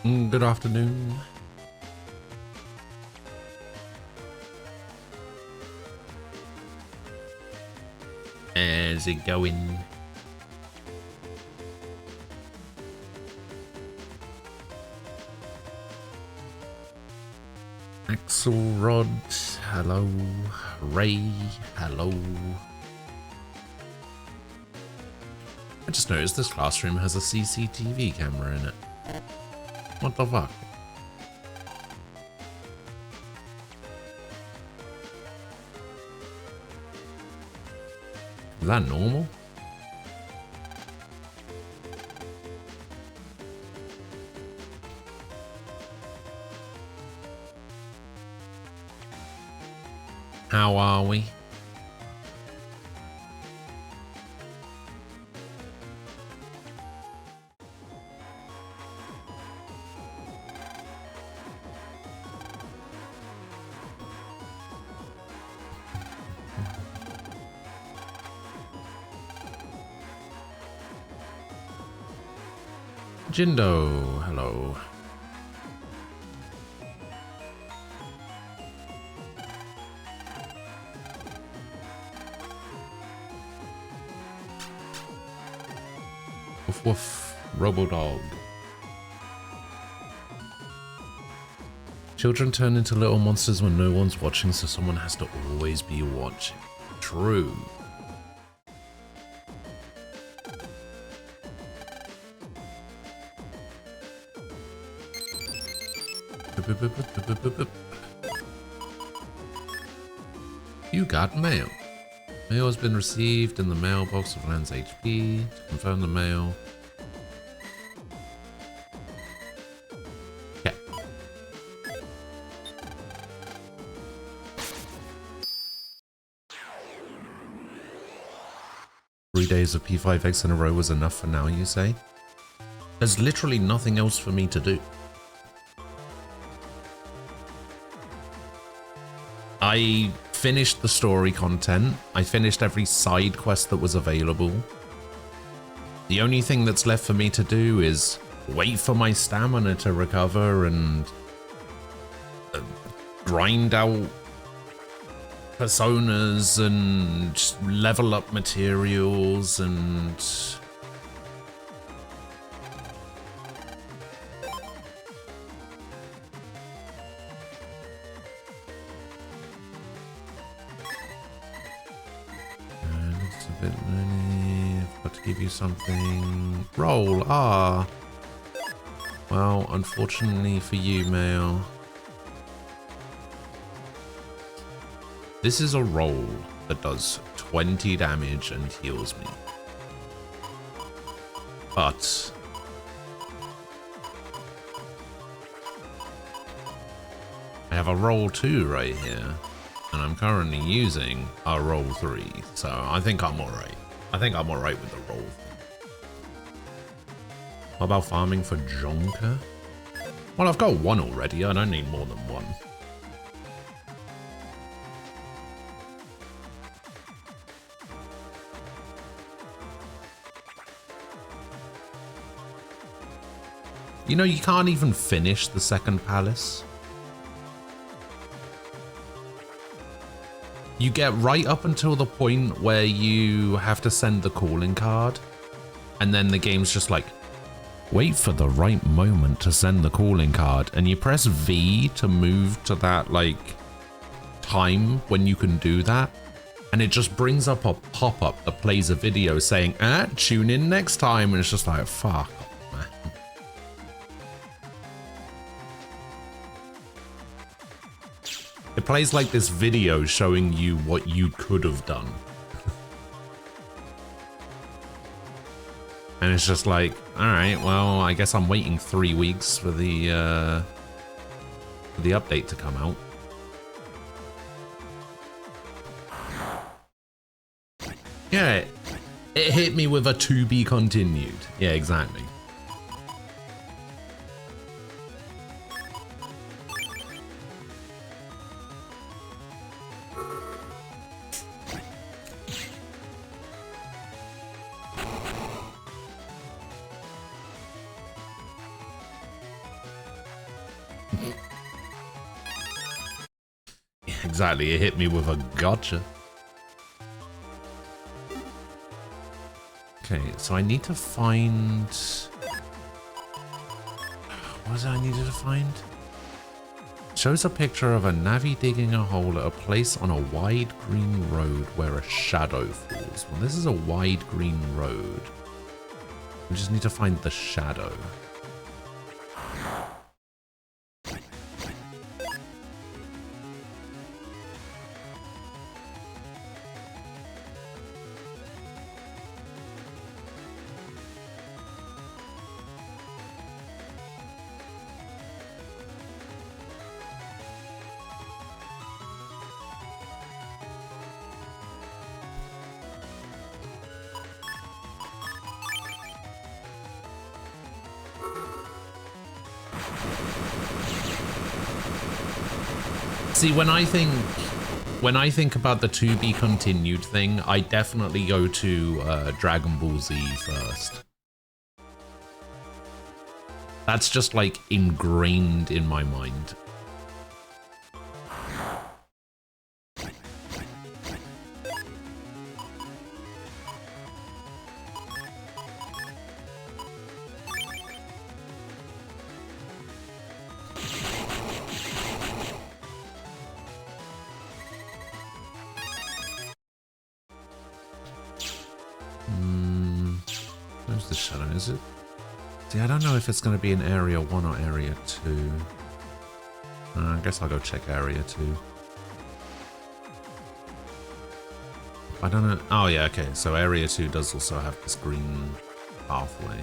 Good afternoon. How's it going? Axelrod, hello. Ray, hello. I just noticed this classroom has a CCTV camera in it. What the fuck? Is that normal? How are we? Jindo, hello. Woof woof, Robodog. Children turn into little monsters when no one's watching, so someone has to always be watching. True. You got mail. Mail has been received in the mailbox of Lance HP. To confirm the mail. Okay. Three days of P5X in a row was enough for now, you say? There's literally nothing else for me to do. I finished the story content. I finished every side quest that was available. The only thing that's left for me to do is wait for my stamina to recover and grind out personas and just level up materials and... give you something. Roll. Ah. Well, unfortunately for you, Mail. This is a roll that does 20 damage and heals me. But I have a roll 2 right here. And I'm currently using a roll 3. So I think I'm alright. I think I'm alright with the roll thing. What about farming for Jonker? Well, I've got one already. I don't need more than one. You know, you can't even finish the second palace. You get right up until the point where you have to send the calling card, and then the game's just like, wait for the right moment to send the calling card, and you press V to move to that like time when you can do that, and it just brings up a pop-up that plays a video saying, tune in next time, and it's just like, fuck. It plays like this video showing you what you could have done. And it's just like, alright, well, I guess I'm waiting 3 weeks for the update to come out. Yeah, it hit me with a to be continued. Yeah, exactly. Exactly, it hit me with a gotcha. Okay, so I need to find... What was it I needed to find? Shows a picture of a navvy digging a hole at a place on a wide green road where a shadow falls. Well, this is a wide green road. We just need to find the shadow. See, when I think about the to be continued thing, I definitely go to Dragon Ball Z first. That's just like ingrained in my mind. Where's the shadow? Is it? See, I don't know if it's going to be in Area 1 or Area 2. I guess I'll go check Area 2. I don't know. Oh, yeah, okay. So Area 2 does also have this green pathway.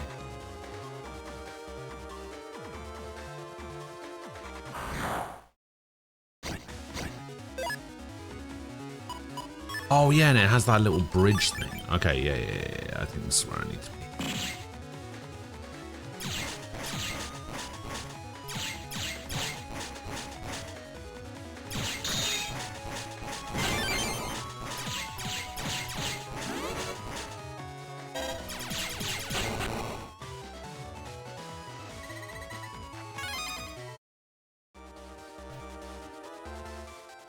Oh, yeah, and it has that little bridge thing. Okay, yeah. I think this is where I need to be.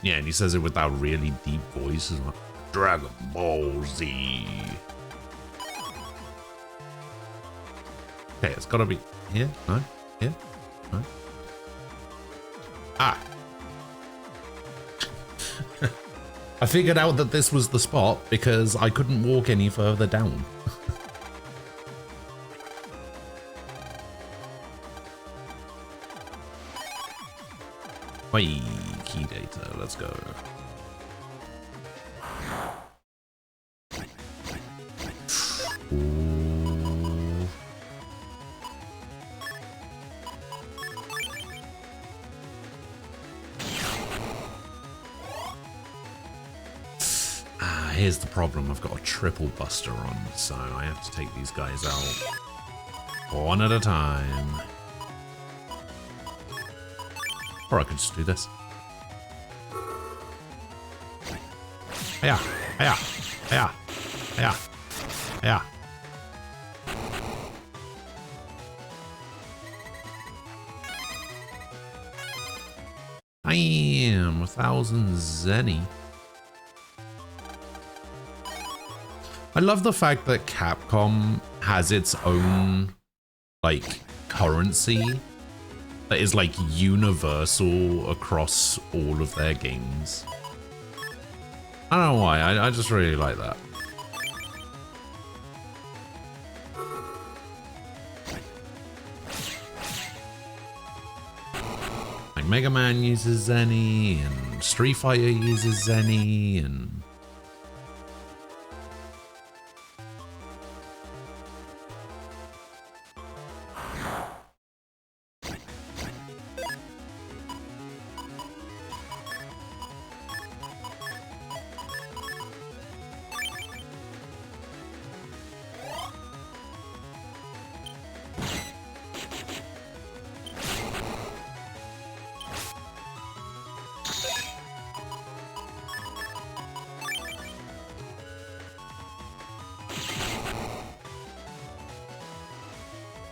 Yeah, and he says it with that really deep voice. It's like, Dragon Ball Z. Okay, it's gotta be here. No? Here? No? Ah! I figured out that this was the spot because I couldn't walk any further down. Wait, key data, let's go. Ooh. Here's the problem. I've got a triple buster on, so I have to take these guys out one at a time. Or I could just do this. Yeah, yeah, yeah, yeah, yeah. I am 1,000 zenny. I love the fact that Capcom has its own, like, currency that is, like, universal across all of their games. I don't know why, I just really like that. Like, Mega Man uses Zenny, and Street Fighter uses Zenny, and...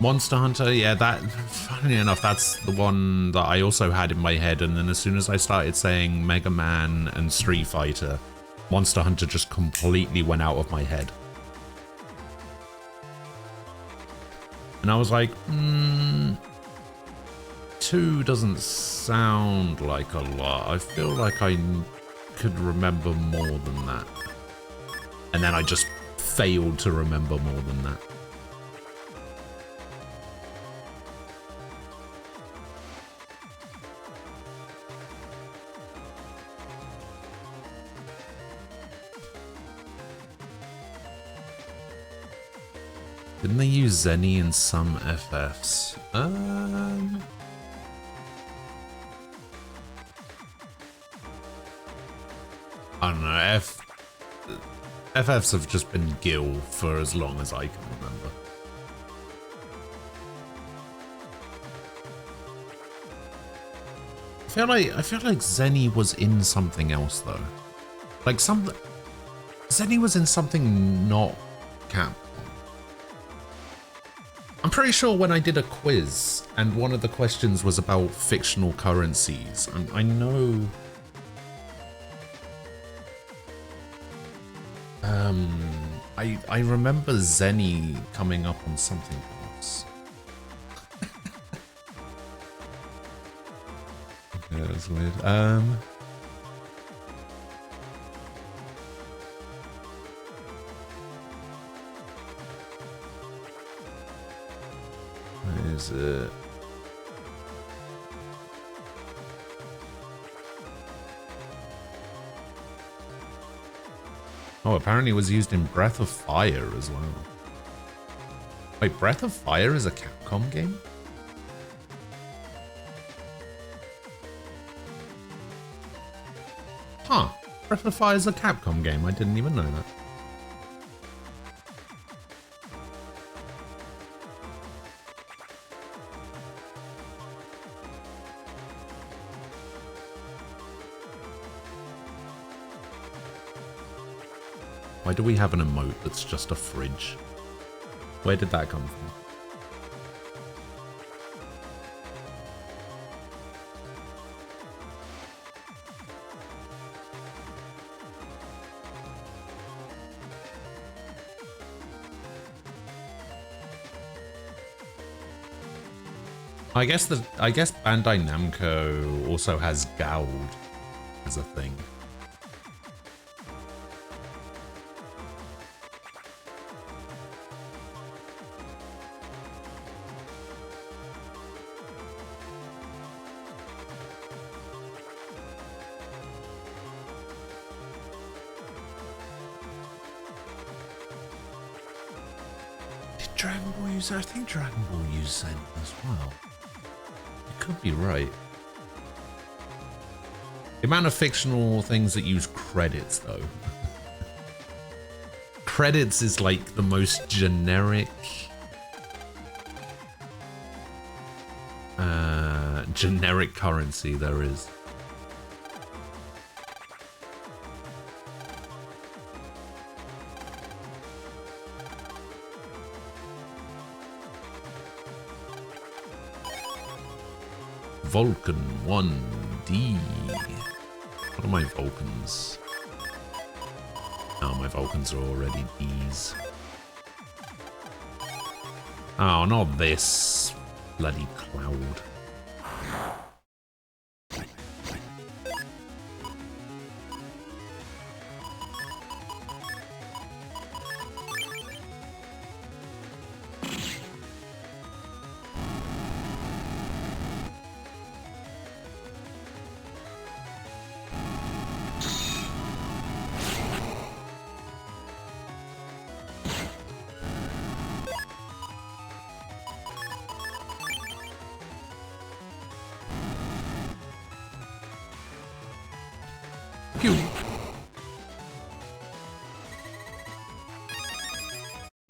Monster Hunter, yeah, that, funny enough, that's the one that I also had in my head, and then as soon as I started saying Mega Man and Street Fighter, Monster Hunter just completely went out of my head. And I was like, 2 doesn't sound like a lot. I feel like I could remember more than that. And then I just failed to remember more than that. Didn't they use Zenny in some FFs? I don't know. FFs have just been Gil for as long as I can remember. I feel like Zenny was in something else though. Like Zenny was in something not Capcom. I'm pretty sure when I did a quiz and one of the questions was about fictional currencies, I know. I remember Zenny coming up on something else. Okay, that's weird. Where is it? Oh, apparently it was used in Breath of Fire as well. Wait, Breath of Fire is a Capcom game? Huh. Breath of Fire is a Capcom game. I didn't even know that. Why do we have an emote that's just a fridge? Where did that come from? I guess Bandai Namco also has Gould as a thing. I think Dragon Ball used Zen as well. You could be right. The amount of fictional things that use credits, though. Credits is like the most generic currency there is. Vulcan 1D. What are my Vulcans? Oh, my Vulcans are already Ds. Oh, not this bloody cloud.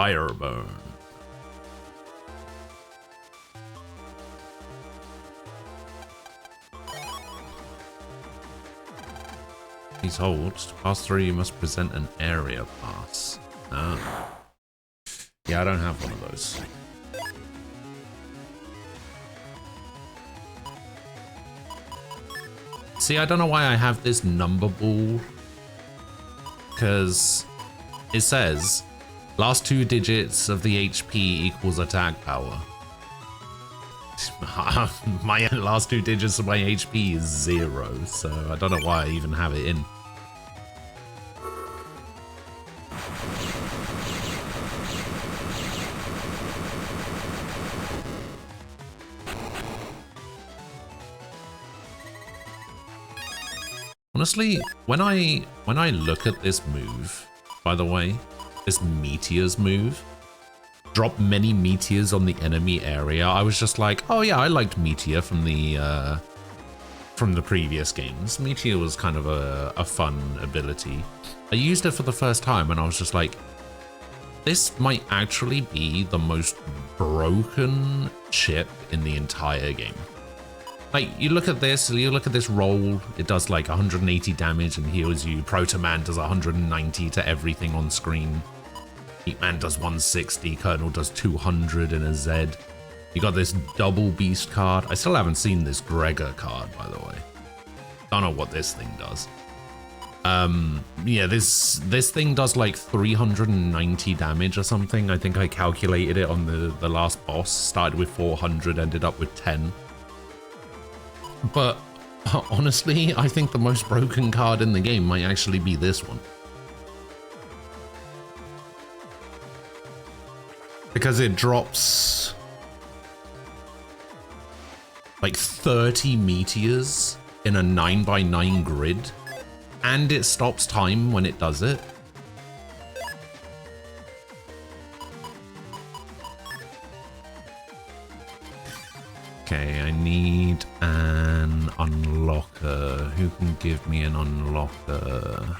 Fireburn. Please hold. To pass through, you must present an area pass. Oh. Yeah, I don't have one of those. See, I don't know why I have this number ball, because it says last 2 digits of the HP equals attack power. My last 2 digits of my HP is 0, so I don't know why I even have it in. Honestly, when I look at this move, by the way, this meteors move, drop many meteors on the enemy area, I was just like, oh yeah, I liked meteor from the previous games. Meteor was kind of a fun ability. I used it for the first time and I was just like, this might actually be the most broken chip in the entire game. Like, you look at this roll, it does like 180 damage and heals you. Proto Man does 190 to everything on screen. Heat Man does 160, Colonel does 200 in a Z. You got this double beast card. I still haven't seen this Gregar card, by the way. Don't know what this thing does. Yeah, this thing does like 390 damage or something. I think I calculated it on the last boss. Started with 400, ended up with 10. But honestly, I think the most broken card in the game might actually be this one. Because it drops like 30 meteors in a 9x9 grid, and it stops time when it does it. Okay, I need an unlocker. Who can give me an unlocker?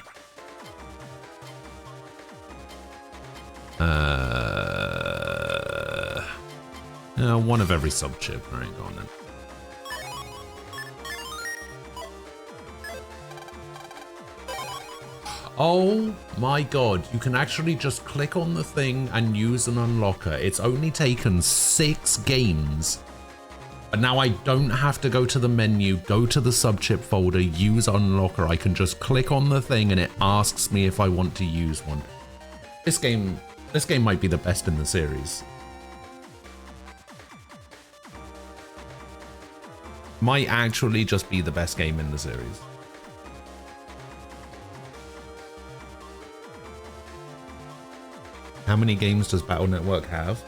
One of every sub-chip. All right, go on then. Oh my god, you can actually just click on the thing and use an unlocker. It's only taken 6 games. But now I don't have to go to the menu, go to the sub-chip folder, use unlocker. I can just click on the thing and it asks me if I want to use one. This game might be the best in the series. Might actually just be the best game in the series. How many games does Battle Network have?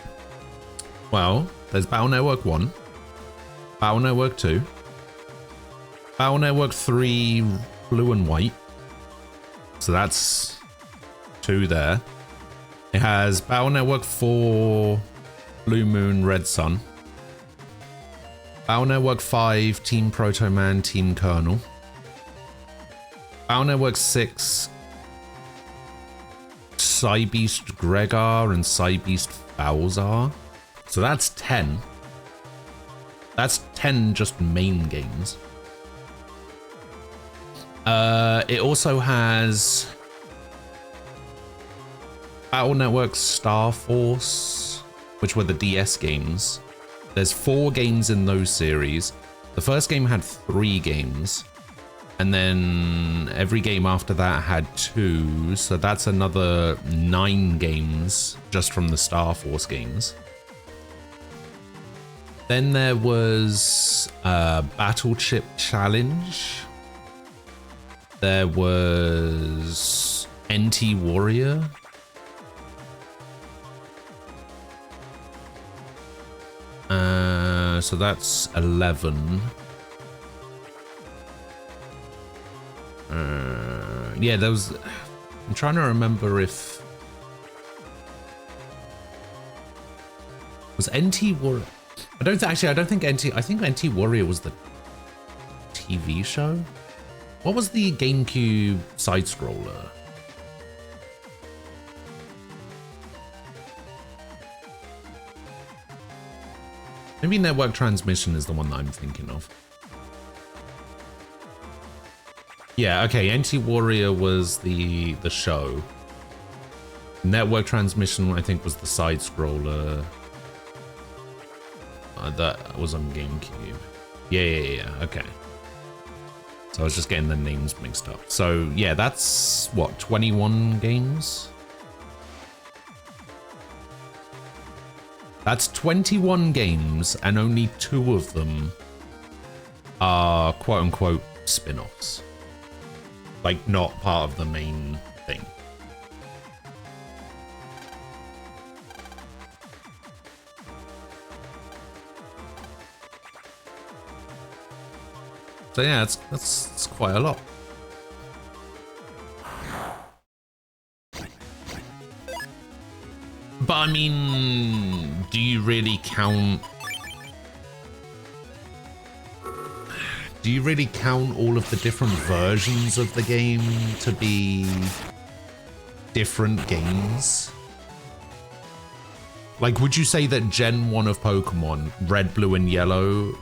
Well, there's Battle Network 1. Battle Network 2, Battle Network 3 blue and white, so that's 2 there. It has Battle Network 4 Blue Moon Red Sun, Battle Network 5 Team Proto Man Team Colonel, Battle Network 6 Cybeast Gregar and Cybeast Bowser, so that's 10. That's 10 just main games. It also has Battle Network Star Force, which were the DS games. There's 4 games in those series. The first game had 3 games, and then every game after that had 2, so that's another 9 games just from the Star Force games. Then there was Battle Chip Challenge. There was NT Warrior. So that's 11. Yeah, there was... I'm trying to remember if... Was NT Warrior... I don't think NT... I think NT Warrior was the TV show? What was the GameCube side-scroller? Maybe Network Transmission is the one that I'm thinking of. Yeah, okay, NT Warrior was the show. Network Transmission, I think, was the side-scroller. That was on GameCube. Yeah, okay. So I was just getting the names mixed up. So yeah, that's what, 21 games? That's 21 games, and only 2 of them are quote-unquote spin-offs. Like, not part of the main thing. So yeah, that's quite a lot. But I mean, do you really count? Do you really count all of the different versions of the game to be different games? Like, would you say that Gen 1 of Pokemon, Red, Blue, and Yellow,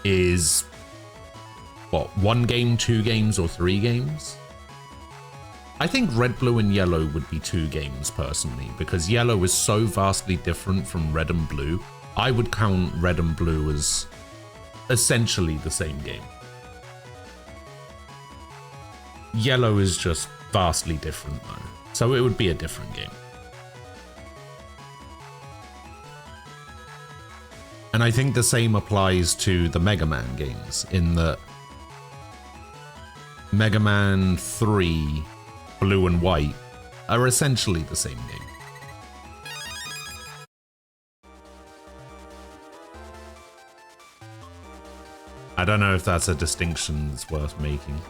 is what, 1 game, 2 games, or 3 games? I think Red, Blue, and Yellow would be 2 games personally, because Yellow is so vastly different from Red and Blue. I would count Red and Blue as essentially the same game. Yellow is just vastly different though, so it would be a different game. And I think the same applies to the Mega Man games, in that Mega Man 3, Blue and White, are essentially the same game. I don't know if that's a distinction that's worth making.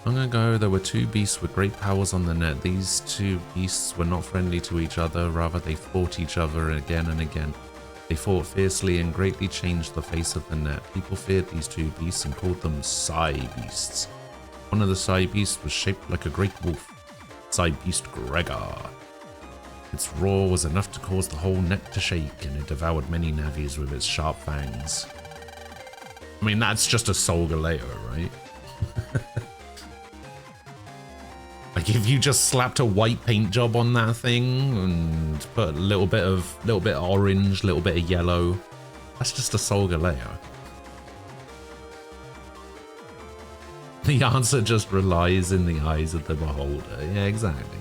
Long ago, there were 2 beasts with great powers on the net. These 2 beasts were not friendly to each other, rather they fought each other again and again. They fought fiercely and greatly changed the face of the net. People feared these 2 beasts and called them Cybeasts. One of the Cybeasts was shaped like a great wolf, Cybeast Gregar. Its roar was enough to cause the whole net to shake, and it devoured many navies with its sharp fangs. I mean, that's just a Solgaleo, right? Like, if you just slapped a white paint job on that thing and put a little bit of orange, little bit of yellow, that's just a Solgaleo. The answer just relies in the eyes of the beholder. Yeah, exactly.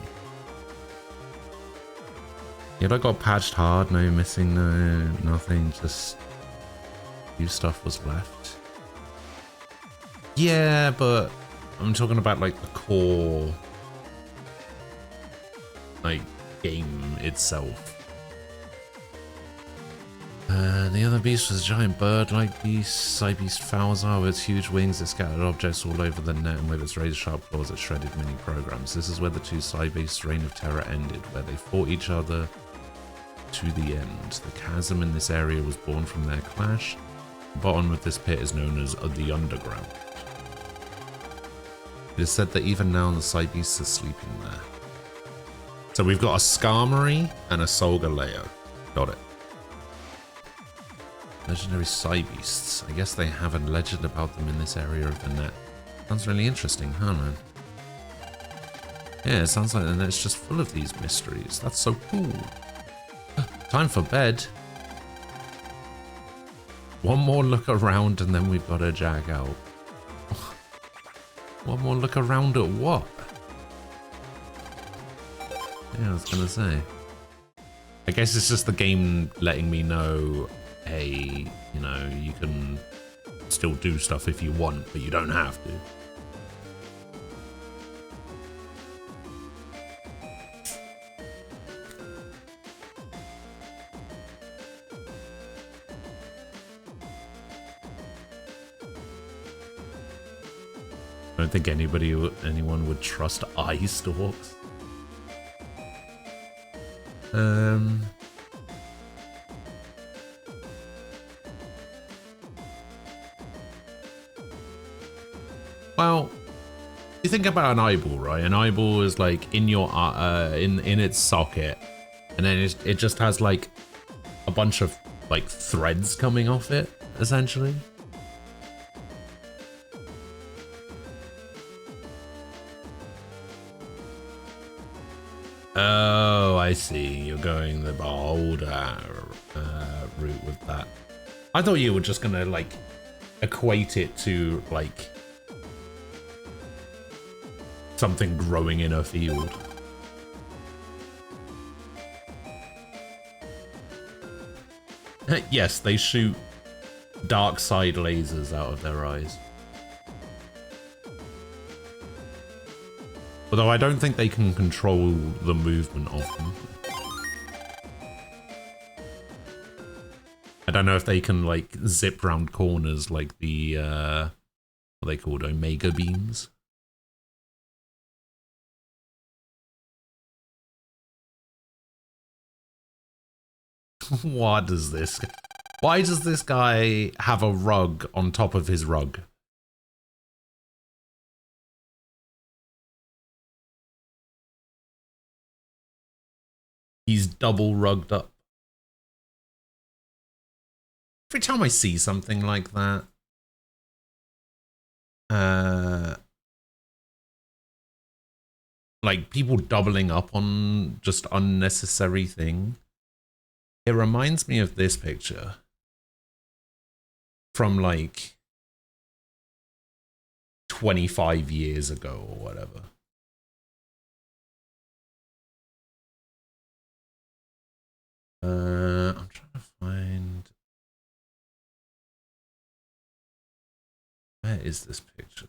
Yet I got patched hard, no missing, no nothing, just few stuff was left. Yeah, but I'm talking about like the core like game itself. The other beast was a giant bird-like beast, Cybeast Falzar. With its huge wings, it scattered objects all over the net, and with its razor-sharp claws, it shredded many programs. This is where the 2 Cybeasts' reign of terror ended, where they fought each other to the end. The chasm in this area was born from their clash. The bottom of this pit is known as the Underground. It is said that even now the Cybeasts are sleeping there. So we've got a Skarmory and a Solgaleo. Got it. Legendary Cybeasts. I guess they have a legend about them in this area of the net. Sounds really interesting, huh, man? Yeah, it sounds like the net's just full of these mysteries. That's so cool. Time for bed. One more look around and then we've got to jag out. One more look around at what? Yeah, I was gonna say. I guess it's just the game letting me know, hey, you know, you can still do stuff if you want, but you don't have to. I don't think anyone would trust eye stalks. Well, you think about an eyeball, right? An eyeball is like in your in its socket, and then it just has like a bunch of like threads coming off it, essentially. Oh, I see. You're going the older route with that. I thought you were just gonna like equate it to like something growing in a field. Yes, they shoot dark side lasers out of their eyes. Although I don't think they can control the movement of them. I don't know if they can like zip round corners like the what are they called, Omega beams. What does this? Why does this guy have a rug on top of his rug? He's double rugged up. Every time I see something like that, like people doubling up on just unnecessary thing, it reminds me of this picture from like 25 years ago or whatever. I'm trying to find, where is this picture?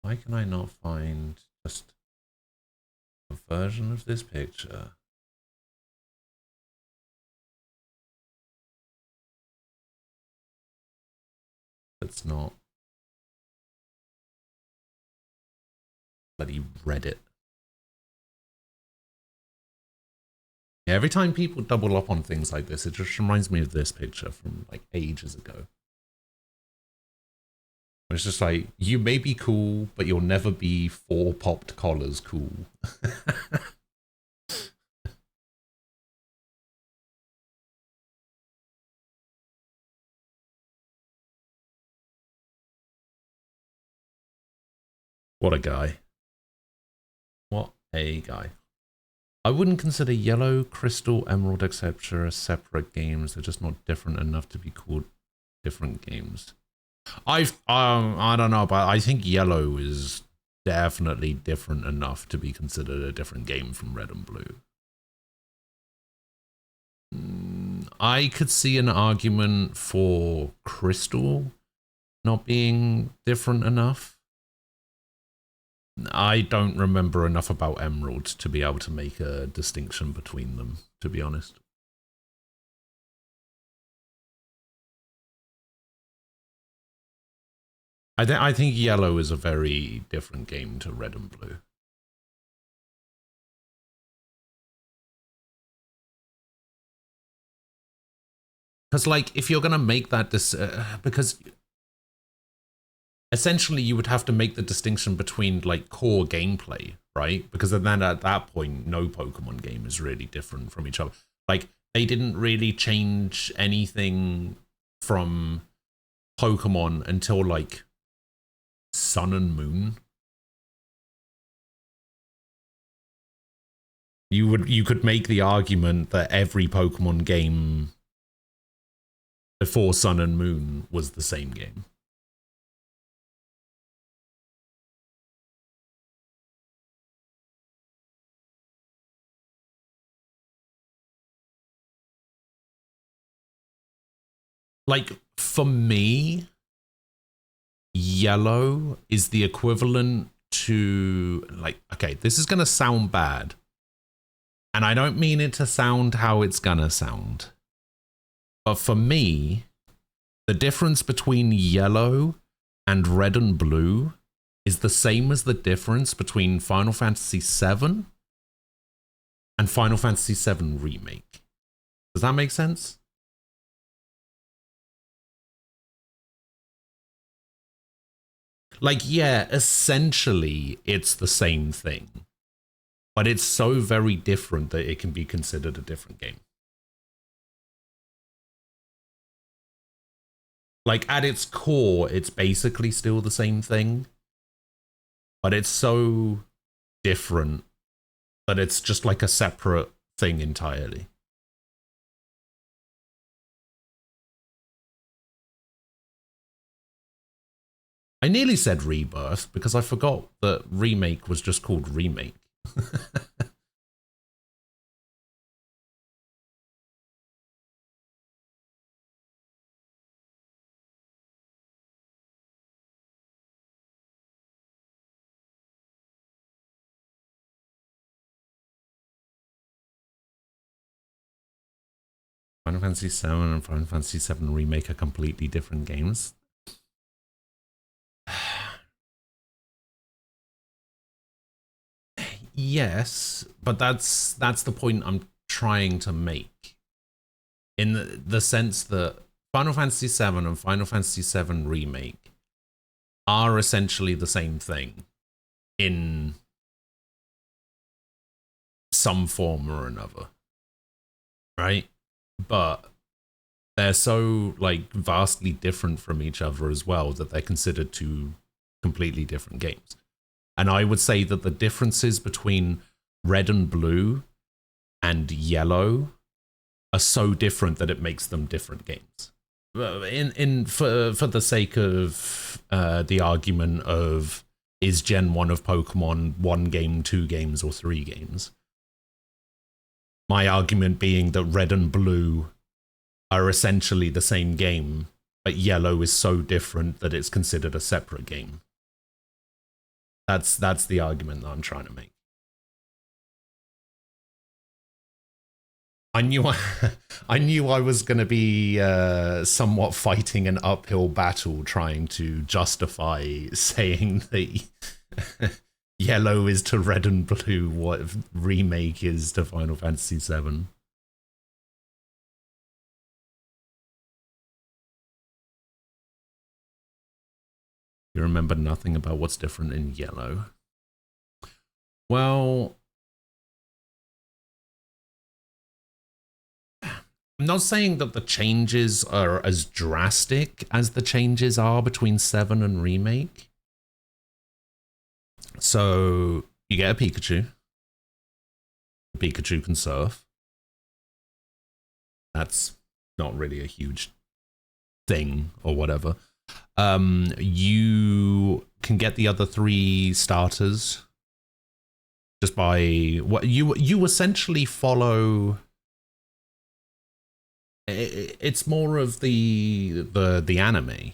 Why can I not find just a version of this picture? That's not bloody Reddit. Yeah, every time people double up on things like this, it just reminds me of this picture from like ages ago. It's just like, you may be cool, but you'll never be 4 popped collars cool. What a guy. What a guy. I wouldn't consider Yellow, Crystal, Emerald, etc. as separate games. They're just not different enough to be called different games. I don't know, but I think Yellow is definitely different enough to be considered a different game from Red and Blue. I could see an argument for Crystal not being different enough. I don't remember enough about Emerald to be able to make a distinction between them, to be honest. I think Yellow is a very different game to Red and Blue. Because, like, if you're going to make that, because essentially you would have to make the distinction between, like, core gameplay, right? Because then at that point, no Pokemon game is really different from each other. Like, they didn't really change anything from Pokemon until, like, Sun and Moon. You could make the argument that every Pokemon game before Sun and Moon was the same game. Like, for me, Yellow is the equivalent to, like, okay, this is going to sound bad. And I don't mean it to sound how it's going to sound. But for me, the difference between Yellow and Red and Blue is the same as the difference between Final Fantasy VII and Final Fantasy VII Remake. Does that make sense? Like, yeah, essentially it's the same thing. but it's so very different that it can be considered a different game. Like, at its core, it's basically still the same thing, but it's so different that it's just like a separate thing entirely. I nearly said Rebirth because I forgot that Remake was just called Remake. Final Fantasy VII and Final Fantasy VII Remake are completely different games. Yes, but that's the point I'm trying to make. In the sense that Final Fantasy VII and Final Fantasy VII Remake are essentially the same thing in some form or another, right? But they're so like vastly different from each other as well that they're considered two completely different games. And I would say that the differences between red and blue and yellow are so different that it makes them different games. For the sake of the argument of, is Gen 1 of Pokemon 1 game, 2 games, or 3 games? My argument being that red and blue are essentially the same game, but yellow is so different that it's considered a separate game. That's the argument that I'm trying to make. I knew I was going to be somewhat fighting an uphill battle trying to justify saying that yellow is to red and blue what Remake is to Final Fantasy VII. You remember nothing about what's different in yellow. Well, I'm not saying that the changes are as drastic as the changes are between 7 and Remake. So you get a Pikachu. Pikachu can surf. That's not really a huge thing or whatever. You can get the other 3 starters just by what you essentially follow. It's more of the anime.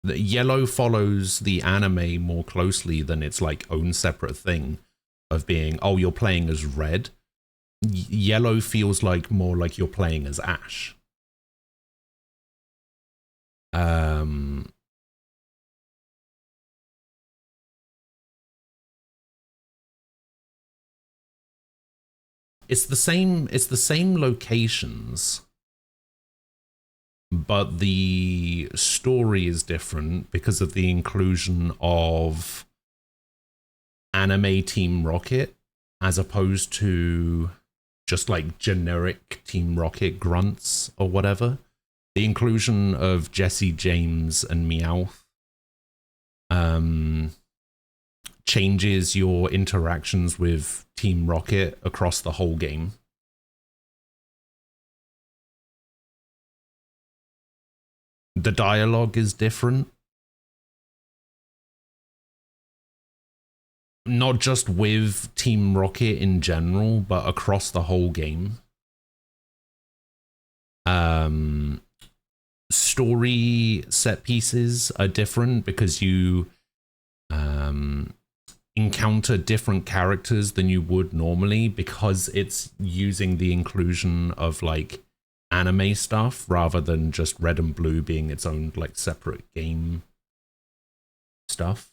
The yellow follows the anime more closely than its like own separate thing of being, oh, you're playing as Red. Yellow feels like more like you're playing as Ash. It's the same locations, but the story is different because of the inclusion of anime Team Rocket as opposed to just like generic Team Rocket grunts or whatever. The inclusion of Jesse James and Meowth changes your interactions with Team Rocket across the whole game. The dialogue is different. Not just with Team Rocket in general, but across the whole game. Story set pieces are different because you encounter different characters than you would normally because it's using the inclusion of like anime stuff rather than just red and blue being its own like separate game stuff.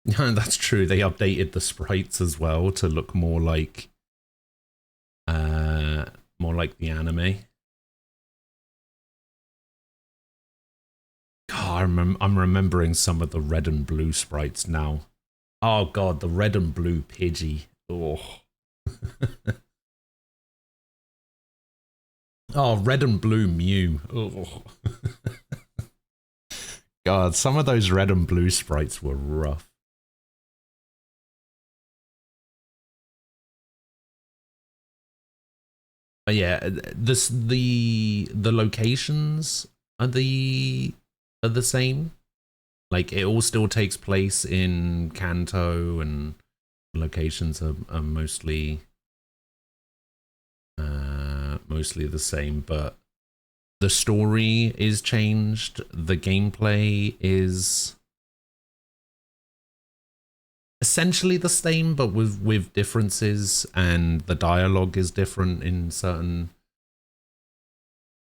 That's true. They updated the sprites as well to look more like the anime. God, I'm remembering some of the red and blue sprites now. Oh god, the red and blue Pidgey. Oh. Oh, red and blue Mew. Oh. God, some of those red and blue sprites were rough. But yeah, the locations are the same. Like it all still takes place in Kanto, and locations are mostly mostly the same, but the story is changed. The gameplay is essentially the same, but with differences, and the dialogue is different in certain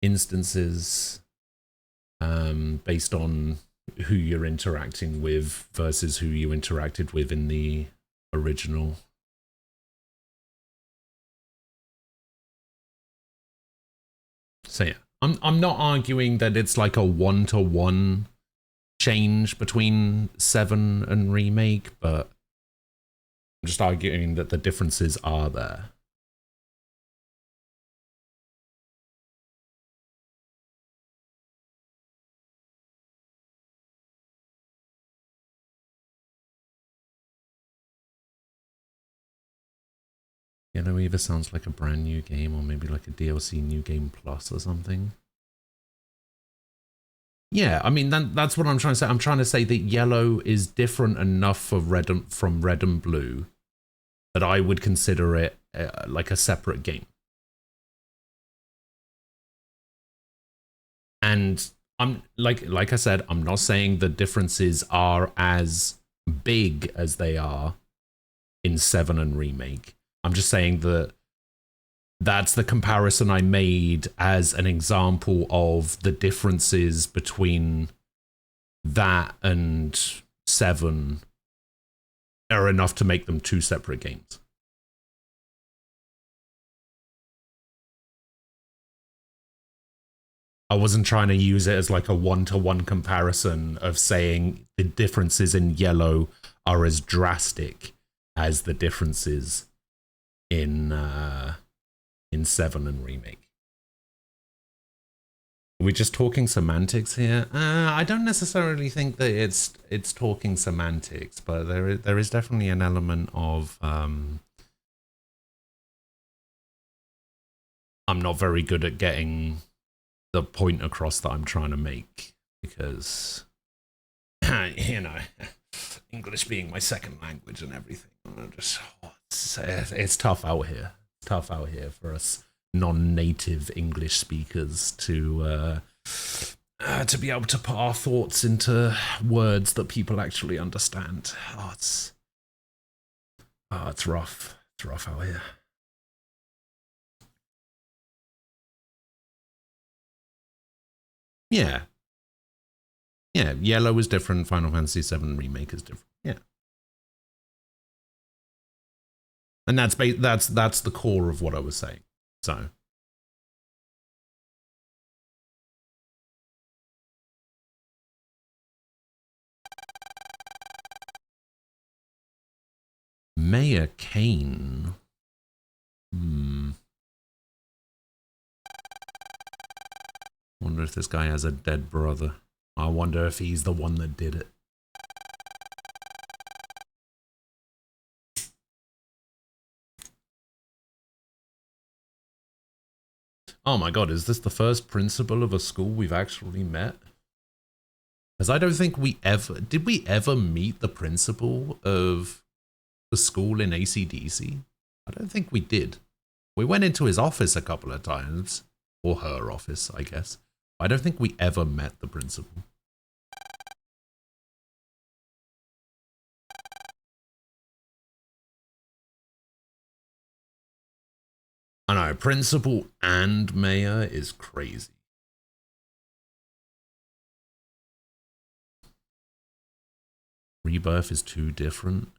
instances, based on who you're interacting with versus who you interacted with in the original. So yeah, I'm not arguing that it's like a one-to-one change between 7 and remake, but I'm just arguing that the differences are there. Yellow either sounds like a brand new game or maybe like a DLC New Game Plus or something. Yeah, I mean that's what I'm trying to say. I'm trying to say that yellow is different enough for from red and blue that I would consider it like a separate game. And I'm like I said, I'm not saying the differences are as big as they are in 7 and remake. I'm just saying that that's the comparison I made as an example of the differences between that and 7 are enough to make them two separate games. I wasn't trying to use it as like a one-to-one comparison of saying the differences in yellow are as drastic as the differences in 7 and remake. Are we just talking semantics here? I don't necessarily think that it's talking semantics, but there is definitely an element of I'm not very good at getting the point across that I'm trying to make, because you know, English being my second language and everything, just it's tough out here. It's tough out here for us non-native English speakers to be able to put our thoughts into words that people actually understand. It's rough. It's rough out here. Yeah. Yeah, yellow is different. Final Fantasy VII Remake is different. Yeah. And that's the core of what I was saying. So Mayor Kane. Wonder if this guy has a dead brother. I wonder if he's the one that did it. Oh my god, is this the first principal of a school we've actually met? Because I don't think did we ever meet the principal of the school in AC/DC? I don't think we did. We went into his office a couple of times, or her office, I guess. I don't think we ever met the principal. I know, principal and mayor is crazy. Rebirth is too different.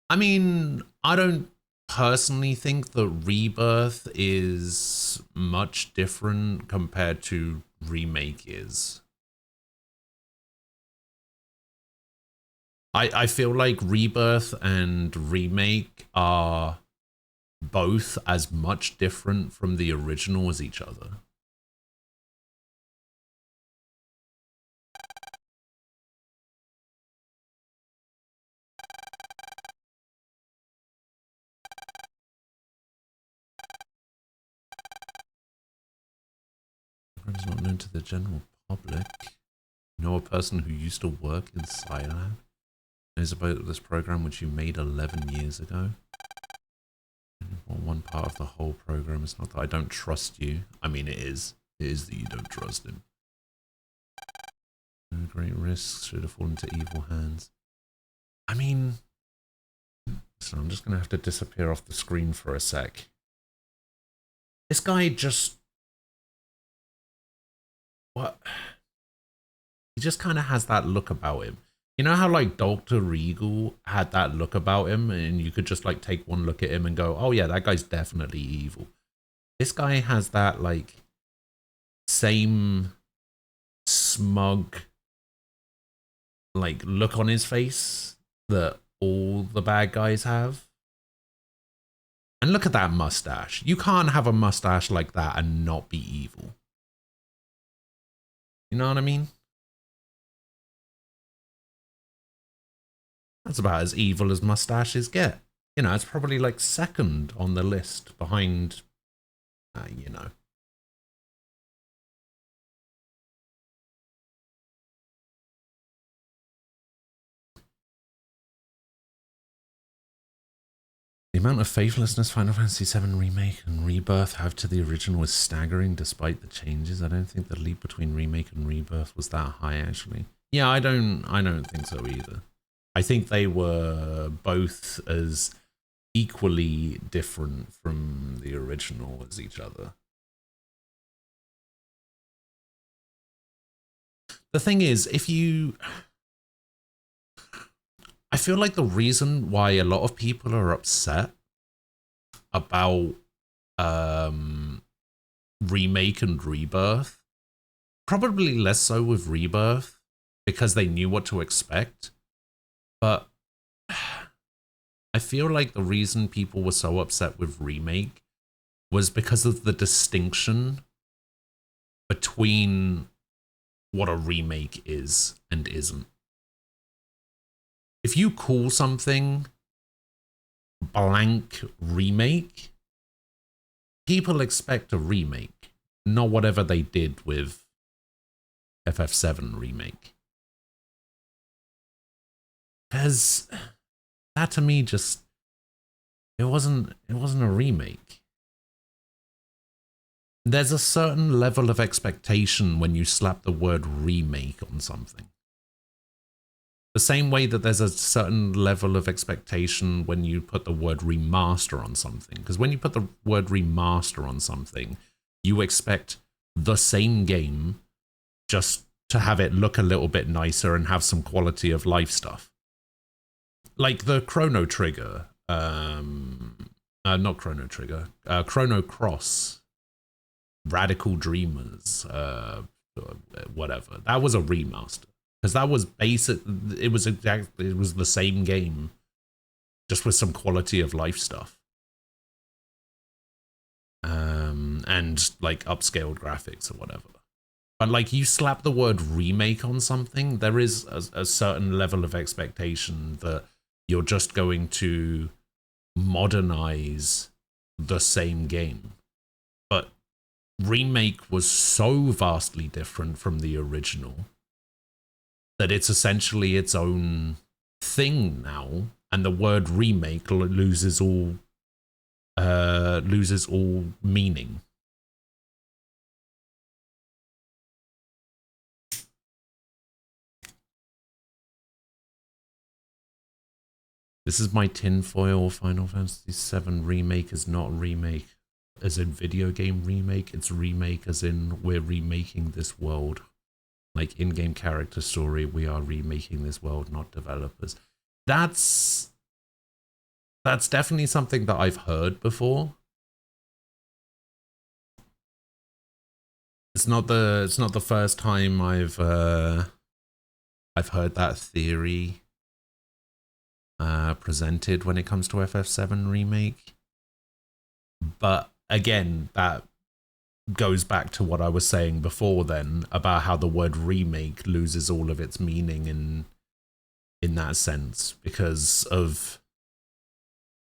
I mean, I don't personally think that Rebirth is much different compared to Remake is. I feel like Rebirth and Remake are both as much different from the original as each other. It's not known to the general public. You know a person who used to work in Cylab knows about this program which you made 11 years ago. Well, one part of the whole program is not that I don't trust you. I mean, it is. It is that you don't trust him. No great risks should have fallen into evil hands. I mean, so I'm just going to have to disappear off the screen for a sec. This guy just... What? He just kind of has that look about him. You know how like Dr. Regal had that look about him and you could just like take one look at him and go, oh yeah, that guy's definitely evil. This guy has that like same smug like look on his face that all the bad guys have. And look at that mustache. You can't have a mustache like that and not be evil. You know what I mean? That's about as evil as mustaches get. You know, it's probably like second on the list behind, you know. The amount of faithlessness Final Fantasy VII Remake and Rebirth have to the original is staggering despite the changes. I don't think the leap between Remake and Rebirth was that high, actually. Yeah, I don't think so either. I think they were both as equally different from the original as each other. The thing is, if you... I feel like the reason why a lot of people are upset about Remake and Rebirth, probably less so with Rebirth, because they knew what to expect. But I feel like the reason people were so upset with Remake was because of the distinction between what a remake is and isn't. If you call something blank remake, people expect a remake, not whatever they did with FF7 Remake. Because that to me just, it wasn't a remake. There's a certain level of expectation when you slap the word remake on something. The same way that there's a certain level of expectation when you put the word remaster on something. Because when you put the word remaster on something, you expect the same game, just to have it look a little bit nicer and have some quality of life stuff. Like the Chrono Trigger, not Chrono Trigger, Chrono Cross, Radical Dreamers, whatever. That was a remaster. Because that was basic, it was the same game, just with some quality of life stuff. And like upscaled graphics or whatever. But like you slap the word remake on something, there is a certain level of expectation that you're just going to modernize the same game. But Remake was so vastly different from the original that it's essentially its own thing now, and the word remake loses all meaning. This is my tinfoil. Final Fantasy VII Remake is not remake as in video game remake, it's remake as in we're remaking this world. Like in-game character story, we are remaking this world, not developers. That's definitely something that I've heard before. It's not the first time I've heard that theory presented when it comes to FF7 Remake. But again, that goes back to what I was saying before then about how the word remake loses all of its meaning in that sense because of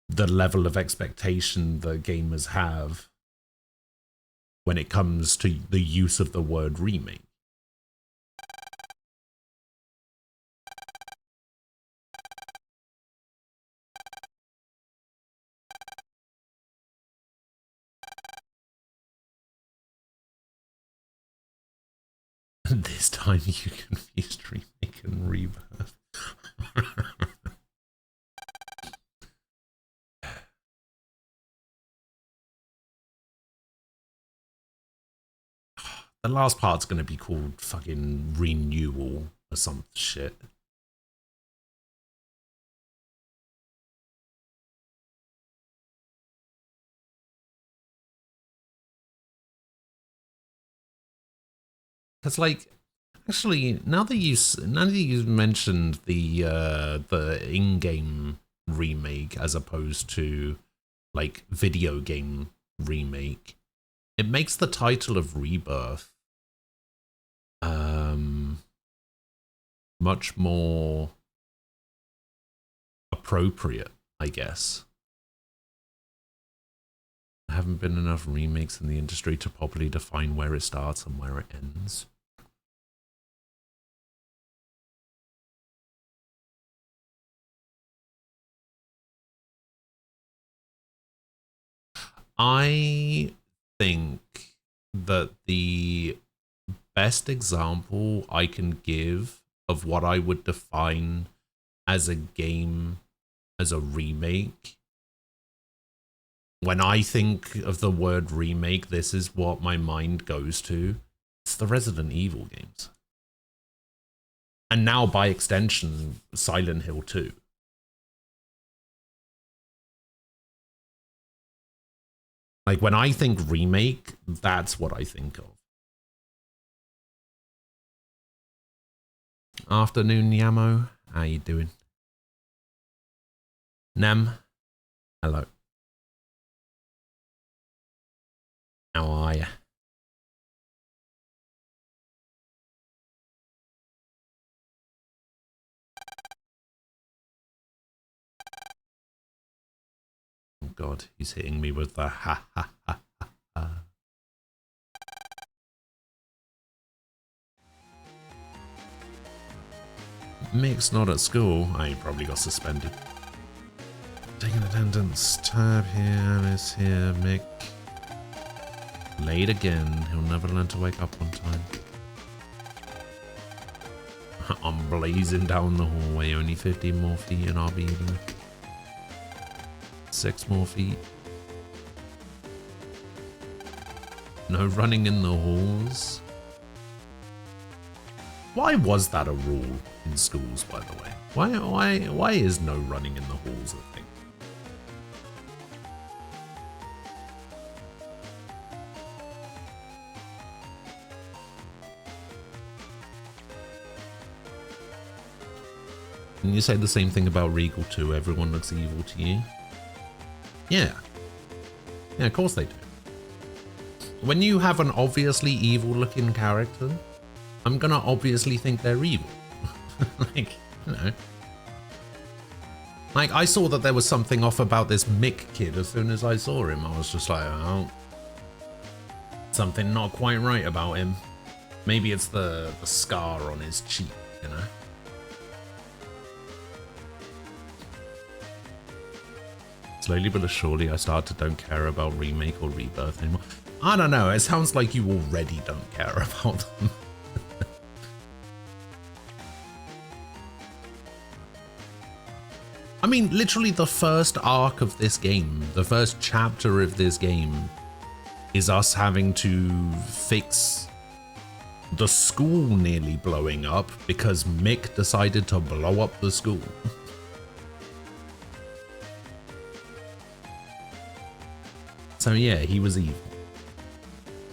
the level of expectation the gamers have when it comes to the use of the word remake. This time you confused remake and rebirth. The last part's gonna be called fucking renewal or some shit. It's like, actually, now that you mentioned the in-game remake as opposed to like video game remake, it makes the title of Rebirth much more appropriate, I guess. There haven't been enough remakes in the industry to properly define where it starts and where it ends. I think that the best example I can give of what I would define as a game as a remake, when I think of the word remake, this is what my mind goes to. It's the Resident Evil games. And now, by extension, Silent Hill 2. Like, when I think remake, that's what I think of. Afternoon, Yamo. How you doing? Nem. Hello. How are you? Oh god, he's hitting me with the ha ha ha ha. Mick's not at school. Oh, he probably got suspended. Taking attendance. Tab here, Alice here, Mick. Late again. He'll never learn to wake up on time. I'm blazing down the hallway. Only 15 more feet and I'll be there. 6 more feet. No running in the halls. Why was that a rule in schools, by the way? Why is no running in the halls a thing? Can you say the same thing about Regal too? Everyone looks evil to you. Yeah. Yeah, of course they do. When you have an obviously evil looking character, I'm gonna obviously think they're evil. Like, you know. Like, I saw that there was something off about this Mick kid as soon as I saw him. I was just like, oh, something not quite right about him. Maybe it's the scar on his cheek, you know? Slowly but surely, I start to don't care about remake or rebirth anymore. I don't know, it sounds like you already don't care about them. I mean, literally the first arc of this game, the first chapter of this game, is us having to fix the school nearly blowing up because Mick decided to blow up the school. So yeah, he was evil.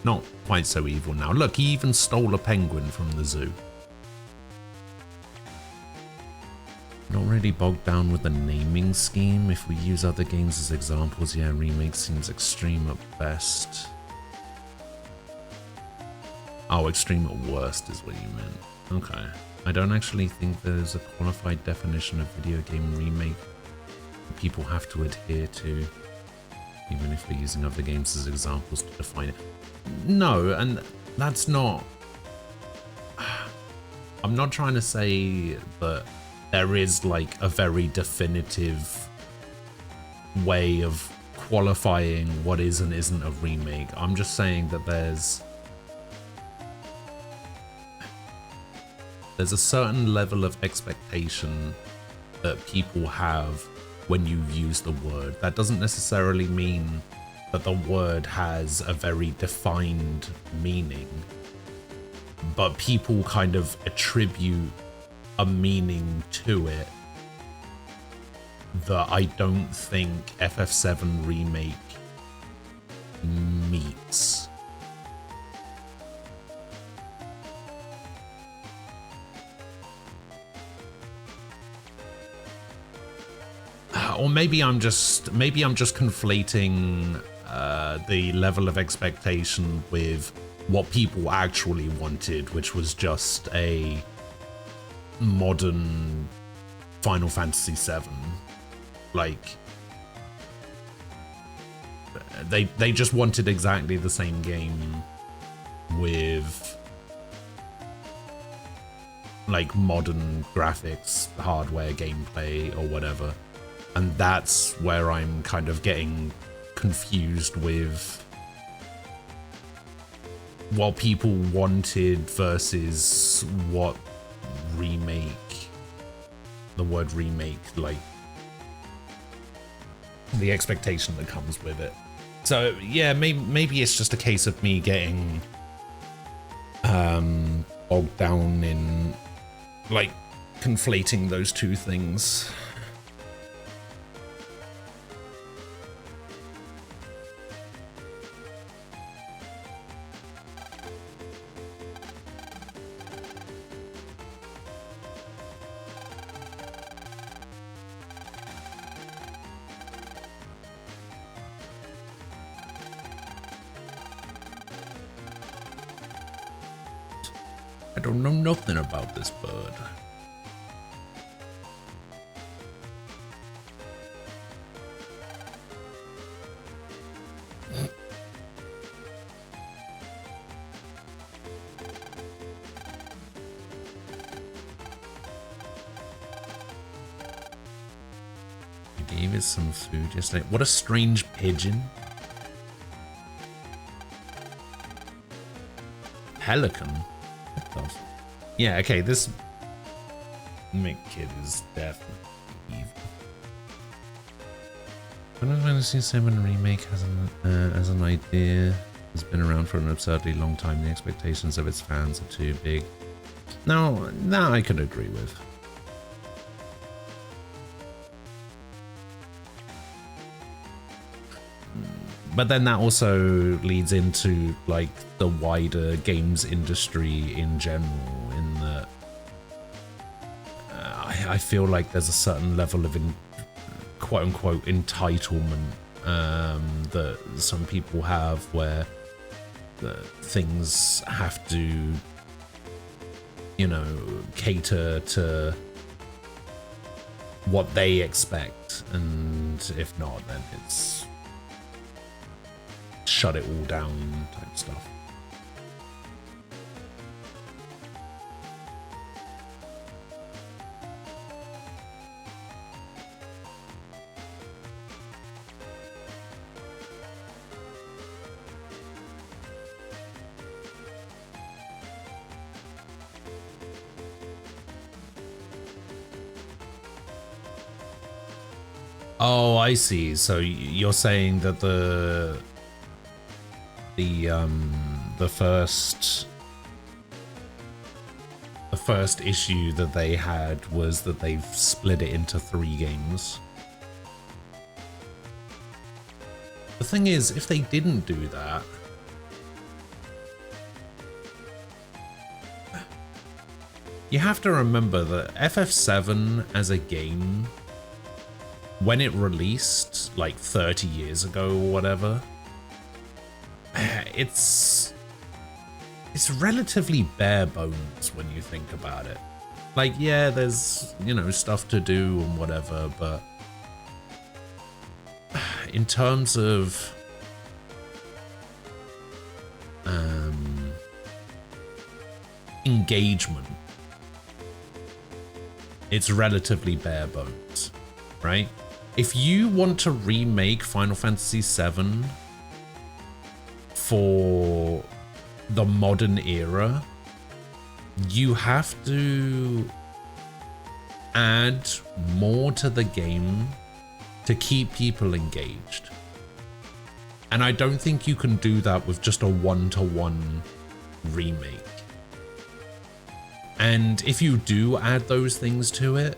Not quite so evil now. Look, he even stole a penguin from the zoo. Not really bogged down with the naming scheme. If we use other games as examples, yeah, remake seems extreme at best. Oh, extreme at worst is what you meant. Okay. I don't actually think there's a qualified definition of video game remake that people have to adhere to, even if we're using other games as examples to define it. No, and that's not... I'm not trying to say that there is like a very definitive way of qualifying what is and isn't a remake. I'm just saying that there's a certain level of expectation that people have when you use the word. That doesn't necessarily mean that the word has a very defined meaning, but people kind of attribute a meaning to it that I don't think FF7 Remake meets. Or maybe I'm just conflating the level of expectation with what people actually wanted, which was just a modern Final Fantasy VII. Like, they just wanted exactly the same game with like modern graphics, hardware, gameplay, or whatever. And that's where I'm kind of getting confused with what people wanted versus what remake, the word remake, like the expectation that comes with it. So yeah, maybe it's just a case of me getting bogged down in like conflating those two things. I don't know nothing about this bird. I gave it some food yesterday. What a strange pigeon. Pelican? Yeah, okay, this Mick kid is definitely evil. Final Fantasy VII Remake as an idea has been around for an absurdly long time. The expectations of its fans are too big. No, that I could agree with. But then that also leads into like the wider games industry in general, in that I feel like there's a certain level of quote unquote entitlement that some people have, where things have to, you know, cater to what they expect, and if not, then it's shut it all down type stuff. Oh, I see. So you're saying that the first issue that they had was that they've split it into 3 games. The thing is, if they didn't do that, You have to remember that FF7 as a game, when it released like 30 years ago or whatever, it's relatively bare bones when you think about it. Like, yeah, there's, you know, stuff to do and whatever, but in terms of engagement, it's relatively bare bones, right? If you want to remake Final Fantasy VII for the modern era, you have to add more to the game to keep people engaged. And I don't think you can do that with just a one-to-one remake. And if you do add those things to it,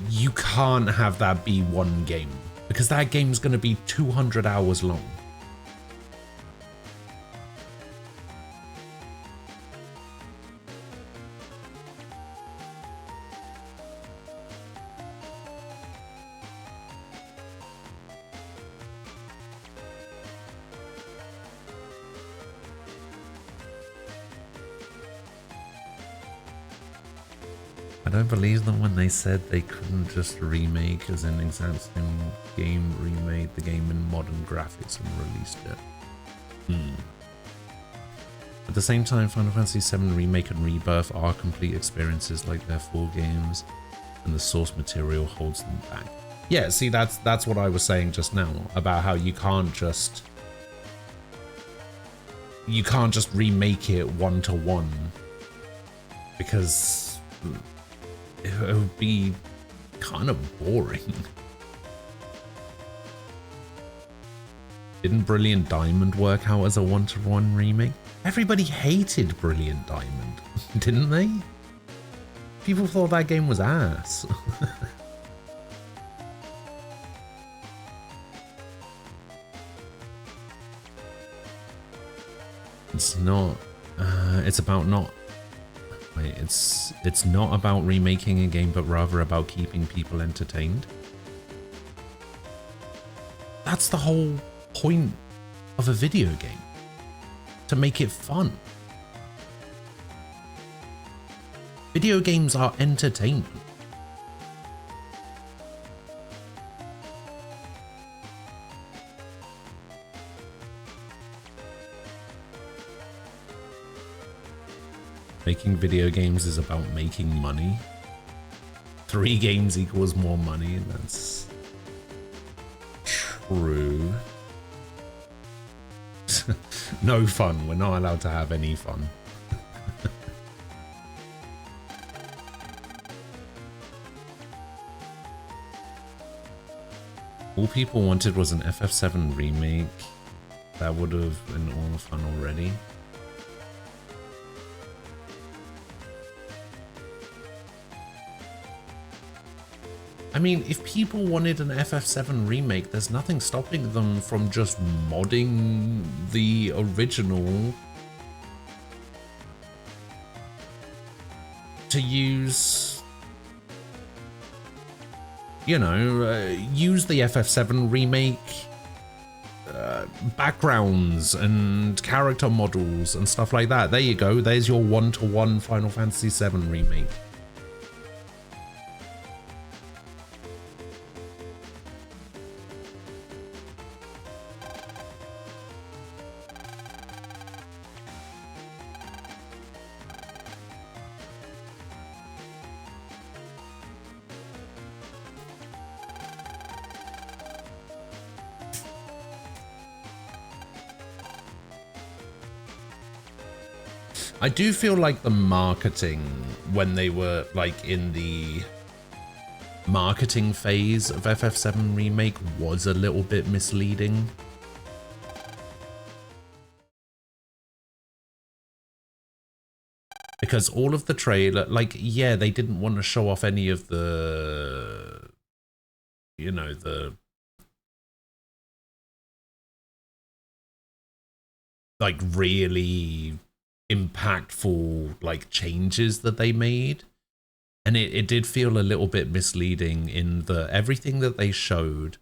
you can't have that be one game, because that game's going to be 200 hours long. I don't believe them when they said they couldn't just remake as an exact same game, remade the game in modern graphics and released it. At the same time, Final Fantasy VII Remake and Rebirth are complete experiences like their full games, and the source material holds them back. Yeah, see, that's what I was saying just now about how you can't just remake it one-to-one, because it would be kind of boring. Didn't Brilliant Diamond work out as a one-to-one remake? Everybody hated Brilliant Diamond, didn't they? People thought that game was ass. It's not, it's about not, wait, it's not about remaking a game, but rather about keeping people entertained. That's the whole point of a video game, to make it fun. Video games are entertainment. Making video games is about making money. 3 games equals more money, that's true. No fun, we're not allowed to have any fun. All people wanted was an FF7 remake. That would have been all the fun already. I mean, if people wanted an FF7 remake, there's nothing stopping them from just modding the original to use, you know, use the FF7 remake backgrounds and character models and stuff like that. There you go. There's your one-to-one Final Fantasy VII remake. I do feel like the marketing, when they were like in the marketing phase of FF7 Remake, was a little bit misleading. Because all of the trailer, like, yeah, they didn't want to show off any of the, you know, the like really impactful like changes that they made. And it did feel a little bit misleading in the everything that they showed.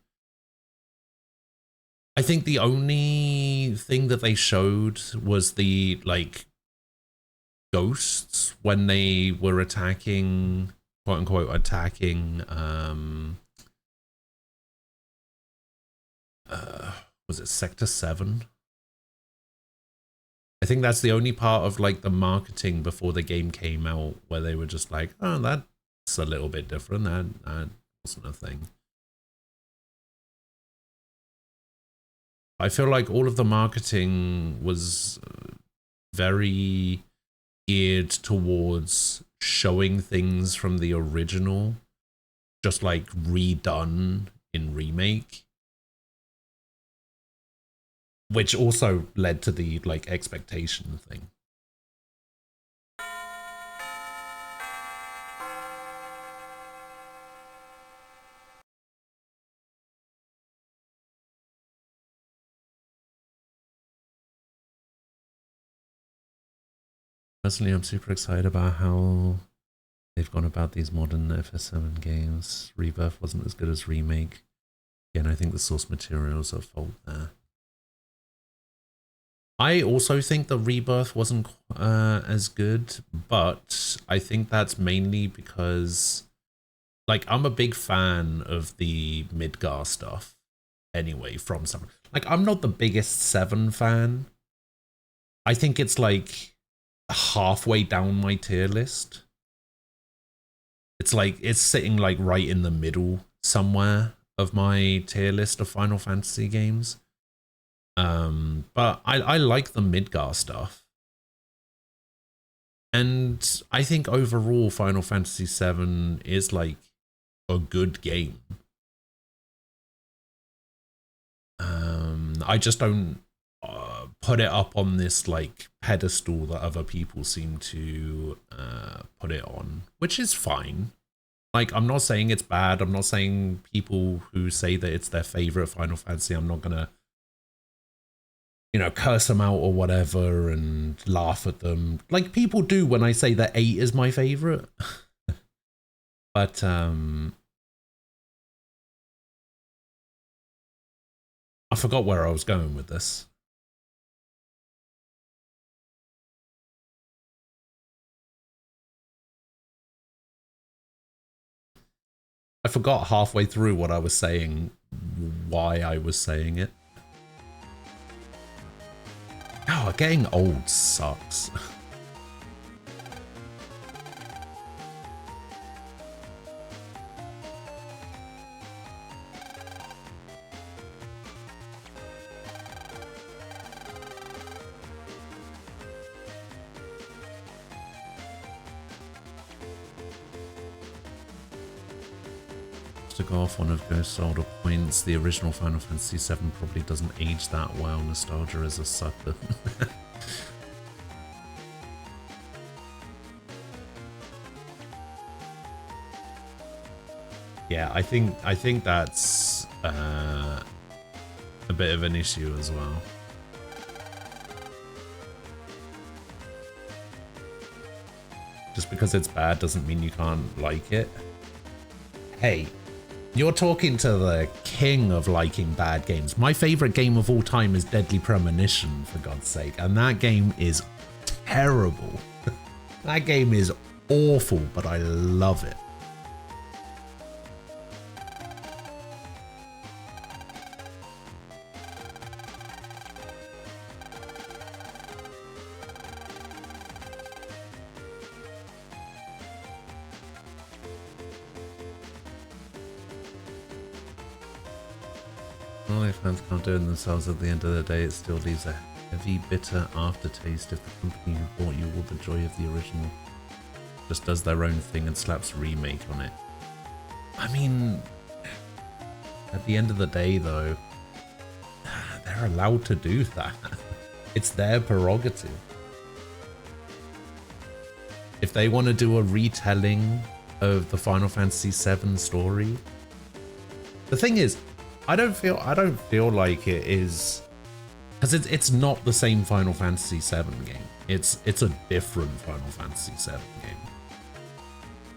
I think the only thing that they showed was the like ghosts when they were attacking, quote unquote, attacking was it Sector 7? I think that's the only part of like the marketing before the game came out where they were just like, oh, that's a little bit different. That wasn't a thing. I feel like all of the marketing was very geared towards showing things from the original, just like redone in remake. Which also led to the like expectation thing. Personally, I'm super excited about how they've gone about these modern FS7 games. Rebirth wasn't as good as Remake. Again, I think the source materials are at fault there. I also think the Rebirth wasn't as good, but I think that's mainly because, like, I'm a big fan of the Midgar stuff anyway from some. Like, I'm not the biggest 7 fan. I think it's like halfway down my tier list. It's like, it's sitting like right in the middle somewhere of my tier list of Final Fantasy games. But I like the Midgar stuff. And I think overall Final Fantasy VII is like a good game. I just don't put it up on this like pedestal that other people seem to put it on, which is fine. Like, I'm not saying it's bad. I'm not saying people who say that it's their favorite Final Fantasy, I'm not gonna, you know, curse them out or whatever and laugh at them like people do when I say that 8 is my favorite. But I forgot where I was going with this. I forgot halfway through what I was saying, why I was saying it. Oh, getting old sucks. To go off one of Ghost Soldier points, the original Final Fantasy VII probably doesn't age that well. Nostalgia is a sucker. Yeah, I think that's a bit of an issue as well. Just because it's bad doesn't mean you can't like it. Hey, you're talking to the king of liking bad games. My favorite game of all time is Deadly Premonition, for God's sake. And that game is terrible. That game is awful, but I love it. Fans can't do it themselves. At the end of the day, it still leaves a heavy, bitter aftertaste if the company who bought you all the joy of the original just does their own thing and slaps remake on it. I mean, at the end of the day, though, they're allowed to do that. It's their prerogative. If they want to do a retelling of the Final Fantasy VII story, the thing is, I don't feel like it is, because it's not the same Final Fantasy VII game. It's a different Final Fantasy VII game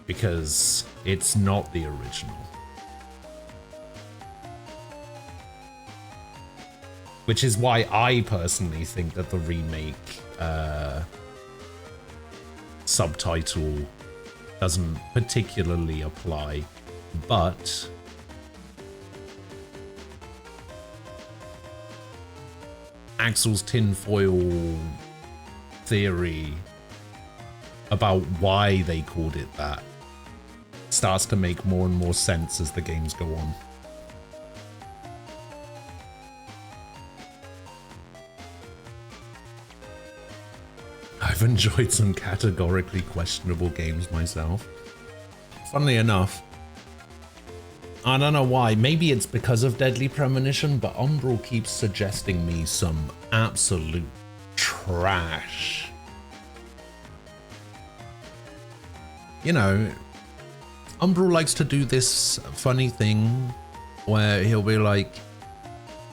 because it's not the original. Which is why I personally think that the remake subtitle doesn't particularly apply, but Axel's tinfoil theory about why they called it that starts to make more and more sense as the games go on. I've enjoyed some categorically questionable games myself. Funnily enough, I don't know why, maybe it's because of Deadly Premonition, but Umbral keeps suggesting me some absolute trash. You know, Umbral likes to do this funny thing where he'll be like,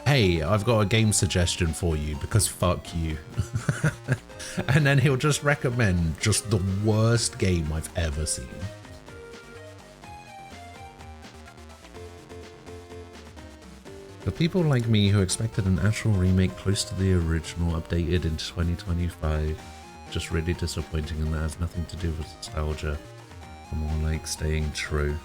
hey, I've got a game suggestion for you because fuck you. And then he'll just recommend just the worst game I've ever seen. For people like me who expected an actual remake close to the original updated in 2025, just really disappointing, and that has nothing to do with nostalgia, more like staying true.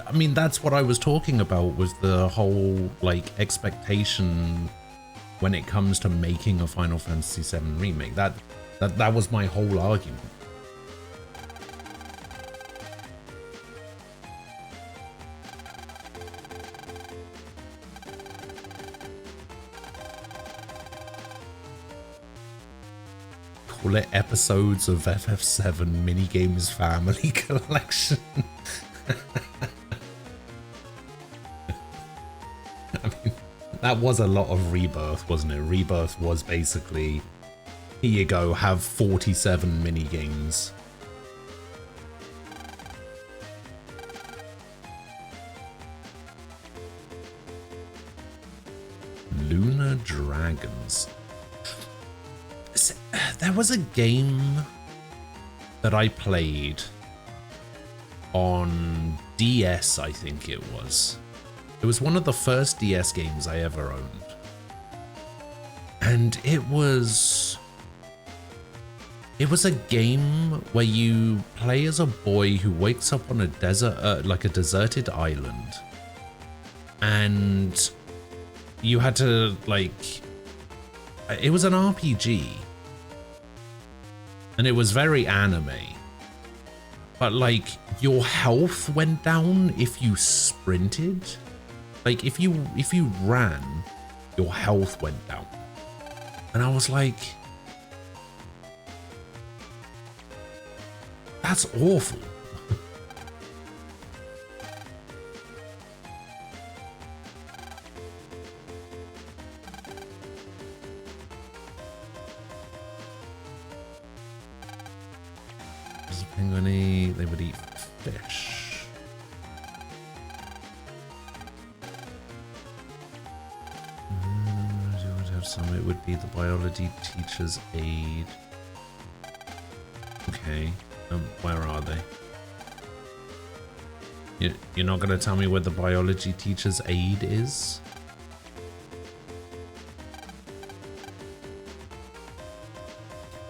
I mean, that's what I was talking about with the whole like expectation when it comes to making a Final Fantasy VII remake. That was my whole argument. Call it episodes of FF7 Minigames Family Collection. I mean, that was a lot of Rebirth, wasn't it? Rebirth was basically, here you go, have 47 minigames. Lunar Dragons. There was a game that I played on DS, I think it was. It was one of the first DS games I ever owned. And it was a game where you play as a boy who wakes up on a desert, like a deserted island. And you had to, like, it was an RPG. And it was very anime. But like, your health went down if you sprinted. Like, if you ran, your health went down. And I was like, that's awful. Penguin, they would eat fish. You would have some. It would be the biology teacher's aid. Okay. Where are they? You're not going to tell me where the biology teacher's aid is?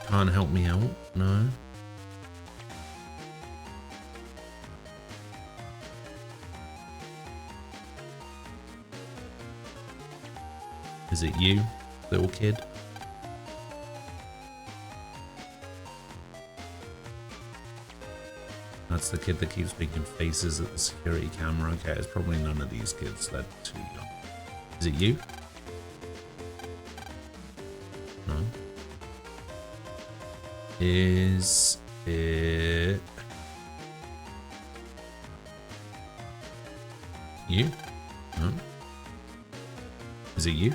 Can't help me out? No. Is it you, little kid? That's the kid that keeps making faces at the security camera. Okay, it's probably none of these kids. They're too young. Is it you? No. Is it you? No. Is it you?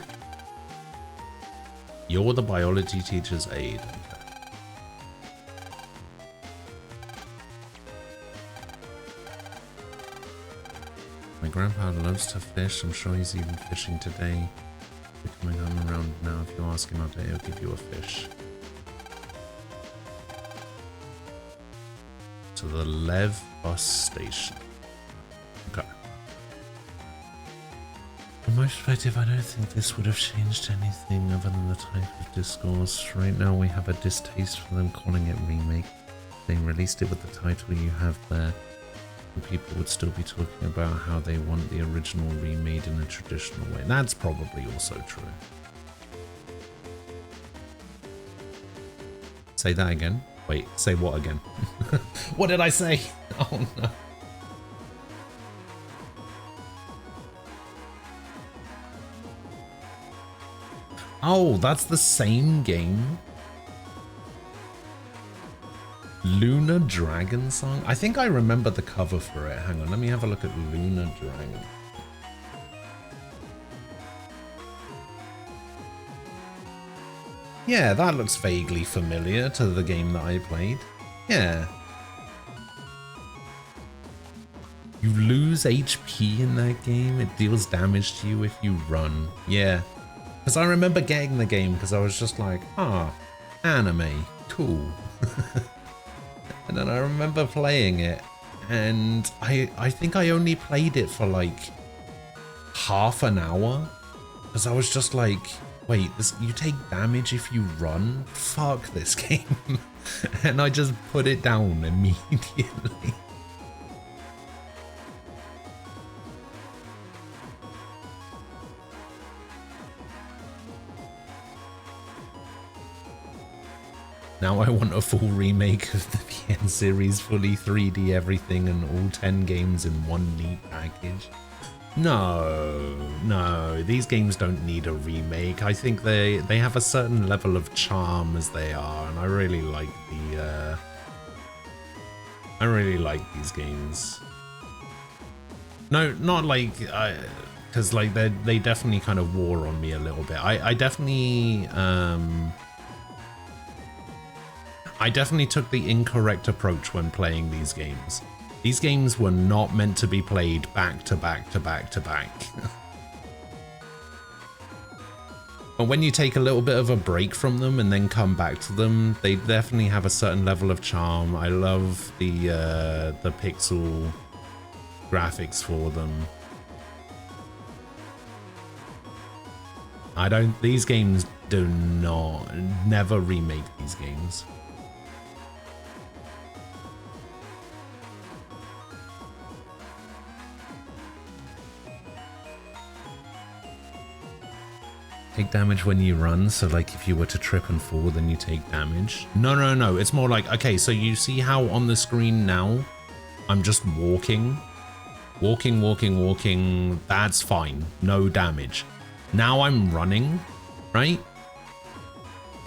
You're the biology teacher's aide. Okay. My grandpa loves to fish. I'm sure he's even fishing today. You're coming home around now. If you ask him out, he'll give you a fish. to the Lev bus station. Okay. From my perspective, I don't think this would have changed anything other than the type of discourse. Right now we have a distaste for them calling it remake. If they released it with the title you have there, people would still be talking about how they want the original remade in a traditional way. That's probably also true. Say that again. Wait, say what again? What did I say? Oh no. Oh, that's the same game? Lunar Dragon Song? I think I remember the cover for it. Hang on, let me have a look at Lunar Dragon. Yeah, that looks vaguely familiar to the game that I played. Yeah. You lose HP in that game. It deals damage to you if you run. Yeah. Because I remember getting the game because I was just like, ah, anime, cool. And then I remember playing it, and I think I only played it for like half an hour because I was just like, wait, you take damage if you run? Fuck this game. And I just put it down immediately. Now I want a full remake of the PN series, fully 3D everything and all 10 games in one neat package. No, these games don't need a remake. I think they have a certain level of charm as they are, and I really like these games. No, not like, because like they definitely kind of wore on me a little bit. I definitely took the incorrect approach when playing these games. These games were not meant to be played back to back to back to back. But when you take a little bit of a break from them and then come back to them, they definitely have a certain level of charm. I love the pixel graphics for them. These games never remake these games. Take damage when you run, so like if you were to trip and fall, then you take damage. No, it's more like, okay, so you see how on the screen now, I'm just walking, that's fine, no damage. Now I'm running, right?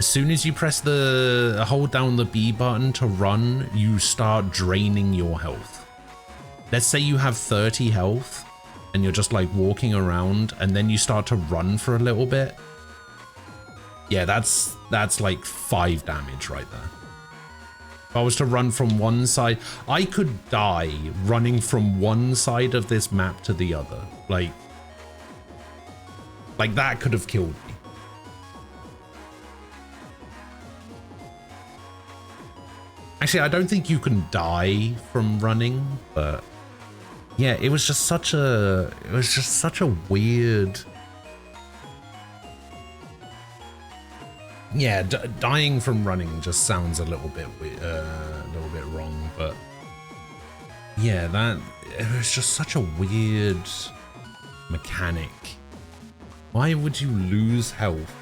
As soon as you press hold down the B button to run, you start draining your health. Let's say you have 30 health, and you're just like walking around, and then you start to run for a little bit. Yeah, that's like 5 damage right there. If I was to run from one side, I could die running from one side of this map to the other. Like that could have killed me. Actually, I don't think you can die from running, but yeah, it was just such a weird. Yeah, dying from running just sounds a little bit wrong, but yeah, it was just such a weird mechanic. Why would you lose health?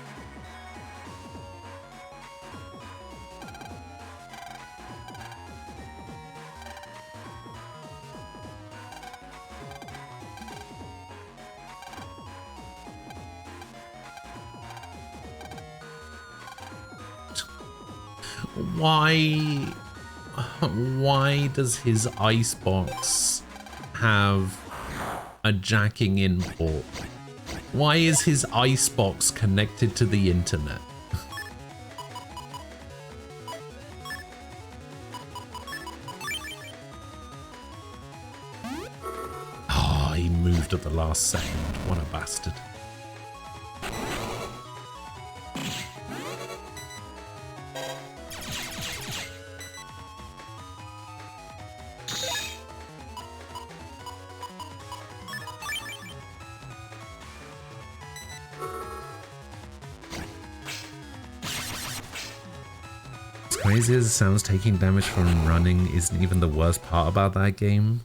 Why does his icebox have a jacking in port? Why is his icebox connected to the internet? Oh, he moved at the last second. What a bastard. crazy as it sounds, taking damage from running isn't even the worst part about that game.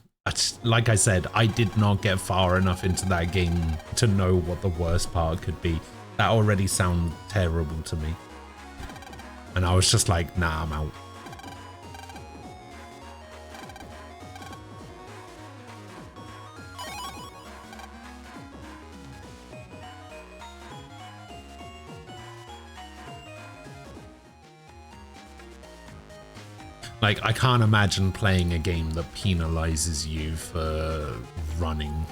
Like I said, I did not get far enough into that game to know what the worst part could be. That already sounded terrible to me. And I was just like, nah, I'm out. Like, I can't imagine playing a game that penalizes you for running.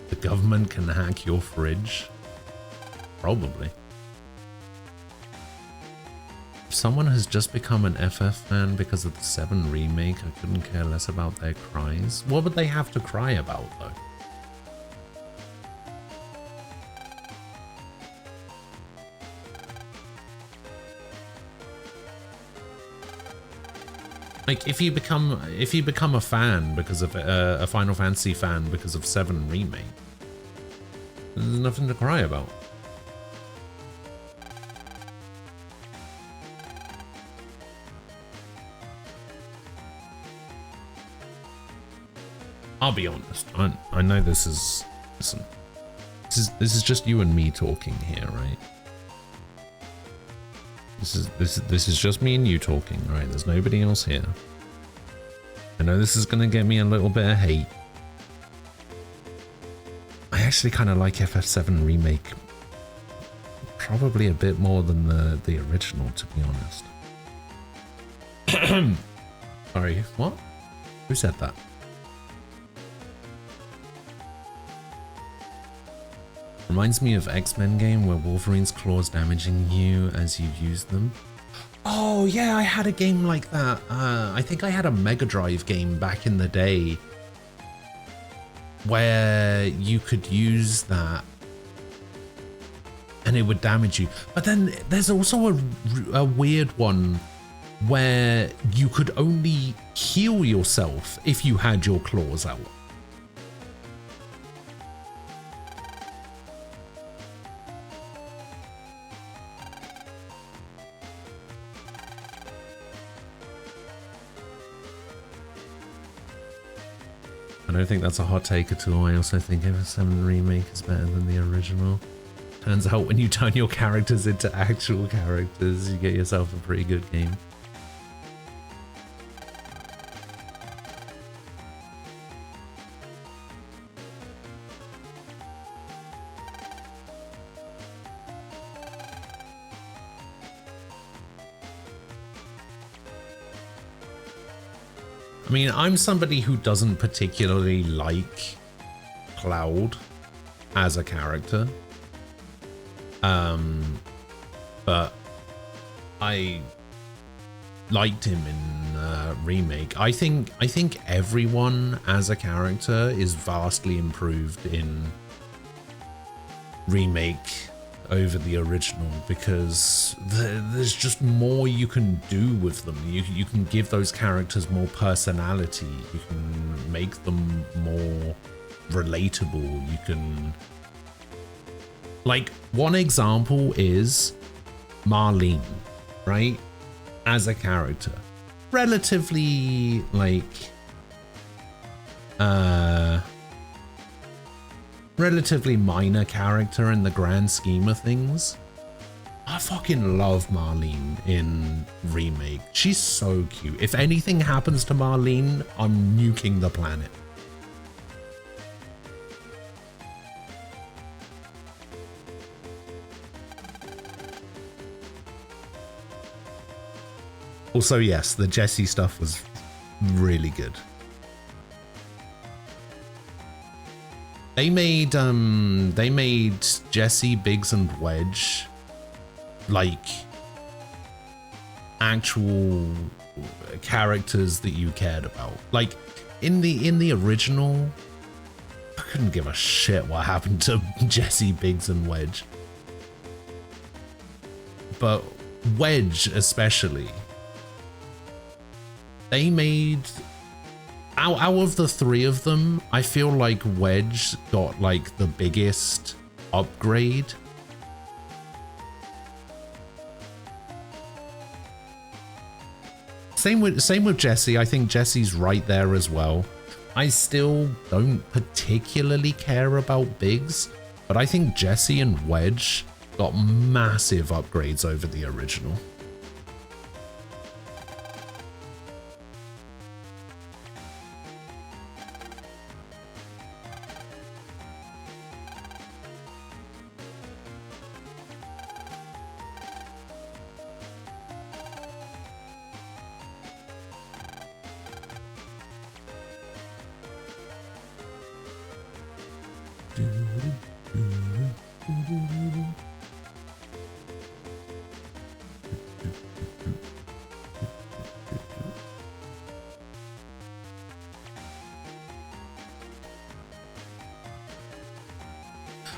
The government can hack your fridge? Probably. Someone has just become an FF fan because of the 7 remake. I couldn't care less about their cries. What would they have to cry about, though? Like, if you become a fan because of a Final Fantasy fan because of 7 remake, there's nothing to cry about. I'll be honest. I know this is, listen, this is just you and me talking here, right? This is just me and you talking, right? There's nobody else here. I know this is gonna get me a little bit of hate. I actually kind of like FF7 remake, probably a bit more than the original, to be honest. Sorry, what? Who said that? Reminds me of X-Men game where Wolverine's claws damaging you as you use them. Oh yeah, I had a game like that. I think I had a Mega Drive game back in the day where you could use that and it would damage you. But then there's also a weird one where you could only heal yourself if you had your claws out. I don't think that's a hot take at all. I also think FF7 remake is better than the original. Turns out when you turn your characters into actual characters, you get yourself a pretty good game. I mean, I'm somebody who doesn't particularly like Cloud as a character. But I liked him in remake. I think everyone as a character is vastly improved in remake over the original because there's just more you can do with them. You can give those characters more personality. You can make them more relatable. You can, like, one example is Marlene, right? As a character, relatively like relatively minor character in the grand scheme of things. I fucking love Marlene in remake. She's so cute. If anything happens to Marlene, I'm nuking the planet. Also, yes, the Jessie stuff was really good. They made Jessie, Biggs, and Wedge like actual characters that you cared about. Like in the original, I couldn't give a shit what happened to Jessie, Biggs, and Wedge. But Wedge especially. They made, out of the three of them, I feel like Wedge got like the biggest upgrade. Same with Jesse. I think Jesse's right there as well. I still don't particularly care about Biggs, but I think Jesse and Wedge got massive upgrades over the original.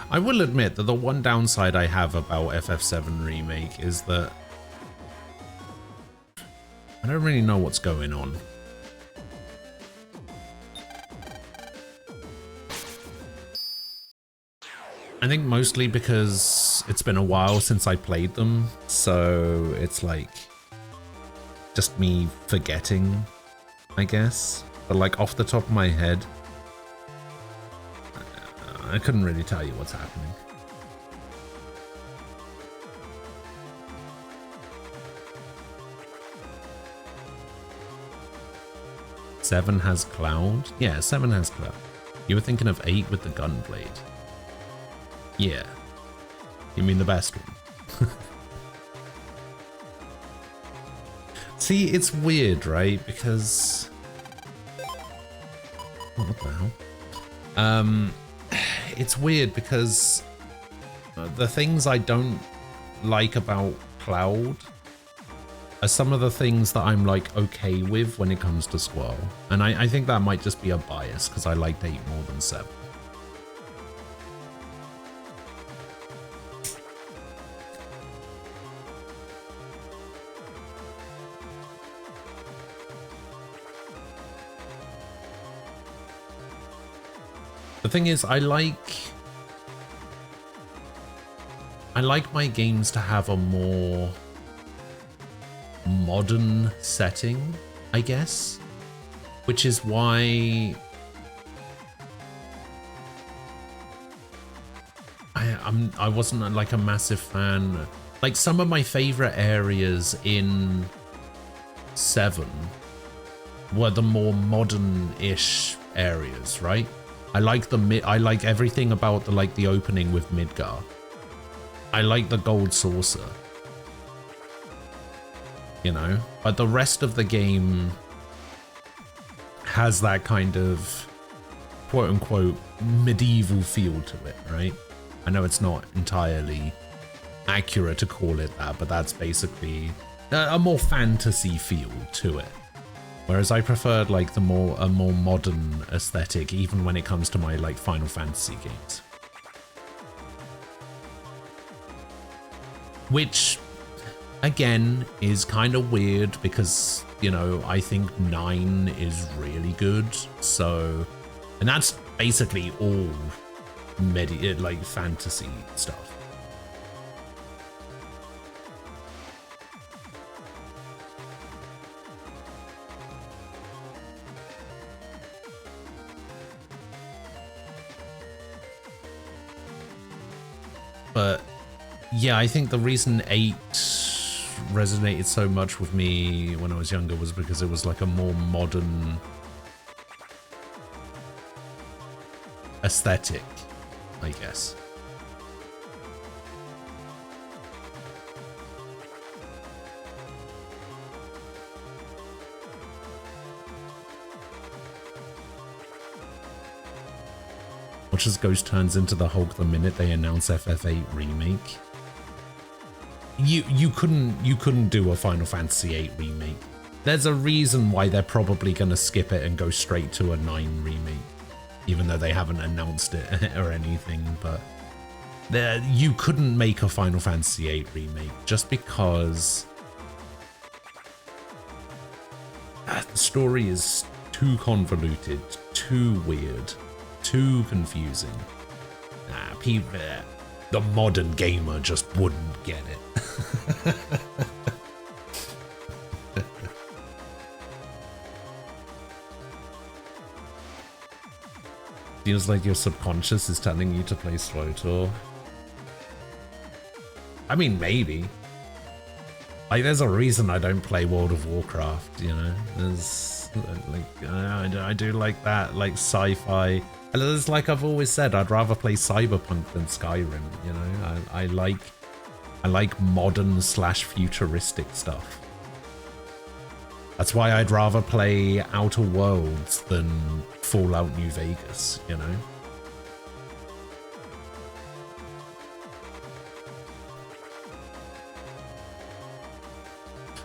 I will admit that the one downside I have about FF7 Remake is that I don't really know what's going on. I think mostly because it's been a while since I played them, so it's like just me forgetting, I guess. But like off the top of my head, I couldn't really tell you what's happening. Seven has Cloud? Yeah, 7 has Cloud. You were thinking of 8 with the Gunblade. Yeah. You mean the best one? See, it's weird, right? Because... Oh, what the hell? It's weird because the things I don't like about Cloud are some of the things that I'm like okay with when it comes to Squall. And I think that might just be a bias because I liked 8 more than 7. The thing is, I like my games to have a more modern setting, I guess, which is why I wasn't like a massive fan. Like some of my favorite areas in 7 were the more modern-ish areas, right? I like everything about the opening with Midgar. I like the gold saucer. You know, but the rest of the game has that kind of quote unquote medieval feel to it, right? I know it's not entirely accurate to call it that, but that's basically a more fantasy feel to it. Whereas I preferred like a more modern aesthetic, even when it comes to my like Final Fantasy games. Which, again, is kind of weird because, you know, I think 9 is really good. So, and that's basically all like fantasy stuff. But yeah, I think the reason 8 resonated so much with me when I was younger was because it was like a more modern aesthetic, I guess. Watch as Ghost turns into the Hulk the minute they announce FF8 remake. You couldn't do a Final Fantasy VIII remake. There's a reason why they're probably gonna skip it and go straight to a 9 remake, even though they haven't announced it or anything. But You couldn't make a Final Fantasy VIII remake just because the story is too convoluted, too weird, too confusing. People, the modern gamer just wouldn't get it. Feels like your subconscious is telling you to play SWTOR. I mean, maybe. Like, there's a reason I don't play World of Warcraft, you know? There's, like, I do like that, like, sci-fi. And it's like I've always said, I'd rather play Cyberpunk than Skyrim, you know? I like modern / futuristic stuff. That's why I'd rather play Outer Worlds than Fallout New Vegas, you know?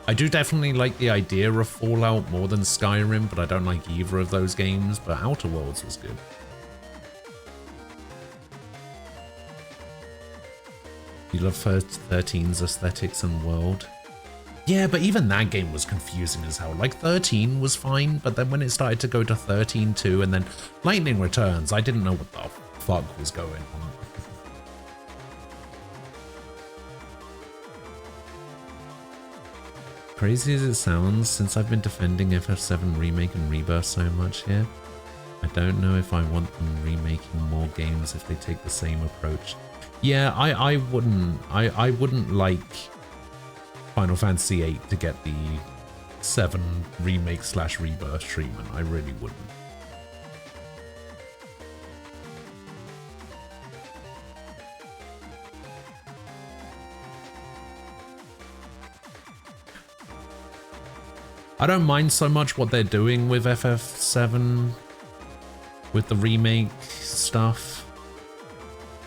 I do definitely like the idea of Fallout more than Skyrim, but I don't like either of those games, but Outer Worlds was good. You love 13's aesthetics and world. Yeah, but even that game was confusing as hell. Like 13 was fine, but then when it started to go to 13.2 and then Lightning Returns, I didn't know what the fuck was going on. Crazy as it sounds, since I've been defending FF7 Remake and Rebirth so much here, I don't know if I want them remaking more games if they take the same approach. Yeah, I wouldn't like Final Fantasy VIII to get the 7 remake / rebirth treatment. I really wouldn't. I don't mind so much what they're doing with FF7 with the remake stuff,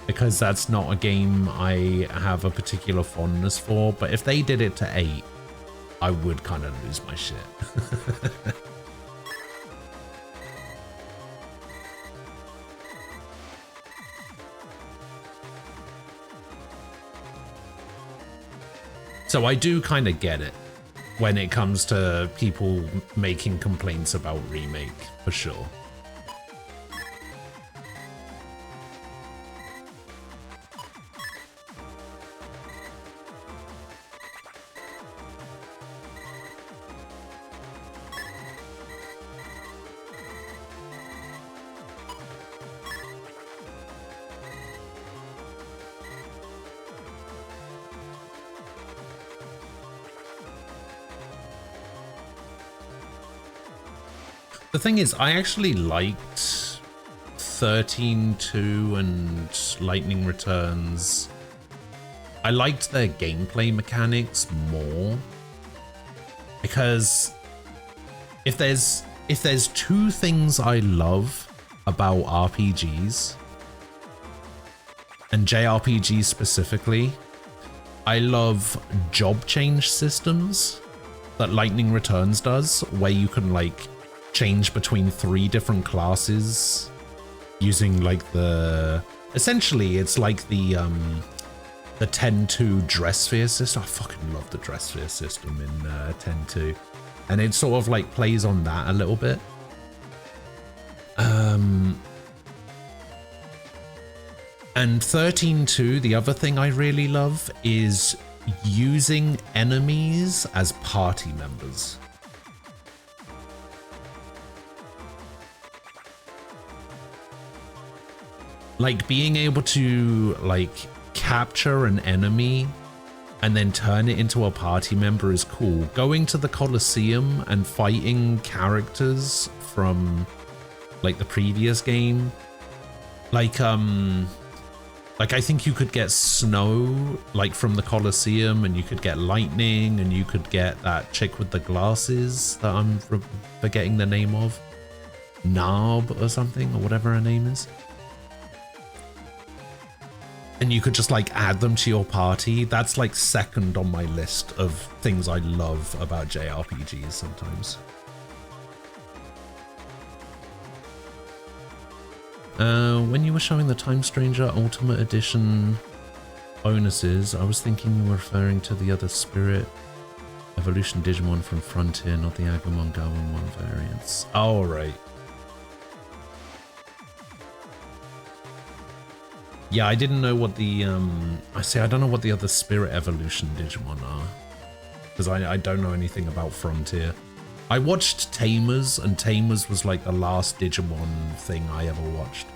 because that's not a game I have a particular fondness for, but if they did it to 8, I would kind of lose my shit. So I do kind of get it when it comes to people making complaints about remake, for sure. The thing is, I actually liked 13.2 and Lightning Returns. I liked their gameplay mechanics more, because if there's two things I love about RPGs, and JRPGs specifically, I love job change systems that Lightning Returns does, where you can like change between 3 different classes using like essentially it's like the 10.2 dress sphere system. I fucking love the dress sphere system in 10.2, and it sort of like plays on that a little bit. And 13.2, the other thing I really love is using enemies as party members. Like being able to like capture an enemy and then turn it into a party member is cool. Going to the Colosseum and fighting characters from like the previous game, like I think you could get Snow like from the Colosseum, and you could get Lightning, and you could get that chick with the glasses that I'm forgetting the name of, Narb or something, or whatever her name is. And you could just like add them to your party. That's like second on my list of things I love about JRPGs sometimes. When you were showing the Time Stranger Ultimate Edition bonuses, I was thinking you were referring to the other Spirit Evolution Digimon from Frontier, not the Agumon Gowon 1 variants. Oh, right. Yeah, I didn't know what the, I don't know what the other Spirit Evolution Digimon are. Because I don't know anything about Frontier. I watched Tamers, and Tamers was like the last Digimon thing I ever watched.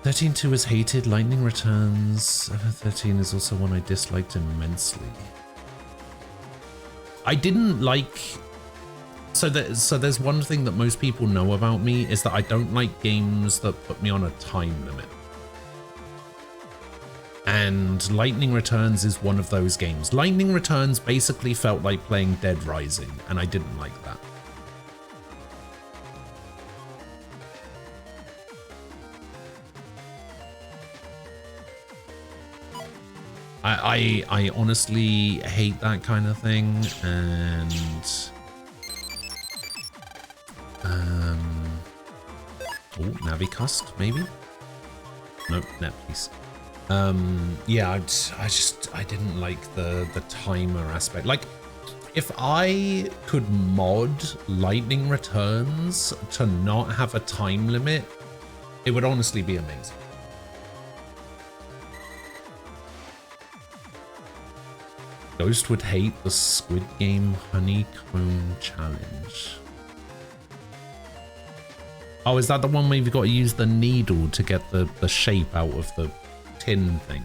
13.2 is hated, Lightning Returns. 13 is also one I disliked immensely. I didn't like... So there's one thing that most people know about me, is that I don't like games that put me on a time limit. And Lightning Returns is one of those games. Lightning Returns basically felt like playing Dead Rising, and I didn't like that. I honestly hate that kind of thing, and oh, Navicust maybe? Nope, NetPiece. Yeah, I didn't like the timer aspect. Like, if I could mod Lightning Returns to not have a time limit, it would honestly be amazing. Ghost would hate the Squid Game Honeycomb Challenge. Oh, is that the one where you've got to use the needle to get the shape out of the tin thing?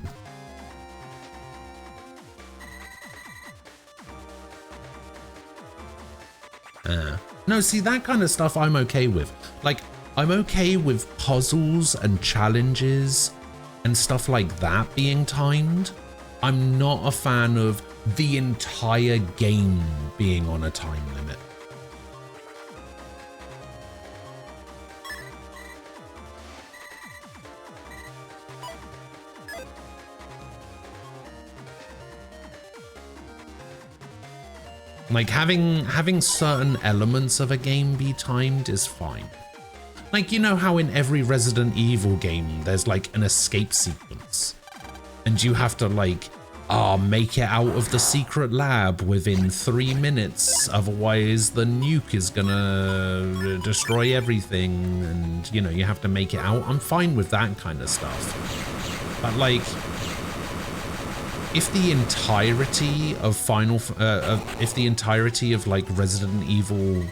No, see, that kind of stuff I'm okay with. Like, I'm okay with puzzles and challenges and stuff like that being timed. I'm not a fan of the entire game being on a time limit. Like, having certain elements of a game be timed is fine. Like, you know how in every Resident Evil game there's like an escape sequence, and you have to like make it out of the secret lab within 3 minutes, otherwise the nuke is gonna destroy everything, and you know, you have to make it out. I'm fine with that kind of stuff, but like, if the entirety of if the entirety of like Resident Evil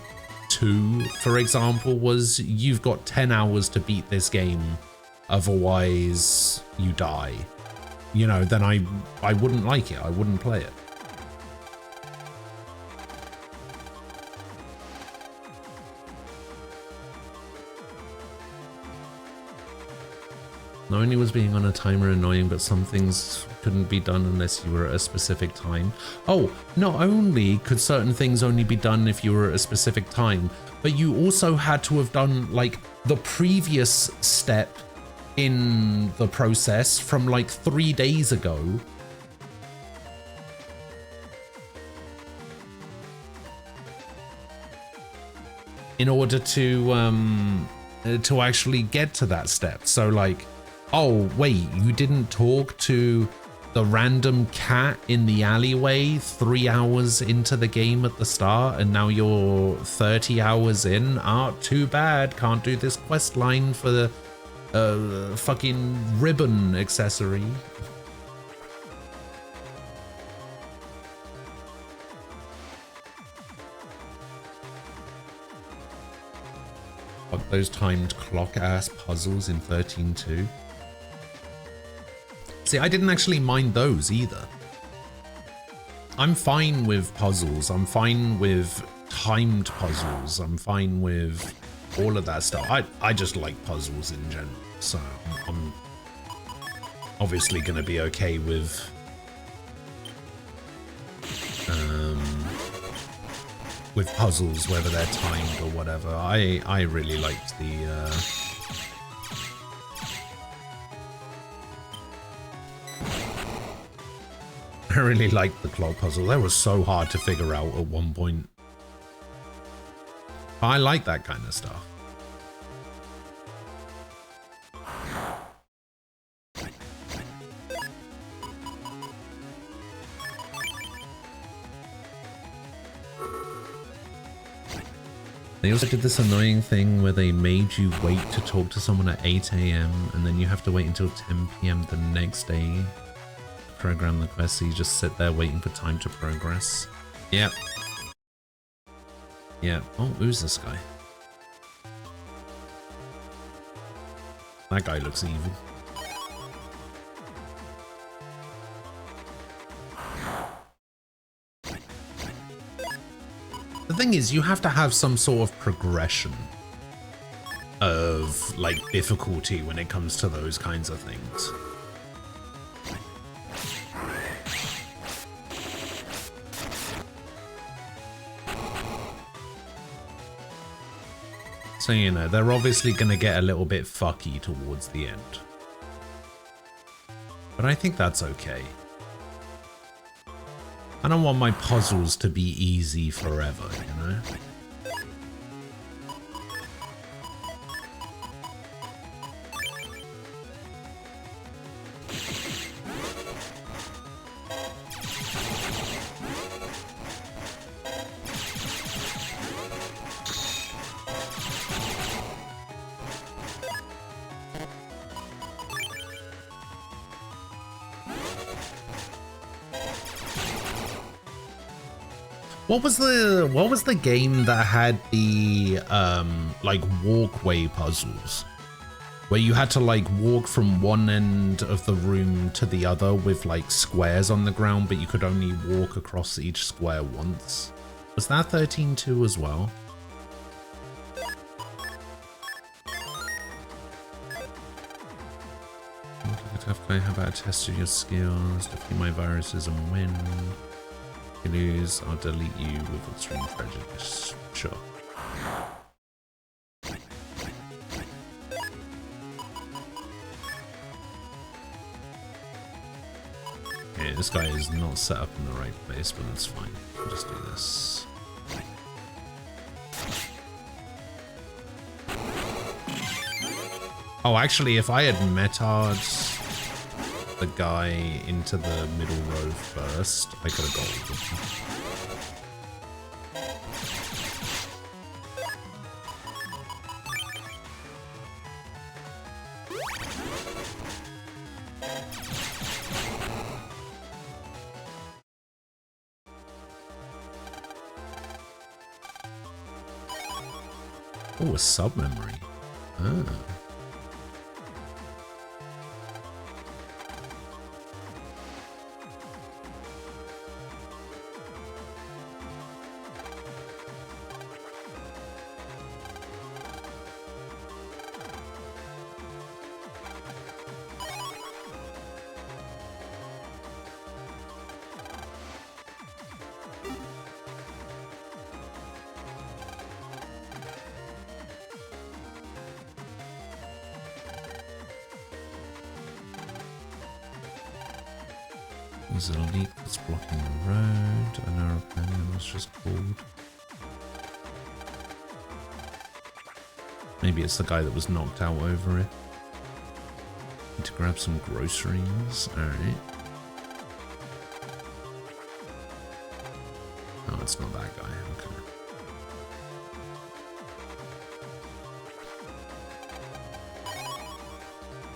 2, for example, was you've got 10 hours to beat this game, otherwise you die, you know, then I wouldn't like it. I wouldn't play it. Not only was being on a timer annoying, but some things couldn't be done unless you were at a specific time. Oh, not only could certain things only be done if you were at a specific time, but you also had to have done like the previous step in the process from like 3 days ago. In order to actually get to that step. So like, oh wait, you didn't talk to the random cat in the alleyway 3 hours into the game at the start, and now you're 30 hours in? Ah, too bad, can't do this quest line for the fucking ribbon accessory. Fuck those timed clock ass puzzles in 13.2. See, I didn't actually mind those either. I'm fine with puzzles. I'm fine with timed puzzles. I'm fine with all of that stuff. I just like puzzles in general. So I'm obviously going to be okay with puzzles, whether they're timed or whatever. I really liked the I really liked the clock puzzle. That was so hard to figure out at one point. I like that kind of stuff. They also did this annoying thing where they made you wait to talk to someone at 8 AM and then you have to wait until 10 PM the next day to program the quest, so you just sit there waiting for time to progress. Yep. Yeah. Oh, who's this guy? That guy looks evil. The thing is, you have to have some sort of progression of, like, difficulty when it comes to those kinds of things. So, you know, they're obviously going to get a little bit fucky towards the end. But I think that's okay. I don't want my puzzles to be easy forever, you know? What was the game that had the like walkway puzzles where you had to like walk from one end of the room to the other with like squares on the ground, but you could only walk across each square once? Was that 13.2 as well? Tough guy, how about a test of your skills, defeat my viruses and win. If you lose, I'll delete you with extreme prejudice. Sure. Okay, this guy is not set up in the right place, but that's fine. I'll just do this. Oh, actually, if I had meta'd the guy into the middle row first, I could have got it. Oh, a sub-memory. Ah. There's a leak that's blocking the road. A narrow canyon was just called. Maybe it's the guy that was knocked out over it. Need to grab some groceries. Alright. Oh, it's not that guy. Okay.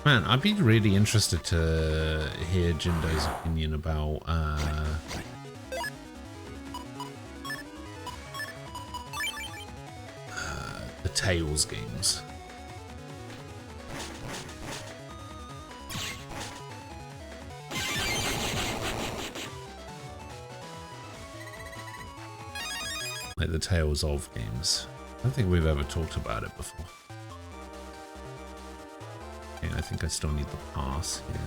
Man, I'd be really interested to hear Jindo's opinion about the Tales games. Like the Tales of games. I don't think we've ever talked about it before. I think I still need the pass here.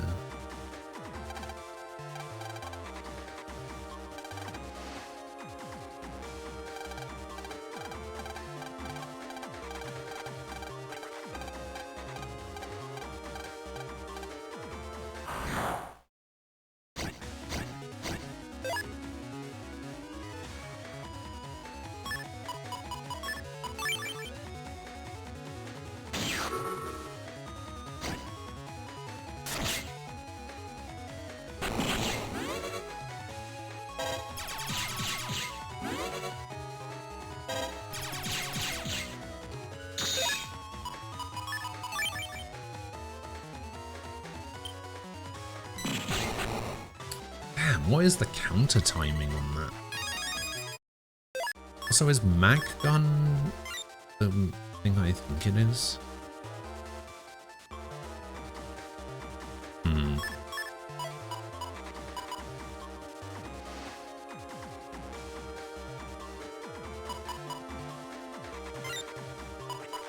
What is the counter timing on that? So is mag gun the thing I think it is?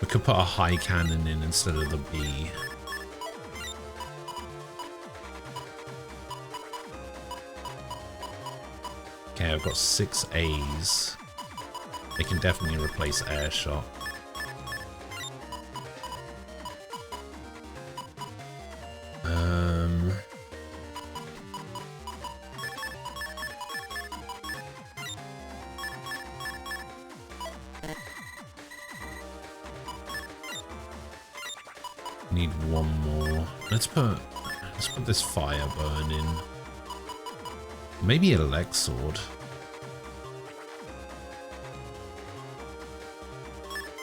We could put a high cannon in instead of the B. Okay, I've got 6 A's. They can definitely replace air shot. Need one more. Let's put this fire burn in. Maybe a leg sword.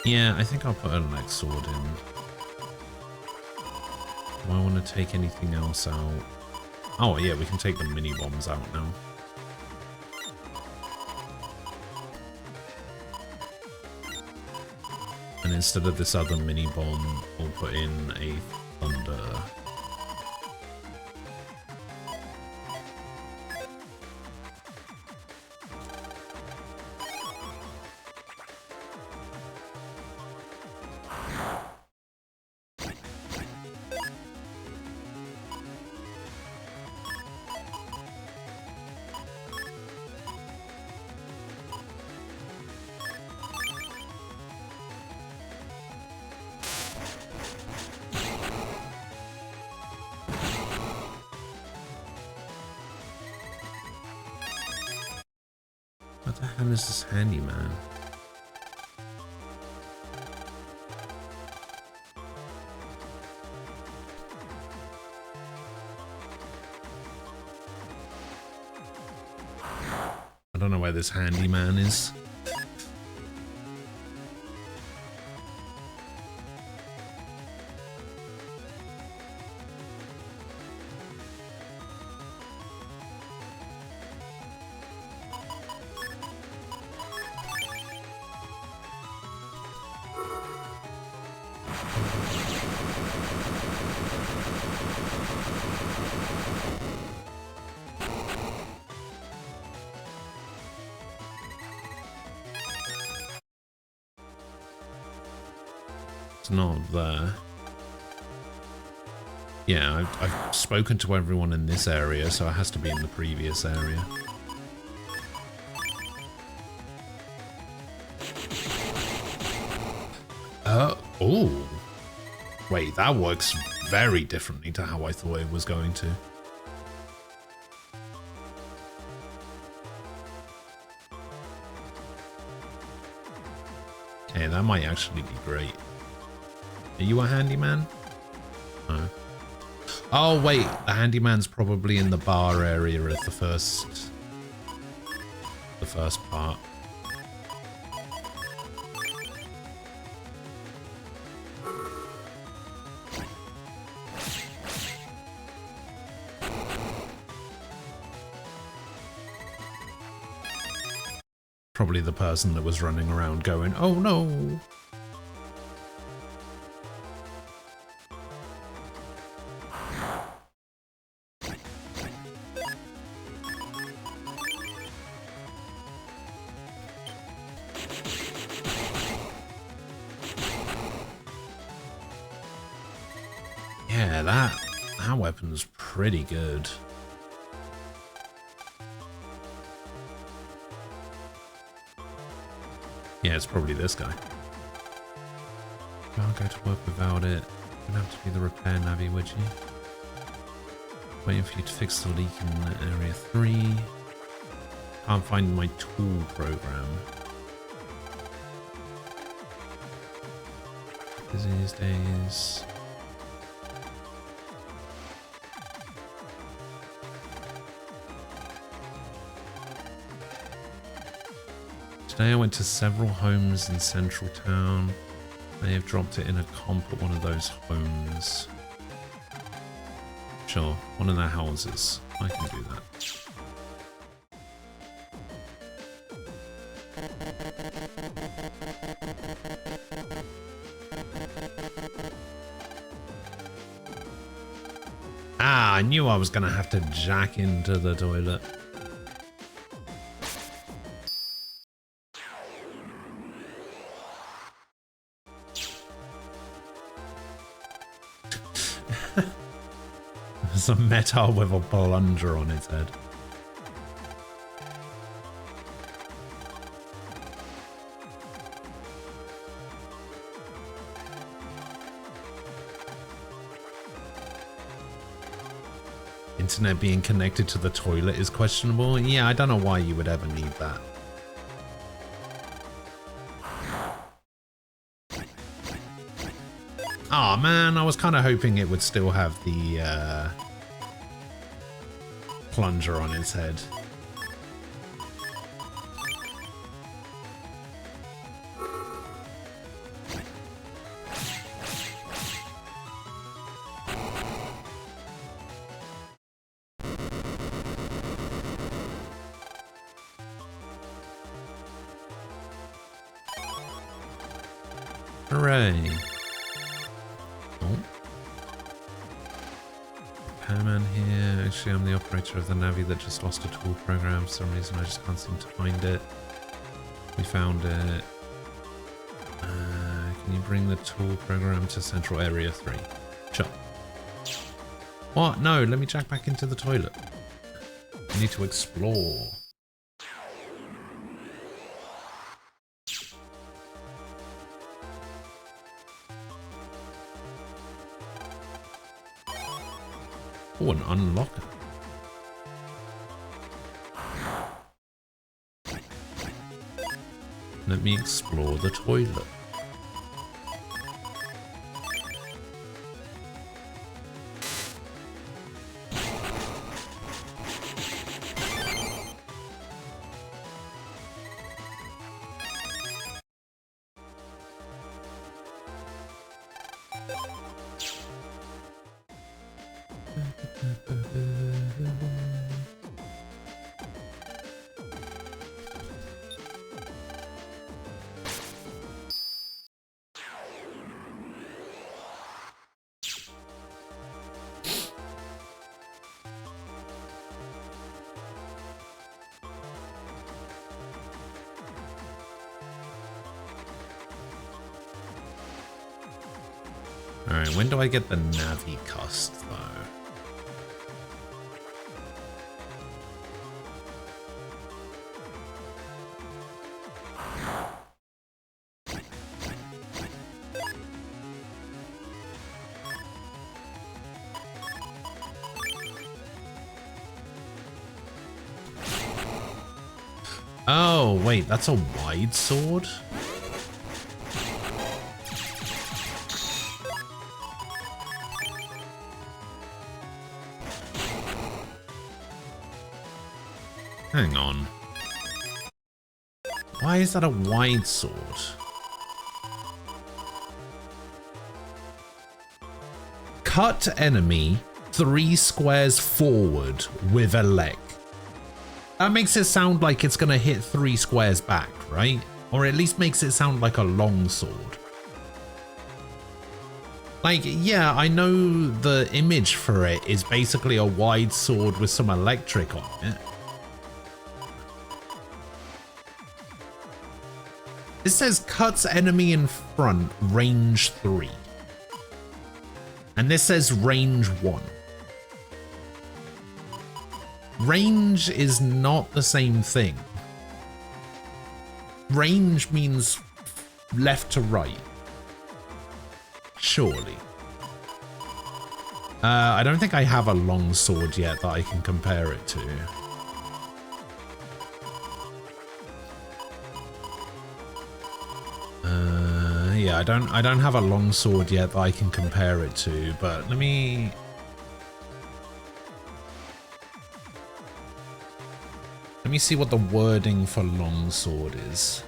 Yeah, I think I'll put a leg sword in. Do I want to take anything else out? Oh yeah, we can take the mini bombs out now. And instead of this other mini bomb, we'll put in a thunder. What the hell is this handyman? I don't know where this handyman is. It's not there. Yeah, I've spoken to everyone in this area, so it has to be in the previous area. Oh. Wait, that works very differently to how I thought it was going to. Okay, that might actually be great. Are you a handyman? No. Oh wait, the handyman's probably in the bar area of the first part. Probably the person that was running around going, "Oh no." Yeah, that weapon's pretty good. Yeah, it's probably this guy. Can't go to work without it. You'd have to be the repair navvy, would you? Waiting for you to fix the leak in area 3. Can't find my tool program. Busy these days. Today I went to several homes in central town. They have dropped it in a comp at one of those homes. Sure, one of their houses. I can do that. Ah, I knew I was going to have to jack into the toilet. There's a metal with a plunger on its head. Internet being connected to the toilet is questionable. Yeah, I don't know why you would ever need that. Oh man, I was kind of hoping it would still have the plunger on its head. Hooray. Oh. Repairman here. Actually, I'm the operator of the Navi that just lost a tool program. For some reason, I just can't seem to find it. We found it. Can you bring the tool program to Central Area 3? Sure. What? No, let me jack back into the toilet. I need to explore. Oh, an unlocker. Let me explore the toilet. Alright, when do I get the Navi cost, though? Oh, wait, that's a wide sword? Hang on. Why is that a wide sword? Cut enemy 3 squares forward with a leg. That makes it sound like it's gonna hit 3 squares back, right? Or at least makes it sound like a long sword. Like, yeah, I know the image for it is basically a wide sword with some electric on it. This says cuts enemy in front, range 3. And this says range 1. Range is not the same thing. Range means left to right. Surely. I don't think I have a long sword yet that I can compare it to. Yeah, I don't have a long sword yet that I can compare it to, but let me see what the wording for long sword is.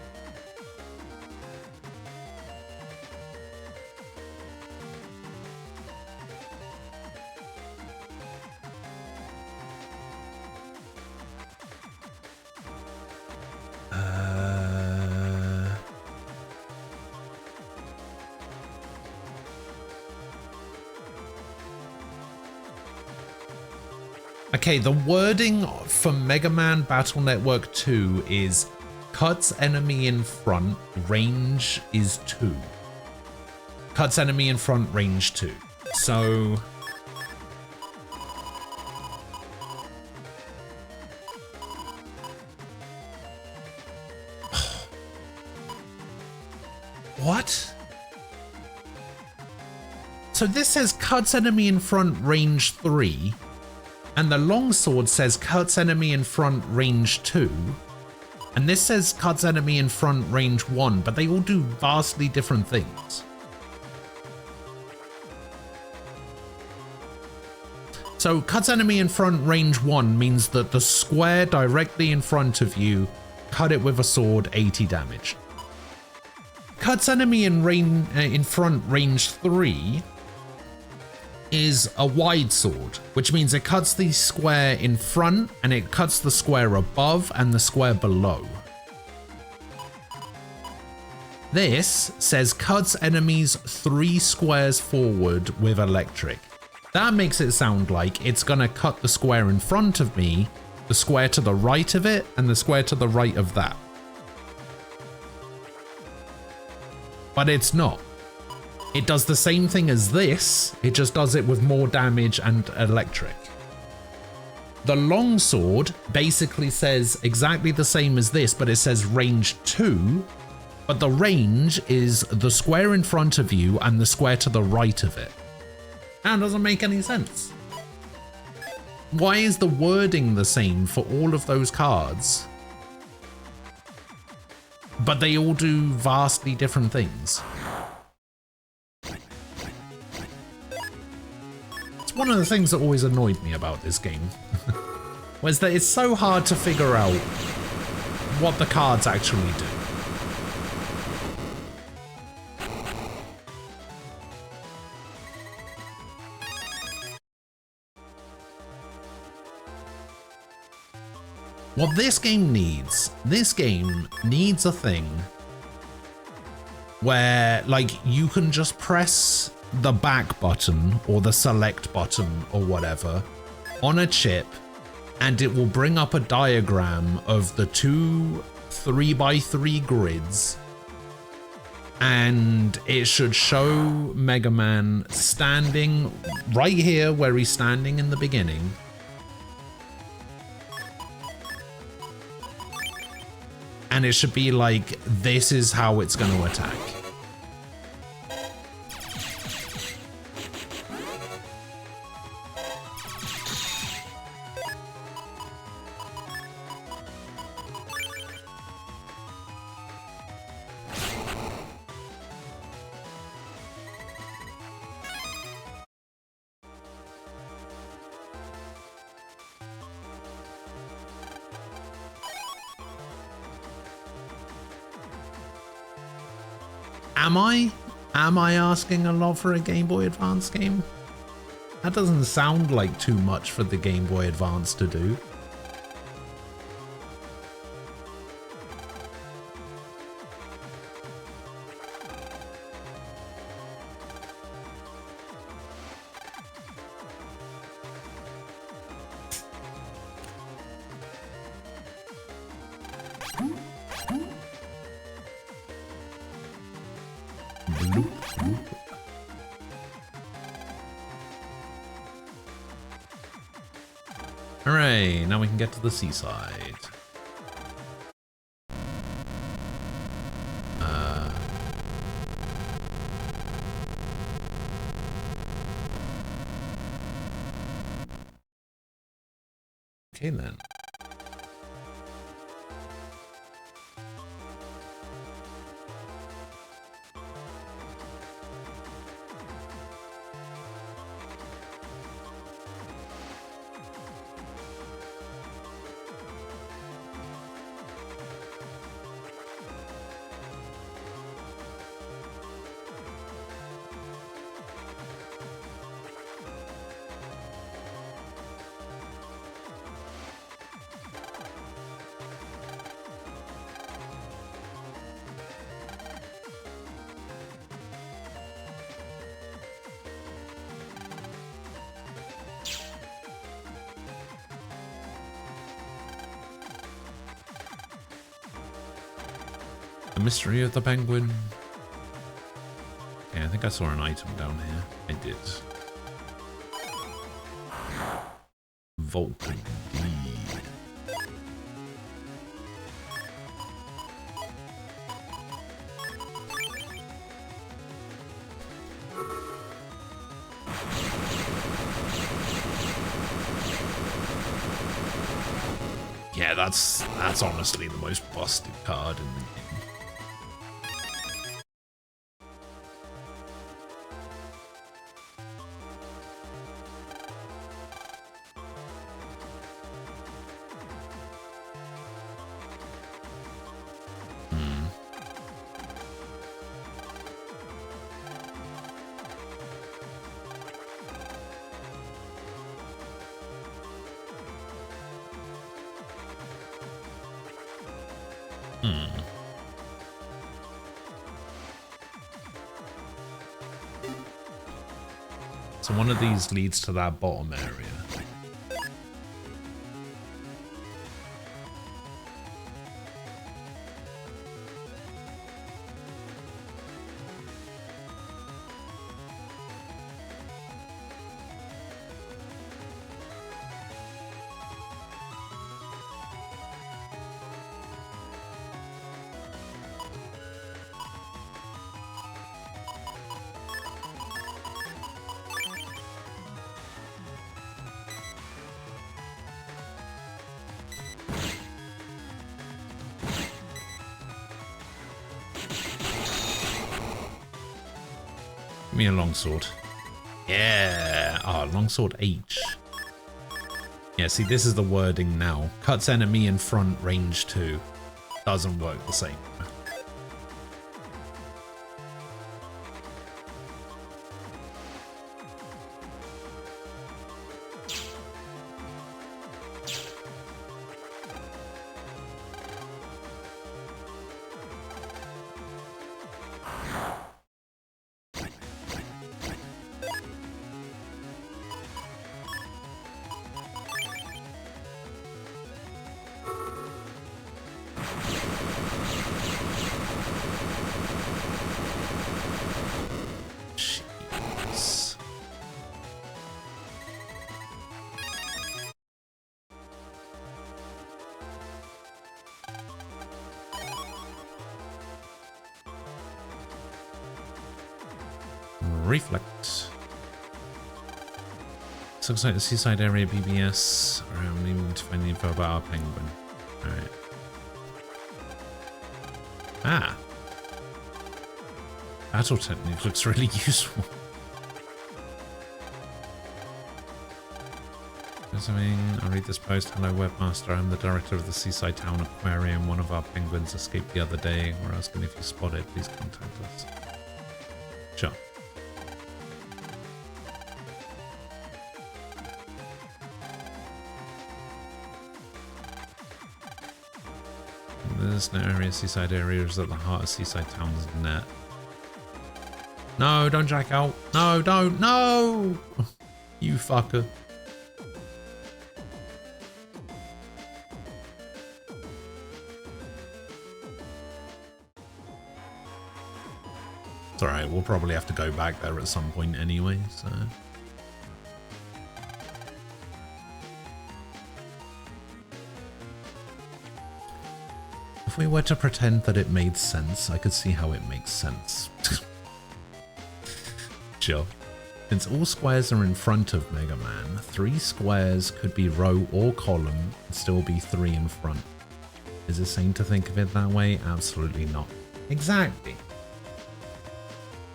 Okay, the wording for Mega Man Battle Network 2 is cuts enemy in front, range is 2. Cuts enemy in front, range 2. So... What? So this says cuts enemy in front, range 3. And the longsword says cuts enemy in front, range 2. And this says cuts enemy in front, range 1, but they all do vastly different things. So cuts enemy in front, range 1 means that the square directly in front of you, cut it with a sword, 80 damage. Cuts enemy in front, range 3 is a wide sword, which means it cuts the square in front and it cuts the square above and the square below. This says cuts enemies 3 squares forward with electric. That makes it sound like it's gonna cut the square in front of me, the square to the right of it, and the square to the right of that. But it's not. It does the same thing as this, it just does it with more damage and electric. The longsword basically says exactly the same as this, but it says range 2, but the range is the square in front of you and the square to the right of it. That doesn't make any sense. Why is the wording the same for all of those cards? But they all do vastly different things. One of the things that always annoyed me about this game was that it's so hard to figure out what the cards actually do. What this game needs a thing where, like, you can just press the back button or the select button or whatever on a chip and it will bring up a diagram of the 2 3x3 grids and it should show Mega Man standing right here where he's standing in the beginning, and it should be like, this is how it's going to attack. Am I asking a lot for a Game Boy Advance game? That doesn't sound like too much for the Game Boy Advance to do. Hooray, now we can get to the seaside. Okay then. The mystery of the penguin. Okay, I think I saw an item down here. I did. Vault indeed. Yeah, that's honestly the most busted card in the game. So one of these leads to that bottom area. Me a longsword. Yeah. Oh, longsword H. Yeah, see, this is the wording now. Cuts enemy in front, range 2. Doesn't work the same. Reflect. So looks like the seaside area BBS. Alright, I'm needing to find the info about our penguin. Alright. Ah. Battle technique looks really useful. I'll read this post. Hello, webmaster. I'm the director of the Seaside Town Aquarium. One of our penguins escaped the other day. We're asking if you spot it. Please contact us. Sure. There's no area. Seaside area is at the heart of Seaside Town's net. No, don't jack out. No, don't. No! You fucker. It's alright, we'll probably have to go back there at some point anyway, so... If we were to pretend that it made sense, I could see how it makes sense. Sure. Since all squares are in front of Mega Man, 3 squares could be row or column and still be 3 in front. Is it sane to think of it that way? Absolutely not. Exactly.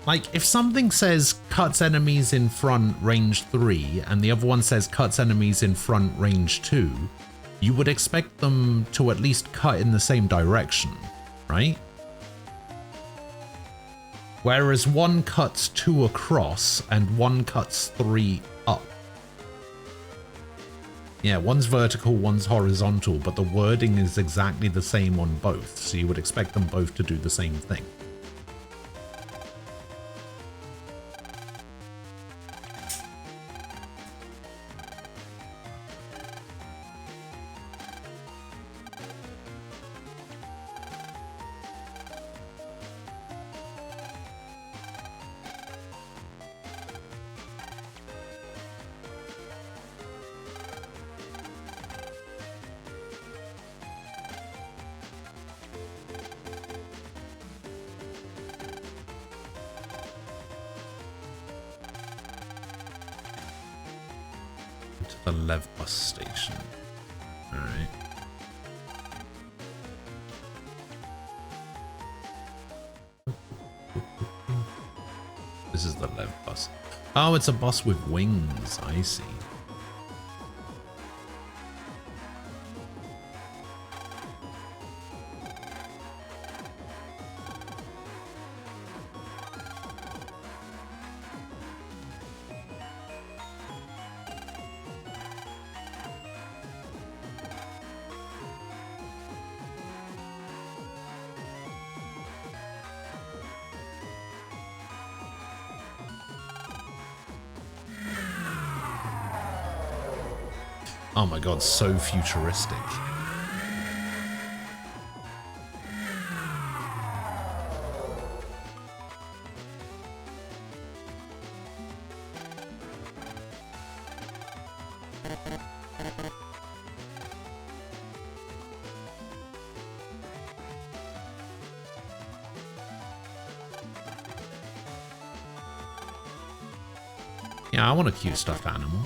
Like, if something says cuts enemies in front range 3 and the other one says cuts enemies in front range 2, you would expect them to at least cut in the same direction, right? Whereas one cuts 2 across and one cuts 3 up. Yeah, one's vertical, one's horizontal, but the wording is exactly the same on both, so you would expect them both to do the same thing. To the Lev bus station. Alright. This is the Lev bus. Oh, it's a bus with wings. I see. Oh my god, so futuristic. Yeah, I want a cute stuffed animal.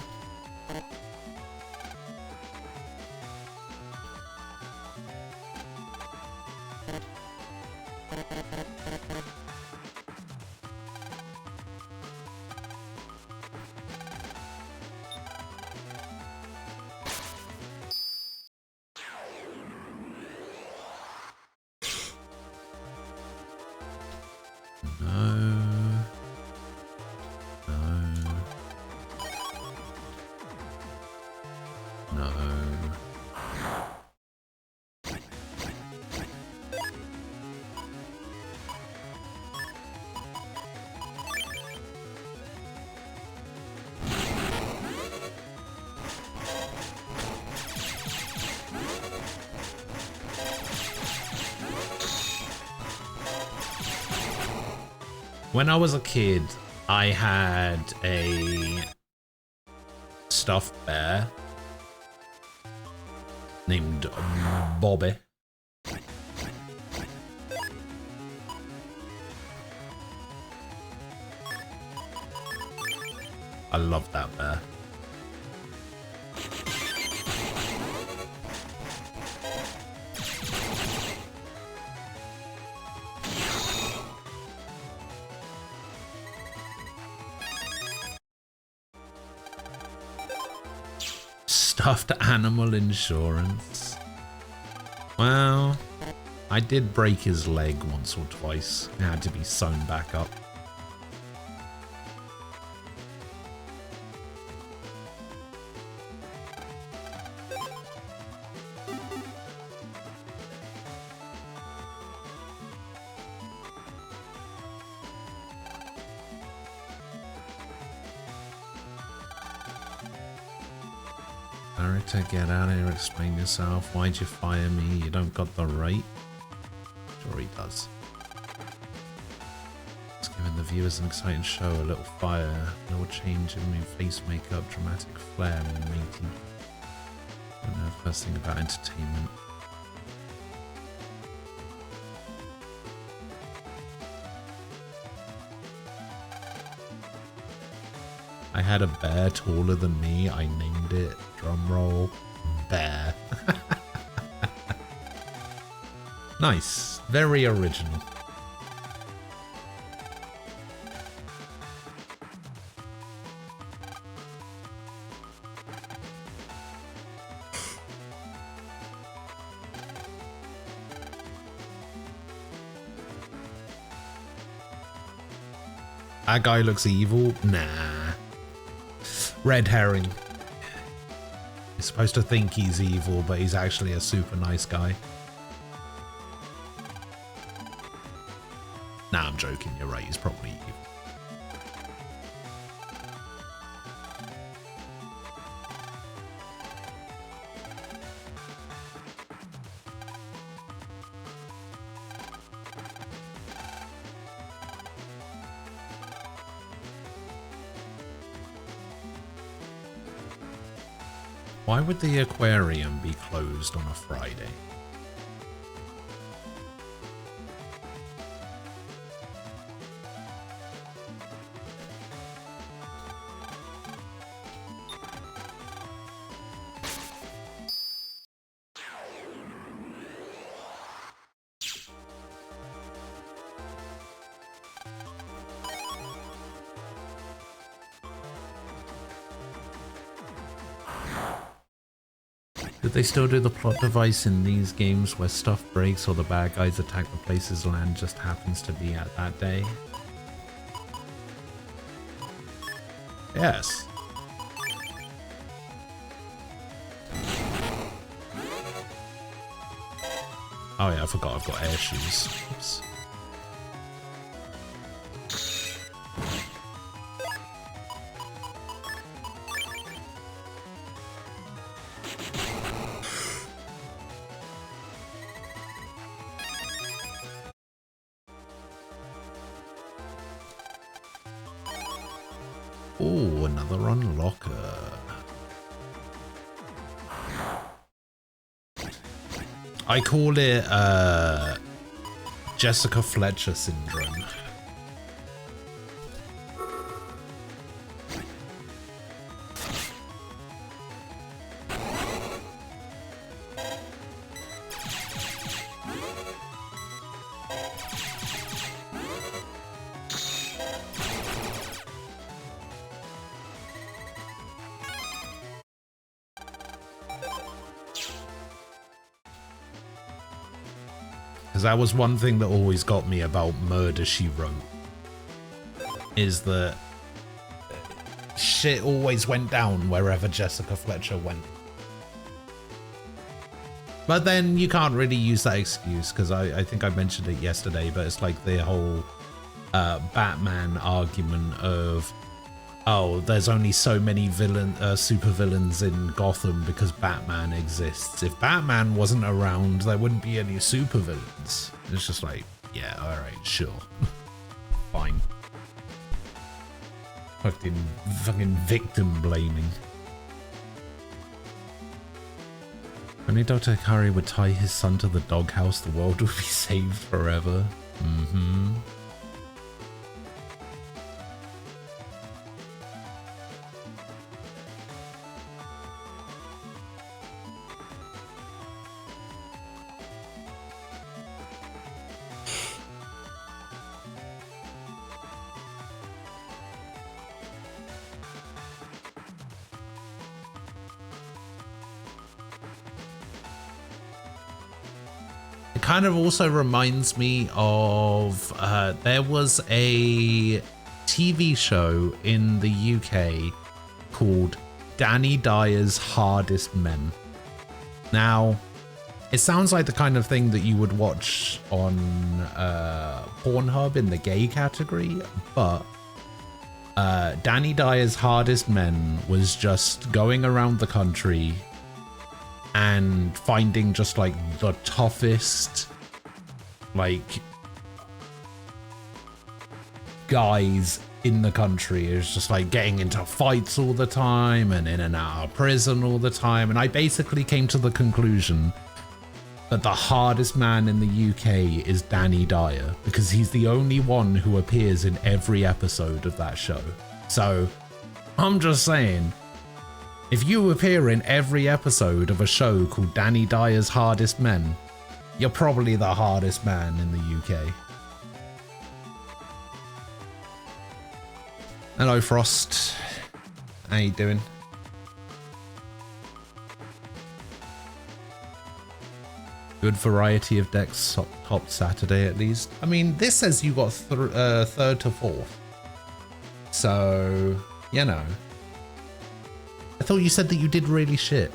When I was a kid, I had a stuffed bear named Bobby. I love that bear. Stuffed animal insurance. Well, I did break his leg once or twice. It had to be sewn back up. Director, get out of here, explain yourself. Why'd you fire me? You don't got the right. Sure he does. It's giving the viewers an exciting show, a little fire, a little change in face makeup, dramatic flair, and matey. Don't know the first thing about entertainment. I had a bear taller than me. I named it, drumroll, Bear. Nice. Very original. That guy looks evil? Nah. Red herring. You're supposed to think he's evil, but he's actually a super nice guy. Nah, I'm joking. You're right. He's probably evil. Why would the aquarium be closed on a Friday? Did they still do the plot device in these games where stuff breaks or the bad guys attack the places land just happens to be at that day? Yes. Oh yeah, I forgot I've got air shoes. Oops. Oh, another unlocker. I call it Jessica Fletcher syndrome. Because that was one thing that always got me about Murder, She Wrote, is that shit always went down wherever Jessica Fletcher went. But then you can't really use that excuse, because I think I mentioned it yesterday, but it's like the whole Batman argument of, oh, there's only so many supervillains in Gotham because Batman exists. If Batman wasn't around, there wouldn't be any supervillains. It's just like, yeah, alright, sure. Fine. Fucking victim blaming. Only Dr. Akari would tie his son to the doghouse, the world would be saved forever. Mm-hmm. Kind of also reminds me of there was a TV show in the UK called Danny Dyer's Hardest Men. Now, it sounds like the kind of thing that you would watch on Pornhub in the gay category, but Danny Dyer's Hardest Men was just going around the country and finding just like the toughest like guys in the country. It's just like getting into fights all the time and in and out of prison all the time. And I basically came to the conclusion that the hardest man in the UK is Danny Dyer, because he's the only one who appears in every episode of that show. So I'm just saying, if you appear in every episode of a show called Danny Dyer's Hardest Men, you're probably the hardest man in the UK. Hello, Frost. How you doing? Good variety of decks top Saturday at least. I mean, this says you got third to fourth. So, you know. I thought you said that you did really shit.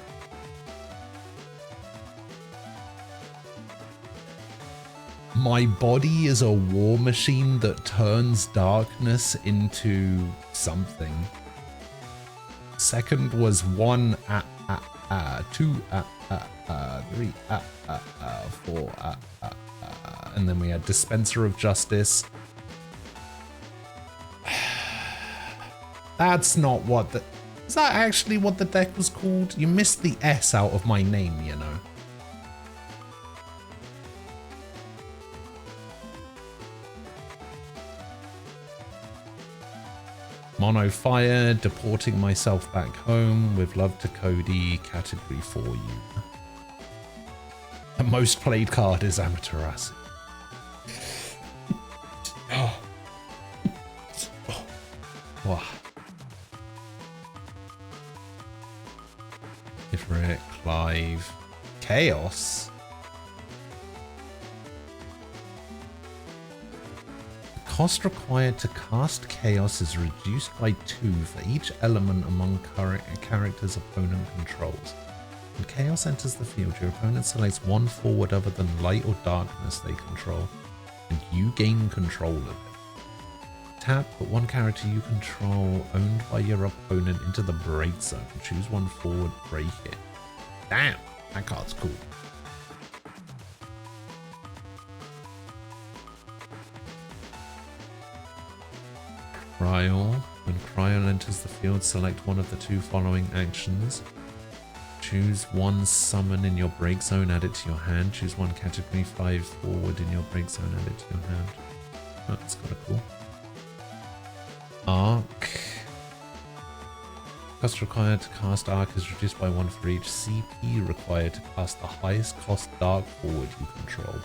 My body is a war machine that turns darkness into something. Second was 1 2 3 4 and then we had Dispenser of Justice. That's not what the... Is that actually what the deck was called? You missed the S out of my name, you know. Mono Fire, deporting myself back home, with love to Cody, category for you. The most played card is Amaterasu. Oh. Wow. Ifrit, Clive, Chaos. The cost required to cast Chaos is reduced by 2 for each element among characters opponent controls. When Chaos enters the field, your opponent selects one forward other than light or darkness they control, and you gain control of it. Tap, put one character you control owned by your opponent into the break zone. Choose one forward, break it. Damn, that card's cool. Cryol. When Cryol enters the field, select one of the 2 following actions. Choose one summon in your break zone, add it to your hand. Choose one category 5 forward in your break zone, add it to your hand. Oh, that's kind of cool. Arc. Cost required to cast Arc is reduced by 1 for each CP required to cast the highest cost Dark forward you control.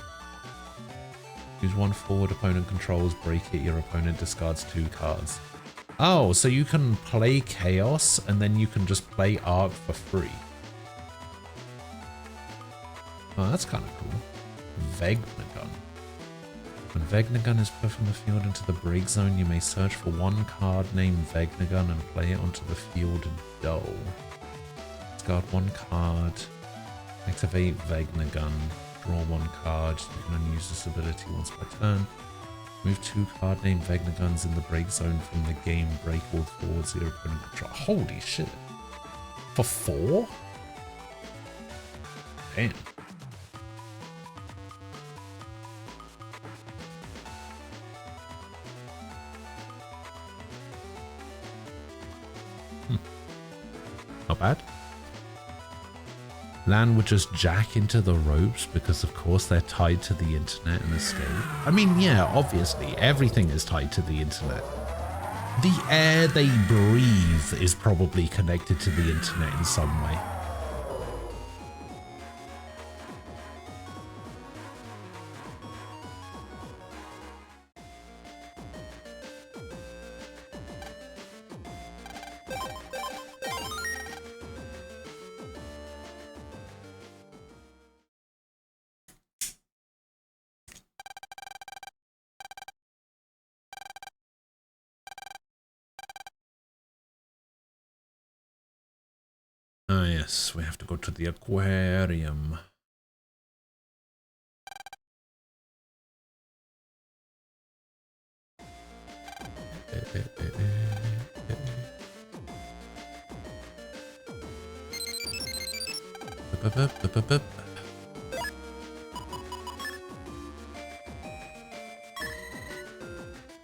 Choose one forward opponent controls, break it, your opponent discards 2 cards. Oh, so you can play Chaos and then you can just play Arc for free. Oh, that's kind of cool. Vegnagun. When Vegnagun is put from the field into the break zone, you may search for one card named Vegnagun and play it onto the field dull. Discard one card. Activate Vegnagun. Draw one card. You can only use this ability once per turn. Move 2 card named Vegnaguns in the break zone from the game. Break all forwards your opponent control. Holy shit. For 4? Damn. Not bad. Lan would just jack into the ropes because of course they're tied to the internet and escape. I mean, yeah, obviously everything is tied to the internet. The air they breathe is probably connected to the internet in some way. Ah, yes, we have to go to the aquarium.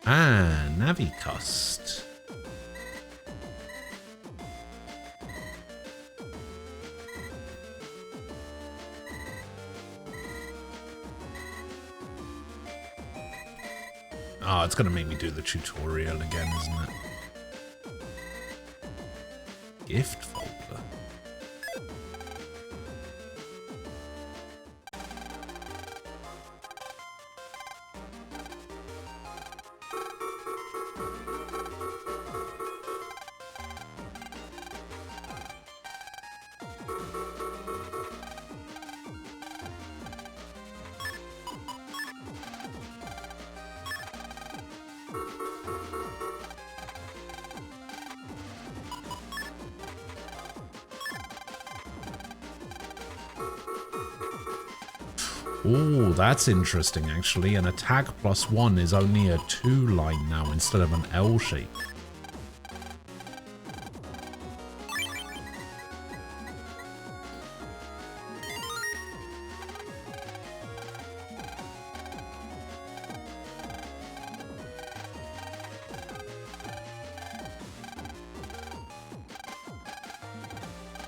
Ah, Navicost. Oh, it's going to make me do the tutorial again, isn't it? Gift folder. Oh, that's interesting actually. An attack +1 is only a 2 line now instead of an L shape.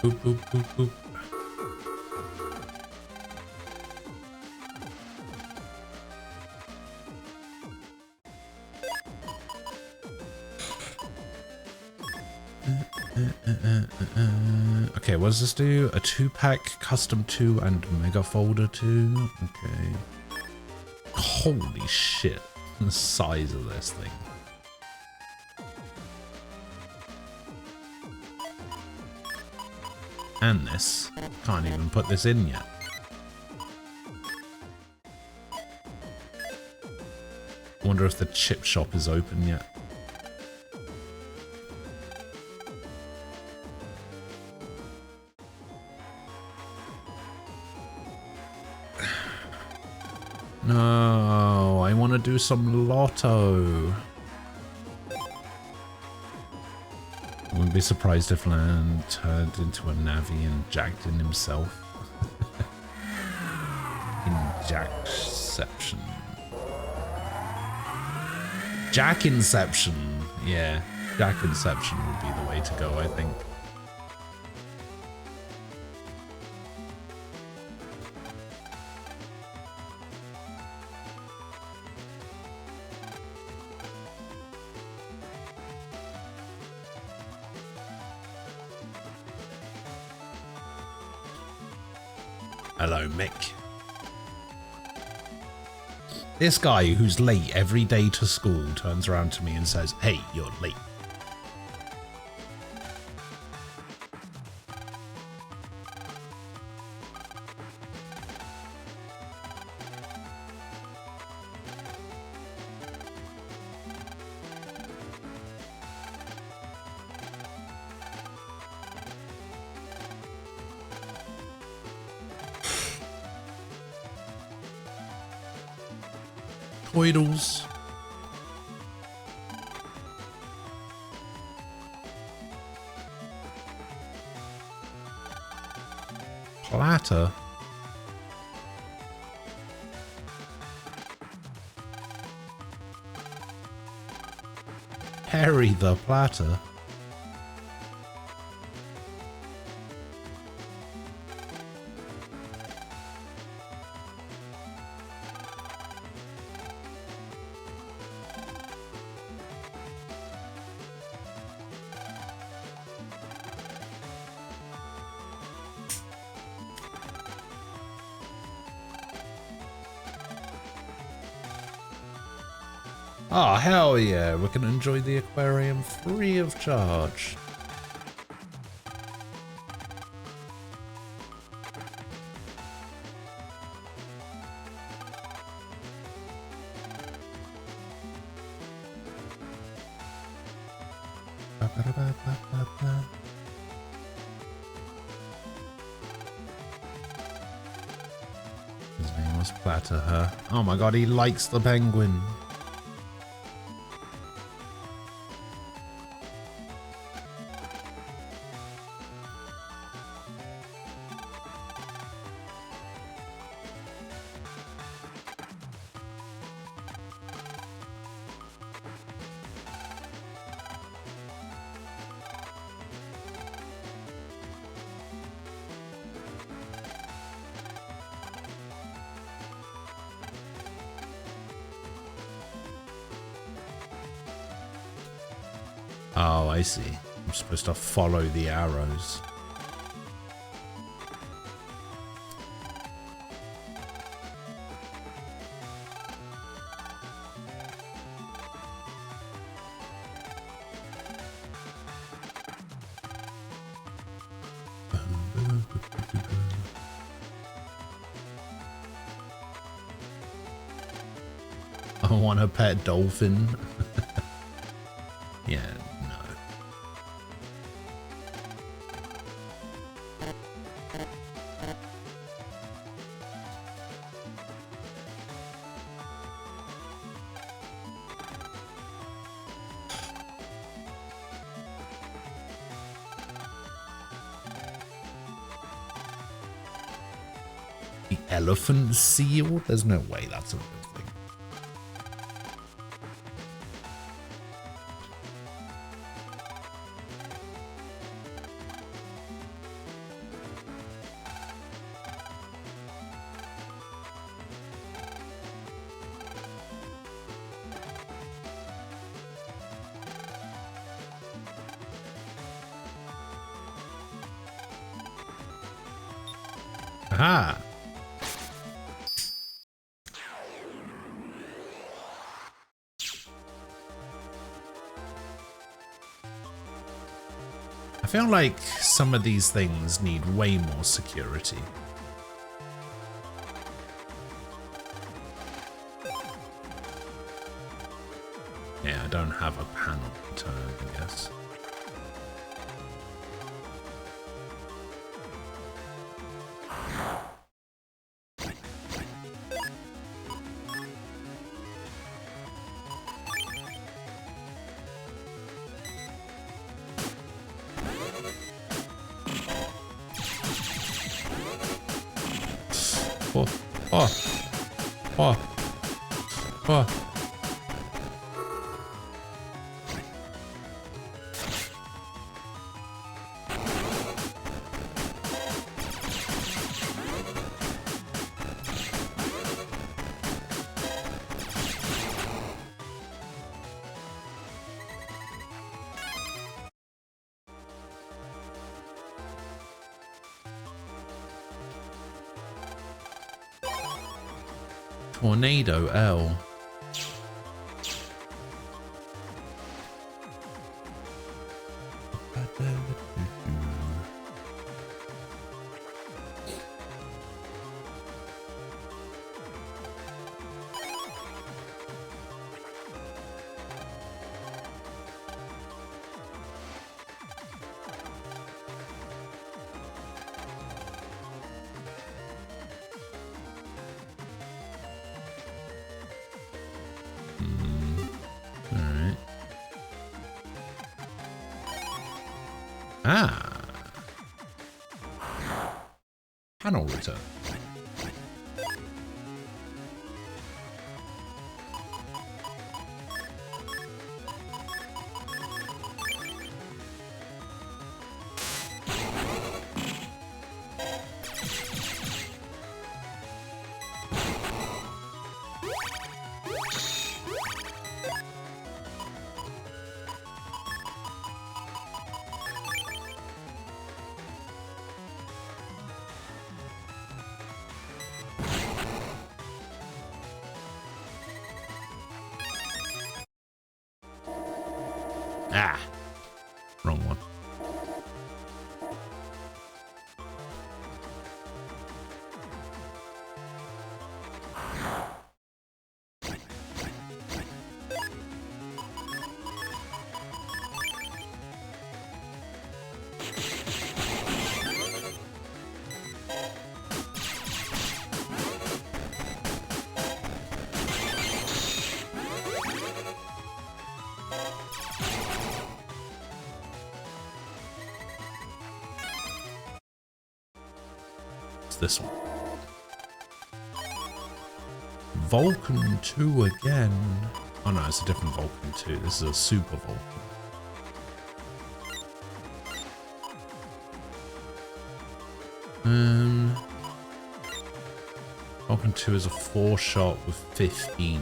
Boop, boop, boop, boop. Okay, what does this do? A 2-pack, custom 2, and mega folder 2. Okay. Holy shit. The size of this thing. And this. Can't even put this in yet. Wonder if the chip shop is open yet. No, I want to do some lotto. I wouldn't be surprised if Land turned into a Navi and jacked in himself. Jackception. Jack-inception. Yeah, Jack-inception would be the way to go, I think. Hello, Mick. This guy who's late every day to school turns around to me and says, "Hey, you're late." Toidles. Platter. Harry the Platter. Oh, hell yeah, we can enjoy the aquarium free of charge. His name was Platter, huh? Oh my god, he likes the penguin. Oh, I see. I'm supposed to follow the arrows. I want a pet dolphin. Yeah, no. The elephant seal? There's no way that's a real thing. Aha! I feel like some of these things need way more security. Yeah, I don't have a panel to turn, I guess. Oh, oh, oh, oh. Tornado L. Ah. Panel return. Ah, wrong one. This one. Vulcan 2 again. Oh no, it's a different Vulcan 2. This is a Super Vulcan. Vulcan 2 is a 4-shot with 15.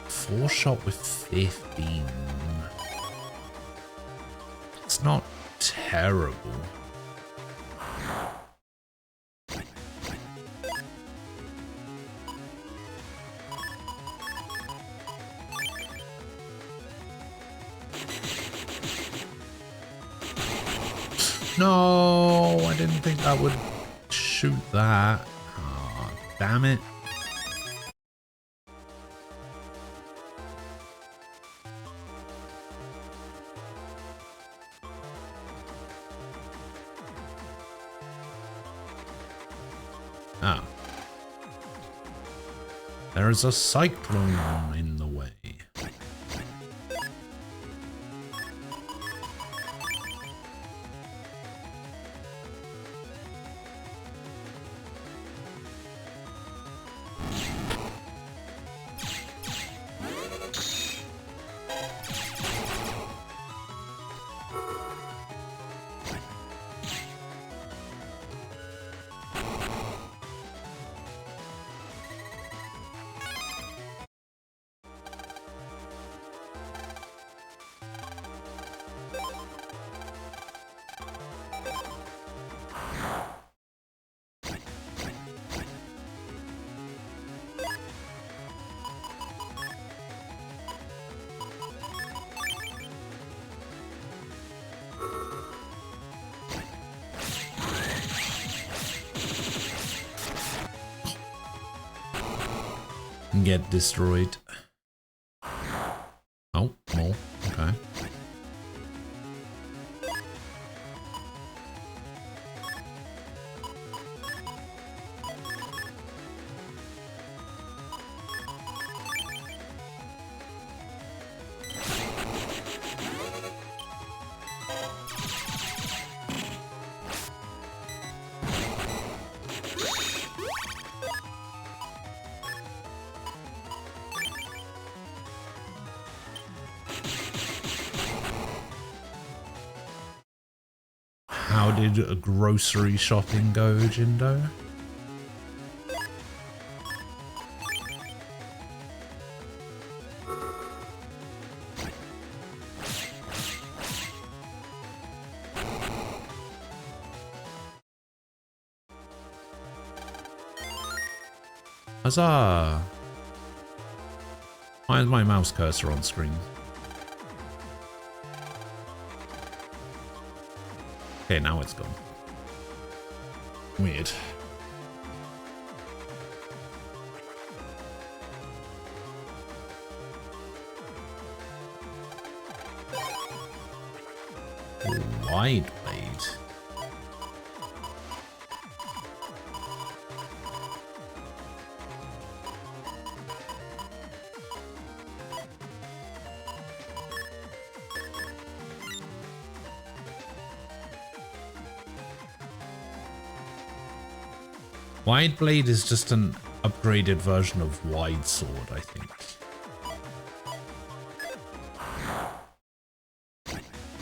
4-shot with 15. It's not terrible. No, I didn't think that would shoot that. Oh, damn it. Oh. There is a cyclone in the way. get destroyed. Oh, more. Okay. How did grocery shopping go, Jindo? Huzzah! Why is my mouse cursor on screen? Okay, now it's gone. Weird. Wide blade. Wide blade is just an upgraded version of wide sword, I think.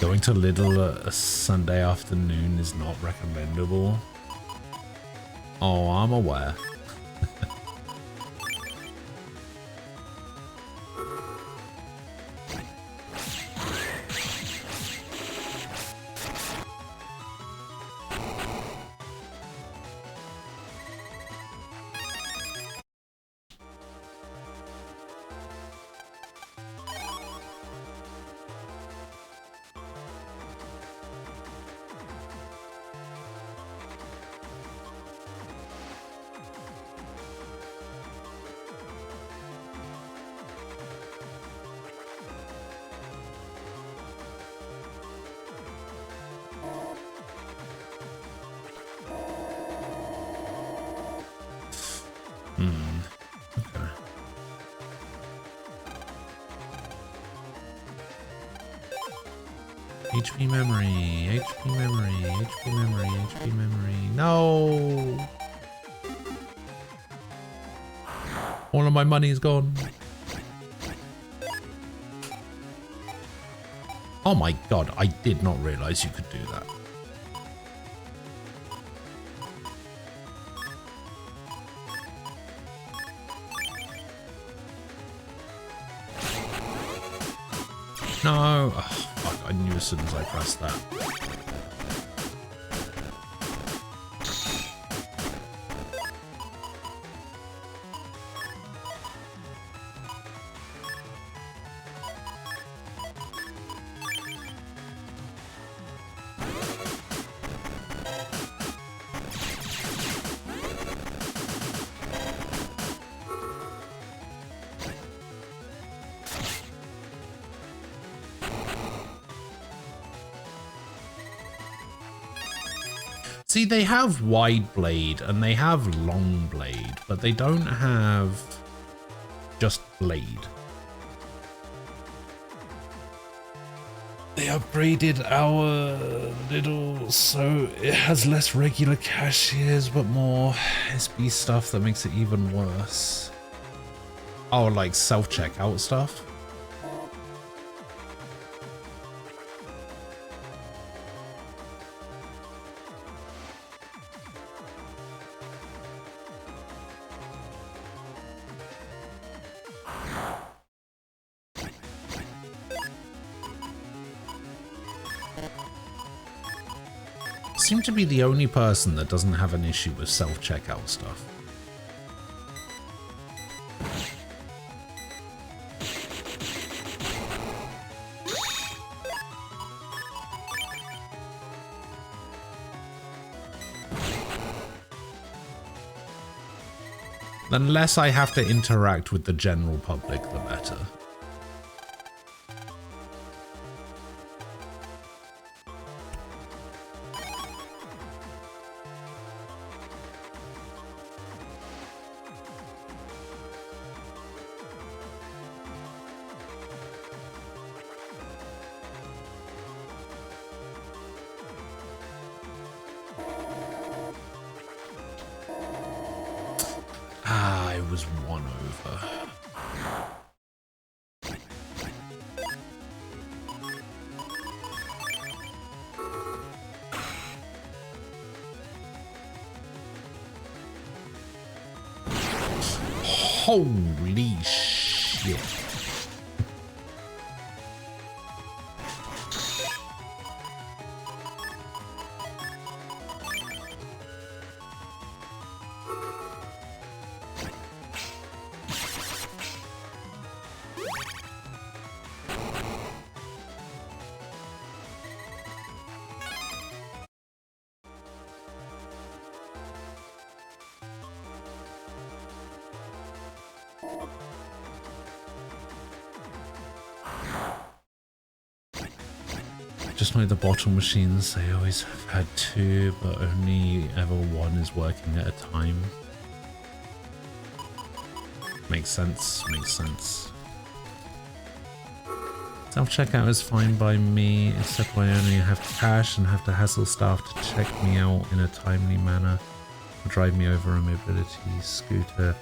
Going to Lidl a Sunday afternoon is not recommendable. Oh, I'm aware. Okay. HP memory, HP memory, HP memory, HP memory. No! All of my money is gone. Oh my god, I did not realize you could do that. No! Oh, fuck, I knew as soon as I pressed that. See, they have wide blade and they have long blade, but they don't have just blade. They upgraded our little, so it has less regular cashiers, but more SB stuff that makes it even worse. Oh, like self-checkout stuff? Seem to be the only person that doesn't have an issue with self-checkout stuff. The less I have to interact with the general public, the better. I was 1 over. Holy shit. Just know the bottle machines, they always have had 2, but only ever 1 is working at a time. Makes sense, makes sense. Self-checkout is fine by me, except when I only have cash and have to hassle staff to check me out in a timely manner. Or drive me over a mobility scooter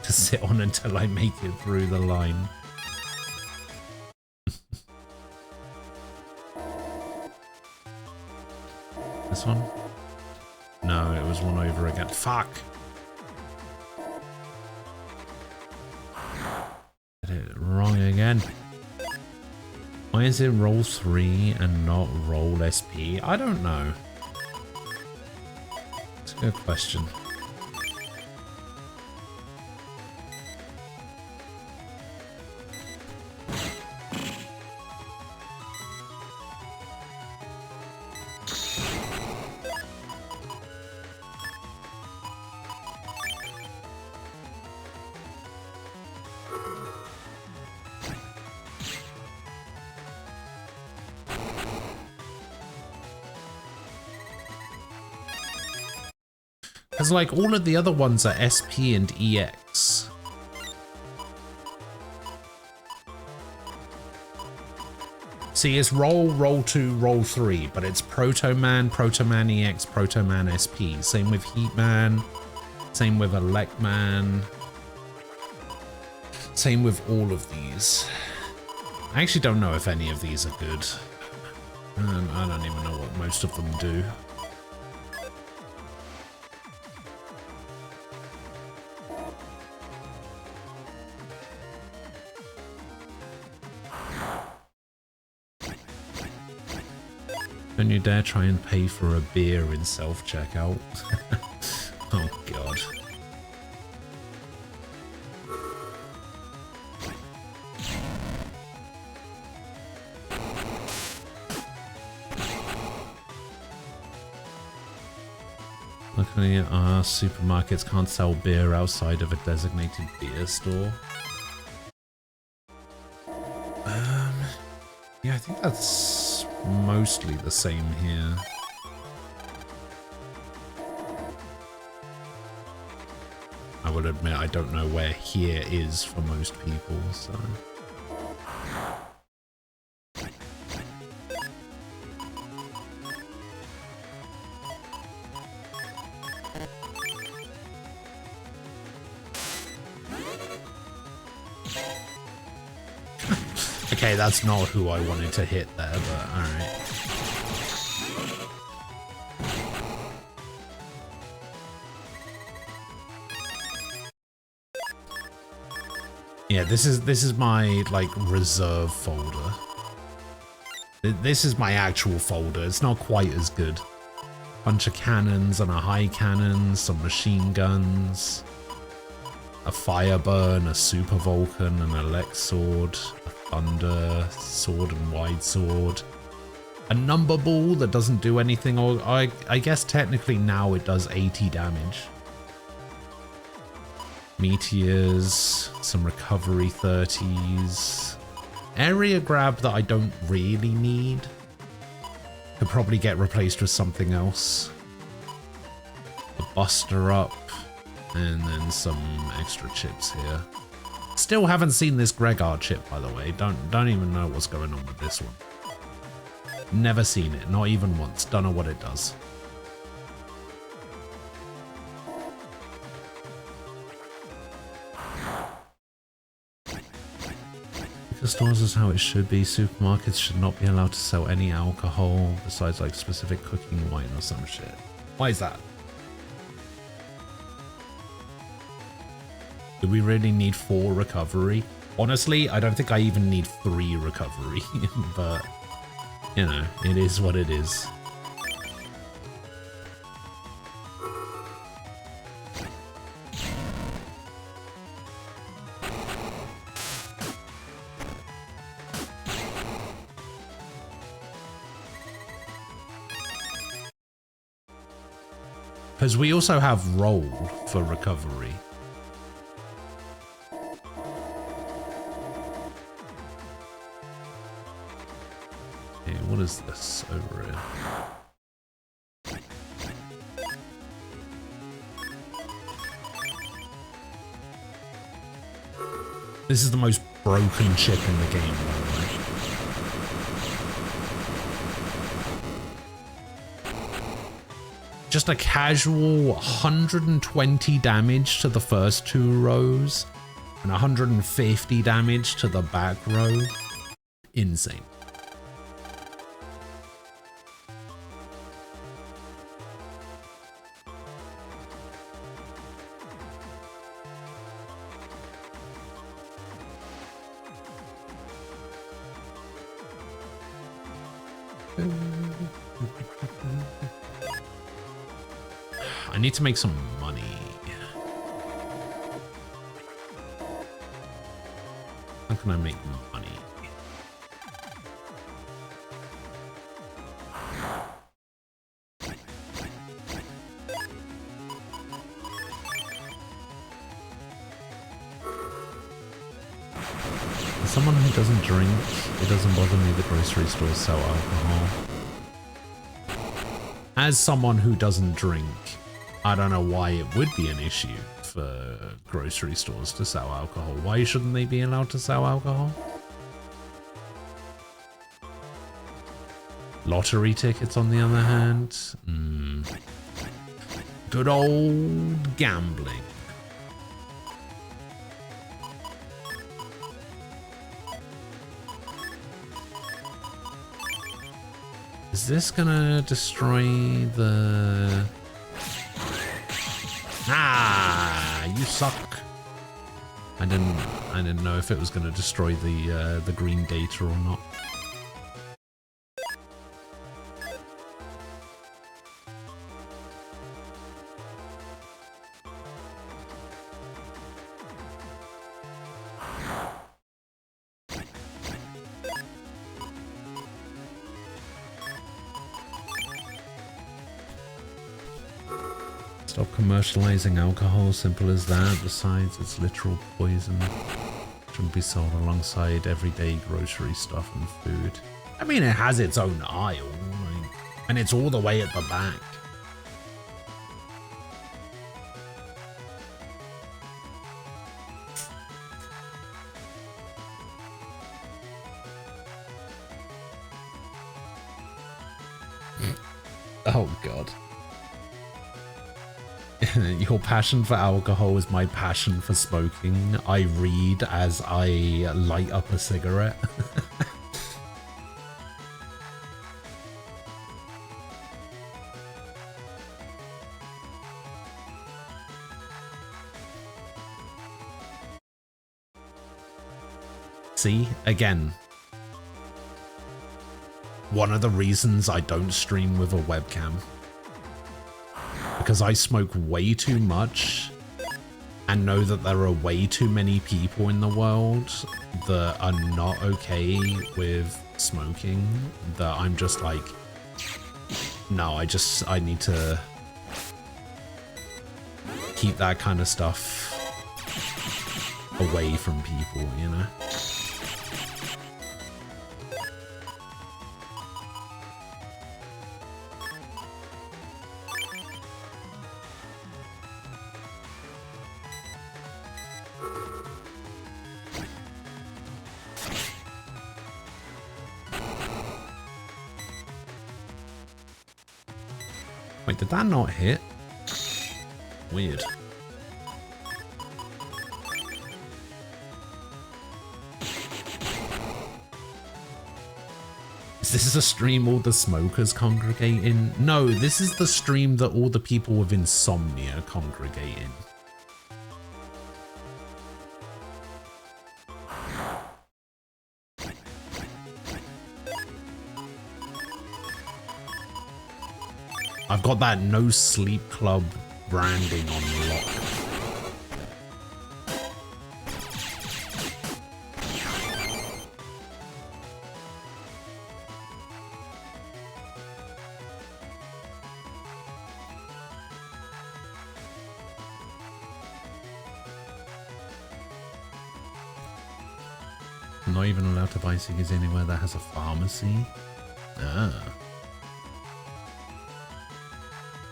to sit on until I make it through the line. This one? No, it was 1 over again. Fuck! Did it wrong again. Why is it roll 3 and not roll SP? I don't know. It's a good question. Because like all of the other ones are SP and EX. See, it's roll 2, roll 3, but it's Proto Man, EX, Proto Man SP. Same with Heatman, same with Electman, same with all of these. I actually don't know if any of these are good. I don't even know what most of them do. Don't you dare try and pay for a beer in self-checkout. Oh god. Luckily, our supermarkets can't sell beer outside of a designated beer store. Yeah, I think that's mostly the same here. I will admit I don't know where here is for most people, so... Okay, that's not who I wanted to hit there, but alright. Yeah, this is my, like, reserve folder. This is my actual folder. It's not quite as good. Bunch of cannons and a high cannon, some machine guns, a fire burn, a super Vulcan, an elect sword, a thunder sword and wide sword, a number ball that doesn't do anything, or I guess technically now it does 80 damage. Meteors, some recovery 30s. Area grab that I don't really need. Could probably get replaced with something else. The Buster up, and then some extra chips here. Still haven't seen this Gregar chip, by the way. Don't even know what's going on with this one. Never seen it, not even once. Don't know what it does. Liquor stores is how it should be. Supermarkets should not be allowed to sell any alcohol besides like specific cooking wine or some shit. Why is that? Do we really need 4 recovery? Honestly, I don't think I even need 3 recovery, but you know, it is what it is. Because we also have roll for recovery. What is this over here? This is the most broken chip in the game, by the way. Just a casual 120 damage to the first 2 rows and 150 damage to the back row. Insane. I need to make some money. How can I make money? As someone who doesn't drink, it doesn't bother me the grocery stores sell alcohol. As someone who doesn't drink, I don't know why it would be an issue for grocery stores to sell alcohol. Why shouldn't they be allowed to sell alcohol? Lottery tickets, on the other hand. Good old gambling. Is this gonna destroy the... Ah, you suck. I didn't know if it was gonna destroy the green data or not. Stop commercializing alcohol, simple as that. Besides, it's literal poison. Shouldn't be sold alongside everyday grocery stuff and food. I mean, it has its own aisle, like, and it's all the way at the back. Oh, God. Your passion for alcohol is my passion for smoking. I read as I light up a cigarette. See, again, one of the reasons I don't stream with a webcam. Because I smoke way too much and know that there are way too many people in the world that are not okay with smoking, that I'm just like, no, I need to keep that kind of stuff away from people, you know? Wait, did that not hit? Weird. Is this a stream all the smokers congregate in? No, this is the stream that all the people with insomnia congregate in. I've got that no sleep club branding on lock. I'm not even allowed to buy ciggies anywhere that has a pharmacy. Ah.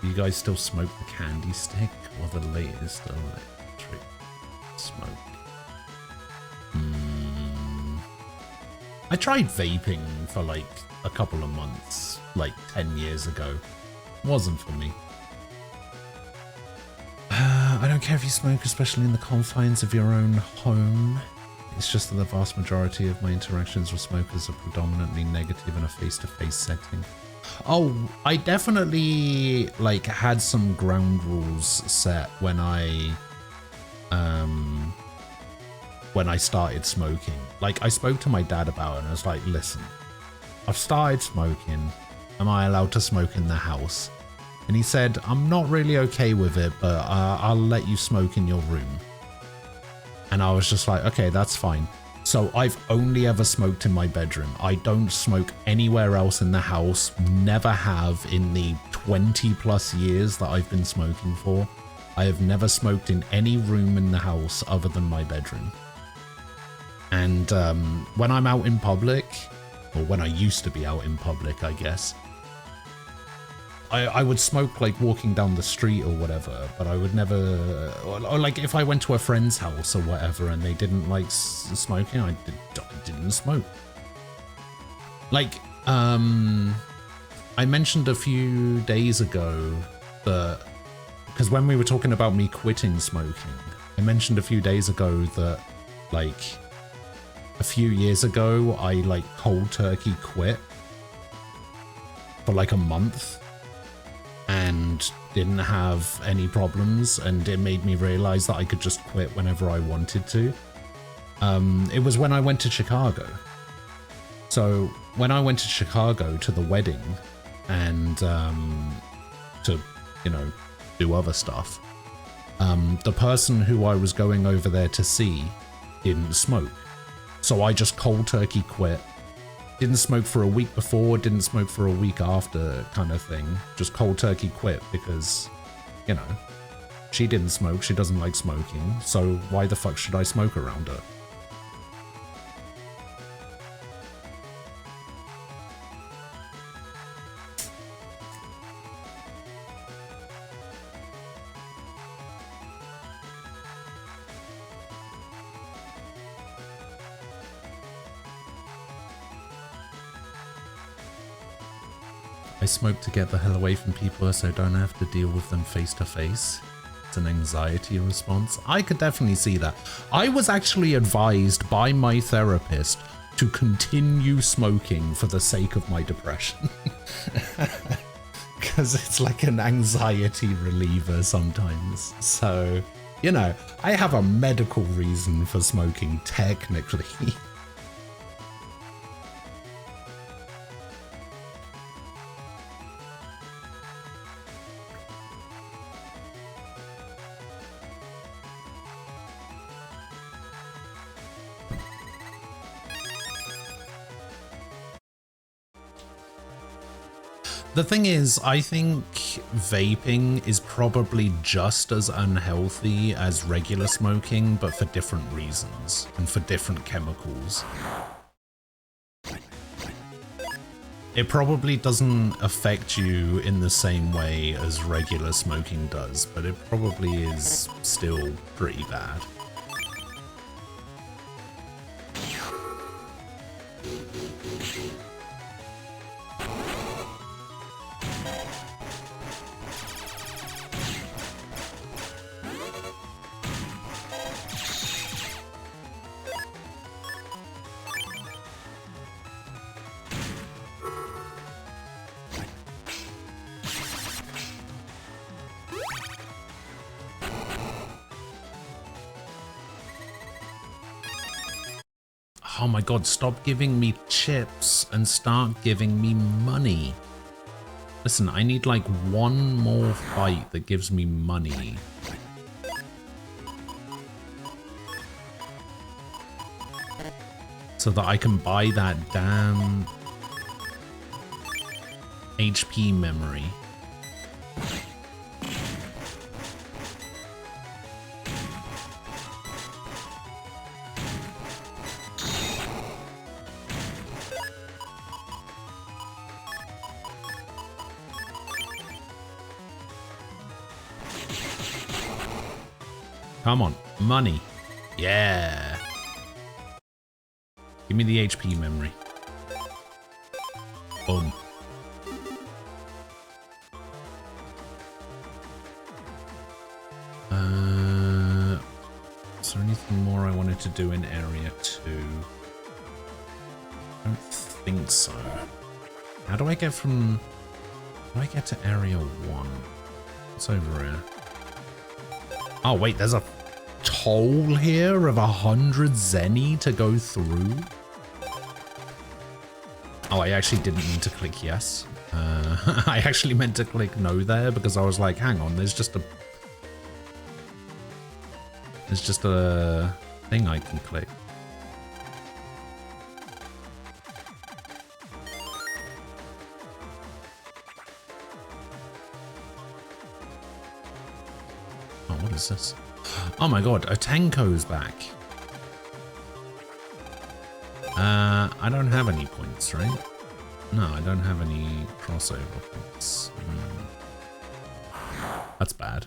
You guys still smoke the candy stick or the latest electric smoke? I tried vaping for like a couple of months, like 10 years ago. Wasn't for me. I don't care if you smoke, especially in the confines of your own home. It's just that the vast majority of my interactions with smokers are predominantly negative in a face-to-face setting. Oh, I definitely like had some ground rules set when I started smoking. Like I spoke to my dad about it and I was like, listen, I've started smoking. Am I allowed to smoke in the house? And he said, I'm not really okay with it, but I'll let you smoke in your room. And I was just like, okay, that's fine. So I've only ever smoked in my bedroom. I don't smoke anywhere else in the house. Never have in the 20 plus years that I've been smoking for. I have never smoked in any room in the house other than my bedroom. And when I'm out in public, or when I used to be out in public, I guess, I would smoke like walking down the street or whatever, but I would never, or like if I went to a friend's house or whatever and they didn't like smoking, I didn't smoke. Like, I mentioned a few days ago that, because when we were talking about me quitting smoking, I mentioned a few days ago that like a few years ago, I like cold turkey quit for like a month. And didn't have any problems, and it made me realize that I could just quit whenever I wanted to. It was when I went to Chicago. So when I went to Chicago to the wedding and to, you know, do other stuff, the person who I was going over there to see didn't smoke. So I just cold turkey quit. Didn't smoke for a week before, didn't smoke for a week after, kind of thing. Just cold turkey quit because, you know, she didn't smoke, she doesn't like smoking, so why the fuck should I smoke around her? I smoke to get the hell away from people so I don't have to deal with them face to face. It's an anxiety response. I could definitely see that. I was actually advised by my therapist to continue smoking for the sake of my depression. Because it's like an anxiety reliever sometimes. So, you know, I have a medical reason for smoking technically. The thing is, I think vaping is probably just as unhealthy as regular smoking, but for different reasons and for different chemicals. It probably doesn't affect you in the same way as regular smoking does, but it probably is still pretty bad. Oh my god, stop giving me chips and start giving me money. Listen, I need like one more fight that gives me money. So that I can buy that damn HP memory. Come on, money. Yeah. Give me the HP memory. Boom. Is there anything more I wanted to do in area 2? I don't think so. How do I get from... How do I get to area 1? What's over here? Oh wait, there's a toll here of 100 zenny to go through. Oh, I actually didn't mean to click yes. I actually meant to click no there because I was like, hang on, there's just a thing I can click. What is this? Oh my god, Otenko's back. I don't have any points, right? No, I don't have any crossover points. That's bad.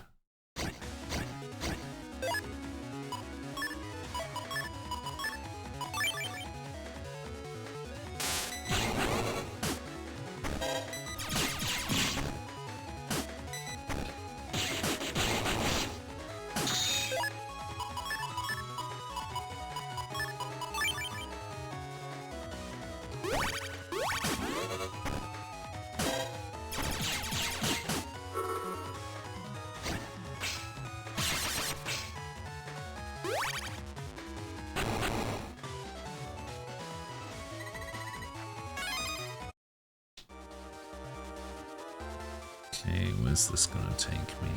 'Kay, where's this gonna take me?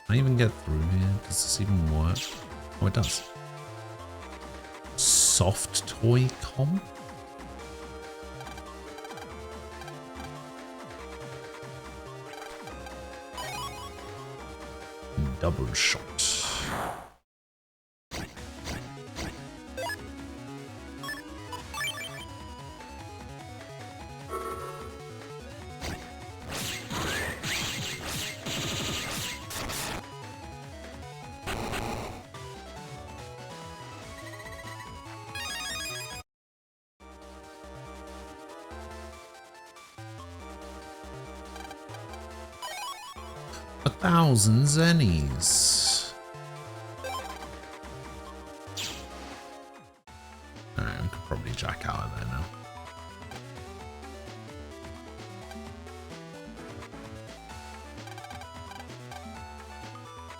Can I even get through here? Does this even work? Oh, it does. Soft toy comp? Double shot. A 1,000 zennies. Alright, we could probably jack out of there now.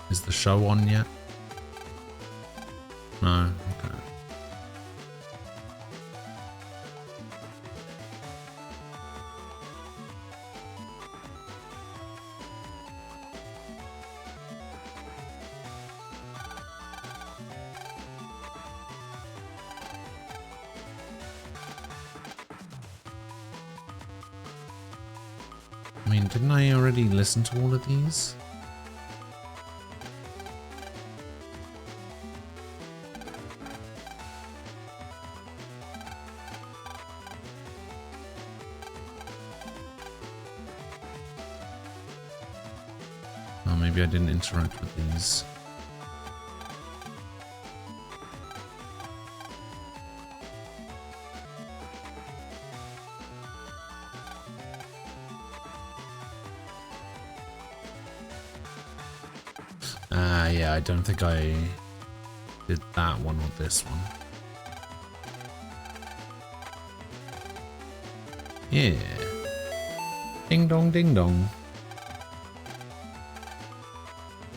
Is the show on yet? No, okay. I mean, didn't I already listen to all of these? Oh, maybe I didn't interact with these. Yeah, I don't think I did that one or this one. Yeah. Ding dong, ding dong.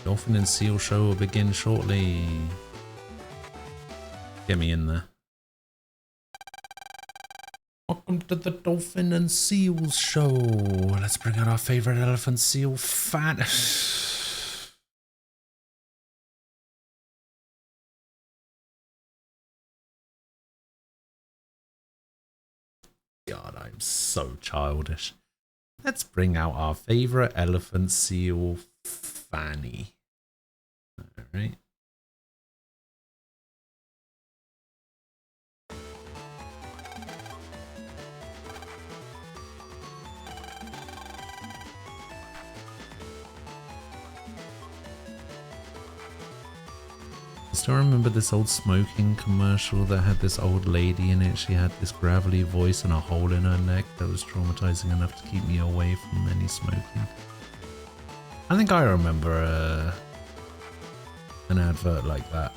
Dolphin and Seal show will begin shortly. Get me in there. Welcome to the Dolphin and Seals show. Let's bring out our favorite elephant seal fan. God, I'm so childish. Let's bring out our favorite elephant seal, Fanny. All right. I still remember this old smoking commercial that had this old lady in it. She had this gravelly voice and a hole in her neck that was traumatizing enough to keep me away from any smoking. I think I remember an advert like that.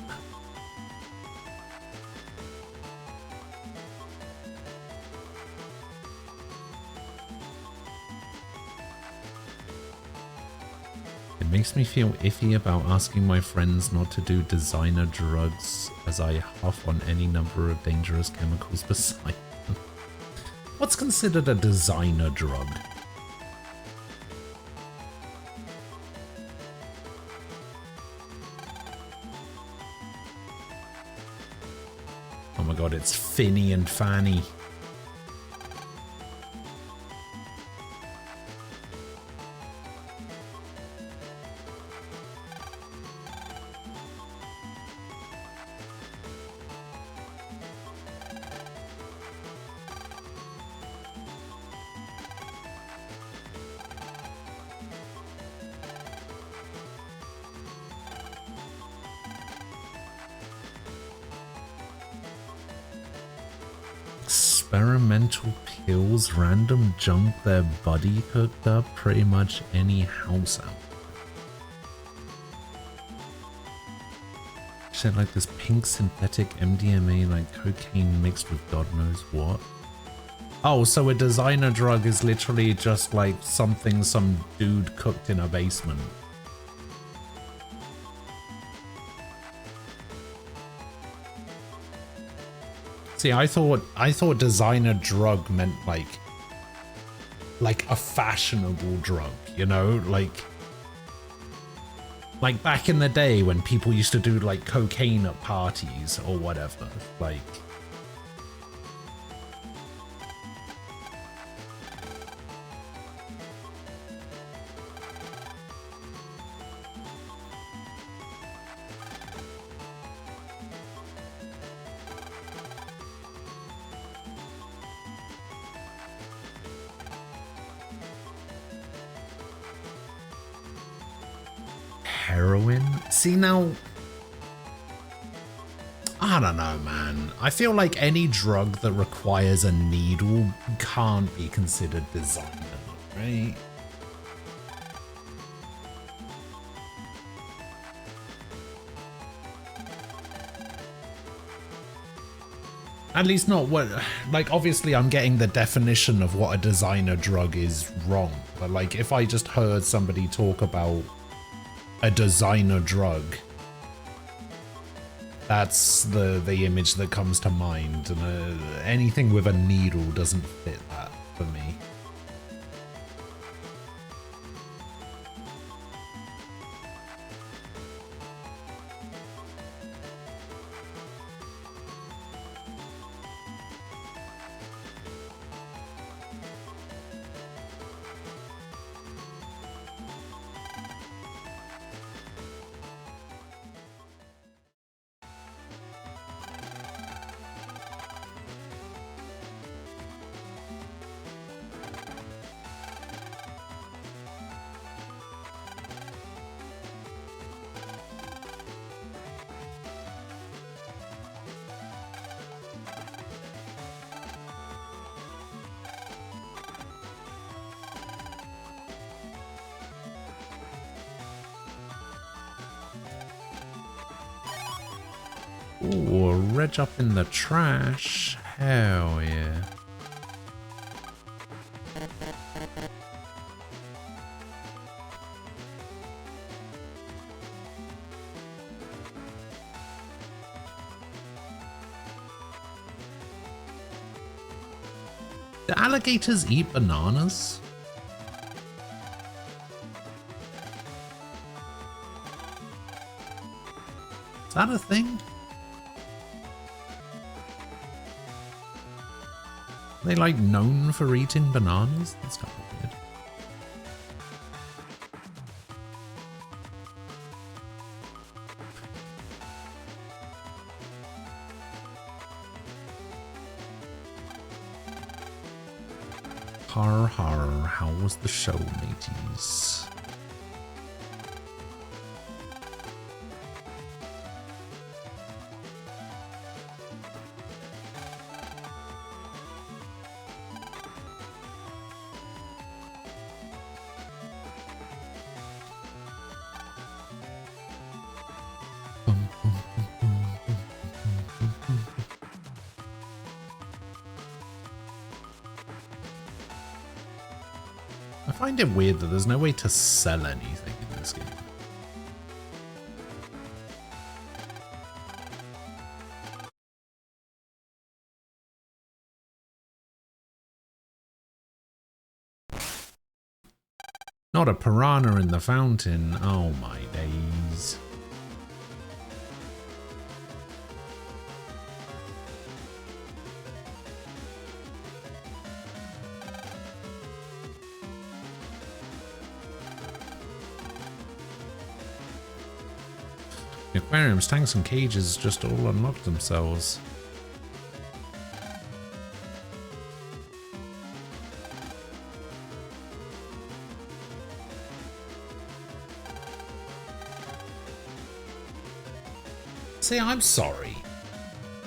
It makes me feel iffy about asking my friends not to do designer drugs as I huff on any number of dangerous chemicals beside them. What's considered a designer drug? Oh my god, it's Finny and Fanny. Experimental pills, random junk their buddy cooked up, pretty much any house out. Shit like this pink synthetic MDMA like cocaine mixed with God knows what. Oh, so a designer drug is literally just like something some dude cooked in a basement. See, I thought designer drug meant like a fashionable drug, you know, like back in the day when people used to do like cocaine at parties or whatever, like. Heroin? See, now, I don't know, man. I feel like any drug that requires a needle can't be considered designer, right? At least not what, like, obviously I'm getting the definition of what a designer drug is wrong, but like if I just heard somebody talk about a designer drug, that's the image that comes to mind, and anything with a needle doesn't fit that for me. Ooh, a reg up in the trash. Hell yeah. Do alligators eat bananas? Is that a thing? Are they like known for eating bananas? That's kind of weird. Har har, how was the show, mateys? I find it weird that there's no way to sell anything in this game. Not a piranha in the fountain. Oh my days. The aquariums, tanks and cages just all unlocked themselves. See, I'm sorry,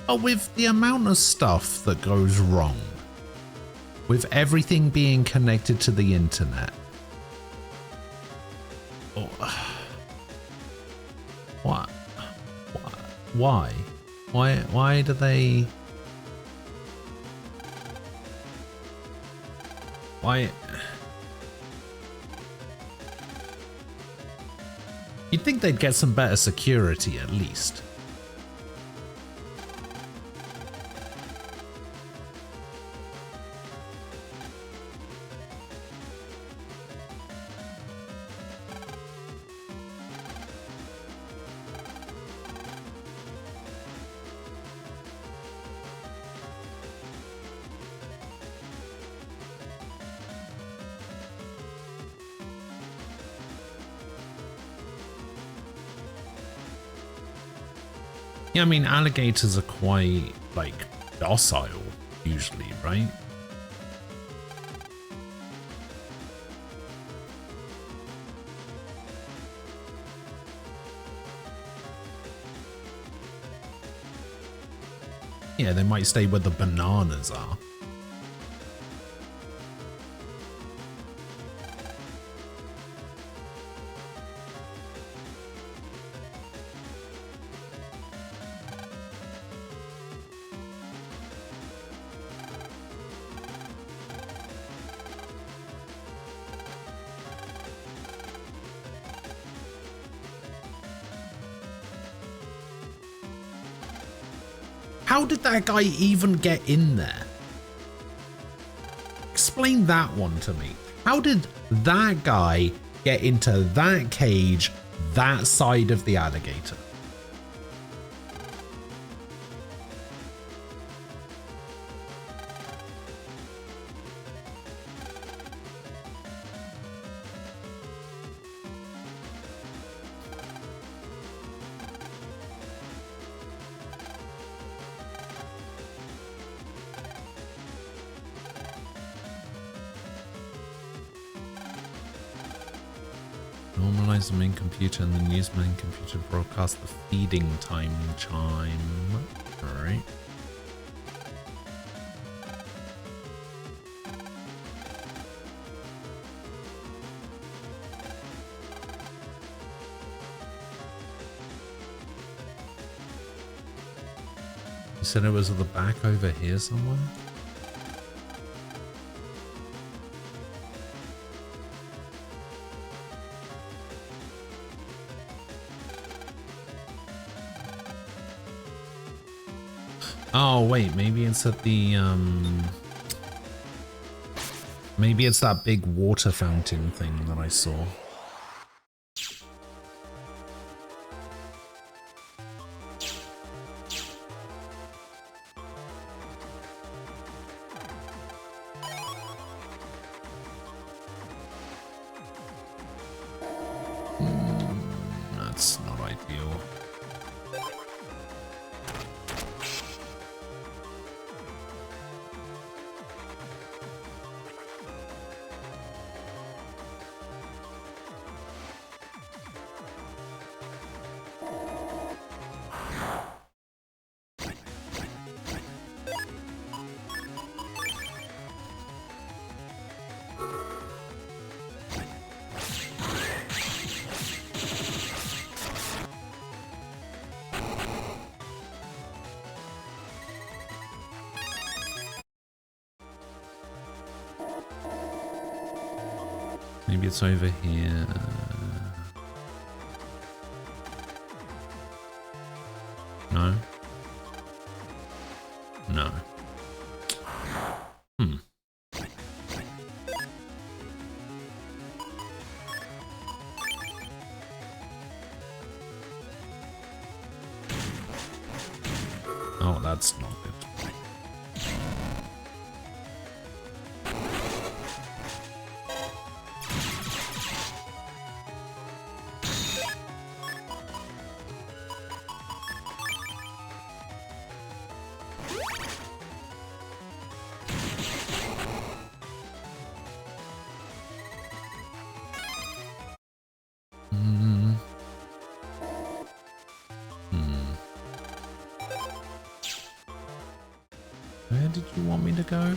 but with the amount of stuff that goes wrong, with everything being connected to the internet, what? Why? Why do they? Why? You'd think they'd get some better security at least. Yeah, I mean, alligators are quite, like, docile, usually, right? Yeah, they might stay where the bananas are. How did that guy even get in there? Explain that one to me. How did that guy get into that cage, that side of the alligator? Normalize the main computer and then use main computer to broadcast the feeding time chime. Alright. said it was at the back over here somewhere? Oh, wait, maybe it's at the, maybe it's that big water fountain thing that I saw. That's not ideal. Maybe it's over here. No? No. Oh, that's not good. Where did you want me to go?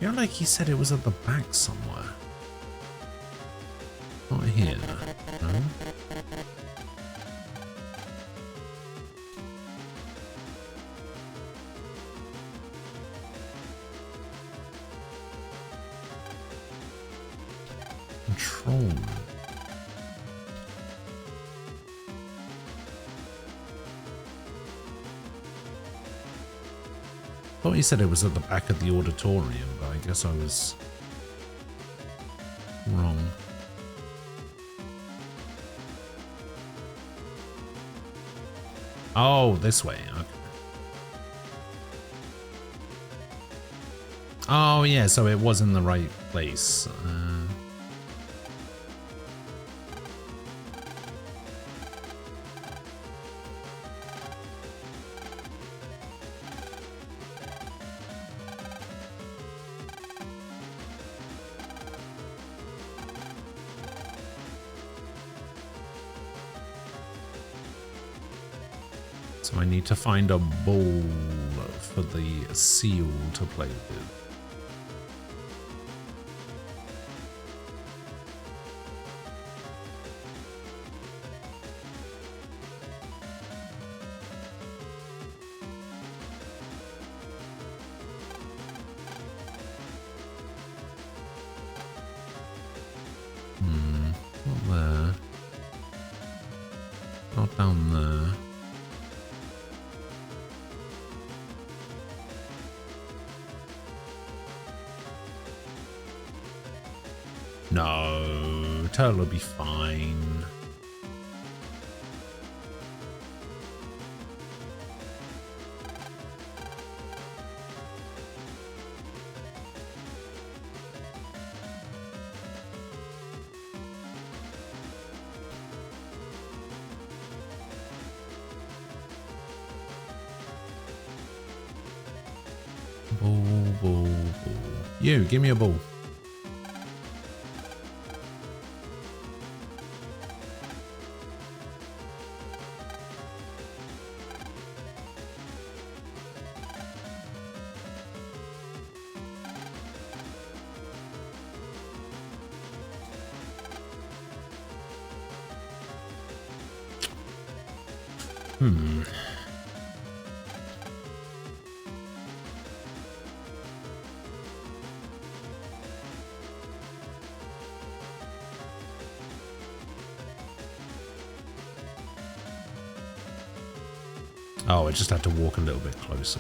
You know, like he said it was at the back somewhere. Not here, no? Control. Thought he said it was at the back of the auditorium, but I guess I was wrong. Oh, this way. Okay. Oh, yeah, so it was in the right place. So I need to find a ball for the seal to play with. Not there. Not down there. No, Turtle will be fine. Ball. You, give me a ball. Hmm. Oh, I just had to walk a little bit closer.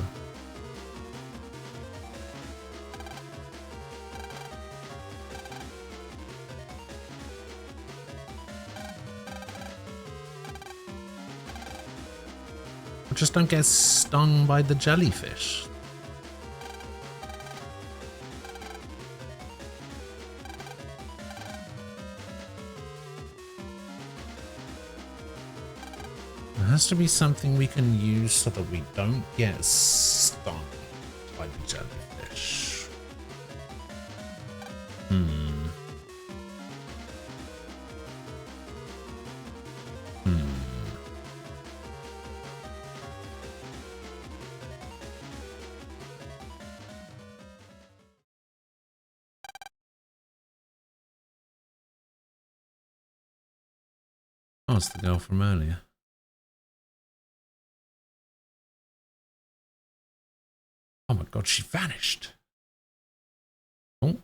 Just don't get stung by the jellyfish. There has to be something we can use so that we don't get stung by the jellyfish. Hmm. Oh, it's the girl from earlier. Oh my god, she vanished. Oh,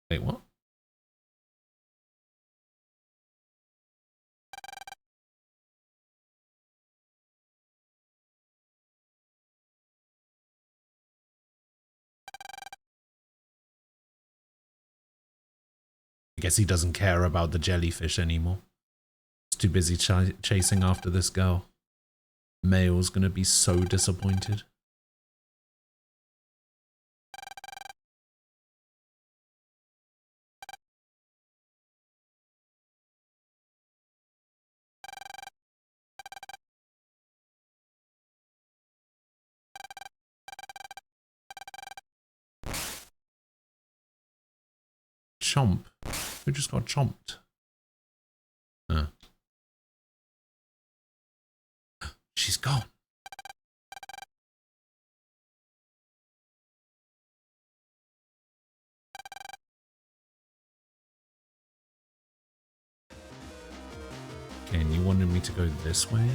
wait, what? I guess he doesn't care about the jellyfish anymore. He's too busy chasing after this girl. Male's gonna be so disappointed. Chomp? Who just got chomped? She's gone. Okay, and you wanted me to go this way?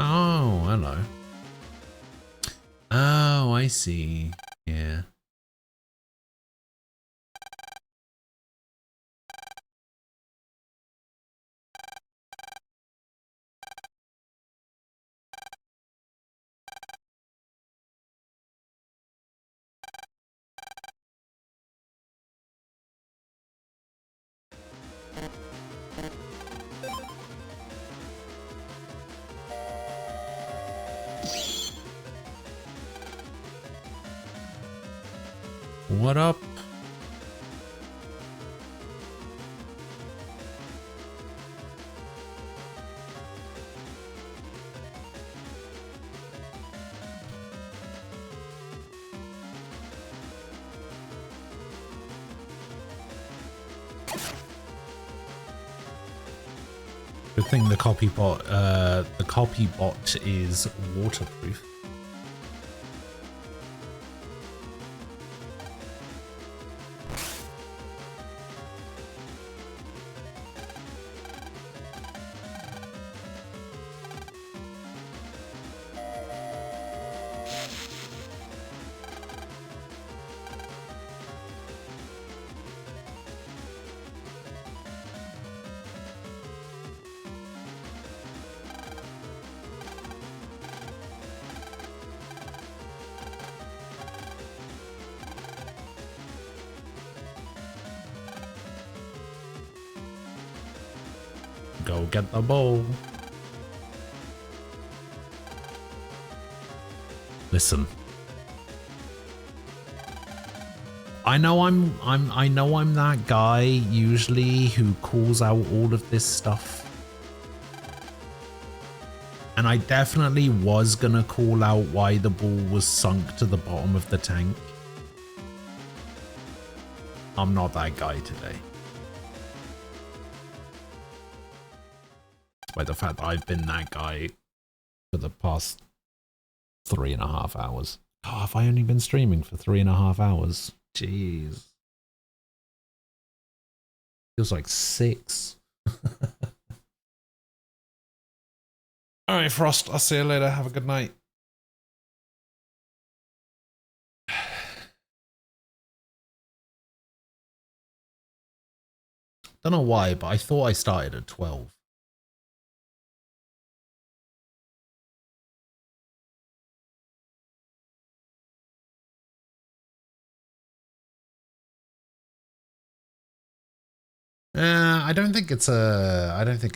Oh, hello. Oh, I see. Yeah. What up? Good thing the copy bot is waterproof. Go get the bowl. Listen. I know I'm that guy usually who calls out all of this stuff. And I definitely was gonna call out why the ball was sunk to the bottom of the tank. I'm not that guy today. By the fact that I've been that guy for the past 3.5 hours. Oh, have I only been streaming for 3.5 hours? Jeez. Feels like 6. All right, Frost. I'll see you later. Have a good night. Don't know why, but I thought I started at 12. I don't think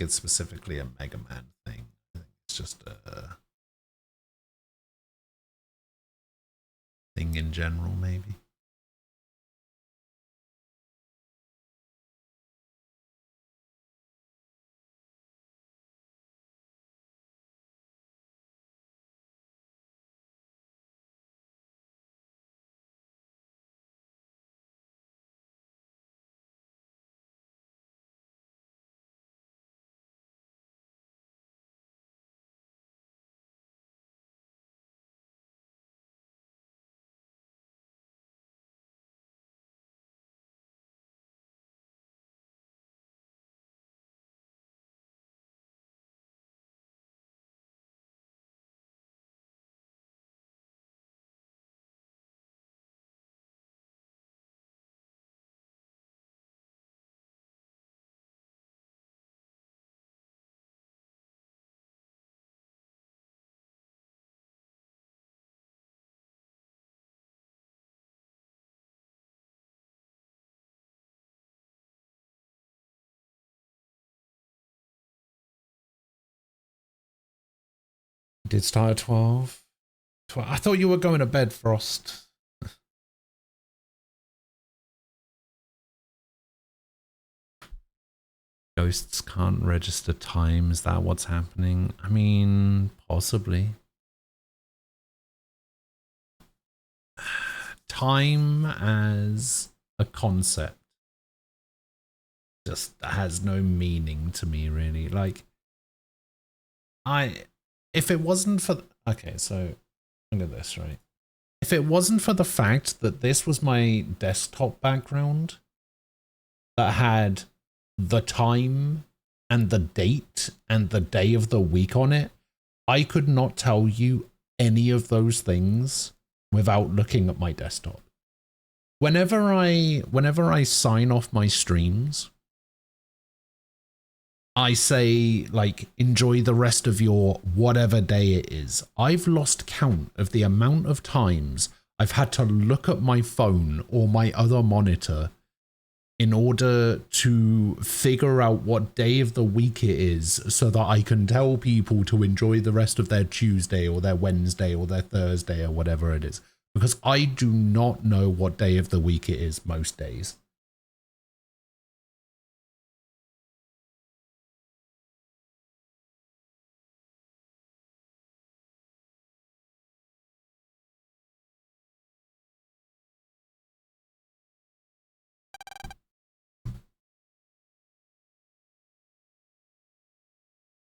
it's specifically a Mega Man thing. I think it's just a thing in general, maybe. Did start at 12. I thought you were going to bed, Frost. Ghosts can't register time. Is that what's happening? I mean, possibly. Time as a concept just has no meaning to me, really. Like, if it wasn't for, okay, so look at this, right? If it wasn't for the fact that this was my desktop background that had the time and the date and the day of the week on it, I could not tell you any of those things without looking at my desktop. Whenever I sign off my streams, I say, like, enjoy the rest of your whatever day it is. I've lost count of the amount of times I've had to look at my phone or my other monitor in order to figure out what day of the week it is so that I can tell people to enjoy the rest of their Tuesday or their Wednesday or their Thursday or whatever it is. Because I do not know what day of the week it is most days.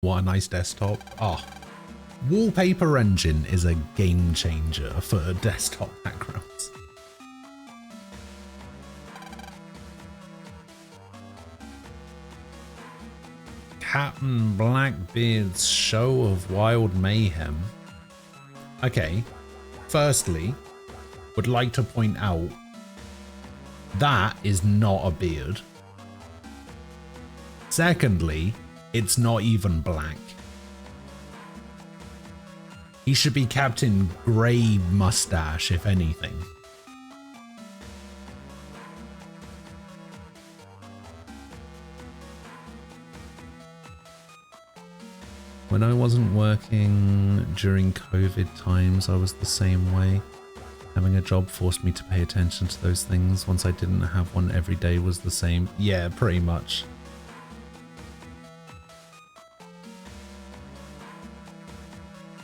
What a nice desktop. Oh, Wallpaper Engine is a game changer for desktop backgrounds. Captain Blackbeard's Show of Wild Mayhem. Okay, firstly, would like to point out that is not a beard. Secondly, it's not even black. He should be Captain Grey Mustache, if anything. When I wasn't working during COVID times, I was the same way. Having a job forced me to pay attention to those things. Once I didn't have one, every day was the same. Yeah, pretty much.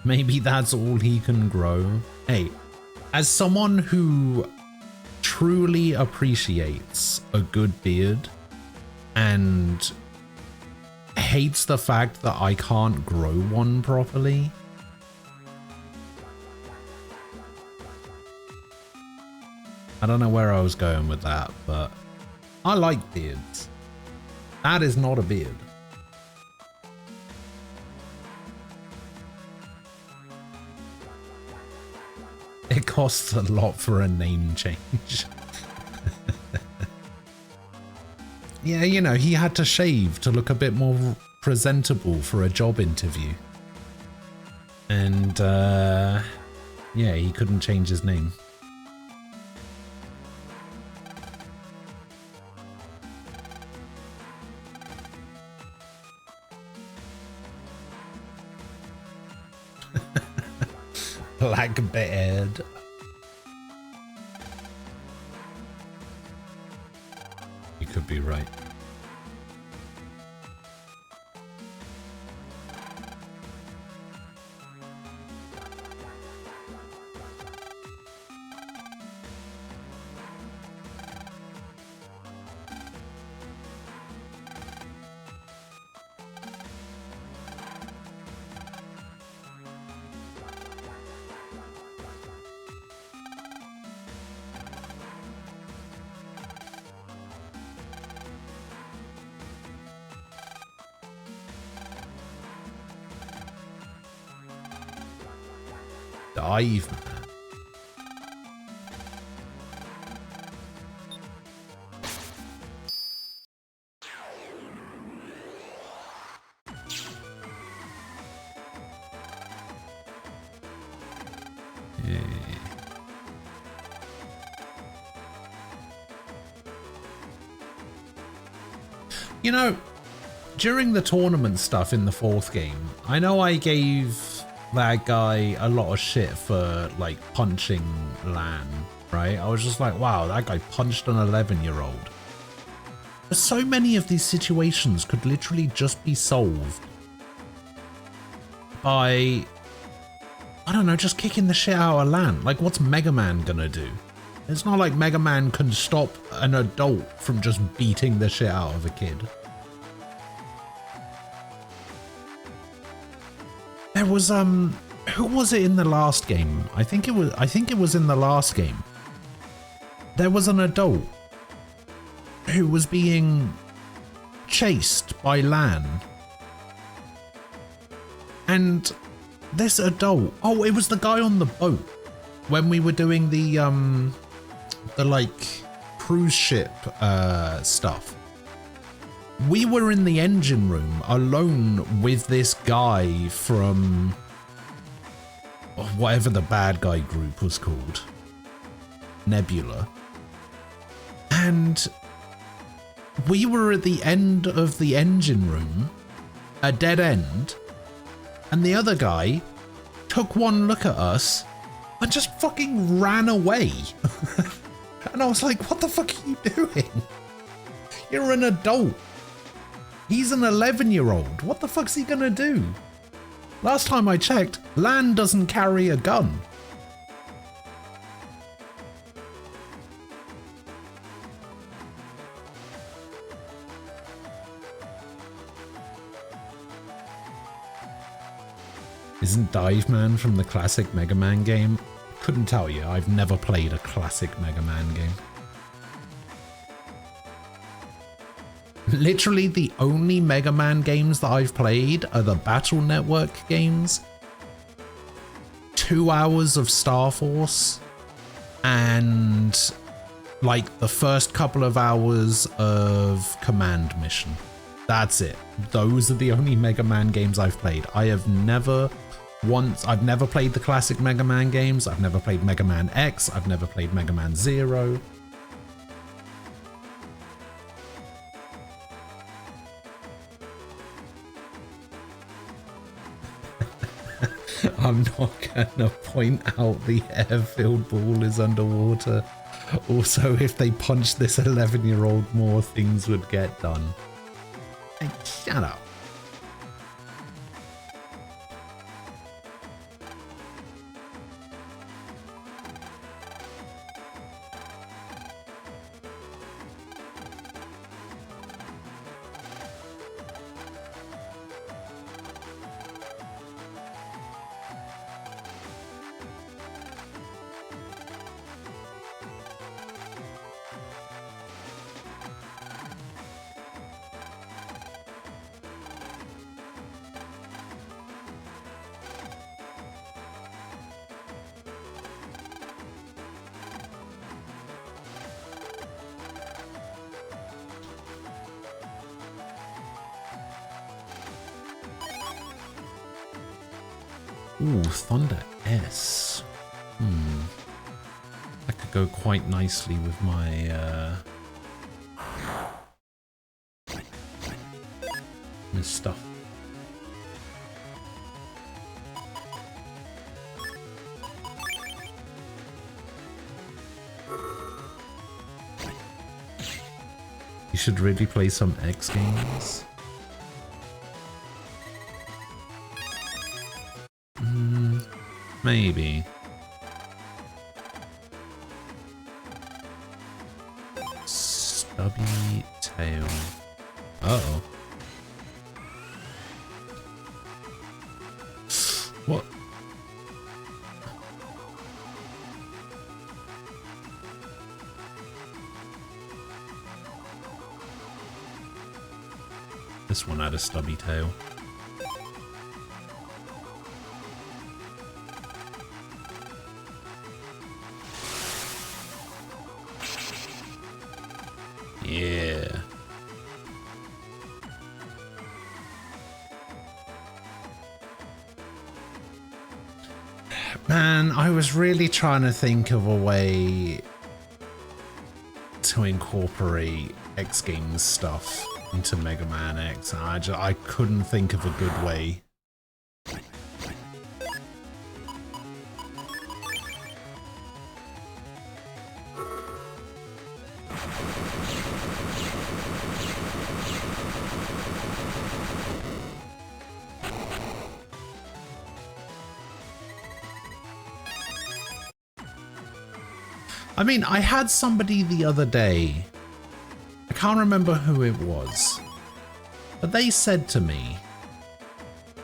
Maybe that's all he can grow. Hey, as someone who truly appreciates a good beard and hates the fact that I can't grow one properly, I don't know where I was going with that, but I like beards. That is not a beard. It costs a lot for a name change. Yeah, you know, he had to shave to look a bit more presentable for a job interview. And, yeah, he couldn't change his name. Blackbeard. You could be right. Dive, man. Yeah. You know, during the tournament stuff in the fourth game, I know I gave that guy a lot of shit for like punching Lan, right? I was just like, wow, that guy punched an 11-year-old. But so many of these situations could literally just be solved by, I don't know, just kicking the shit out of Lan. Like, what's Mega Man gonna do? It's not like Mega Man can stop an adult from just beating the shit out of a kid. There was who was it in the last game? I think it was in the last game. There was an adult who was being chased by Lan. And this adult, oh, it was the guy on the boat when we were doing the like cruise ship stuff. We were in the engine room alone with this guy from whatever the bad guy group was called, Nebula. And we were at the end of the engine room, a dead end, and the other guy took one look at us and just fucking ran away. And I was like, what the fuck are you doing? You're an adult. He's an 11-year-old. What the fuck's he gonna do? Last time I checked, Lan doesn't carry a gun. Isn't Dive Man from the classic Mega Man game? Couldn't tell you. I've never played a classic Mega Man game. Literally the only Mega Man games that I've played are the Battle Network games, 2 hours of Star Force, and like the first couple of hours of Command Mission. That's it. Those are the only Mega Man games I've played. I've never played the classic Mega Man games. I've never played Mega Man X. I've never played Mega Man Zero. I'm not gonna point out the air-filled ball is underwater. Also, if they punch this 11-year-old more, things would get done. Hey, shut up. Ooh, Thunder S. That could go quite nicely with my my stuff. You should really play some X games. Maybe. Stubby tail. Uh-oh. What? This one had a stubby tail. Yeah. Man, I was really trying to think of a way to incorporate X Games stuff into Mega Man X. I couldn't think of a good way. I mean, I had somebody the other day, I can't remember who it was, but they said to me,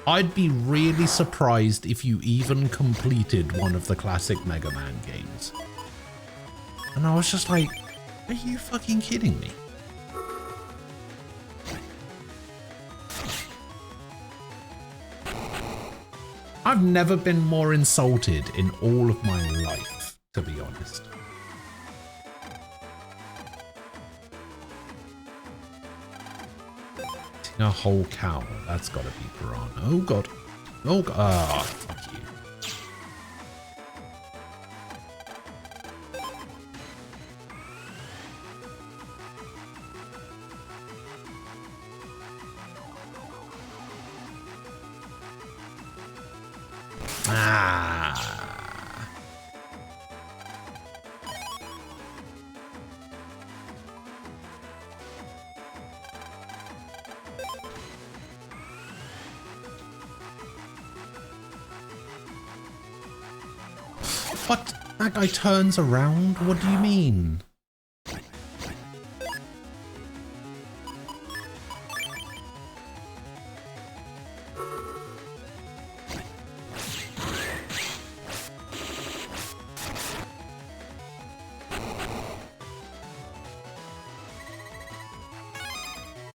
I'd be really surprised if you even completed one of the classic Mega Man games. And I was just like, are you fucking kidding me? I've never been more insulted in all of my life, to be honest. A whole cow. That's gotta be piranha. Oh god. Oh god. Ah, fuck you. Ah. What? That guy turns around? What do you mean?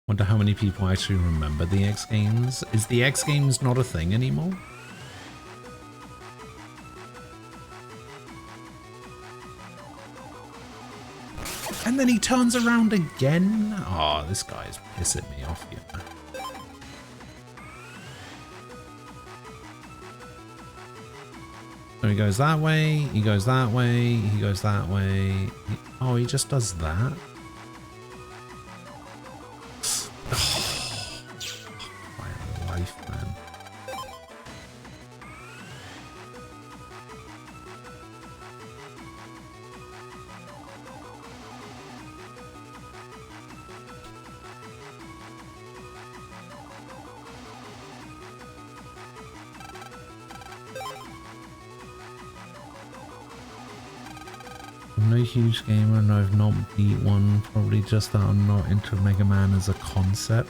Wonder how many people actually remember the X Games. Is the X Games not a thing anymore? And then he turns around again? Oh, this guy's pissing me off here. So he goes that way, he goes that way, he goes that way. Oh, he just does that? Oh, my life, man. I'm no huge gamer and I've not beat one, probably just that I'm not into Mega Man as a concept.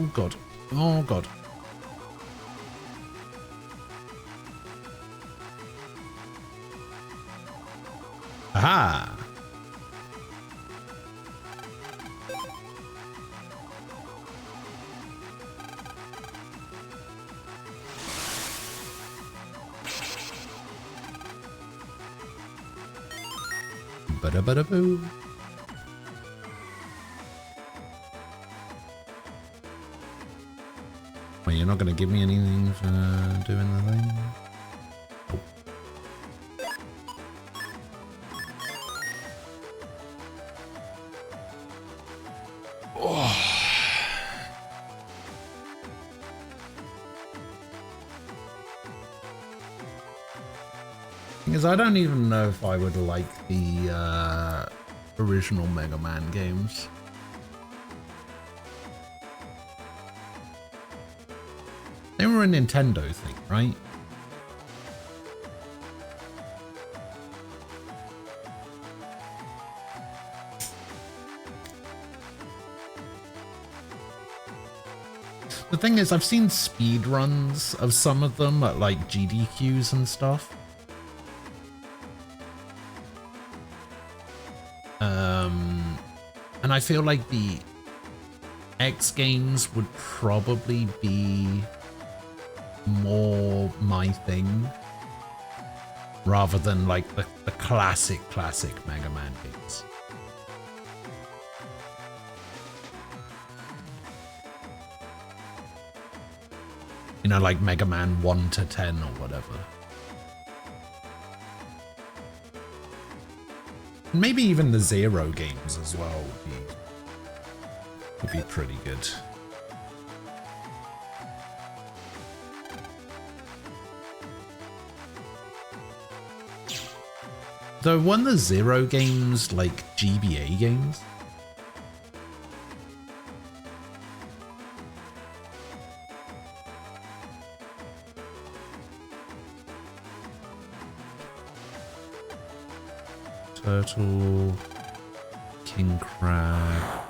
Oh god. Oh god. Aha! Ba-da-ba-da-boo. Well, you're not going to give me anything for doing the thing? Oh. Because I don't even know if I would like the original Mega Man games. They were a Nintendo thing, right? The thing is, I've seen speed runs of some of them at like GDQs and stuff. And I feel like the X games would probably be more my thing rather than like the classic Mega Man games. You know, like Mega Man 1 to 10 or whatever. Maybe even the Zero games as well would be pretty good. Though weren't the Zero games like GBA games? Turtle, King Crab.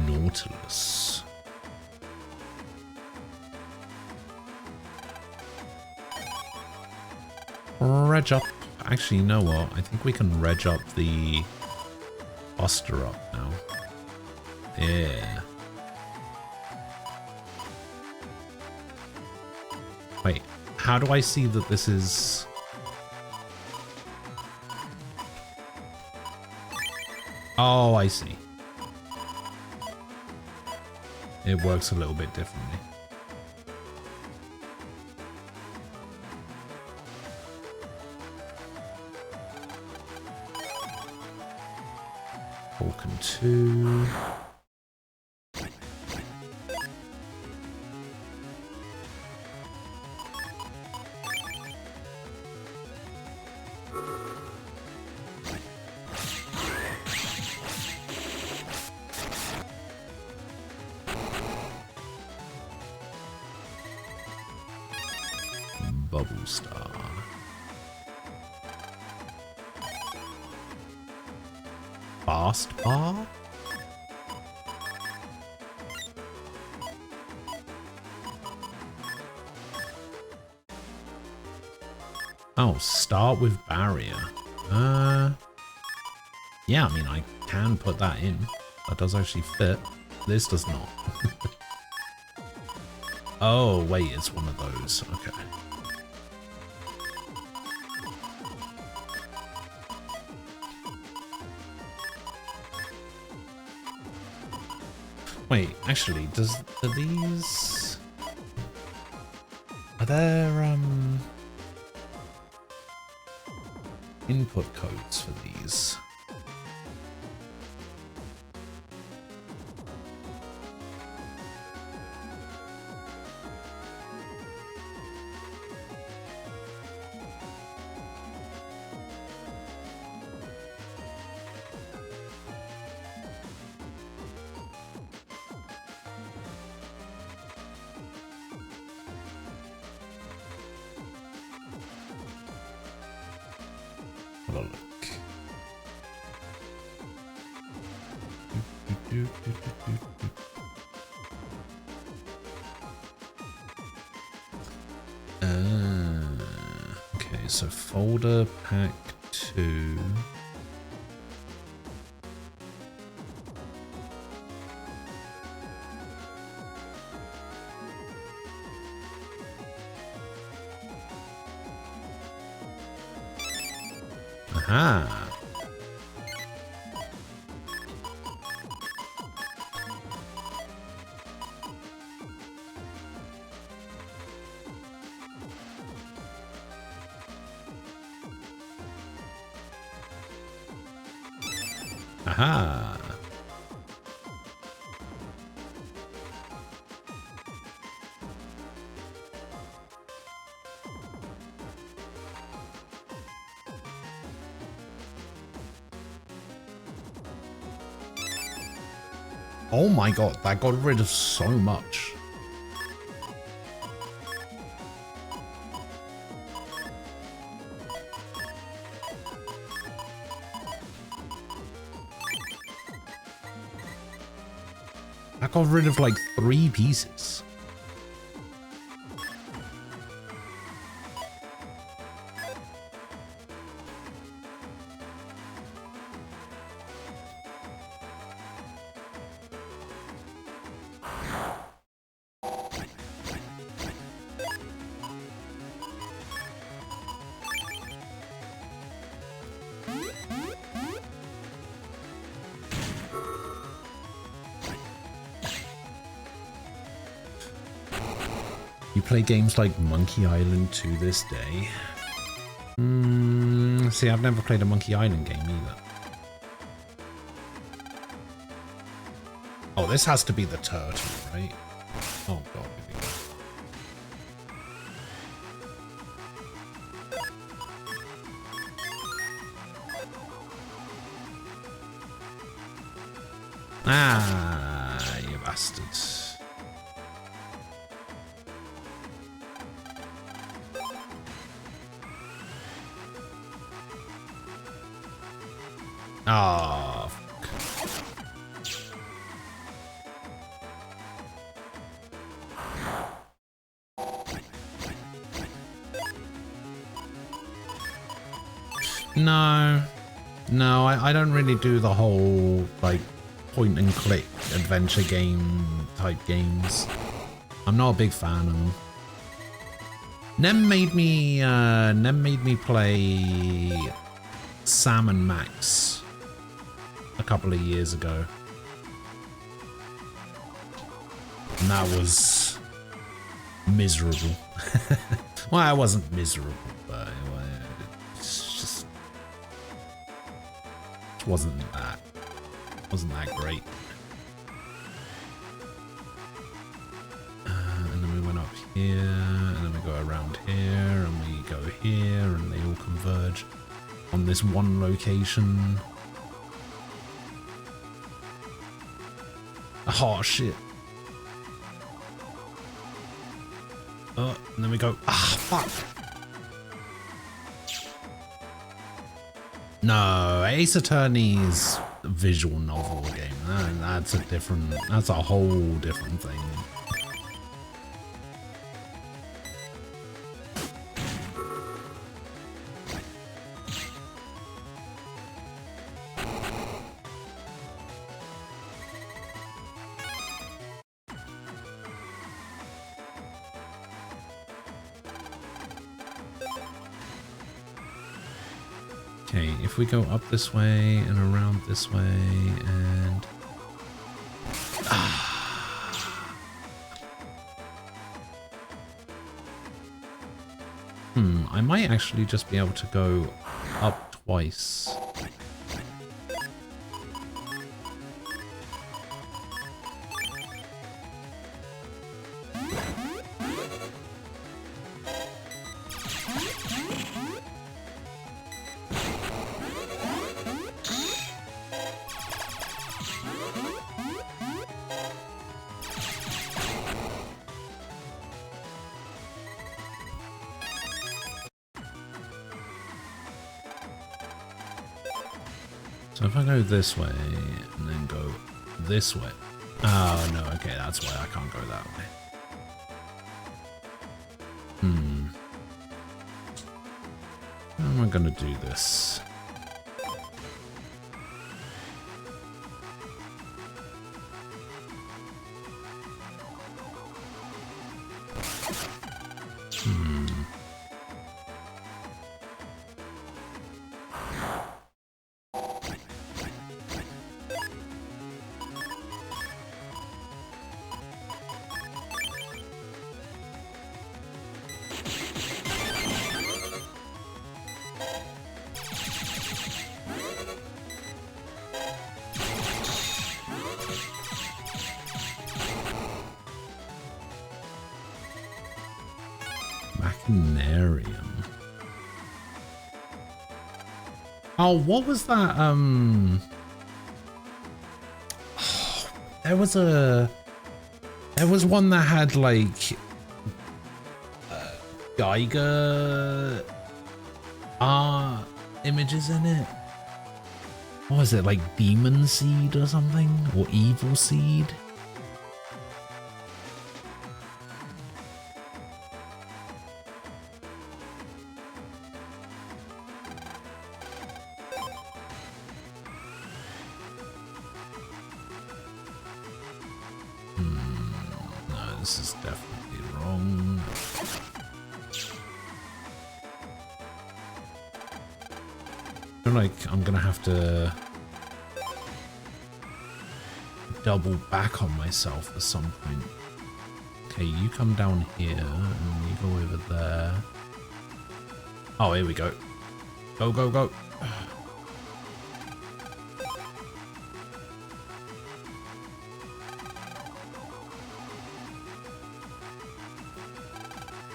Nautilus. Reg up. Actually, you know what? I think we can reg up the Buster up now. Yeah. Wait, how do I see that this is... Oh, I see. It works a little bit differently. Falcon 2. Bubble Star. Fast Bar? Oh, start with barrier. Yeah, I mean, I can put that in. That does actually fit. This does not. Oh, wait, it's one of those. Okay. Wait, actually, do these... Are there, input codes for these? Have a look. Okay, so folder pack 2. Aha. Aha. Oh my god, that got rid of so much. That got rid of like 3 pieces. You play games like Monkey Island to this day? See, I've never played a Monkey Island game either. Oh, this has to be the turtle, right? Oh god. Ah, you bastards. Ah, No, I don't really do the whole, like, point and click adventure game type games. I'm not a big fan of them. Nem made me play Sam and Max a couple of years ago. And that was miserable. Well, I wasn't miserable, but it's just wasn't that great. And then we went up here, and then we go around here, and we go here, and they all converge on this one location. Oh shit. And then we go, fuck. No, Ace Attorney's visual novel game. That's a whole different thing. Okay, if we go up this way and around this way and... I might actually just be able to go up twice. So if I go this way and then go this way. Oh no, okay, that's why I can't go that way. How am I gonna do this? Machinarium. Oh, what was that? There was one that had like Geiger images in it. What was it, like Demon Seed or something? Or Evil Seed? No, this is definitely wrong. I feel like I'm gonna have to double back on myself at some point. Okay, you come down here and you go over there. Oh, here we go. Go, go, go.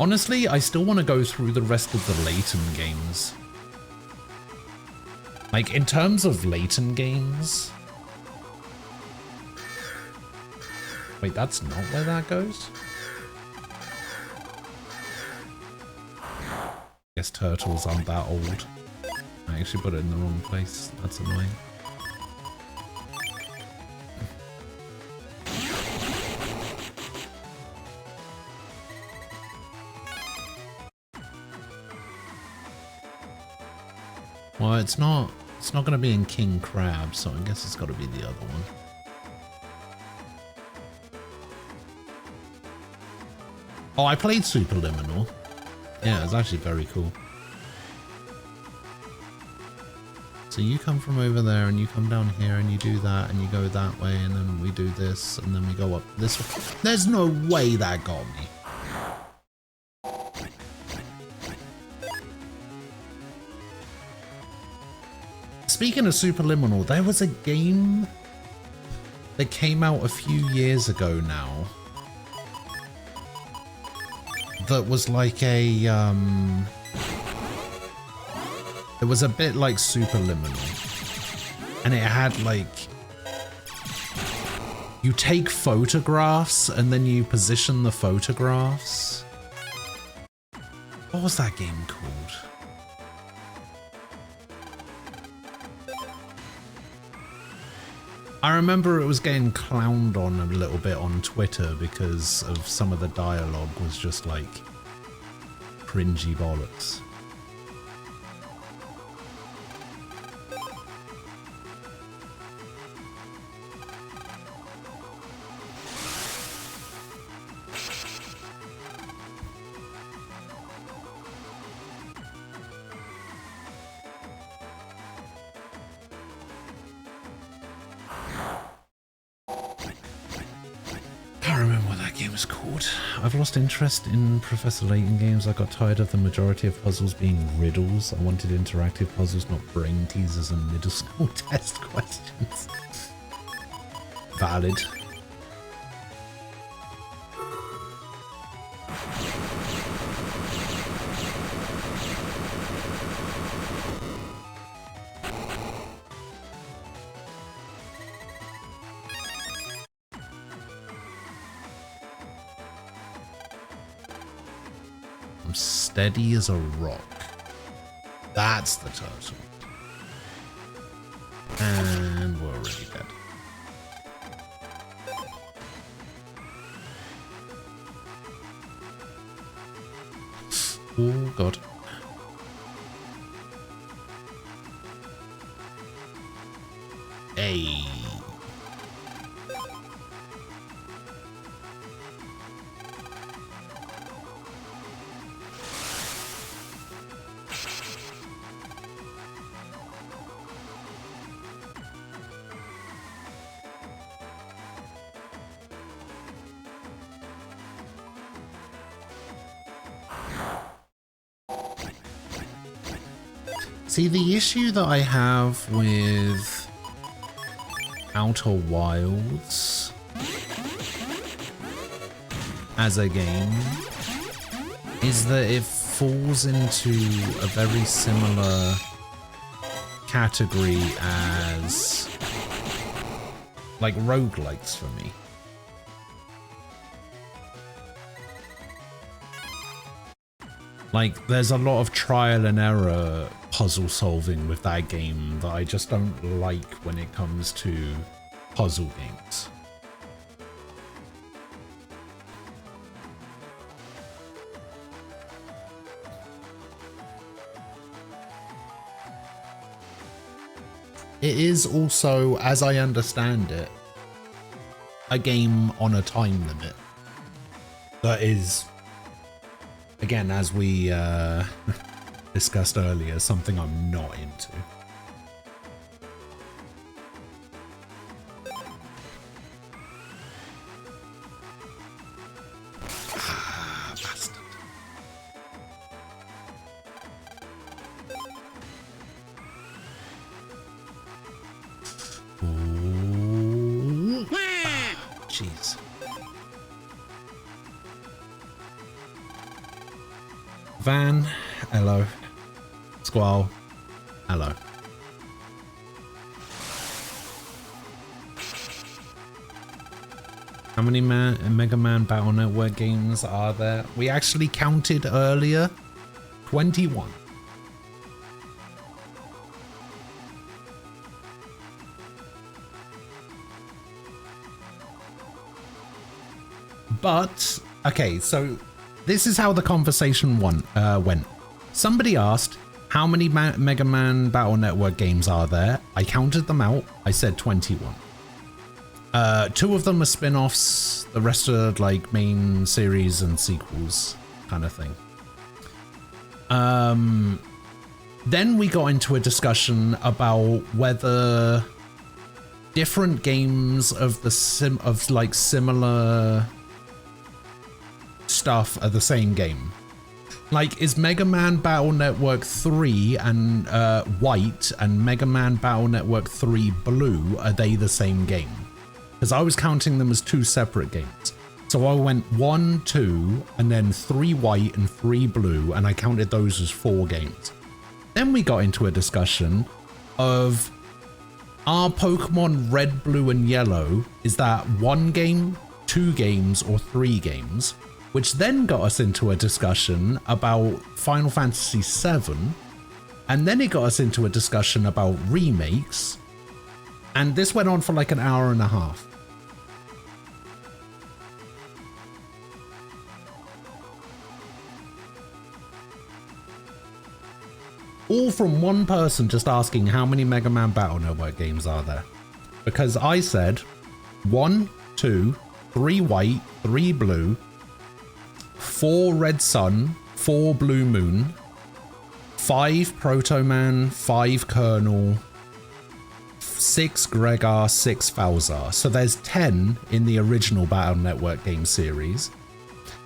Honestly, I still want to go through the rest of the Layton games. Like, in terms of Layton games... Wait, that's not where that goes? Guess turtles aren't that old. I actually put it in the wrong place. That's annoying. Well, it's not going to be in King Crab, so I guess it's got to be the other one. Oh, I played Superliminal. Yeah, it was actually very cool. So you come from over there and you come down here and you do that and you go that way and then we do this and then we go up this way. There's no way that got me. Speaking of Superliminal, there was a game that came out a few years ago now that was like a it was a bit like Superliminal, and it had like, you take photographs and then you position the photographs. What was that game called? I remember it was getting clowned on a little bit on Twitter because of some of the dialogue was just like cringy bollocks. I've lost interest in Professor Layton games. I got tired of the majority of puzzles being riddles. I wanted interactive puzzles, not brain teasers and middle school test questions. Valid. Steady as a rock. That's the turtle. And we're already dead. Oh, God. Hey. See, the issue that I have with Outer Wilds as a game is that it falls into a very similar category as like roguelikes for me. Like, there's a lot of trial and error puzzle solving with that game that I just don't like when it comes to puzzle games. It is also, as I understand it, a game on a time limit. That is, again, as we discussed earlier, something I'm not into. Ah, bastard. Ooh. Ah, jeez. Van, hello. Squall, hello. How many Mega Man Battle Network games are there? We actually counted earlier. 21. But, okay, so this is how the conversation went. Somebody asked, how many Mega Man Battle Network games are there? I counted them out. I said 21. 2 of them are spin-offs. The rest are like main series and sequels kind of thing. Then we got into a discussion about whether different games of the similar stuff are the same game. Like, is Mega Man Battle Network 3 and White and Mega Man Battle Network 3 Blue, are they the same game? Because I was counting them as 2 separate games. So I went 1, 2, and then 3 White and 3 Blue, and I counted those as 4 games. Then we got into a discussion of, are Pokemon Red, Blue, and Yellow, is that 1 game, 2 games, or 3 games? Which then got us into a discussion about Final Fantasy VII, and then it got us into a discussion about remakes, and this went on for like an hour and a half. All from one person just asking how many Mega Man Battle Network games are there. Because I said 1, 2, 3 White, 3 Blue, 4 Red Sun, 4 Blue Moon, 5 Proto Man, 5 Colonel, 6 Gregar, 6 Falzar. So there's 10 in the original Battle Network game series.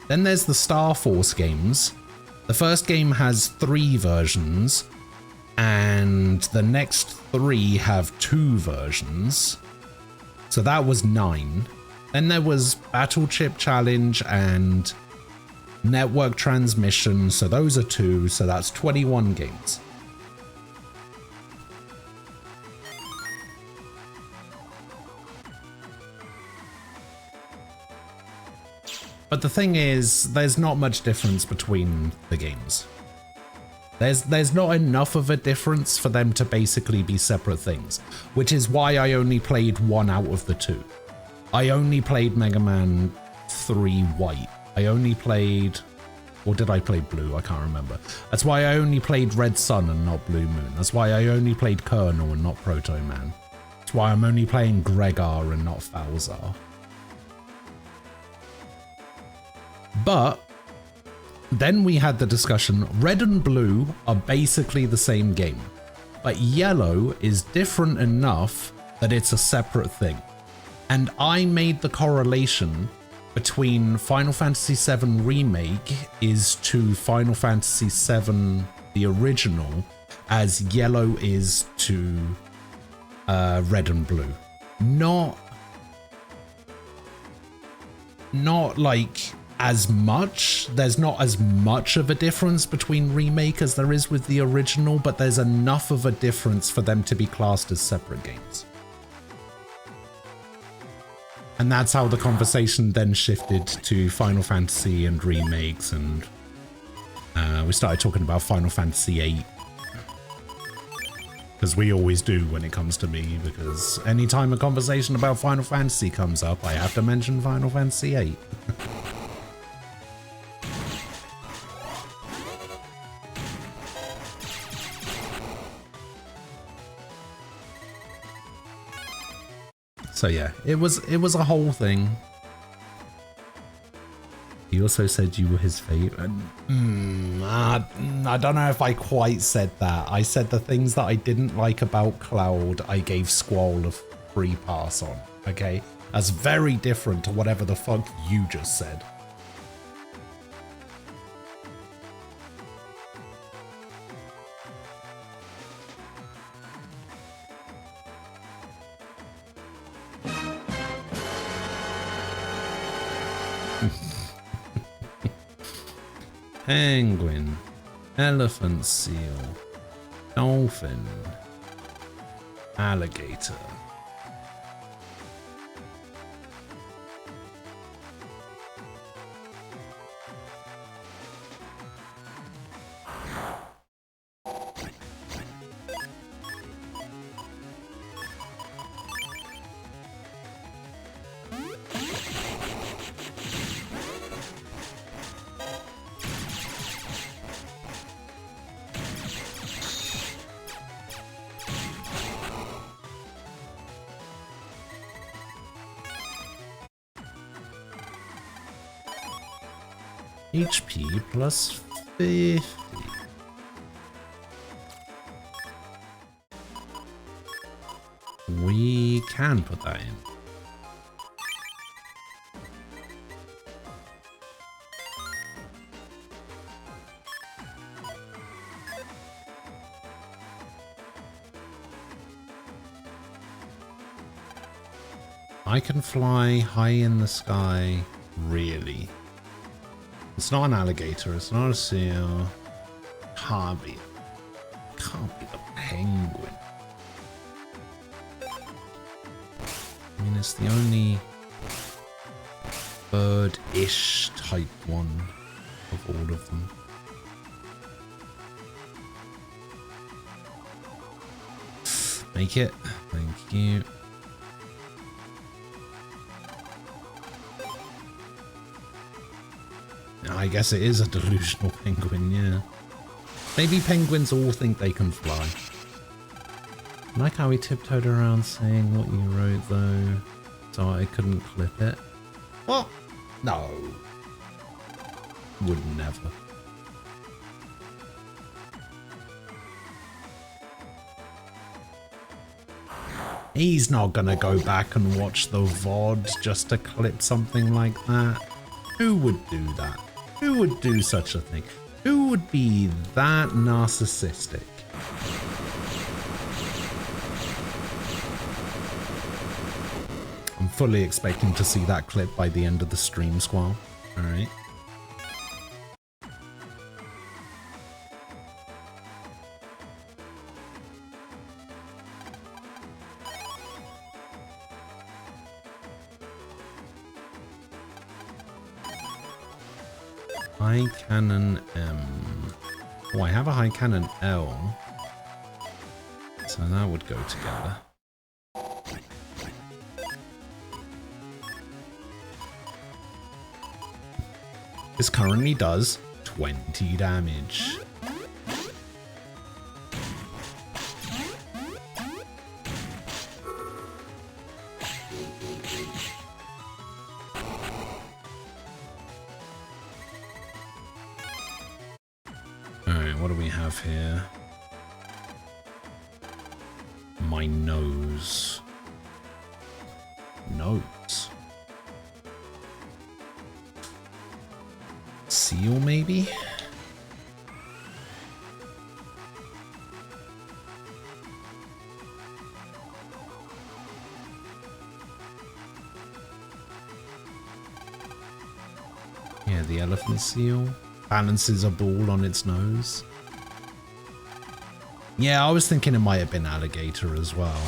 Then there's the Star Force games. The first game has 3 versions, and the next 3 have 2 versions. So that was 9. Then there was Battle Chip Challenge and Network Transmission, so those are 2, so that's 21 games. But the thing is, there's not much difference between the games. There's not enough of a difference for them to basically be separate things, which is why I only played one out of the two. I only played Mega Man 3 White. I only played, or did I play Blue? I can't remember. That's why I only played Red Sun and not Blue Moon. That's why I only played Colonel and not Proto Man. That's why I'm only playing Gregar and not Falzar. But then we had the discussion, red and blue are basically the same game, but yellow is different enough that it's a separate thing. And I made the correlation between Final Fantasy VII Remake is to Final Fantasy VII the original as yellow is to red and blue. Not like as much. There's not as much of a difference between remake as there is with the original, but there's enough of a difference for them to be classed as separate games. And that's how the conversation then shifted to Final Fantasy and remakes, and we started talking about Final Fantasy VIII. Because we always do when it comes to me, because anytime a conversation about Final Fantasy comes up, I have to mention Final Fantasy VIII. So yeah, it was a whole thing. He also said you were his favorite. I don't know if I quite said that. I said the things that I didn't like about Cloud, I gave Squall a free pass on. Okay, that's very different to whatever the fuck you just said. Penguin, elephant seal, dolphin, alligator. HP plus 50. We can put that in. I can fly high in the sky, really. It's not an alligator, it's not a seal. Can't be the penguin. I mean, it's the only bird-ish type one of all of them. Make it. Thank you. I guess it is a delusional penguin, yeah. Maybe penguins all think they can fly. I like how he tiptoed around saying what you wrote, though, so I couldn't clip it. What? No. Would never. He's not gonna go back and watch the VOD just to clip something like that. Who would do that? Who would do such a thing? Who would be that narcissistic? I'm fully expecting to see that clip by the end of the stream, Squall. Alright. High Cannon M. Oh, I have a high cannon L. So that would go together. This currently does 20 damage. Alright, what do we have here? My nose. Nose. Seal, maybe? Yeah, the elephant seal balances a ball on its nose. Yeah, I was thinking it might have been alligator as well.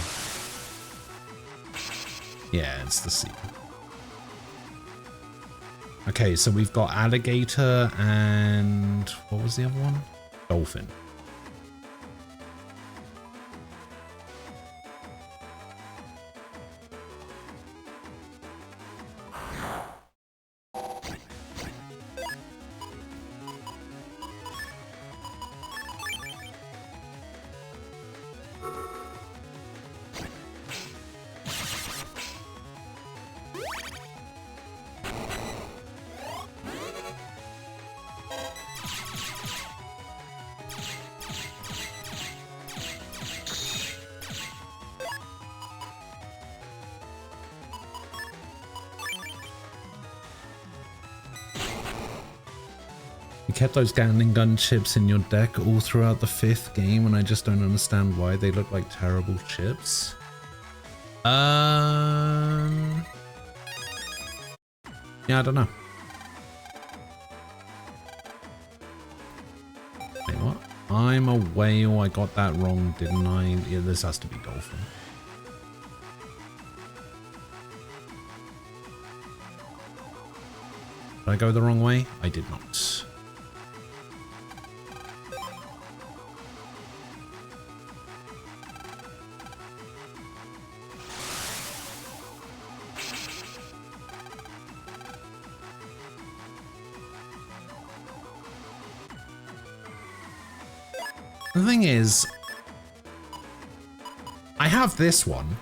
Yeah, it's the seal. Okay, so we've got alligator and what was the other one? Dolphin. You kept those Gatling gun chips in your deck all throughout the 5th game, and I just don't understand why they look like terrible chips. Yeah, I don't know. Wait, what? I'm a whale. I got that wrong, didn't I? Yeah, this has to be dolphin. Did I go the wrong way? I did not. The thing is, I have this one,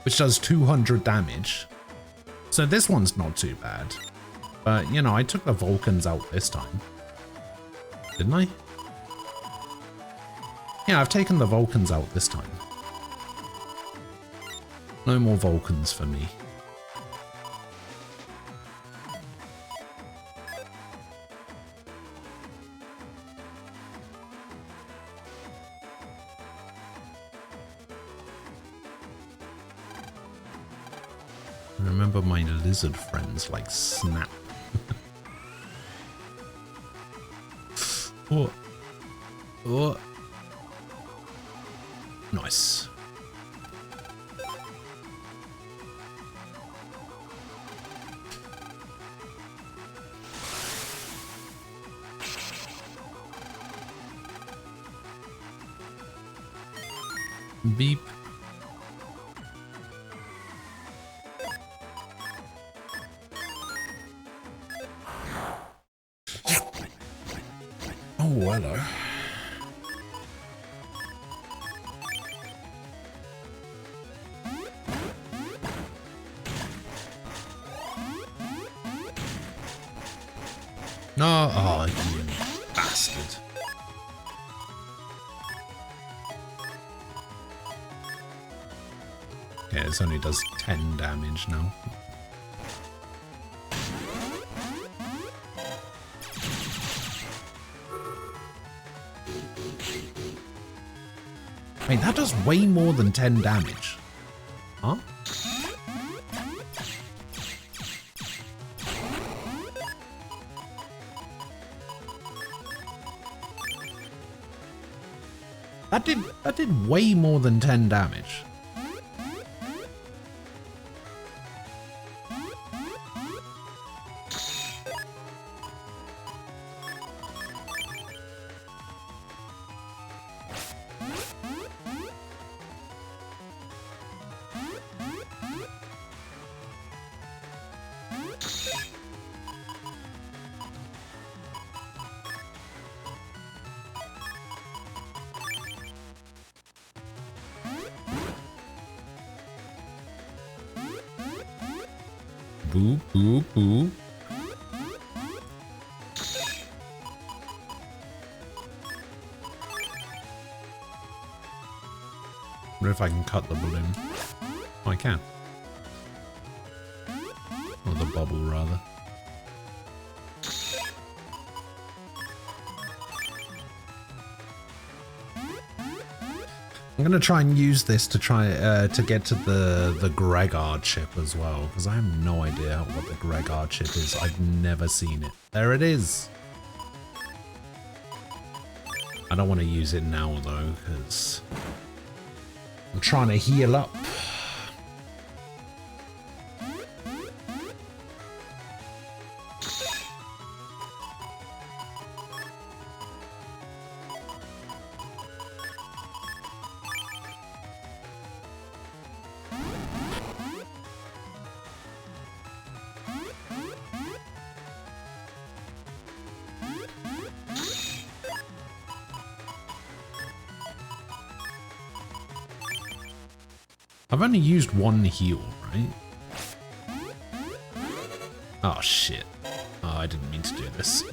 which does 200 damage. So this one's not too bad. But, you know, I took the Vulcans out this time. Didn't I? Yeah, I've taken the Vulcans out this time. No more Vulcans for me. I remember my lizard friends like Snap. Oh. Oh. Nice. Beep. Oh, hello. No, oh, you bastard. Yeah, this only does 10 damage now. Wait, that does way more than 10 damage. Huh? That did way more than 10 damage. boop, boop, boop. Wonder if I can cut the balloon. Oh, I can. Or the bubble, rather. I'm gonna try and use this to try to get to the Gregar chip as well, because I have no idea what the Gregar chip is. I've never seen it. There it is. I don't want to use it now though, because I'm trying to heal up. I've only used one heal, right? Oh shit. Oh, I didn't mean to do this.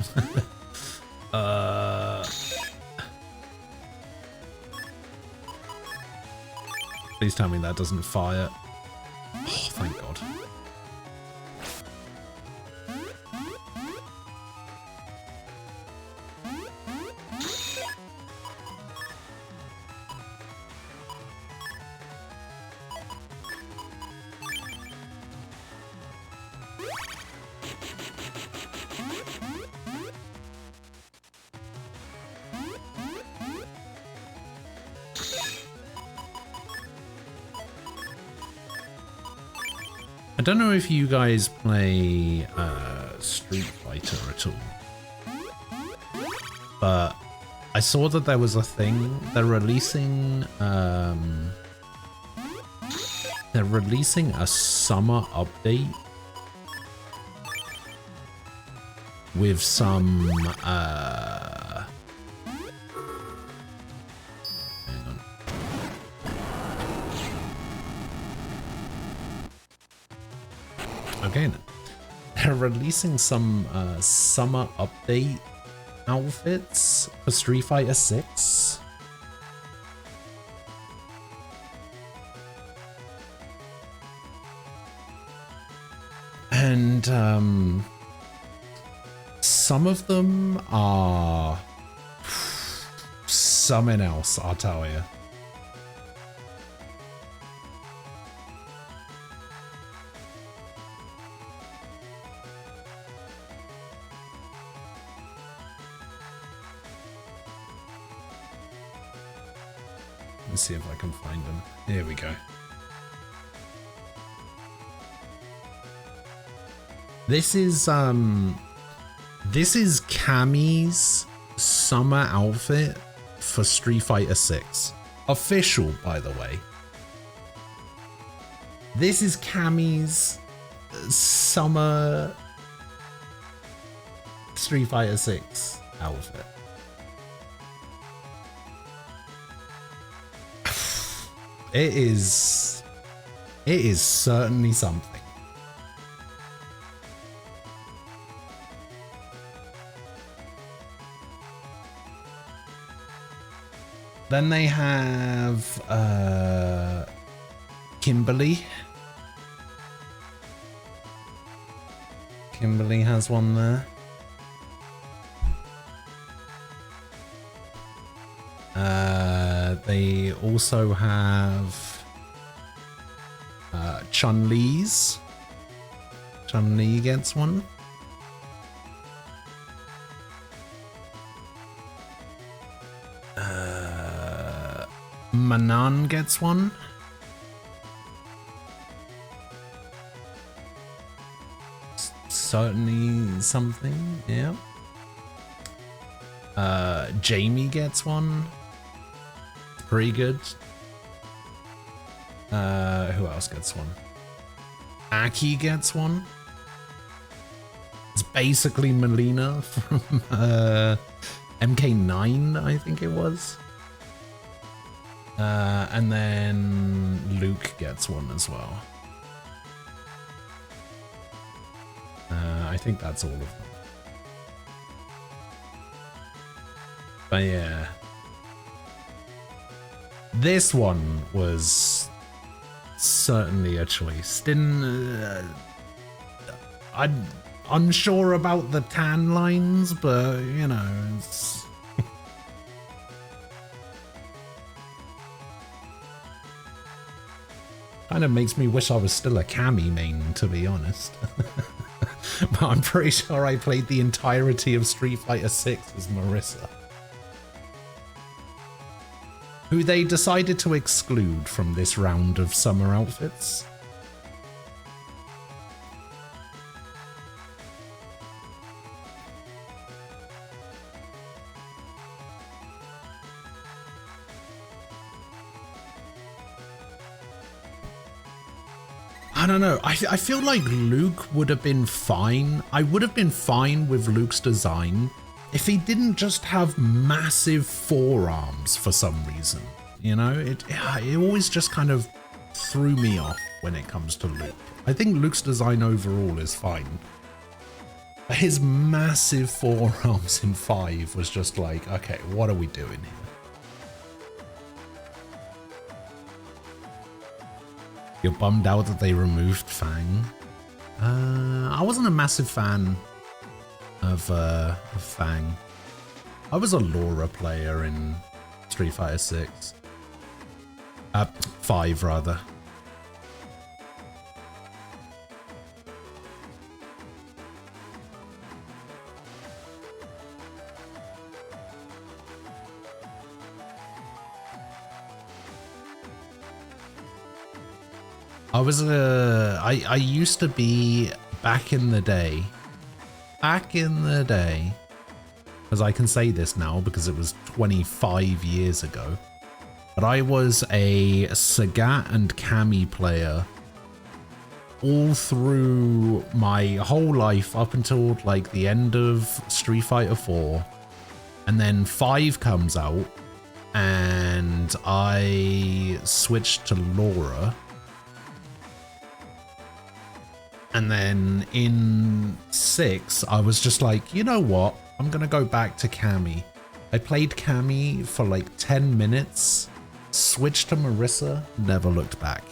Please tell me that doesn't fire. Oh, thank God. I don't know if you guys play Street Fighter at all, but I saw that there was a thing. They're releasing a summer update with some okay, they're releasing some summer update outfits for Street Fighter 6. And some of them are something else, I'll tell you. Let's see if I can find them. Here we go. This is Cammy's summer outfit for Street Fighter 6. Official, by the way. This is Cammy's summer Street Fighter 6 outfit. It is certainly something. Then they have Kimberly. Kimberly has one there. They also have Chun-Li's. Chun-Li gets one. Manan gets one. Certainly something, yeah. Jamie gets one. Pretty good. Who else gets one? Aki gets one. It's basically Melina from MK9, I think it was. And then Luke gets one as well. I think that's all of them. But yeah. This one was certainly a choice. I'm unsure about the tan lines, but you know, it's... kind of makes me wish I was still a Cammy main, to be honest. But I'm pretty sure I played the entirety of Street Fighter 6 as Marissa, who they decided to exclude from this round of summer outfits. I don't know. I feel like Luke would have been fine. I would have been fine with Luke's design if he didn't just have massive forearms for some reason. You know, it always just kind of threw me off when it comes to Luke. I think Luke's design overall is fine. His massive forearms in 5 was just like, okay, what are we doing here? You're bummed out that they removed Fang? I wasn't a massive fan of Fang. I was a Laura player in Street Fighter 6. 5 rather. I used to be back in the day, because I can say this now because it was 25 years ago, but I was a Sagat and Cammy player all through my whole life up until like the end of Street Fighter 4, and then 5 comes out and I switched to Laura. And then in 6, I was just like, you know what? I'm going to go back to Cammy. I played Cammy for like 10 minutes, switched to Marissa, never looked back.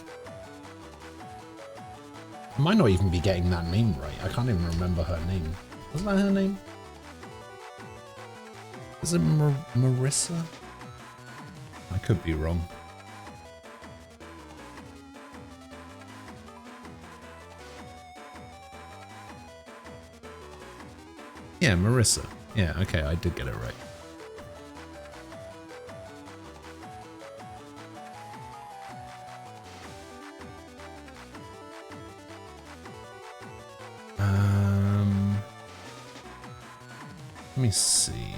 I might not even be getting that name right. I can't even remember her name. Wasn't that her name? Is it Marissa? I could be wrong. Yeah, Marissa. Yeah, okay, I did get it right. Let me see.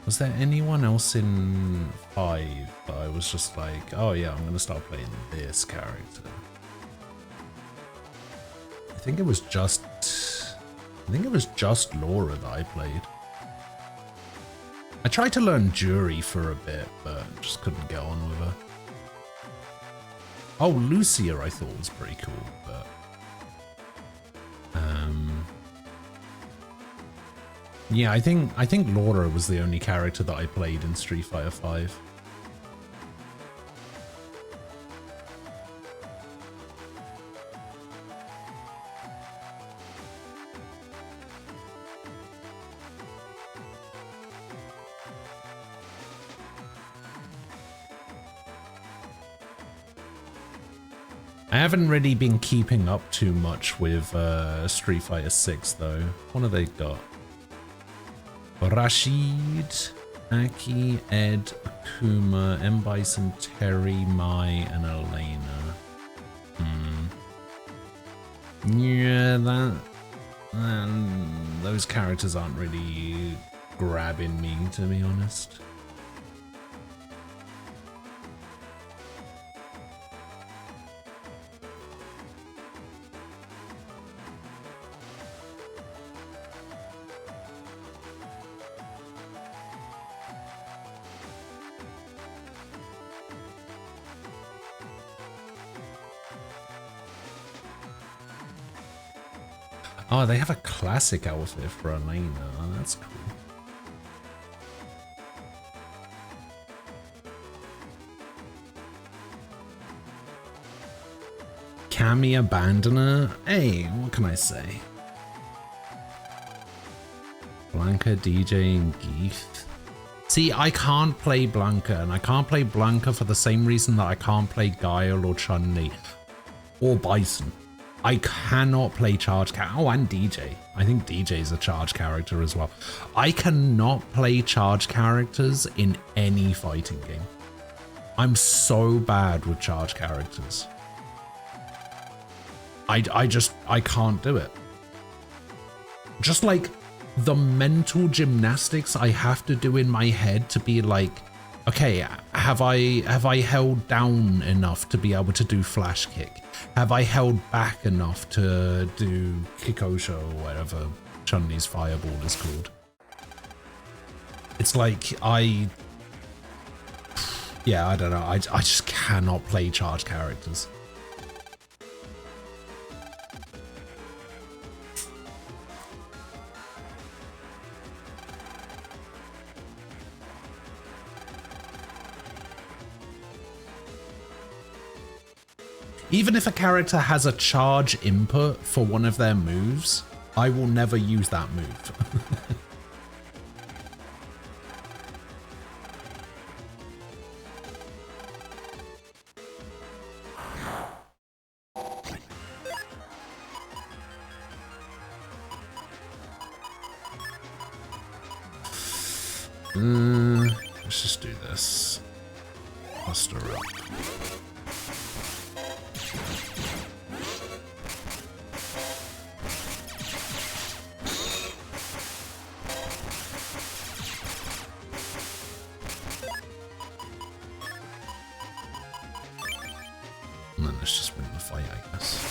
Was there anyone else in 5 that I was just like, oh yeah, I'm gonna start playing this character? I think it was just Laura that I played. I tried to learn Jury for a bit, but just couldn't get on with her. Oh, Lucia I thought was pretty cool, but yeah, I think Laura was the only character that I played in Street Fighter 5. I haven't really been keeping up too much with Street Fighter 6 though. What have they got? Rashid, Aki, Ed, Akuma, M. Bison, Terry, Mai, and Elena. Yeah, those characters aren't really grabbing me, to be honest. Oh, they have a classic outfit for Elena. Oh, that's cool. Cammy Abandoner? Hey, what can I say? Blanca, DJ, and Geeth. See, I can't play Blanca, and I can't play Blanca for the same reason that I can't play Guile or Chun-Li or Bison. I cannot play charge character. Oh, and DJ. I think DJ is a charge character as well. I cannot play charge characters in any fighting game. I'm so bad with charge characters. I can't do it. Just like the mental gymnastics I have to do in my head to be like, okay, have I held down enough to be able to do flash kick? Have I held back enough to do Kikosho or whatever Chun-Li's fireball is called? It's like yeah, I don't know. I just cannot play charge characters. Even if a character has a charge input for one of their moves, I will never use that move. Let's just do this. Muster up. And then let's just win the fight, I guess.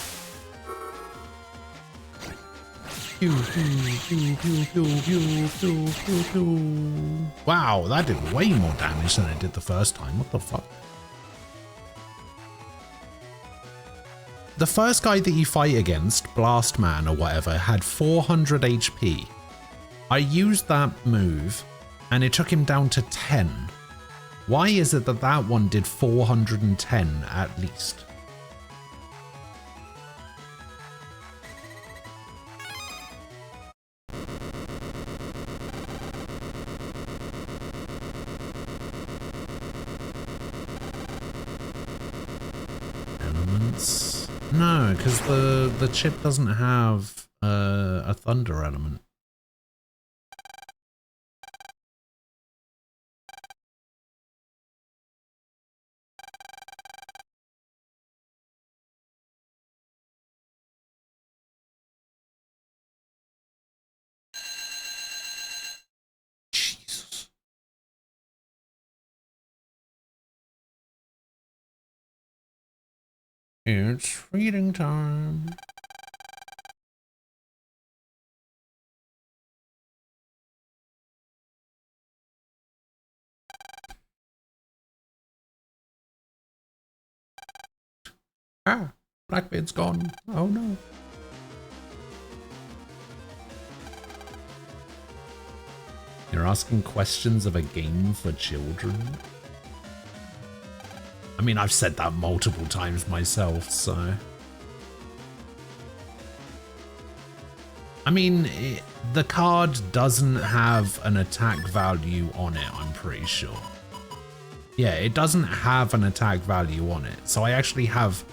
Wow, that did way more damage than it did the first time. What the fuck? The first guy that you fight against, Blast Man or whatever, had 400 HP. I used that move and it took him down to 10. Why is it that that one did 410 at least? Elements? No, because the chip doesn't have a thunder element. Jesus. It's reading time. Ah, Blackbeard's gone. Oh no. You're asking questions of a game for children? I mean, I've said that multiple times myself, so... I mean, the card doesn't have an attack value on it, I'm pretty sure. Yeah, it doesn't have an attack value on it, so I actually have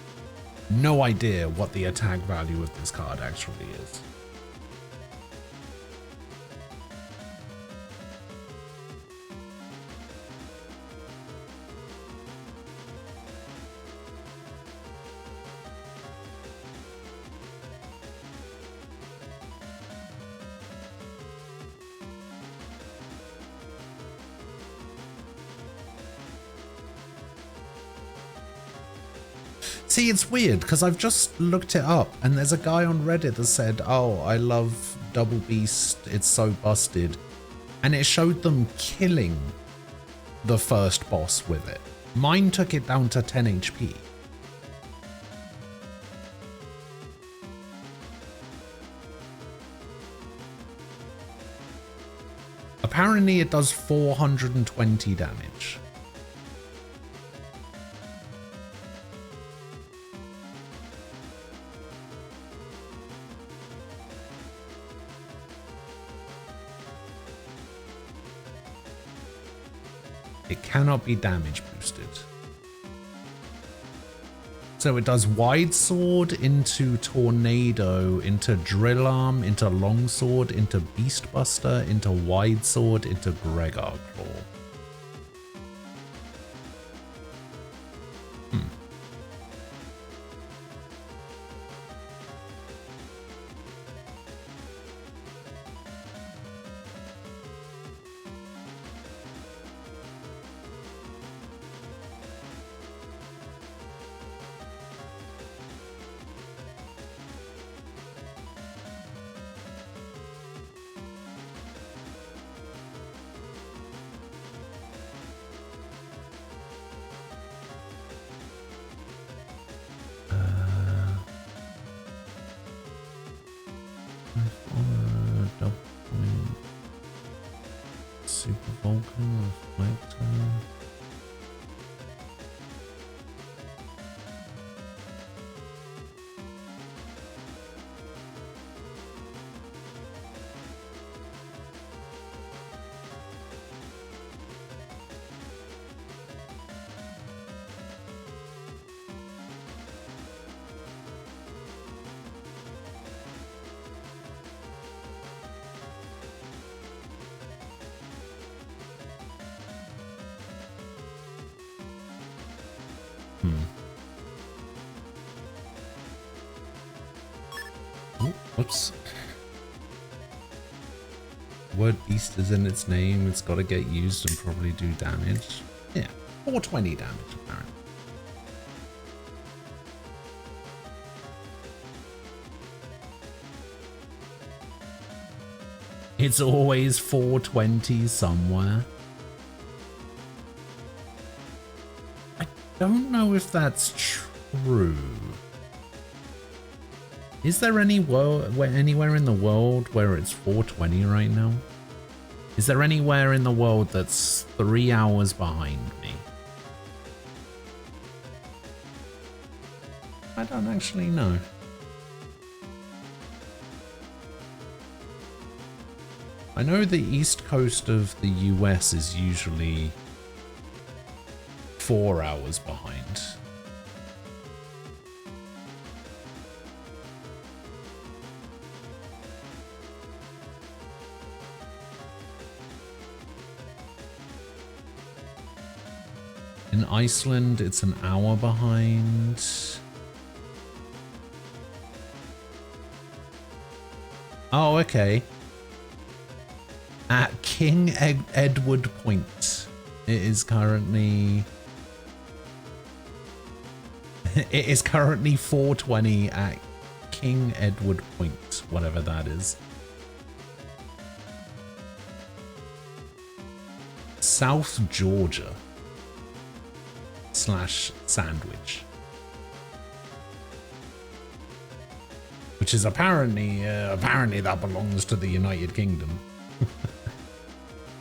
no idea what the attack value of this card actually is. See, it's weird because I've just looked it up and there's a guy on Reddit that said, oh, I love Double Beast, it's so busted. And it showed them killing the first boss with it. Mine took it down to 10 HP. Apparently it does 420 damage. It cannot be damage boosted. So it does wide sword into tornado, into drill arm, into longsword, into beast buster, into wide sword, into Gregar claw. Super Vulcan reflector. Whoops. Word beast is in its name. It's got to get used and probably do damage. Yeah, 420 damage apparently. It's always 420 somewhere. I don't know if that's true. Is there anywhere in the world where it's 420 right now? Is there anywhere in the world that's 3 hours behind me? I don't actually know. I know the east coast of the US is usually 4 hours behind. In Iceland, it's an hour behind. Oh, okay. At King Edward Point, it is currently 420 at King Edward Point, whatever that is. South Georgia / Sandwich, which is apparently that belongs to the United Kingdom.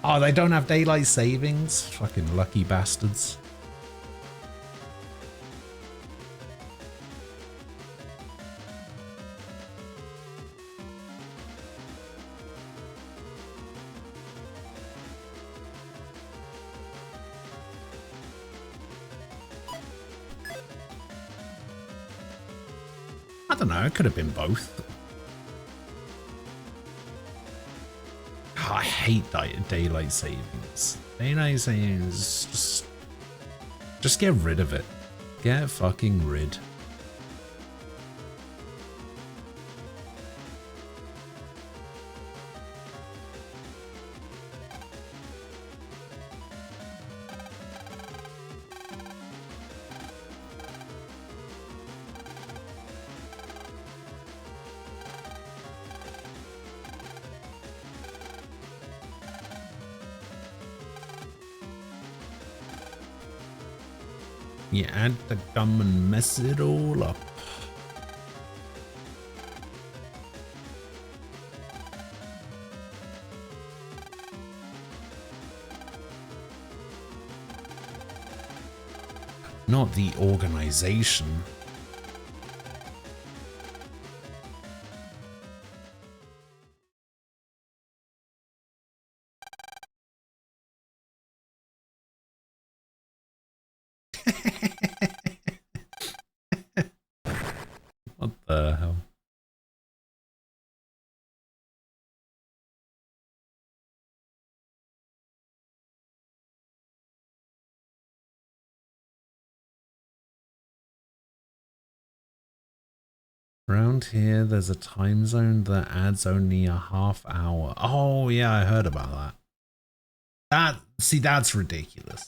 Oh, they don't have daylight savings? Fucking lucky bastards. I don't know, it could have been both. I hate daylight savings. Daylight savings, just get rid of it. Get fucking rid. You add the gum and mess it all up. Not the organization. What the hell? Around here, there's a time zone that adds only a half hour. Oh, yeah, I heard about that. See, that's ridiculous.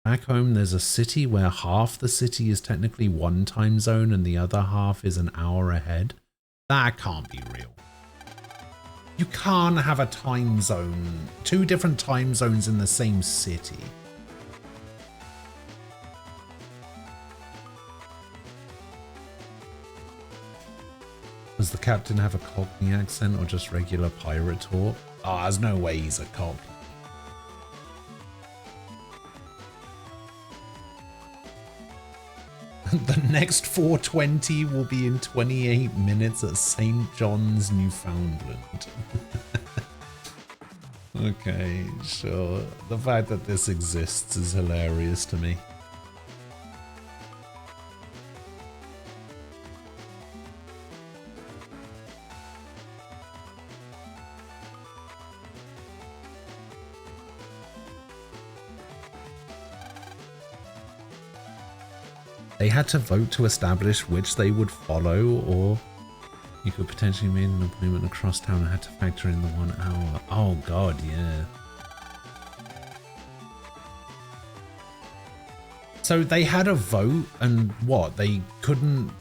Back home, there's a city where half the city is technically one time zone and the other half is an hour ahead. That can't be real. You can't have a time zone, 2 different time zones in the same city. Does the captain have a Cockney accent or just regular pirate talk? Oh, there's no way he's a Cockney. The next 420 will be in 28 minutes at St. John's, Newfoundland. Okay, sure. The fact that this exists is hilarious to me. They had to vote to establish which they would follow, or you could potentially make an appointment across town and had to factor in the 1 hour. Oh god, yeah. So they had a vote and what? They couldn't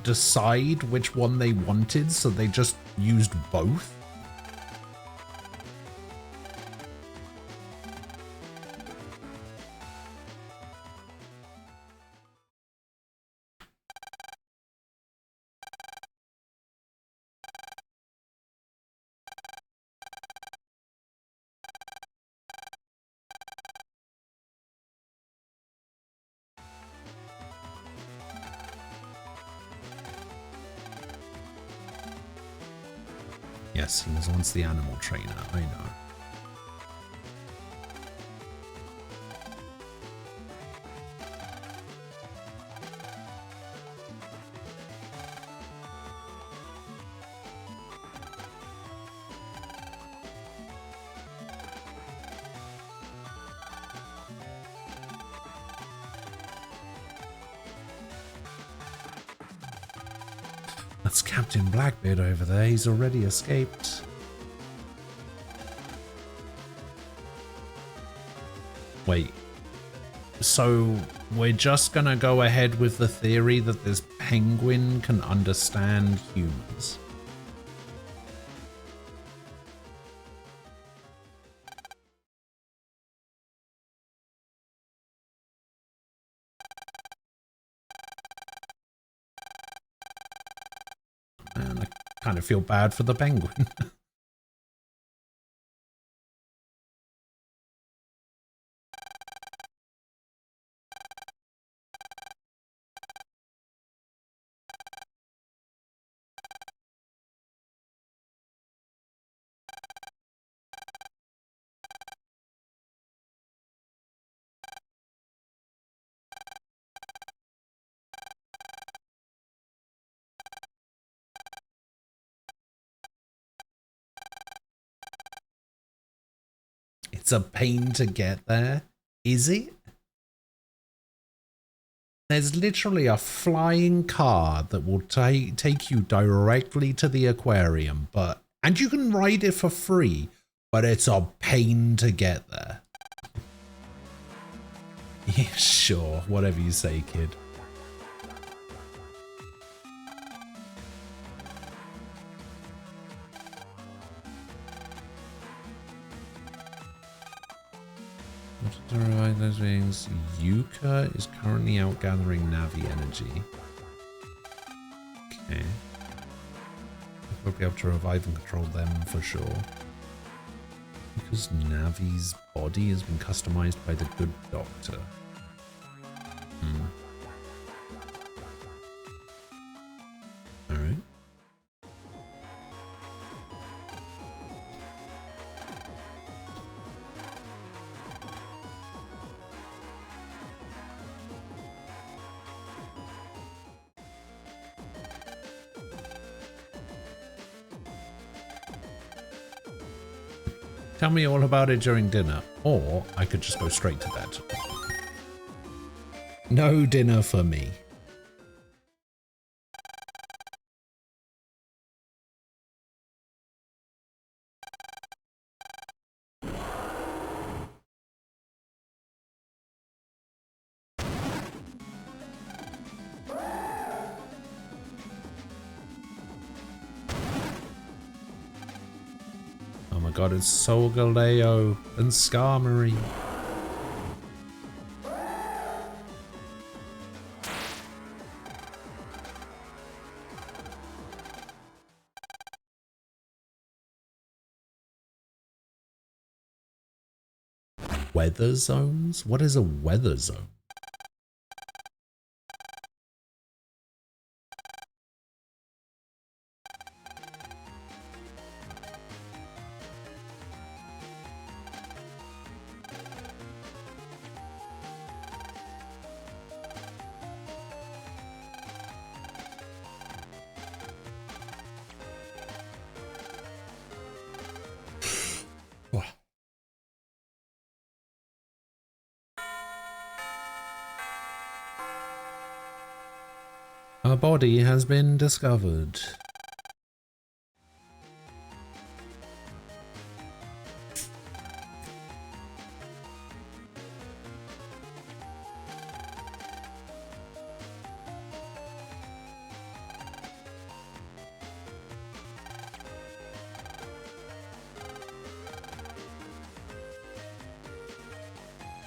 decide which one they wanted, so they just used both? Yes, he was once the animal trainer, I know. That's Captain Blackbeard over there. He's already escaped. Wait. So we're just gonna go ahead with the theory that this penguin can understand humans. Man, I kind of feel bad for the penguin. It's a pain to get there. Is it? There's literally a flying car that will take you directly to the aquarium, and you can ride it for free, but it's a pain to get there. Yeah, sure, whatever you say, kid. To revive those beings, Yuka is currently out gathering Navi energy. Okay. We'll be able to revive and control them for sure. Because Navi's body has been customized by the good doctor. Alright. Tell me all about it during dinner, or I could just go straight to bed. No dinner for me. Oh my god, it's Solgaleo and Skarmory. Weather zones? What is a weather zone? A body has been discovered.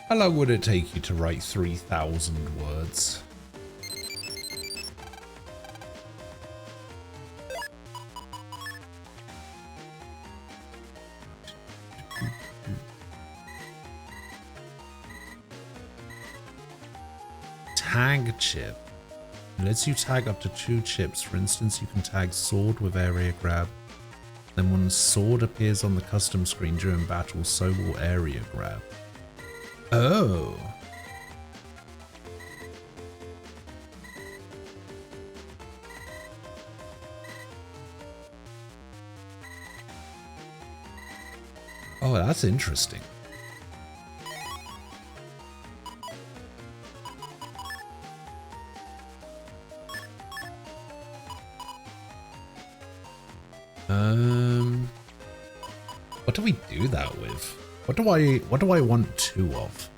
How long would it take you to write 3,000 words? Tag chip. It lets you tag up to 2 chips. For instance, you can tag sword with area grab. Then when sword appears on the custom screen during battle, so will area grab. Oh. Oh, that's interesting. What do we do that with? What do I want 2 of?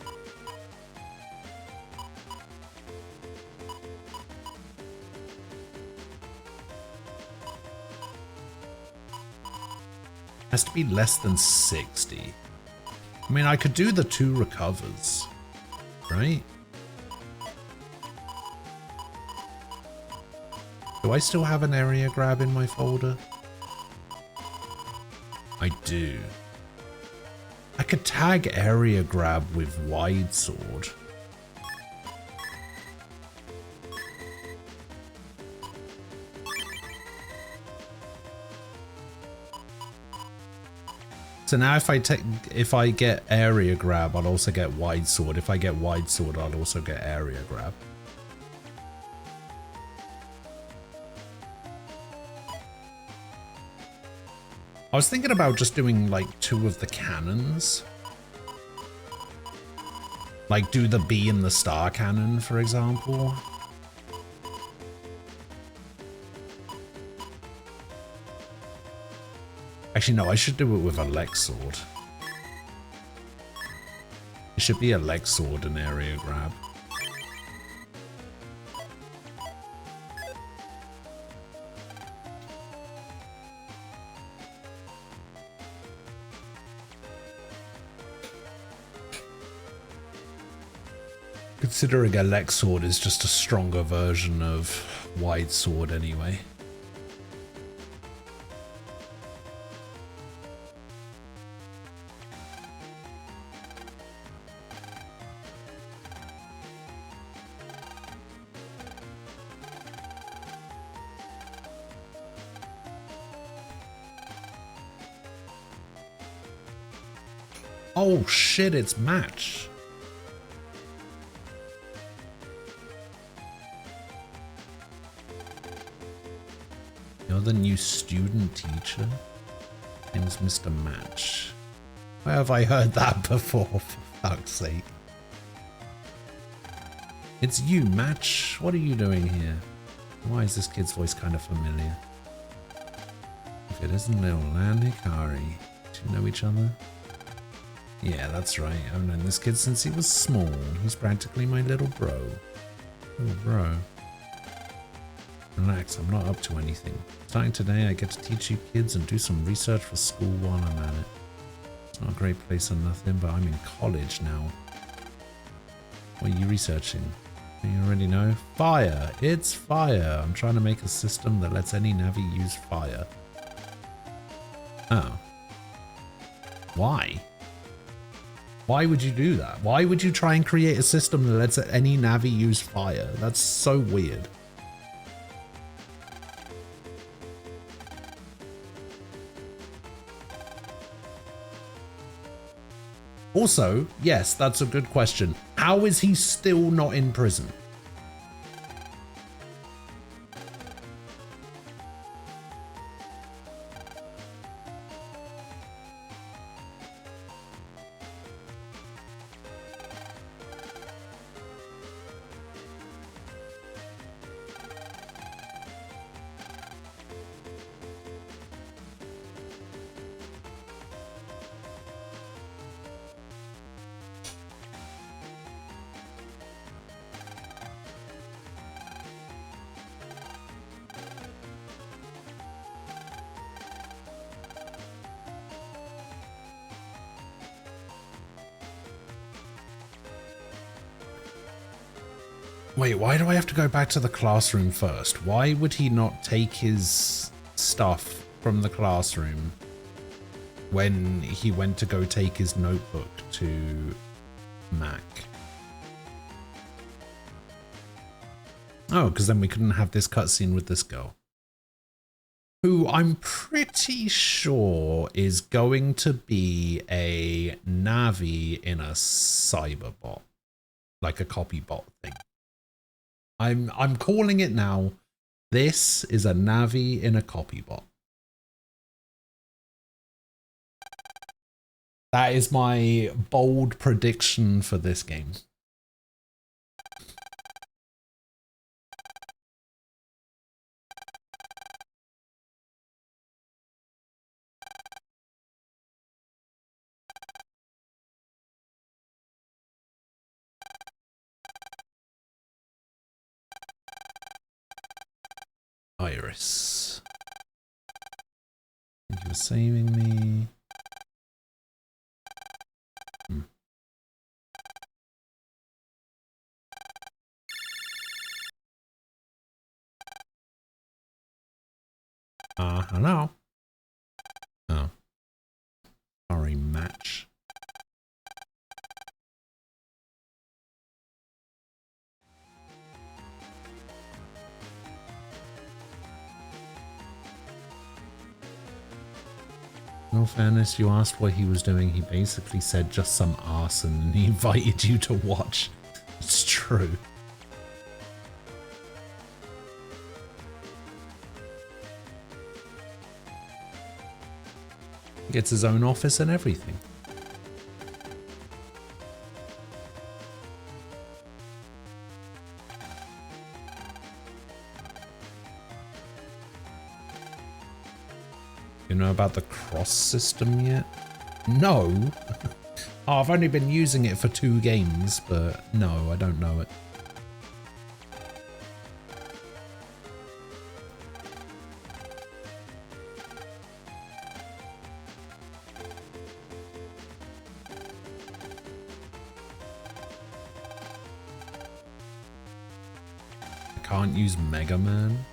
Has to be less than 60. I mean, I could do the 2 recovers, right? Do I still have an area grab in my folder? I do. I could tag area grab with wide sword. So now if I get area grab, I'll also get wide sword. If I get wide sword, I'll also get area grab. I was thinking about just doing like 2 of the cannons. Like do the bee and the star cannon, for example. Actually, no, I should do it with a leg sword. It should be a leg sword and area grab. Considering a leg sword is just a stronger version of wide sword anyway. Oh shit, it's Match. You're the new student teacher? Name's Mr. Match. Where have I heard that before, for fuck's sake? It's you, Match. What are you doing here? Why is this kid's voice kind of familiar? If it isn't little Land Hikari. Do you know each other? Yeah, that's right. I've known this kid since he was small. He's practically my little bro. Little bro. Relax, I'm not up to anything. Starting today, I get to teach you kids and do some research for school while I'm at it. It's not a great place or nothing, but I'm in college now. What are you researching? You already know? Fire! It's fire! I'm trying to make a system that lets any Navi use fire. Oh. Why? Why would you do that? Why would you try and create a system that lets any Navi use fire? That's so weird. Also, yes, that's a good question. How is he still not in prison? Wait, why do I have to go back to the classroom first? Why would he not take his stuff from the classroom when he went to go take his notebook to Mac? Oh, because then we couldn't have this cutscene with this girl, who I'm pretty sure is going to be a Navi in a cyberbot, like a copy bot thing. I'm calling it now. This is a Navi in a copy bot. That is my bold prediction for this game. Iris. Thank you for saving me. Hello. Oh. Sorry, Match. In all fairness, you asked what he was doing. He basically said just some arson and he invited you to watch. It's true. He gets his own office and everything. You know about the cross system yet? No. Oh, I've only been using it for 2 games, but no, I don't know it. I can't use Mega Man.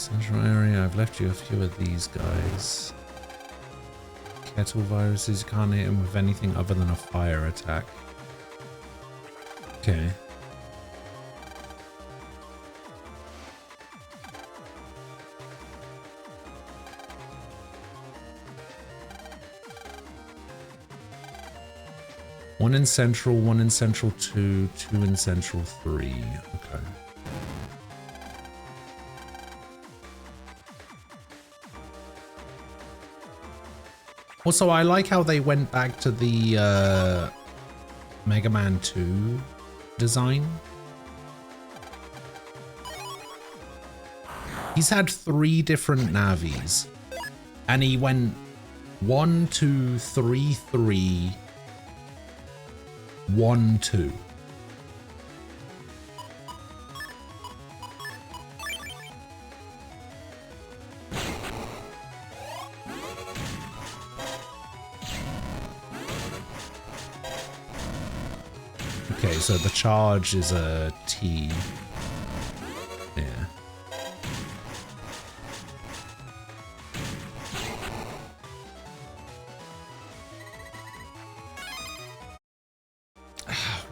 Central area, I've left you a few of these guys. Kettle viruses, you can't hit them with anything other than a fire attack. Okay. One in Central, one in Central 2, two in Central 3. Okay. Also, I like how they went back to the Mega Man 2 design. He's had 3 different Navis, and he went 1, 2, 3, 3, 1, 2. Okay, so the charge is a T. Yeah.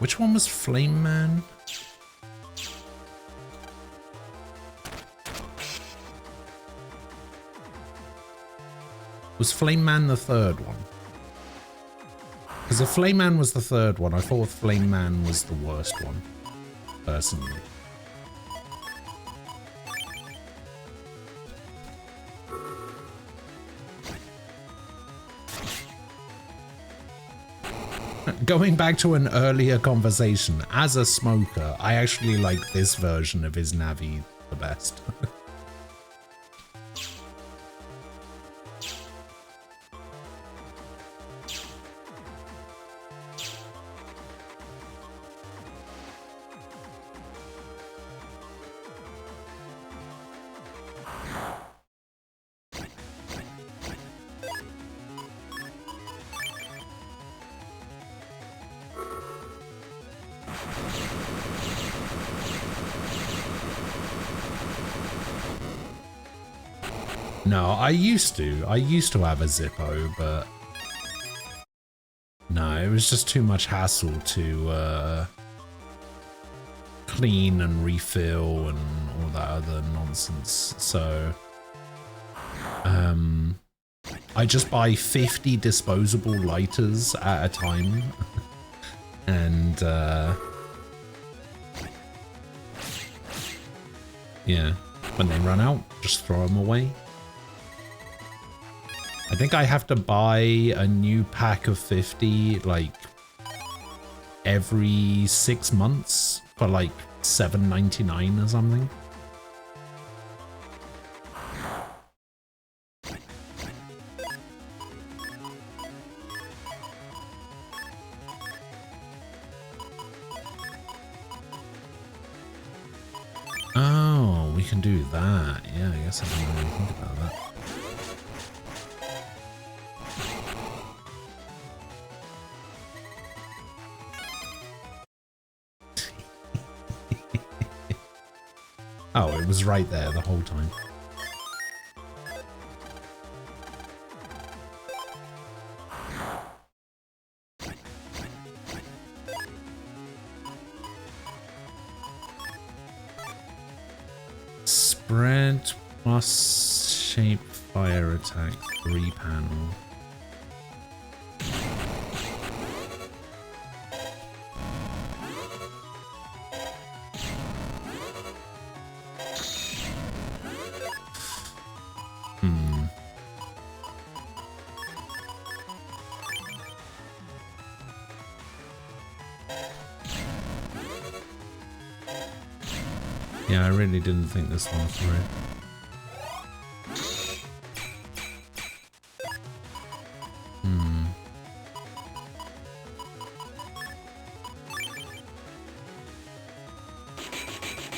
Which one was Flame Man? Was Flame Man the third one? Because if Flame Man was the third one, I thought Flame Man was the worst one, personally. Going back to an earlier conversation, as a smoker, I actually like this version of his Navi the best. No, I used to have a Zippo, but no, it was just too much hassle to clean and refill and all that other nonsense. So I just buy 50 disposable lighters at a time and yeah, when they run out, just throw them away. I think I have to buy a new pack of 50 like every 6 months for like $7.99 or something. Oh, we can do that. Yeah, I guess I didn't really think about that. Oh, it was right there the whole time. Spread plus shape fire attack 3 panel. Yeah, I really didn't think this one through.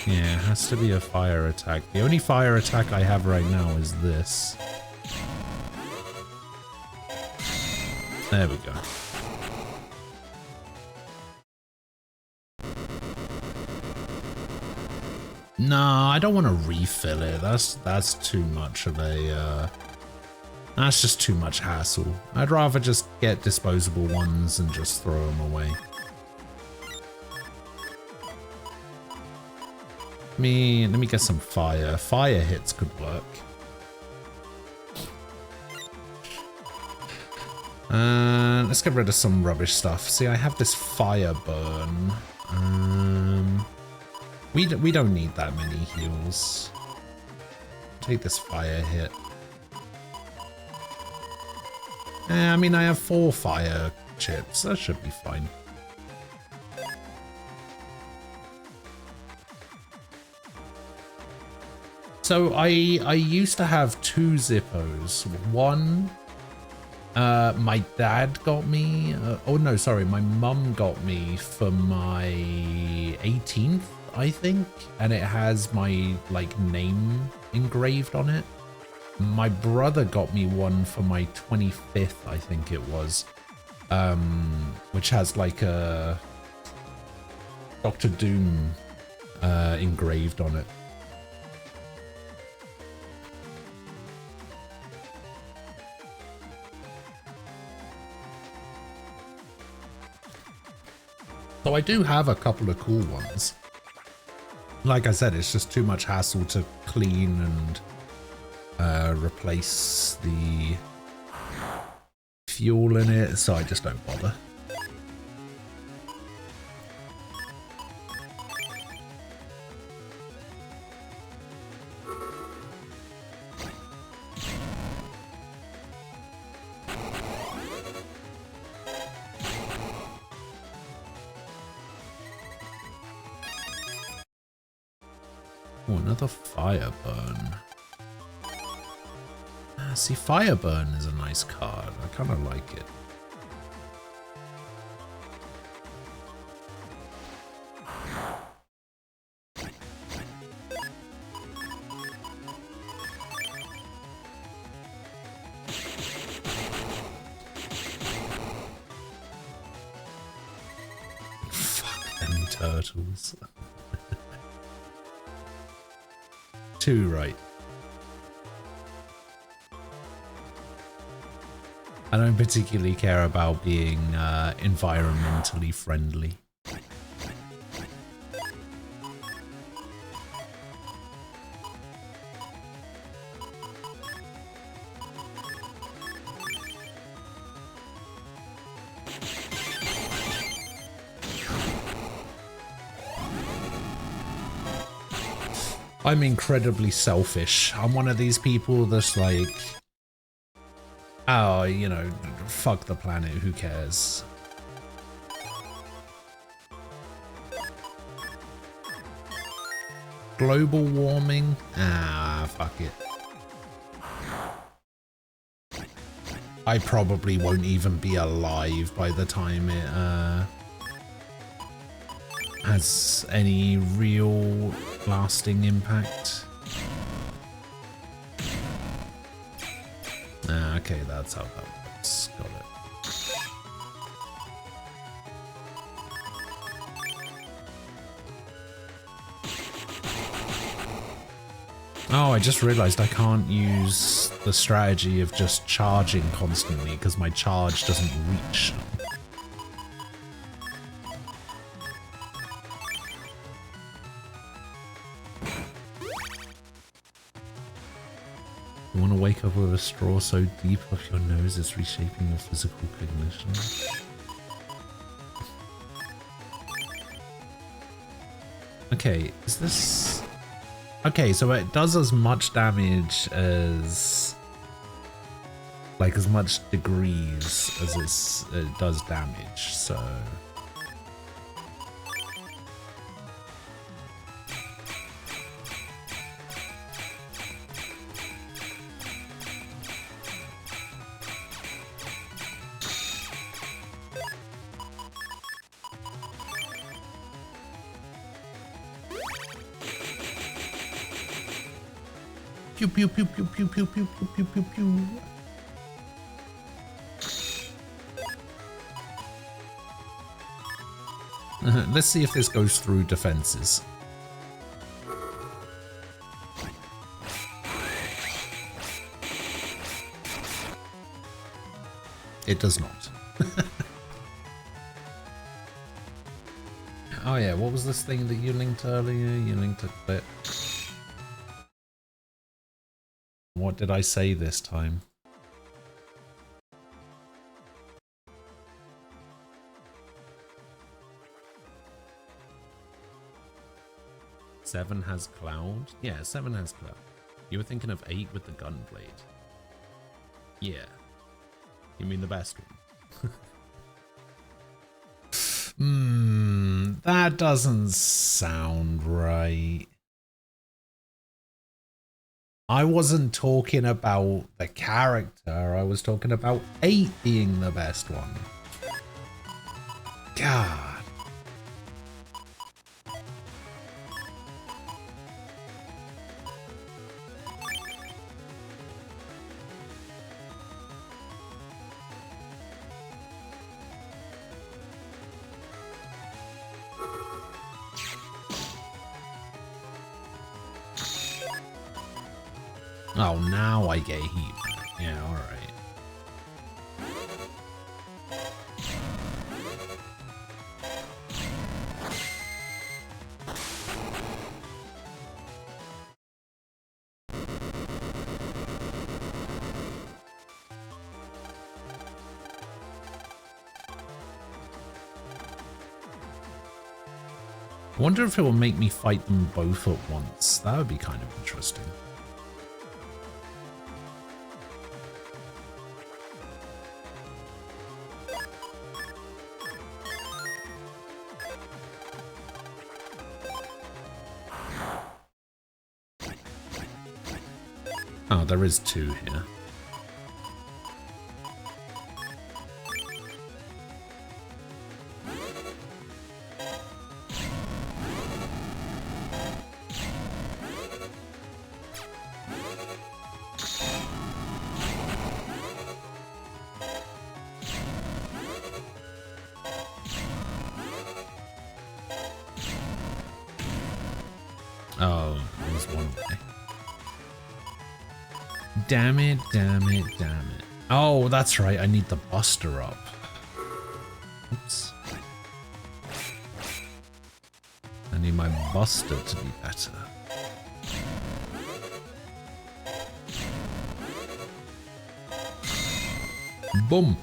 Yeah, it has to be a fire attack. The only fire attack I have right now is this. There we go. No, I don't want to refill it. That's too much of a that's just too much hassle. I'd rather just get disposable ones and just throw them away. Let me get some fire. Fire hits could work. Let's get rid of some rubbish stuff. See, I have this fire burn. We don't need that many heals. Take this fire hit. I mean, I have 4 fire chips. That should be fine. So I used to have 2 Zippos. One, my dad got me. Oh no, sorry, my mum got me for my 18th, I think, and it has my like name engraved on it. My brother got me one for my 25th, I think it was, which has like a Dr. Doom engraved on it. So I do have a couple of cool ones. Like I said, it's just too much hassle to clean and replace the fuel in it, so I just don't bother. Oh, another fire burn. See, Fireburn is a nice card. I kind of like it. Fuck them turtles. 2 right. I don't particularly care about being environmentally friendly. I'm incredibly selfish. I'm one of these people that's like, oh, you know, fuck the planet, who cares? Global warming? Ah, fuck it. I probably won't even be alive by the time it has any real lasting impact. Okay, that's how that works. Got it. Oh, I just realized I can't use the strategy of just charging constantly because my charge doesn't reach. You want to wake up with a straw so deep off your nose it's reshaping your physical cognition. Okay, is this... Okay, so it does as much damage as... like as much degrees as it does damage, so... Pew pew pew pew pew pew pew pew pew pew pew. Let's see if this goes through defenses. It does not. Oh yeah, what was this thing that you linked earlier? You linked a clip. What did I say this time? Seven has Cloud? Yeah, 7 has Cloud. You were thinking of 8 with the Gunblade. Yeah. You mean the best one? That doesn't sound right. I wasn't talking about the character, I was talking about 8 being the best one. God. Oh, now I get heat. Yeah, alright. I wonder if it will make me fight them both at once. That would be kind of interesting. Oh, there is 2 here. Oh, there's one way. Damn it, damn it, damn it. Oh, that's right, I need the Buster up. Oops. I need my Buster to be better. Boom.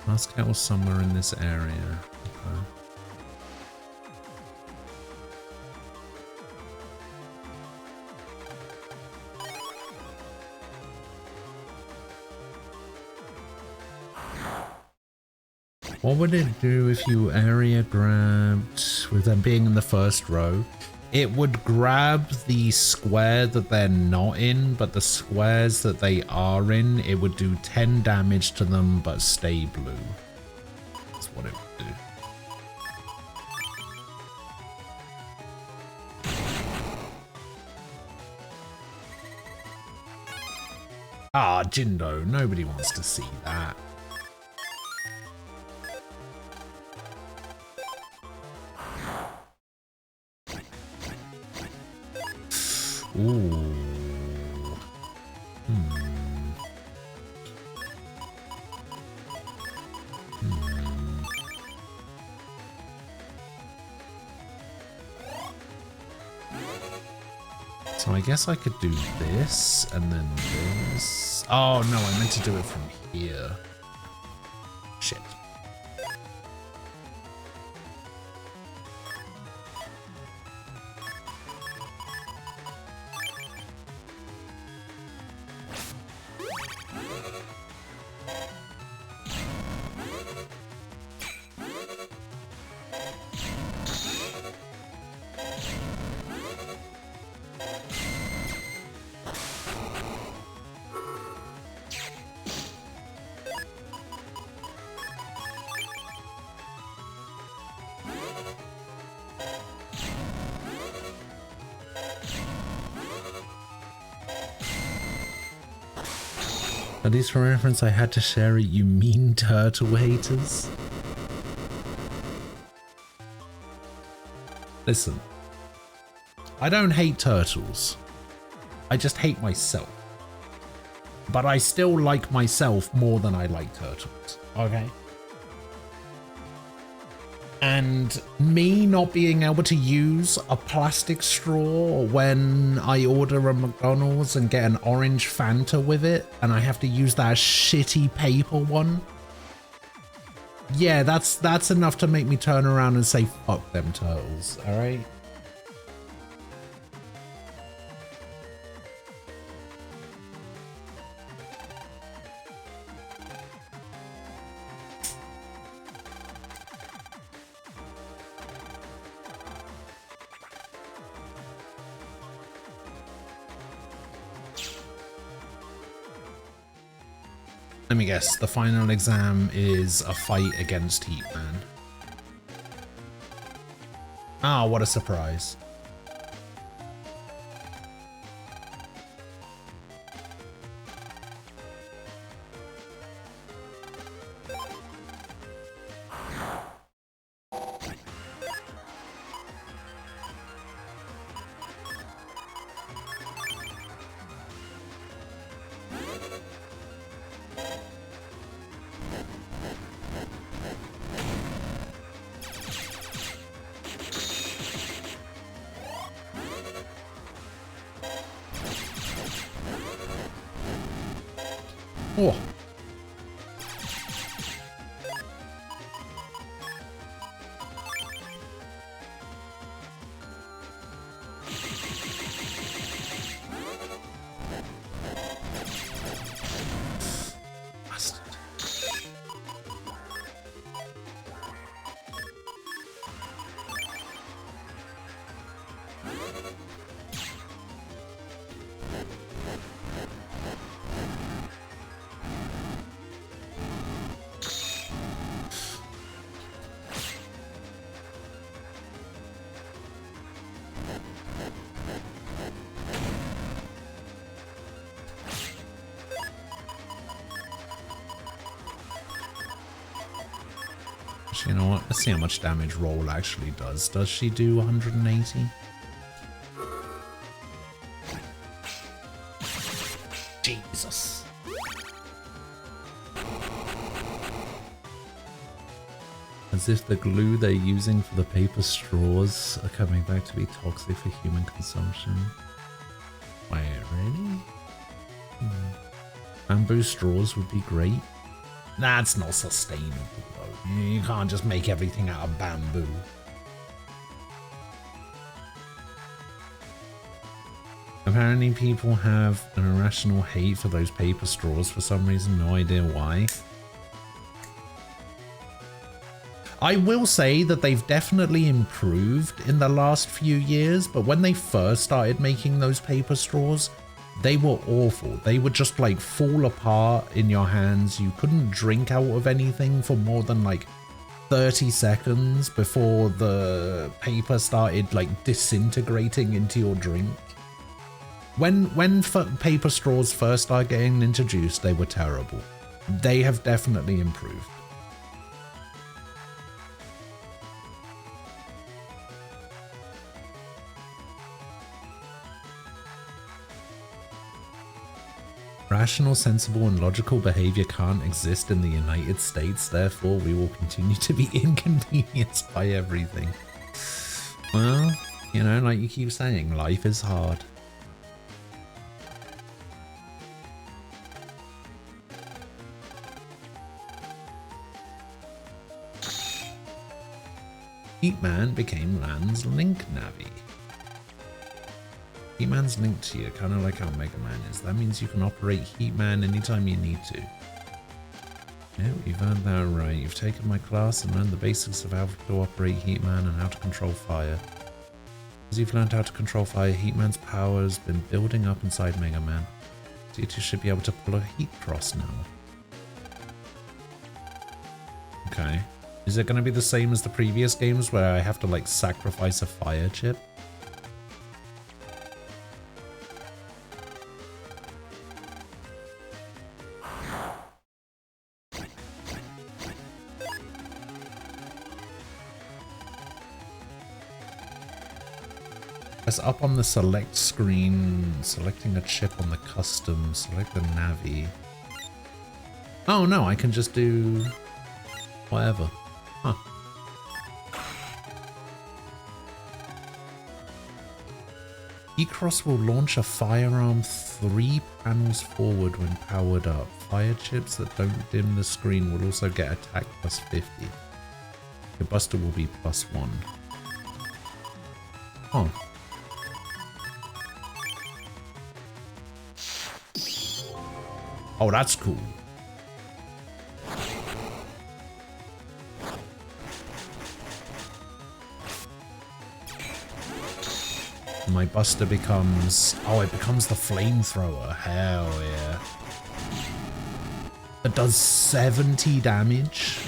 Moscow was somewhere in this area. Okay. What would it do if you area grabbed, with them being in the first row? It would grab the square that they're not in, but the squares that they are in, it would do 10 damage to them, but stay blue. That's what it would do. Ah, Jindo, nobody wants to see that. Ooh. So I guess I could do this and then this. Oh no, I meant to do it from here. Shit. At least for reference, I had to share it, you mean turtle haters. Listen, I don't hate turtles. I just hate myself. But I still like myself more than I like turtles, okay? And me not being able to use a plastic straw when I order a McDonald's and get an orange Fanta with it, and I have to use that shitty paper one. Yeah, that's enough to make me turn around and say, fuck them turtles, all right? Let me guess, the final exam is a fight against Heatman. Ah, what a surprise. Oh. You know what? Let's see how much damage Roll actually does. Does she do 180? Jesus. As if the glue they're using for the paper straws are coming back to be toxic for human consumption. Wait, really? Bamboo straws would be great. That's not sustainable, though. You can't just make everything out of bamboo. Apparently people have an irrational hate for those paper straws for some reason, no idea why. I will say that they've definitely improved in the last few years, but when they first started making those paper straws, they were awful. They would just like fall apart in your hands. You couldn't drink out of anything for more than like 30 seconds before the paper started like disintegrating into your drink. When paper straws first started getting introduced, they were terrible. They have definitely improved. Rational, sensible, and logical behavior can't exist in the United States, therefore we will continue to be inconvenienced by everything. Well, you know, like you keep saying, life is hard. Heatman became Land's Link Navi. Heatman's linked to you, kind of like how Mega Man is. That means you can operate Heatman anytime you need to. Yeah, you've earned that right. You've taken my class and learned the basics of how to operate Heatman and how to control fire. As you've learned how to control fire, Heatman's power has been building up inside Mega Man. So you two should be able to pull a Heat Cross now. Okay. Is it going to be the same as the previous games where I have to like sacrifice a fire chip? Press up on the select screen, selecting a chip on the custom, select the Navi. Oh no, I can just do whatever. Huh. E-Cross will launch a firearm 3 panels forward when powered up. Fire chips that don't dim the screen will also get attack plus 50. Your buster will be plus 1. Oh. Oh, that's cool. My buster becomes... Oh, it becomes the flamethrower. Hell yeah. It does 70 damage.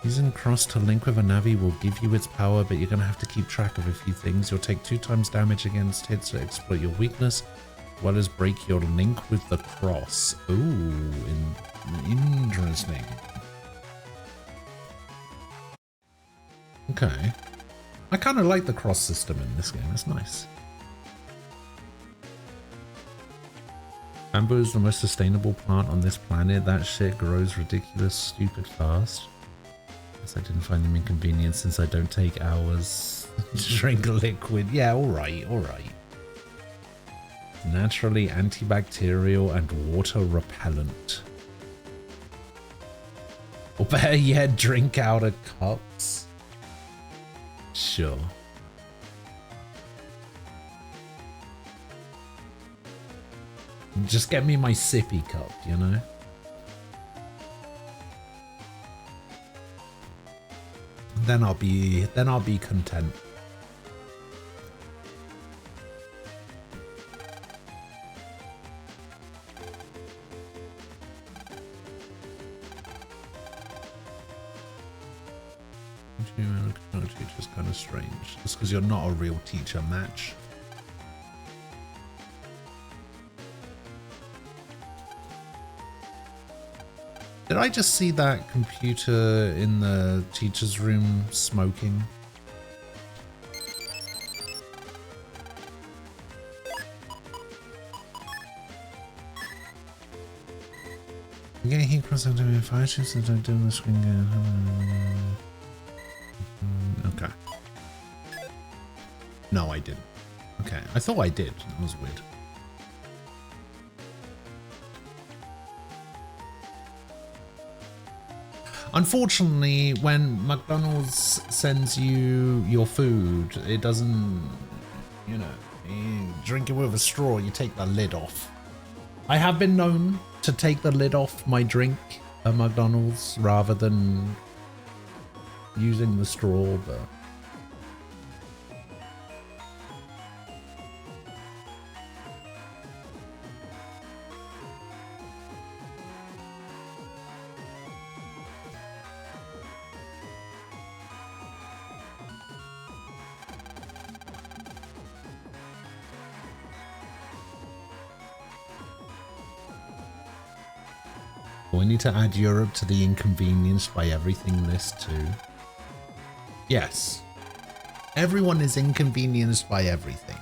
Using cross to link with a Navi will give you its power, but you're going to have to keep track of a few things. You'll take 2 times damage against hits that exploit your weakness, as well as break your link with the cross. Ooh, interesting. Okay. I kind of like the cross system in this game. It's nice. Bamboo is the most sustainable plant on this planet. That shit grows ridiculous, stupid fast. Guess I didn't find them inconvenient since I don't take hours to drink liquid. Yeah, alright, alright. Naturally antibacterial and water repellent. Or better yet, drink out of cups. Sure. Just get me my sippy cup, you know? Then I'll be content. Teacher's kind of strange. Just because you're not a real teacher match. Did I just see that computer in the teacher's room smoking? I'm getting heat cross into my fire chips and don't do the screen. Okay. No, I didn't. Okay, I thought I did. That was weird. Unfortunately, when McDonald's sends you your food, it doesn't, you know, you drink it with a straw, you take the lid off. I have been known to take the lid off my drink at McDonald's rather than using the straw, but... We need to add Europe to the inconvenienced by everything list too. Yes. Everyone is inconvenienced by everything.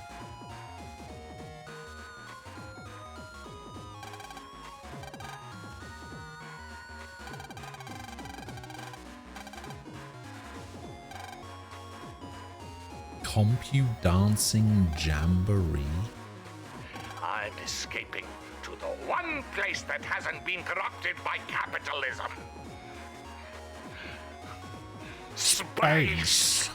Compu-dancing jamboree. I'm escaping to the one place that hasn't been corrupted by capitalism. Space!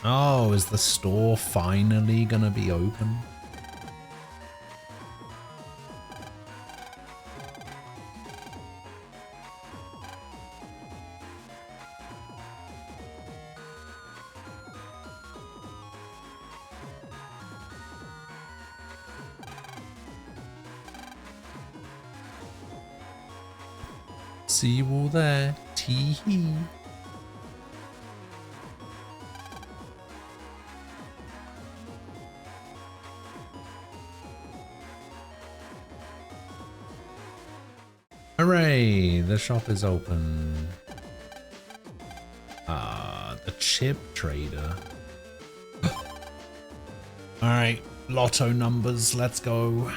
Oh, is the store finally gonna be open? See you all there. Tee-hee. Hooray! The shop is open. The chip trader. Alright, lotto numbers, let's go.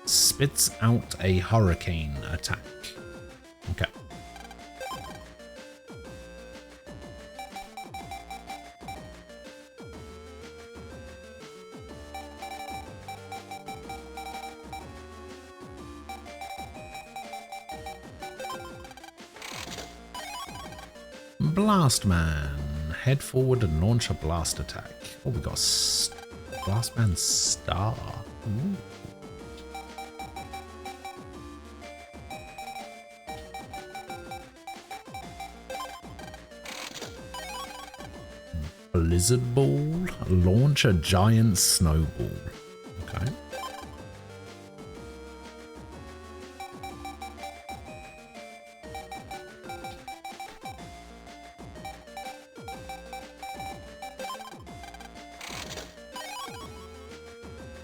Spits out a hurricane attack. Okay. Blast Man. Head forward and launch a blast attack. Oh, we got Blast Man Star. Ooh. Blizzard Ball. Launch a giant snowball. Okay.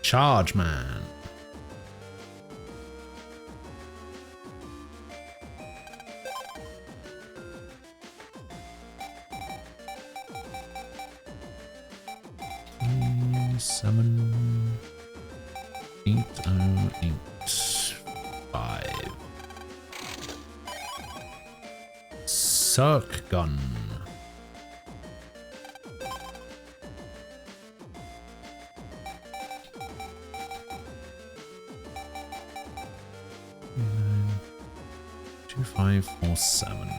Charge Man. Seven, 8085. Circ Gun. Mm, 2547.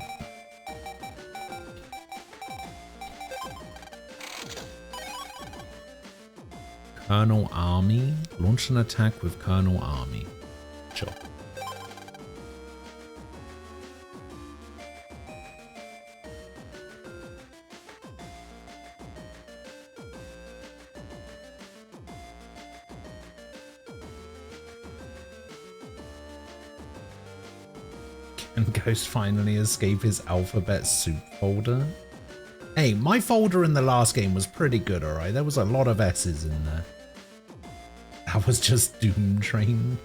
Colonel Army. Launch an attack with Colonel Army. Sure. Can Ghost finally escape his alphabet soup folder? Hey, my folder in the last game was pretty good, alright? There was a lot of S's in there. That was just Doom Train.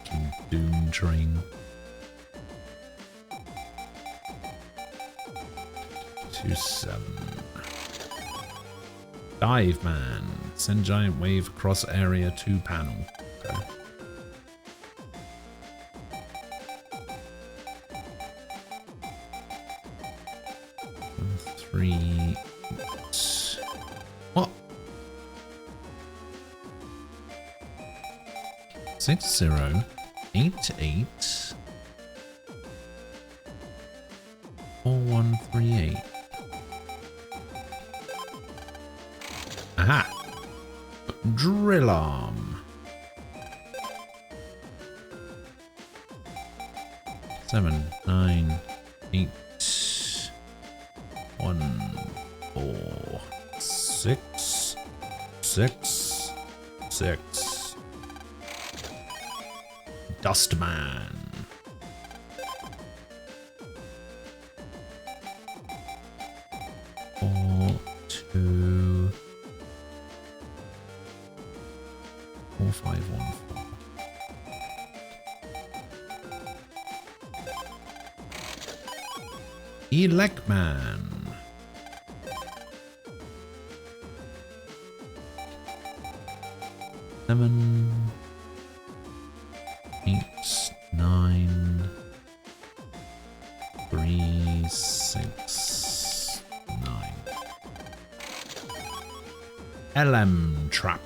Fucking Doom Train. 27. Dive Man. Send giant wave across area 2 panel. Okay. Three. What? 6088 4138. Aha! Drill arm. 7, 9, 8, 1, 4, 6, 6, 6. Dustman. 4, 2, 4, 5, 1, 4. Elecman. 7, 8, 9, 3, 6, 9. LM Trap.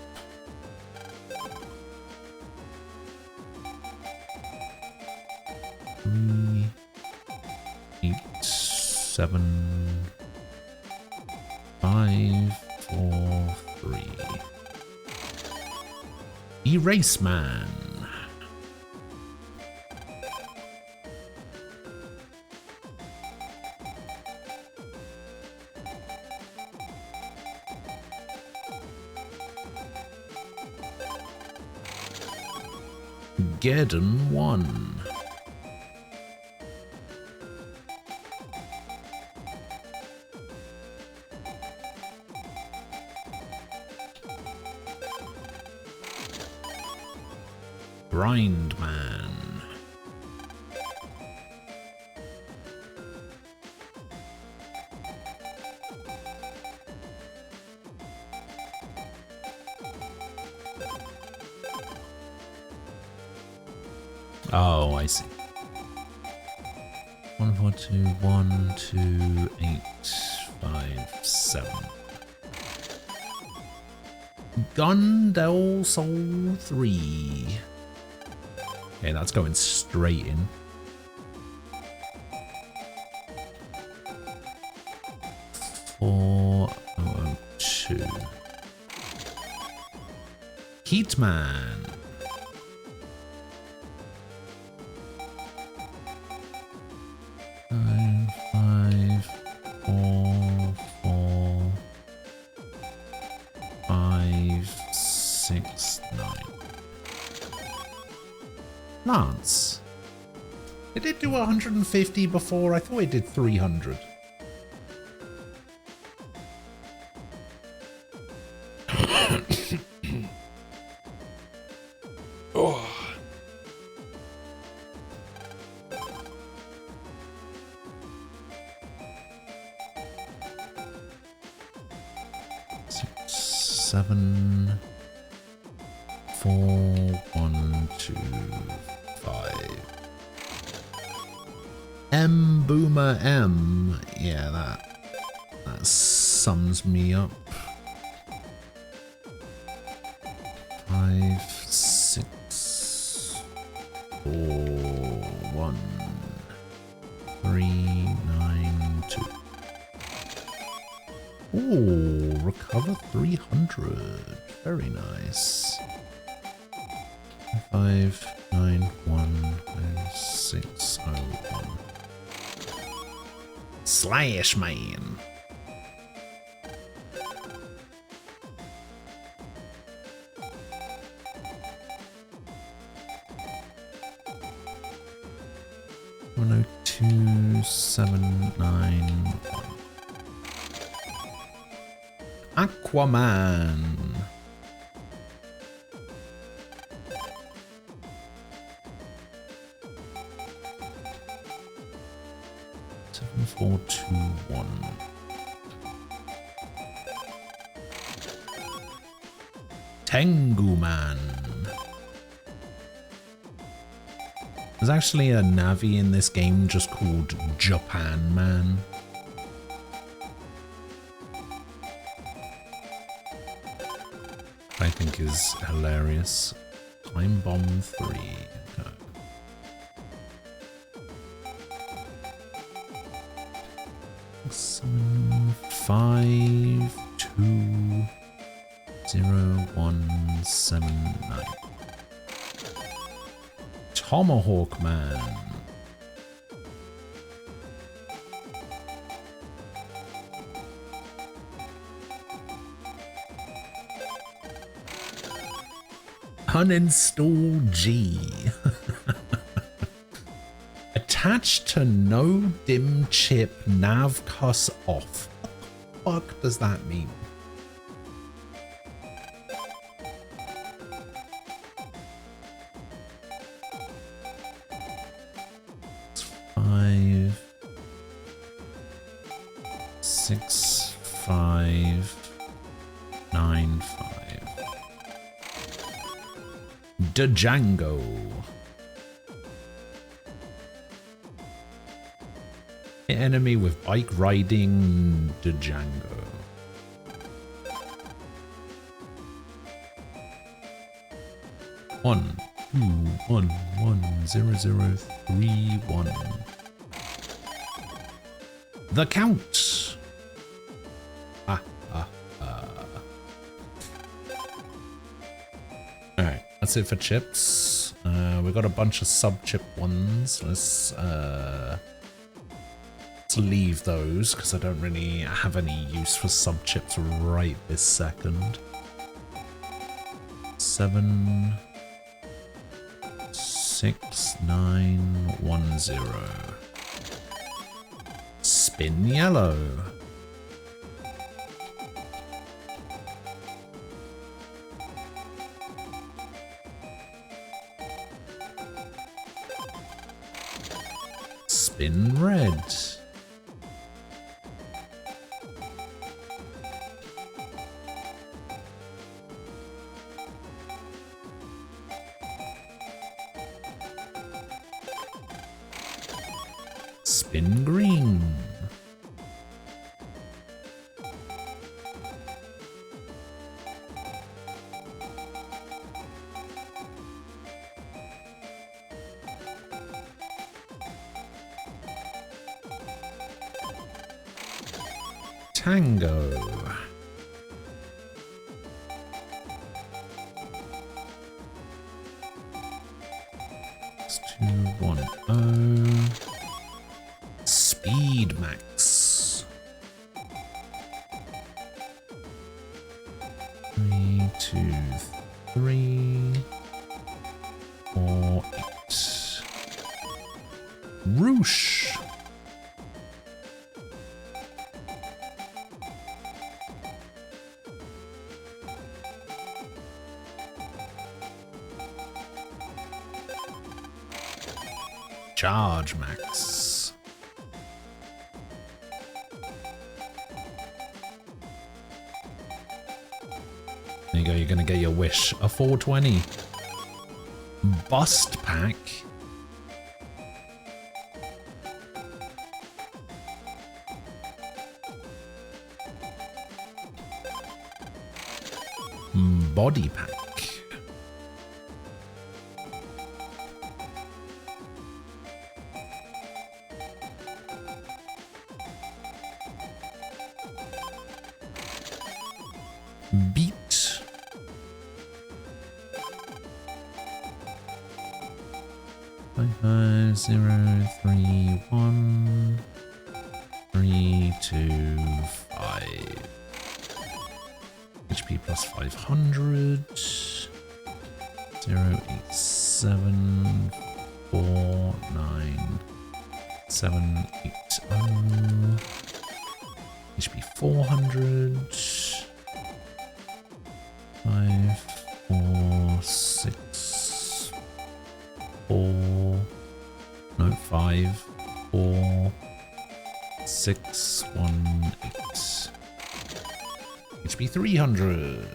3, 8, 7, 5, 4, 3. Erase Man. Geddon 1. Grind Man. Oh, I see. 1, 4, 2, 1, 2, 8, 5, 7. Gundel Soul 3. Okay, that's going straight in. Four, 2. Heatman. Lance. It did do 150 before. I thought it did 300. Oh. Six, 7, 4, 1, 2, 5. M Boomer M. Yeah, that sums me up. 5, 6, 4, 1, 3, 9, 2. Ooh, recover 300. Very nice. 5, 9, 1, 6, 0, 1. Slash Man. One, 2, 7, 9, 1. Aquaman. Seven, 4, 2, 1. Tengu Man. There's actually a Navi in this game just called Japan Man. I think is hilarious. Time Bomb 3. Okay. Seven, 5, 2, 0, 1, 7, 9. Tomahawk Man. Uninstall G. Attached to no dim chip nav cuss off. What the fuck does that mean? It's 5, 6, 5, 9, 5. Django. Enemy with bike riding Django. One, 2, 1, 1, 0, 0, 3, 1. The Count. Alright, that's it for chips. We've got a bunch of sub-chip ones. Let's leave those because I don't really have any use for sub-chips right this second. 7, 6, 9, 1, 0. Spin yellow. Spin red. Spin green. Tango. It's 2, 1, 0. Speed max. 3, 2, 3, 4, 8. Roosh. Charge max. There you go, you're gonna get your wish. A 420. Bust pack. Body pack. Beat. Five, 0, 3, 1, 3, 2, 5. HP plus 500. 0, 8, 7, 4, 9, 7, 8, 0. HP 400. 5, 4, 6, 4, no, 5, 4, 6, 1, 8. HP 300.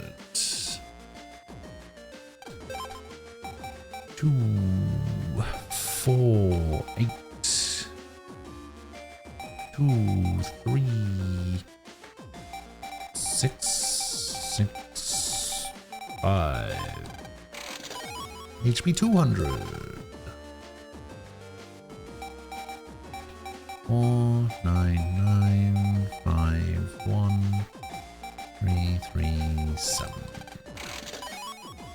2, 4, 8. 2, 3, 6, 6, 5. HP 200. 4, 9, 9, 5, 1, 3, 3, 7.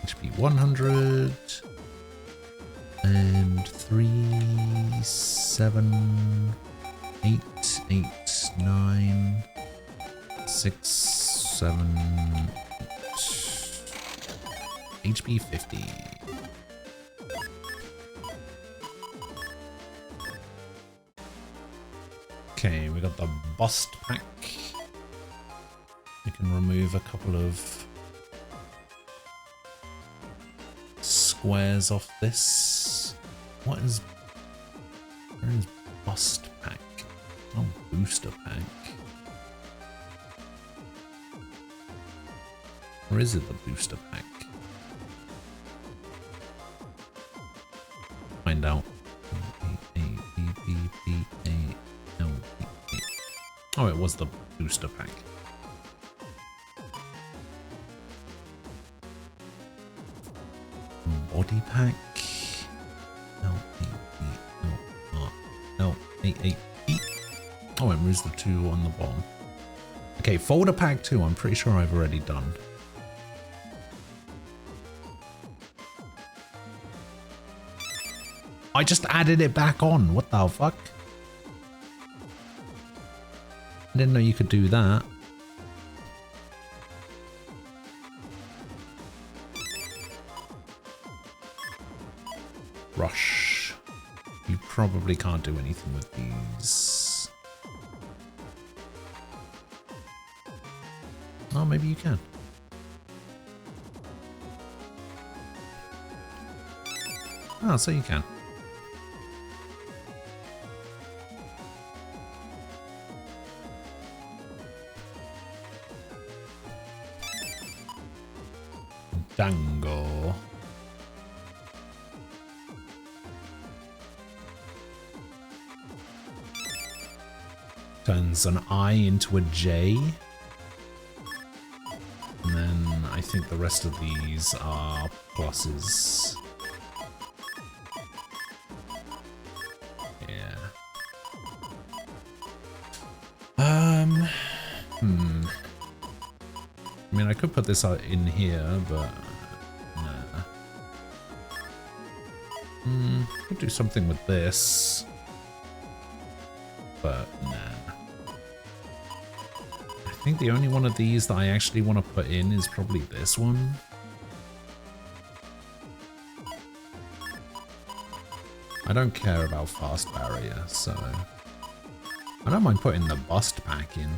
HP 100. And 3, 7, 8, 8, 9, 6, 7, 8. HP 50. Okay, we got the bust pack. We can remove a couple of squares off this. Where is bust pack? Oh, booster pack. Or is it the booster pack? Find out. Oh, it was the booster pack. Body pack. L8. Oh, it moves the 2 on the bottom. Okay, folder pack 2. I'm pretty sure I've already done. I just added it back on. What the fuck? I didn't know you could do that. Rush. You probably can't do anything with these. Oh, maybe you can. Oh, so you can. Dango. Turns an I into a J. And then I think the rest of these are pluses. Yeah. I mean, I could put this out in here, but nah. Could do something with this, but nah. I think the only one of these that I actually want to put in is probably this one. I don't care about fast barrier, so I don't mind putting the bust pack in.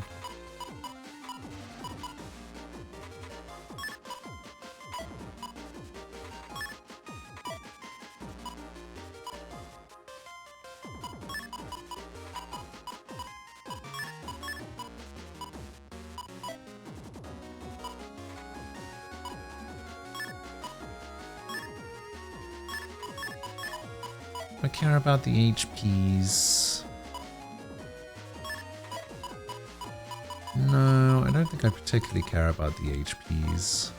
I care about the HPs. No, I don't think I particularly care about the HPs.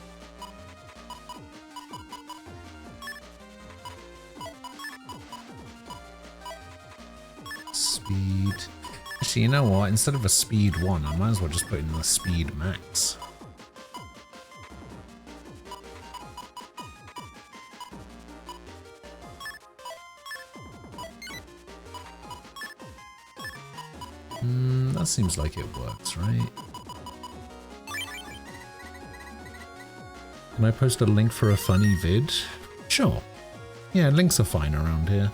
Speed. Actually, you know what? Instead of a speed 1, I might as well just put in the speed max. That seems like it works, right? Can I post a link for a funny vid? Sure. Yeah, links are fine around here.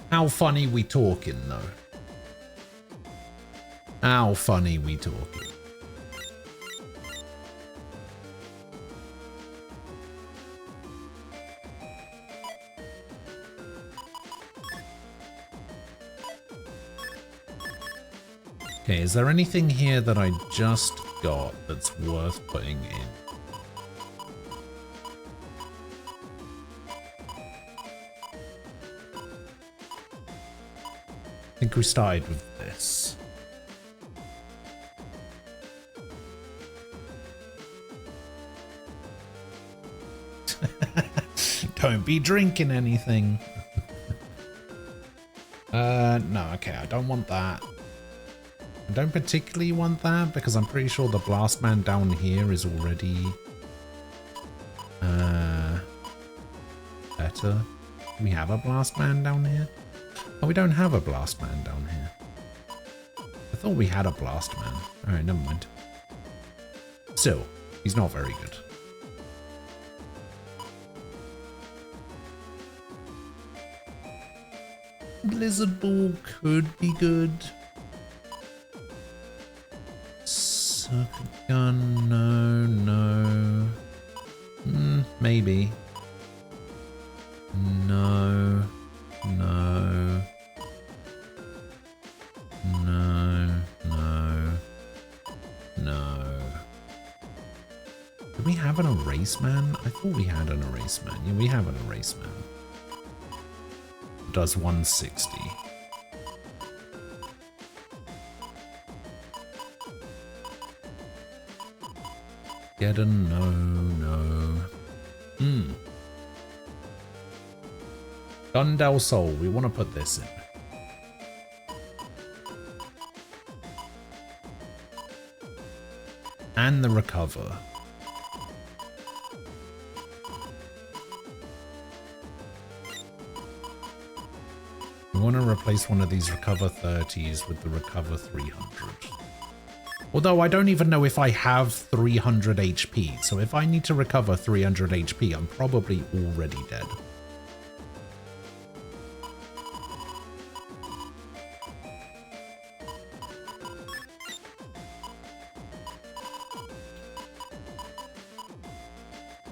How funny we talking, though? How funny we talking? Okay, is there anything here that I just got that's worth putting in? I think we started with this. Don't be drinking anything. No, okay, I don't want that. I don't particularly want that because I'm pretty sure the blast man down here is already better. Do we have a blast man down here? Oh, we don't have a blast man down here. I thought we had a blast man. Alright, never mind. Still, he's not very good. Blizzard Ball could be good. Circuit gun, no. Maybe. No. Do we have an erase man? I thought we had an erase man. Yeah, we have an erase man. Does 160. Get a no. Gun Del Sol, we want to put this in. and the recover. We want to replace one of these recover 30s with the recover 300. Although I don't even know if I have 300 HP, so if I need to recover 300 HP, I'm probably already dead.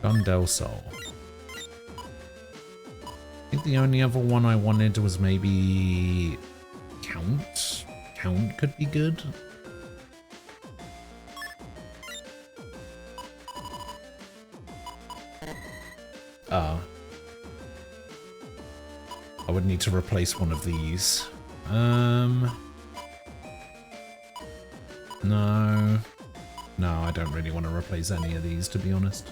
Gundel Soul. I think the only other one I wanted was maybe Count. Count could be good. I would need to replace one of these. No. No, I don't really want to replace any of these, to be honest.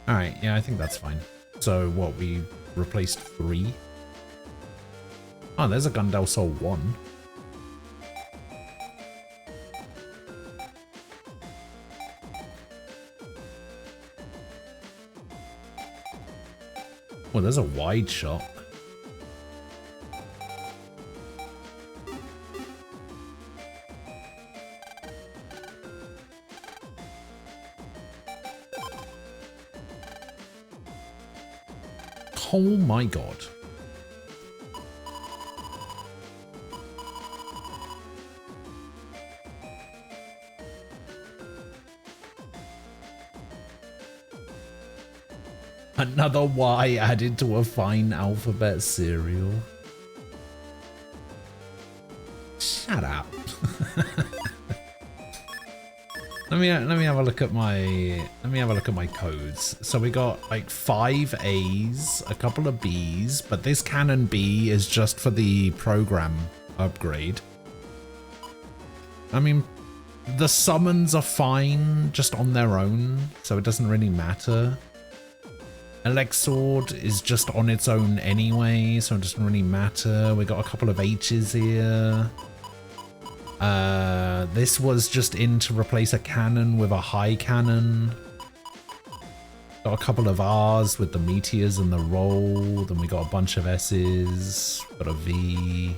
Alright, yeah, I think that's fine. So, what, we replaced 3? Oh, there's a Gundel Soul 1. Well, there's a wide shot. Oh my god. Another Y added to a fine alphabet cereal. Shut up. Let me have a look at my codes. So we got like 5 A's, a couple of B's, but this cannon B is just for the program upgrade. I mean, the summons are fine just on their own, so it doesn't really matter. Elexord is just on its own anyway, so it doesn't really matter. We got a couple of H's here. This was just in to replace a cannon with a high cannon. Got a couple of R's with the meteors and the roll. Then we got a bunch of S's. Got a V.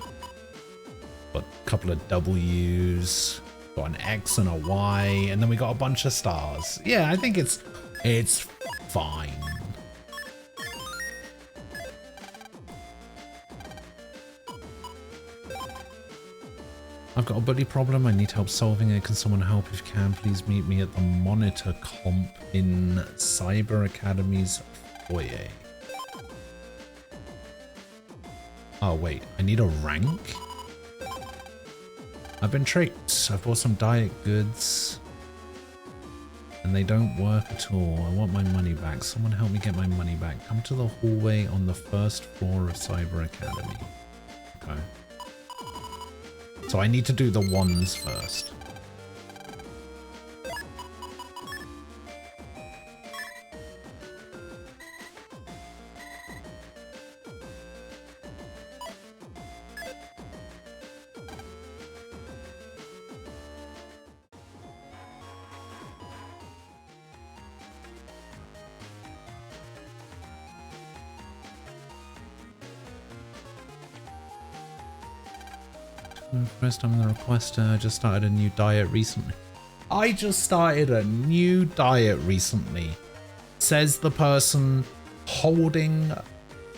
Got a couple of W's. Got an X and a Y. And then we got a bunch of stars. Yeah, I think it's fine. I've got a buddy problem. I need help solving it. Can someone help? If you can, please meet me at the monitor comp in Cyber Academy's foyer. Oh, wait. I need a rank? I've been tricked. I've bought some diet goods. And they don't work at all. I want my money back. Someone help me get my money back. Come to the hallway on the first floor of Cyber Academy. Okay. So I need to do the ones first. First time in the requester, I just started a new diet recently. I just started a new diet recently. Says the person holding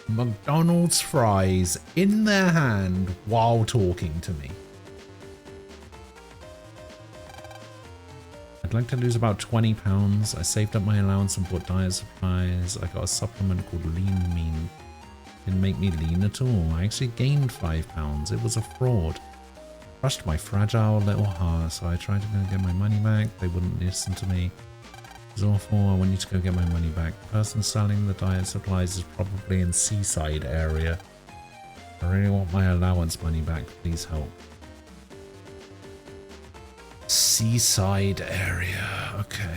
McDonald's fries in their hand while talking to me. I'd like to lose about 20 pounds. I saved up my allowance and bought diet supplies. I got a supplement called Lean Mean. Didn't make me lean at all. I actually gained 5 pounds. It was a fraud. Crushed my fragile little heart, so I tried to go get my money back. They wouldn't listen to me. It was awful. I want you to go get my money back. The person selling the diet supplies is probably in Seaside area. I really want my allowance money back. Please help. Seaside area. Okay.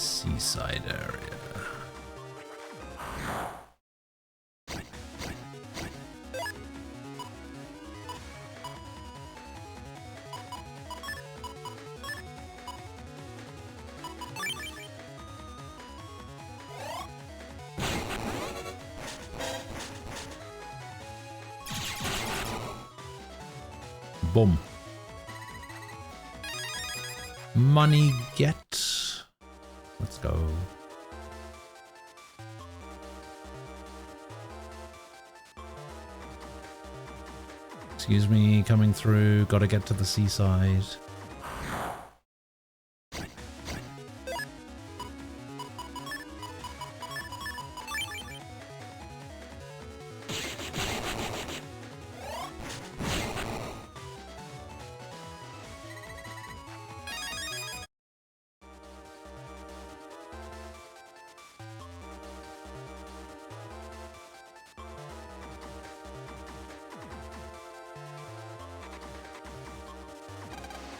Seaside area. Boom. Money get. Let's go. Excuse me, coming through. Gotta get to the seaside.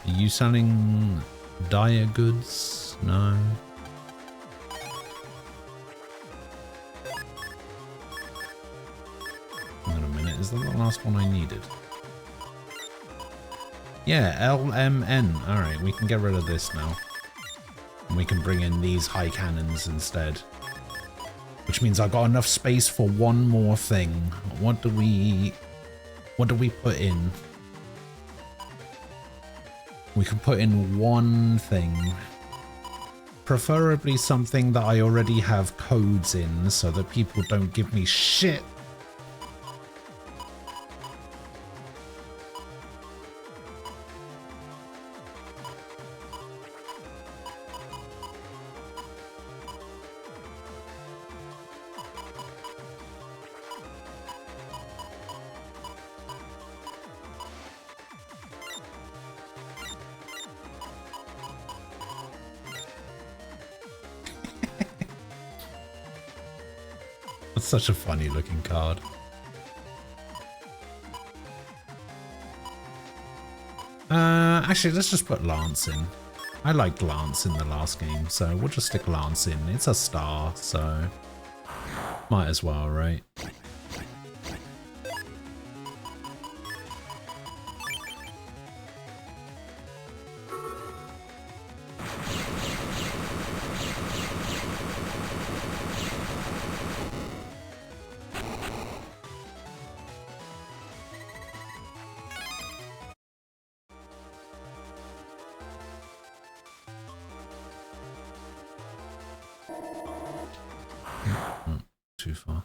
Are you selling dire goods? No. Wait a minute, is that the last one I needed? Yeah, LMN. Alright, we can get rid of this now. And we can bring in these high cannons instead. Which means I got enough space for one more thing. What do we put in? We can put in one thing. Preferably something that I already have codes in so that people don't give me shit. That's such a funny looking card. Actually, let's just put Lance in. I liked Lance in the last game, so we'll just stick Lance in. It's a star, so might as well, right? Too far.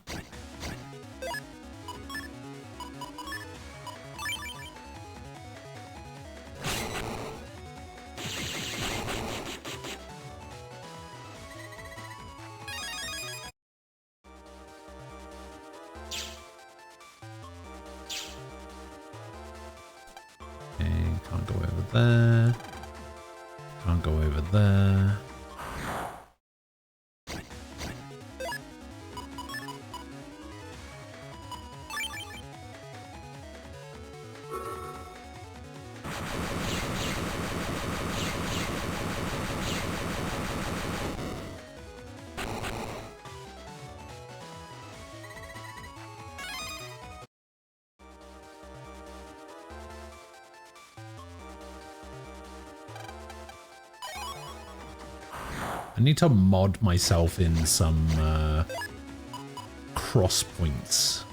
Okay, can't go over there. Can't go over there. I need to mod myself in some cross points.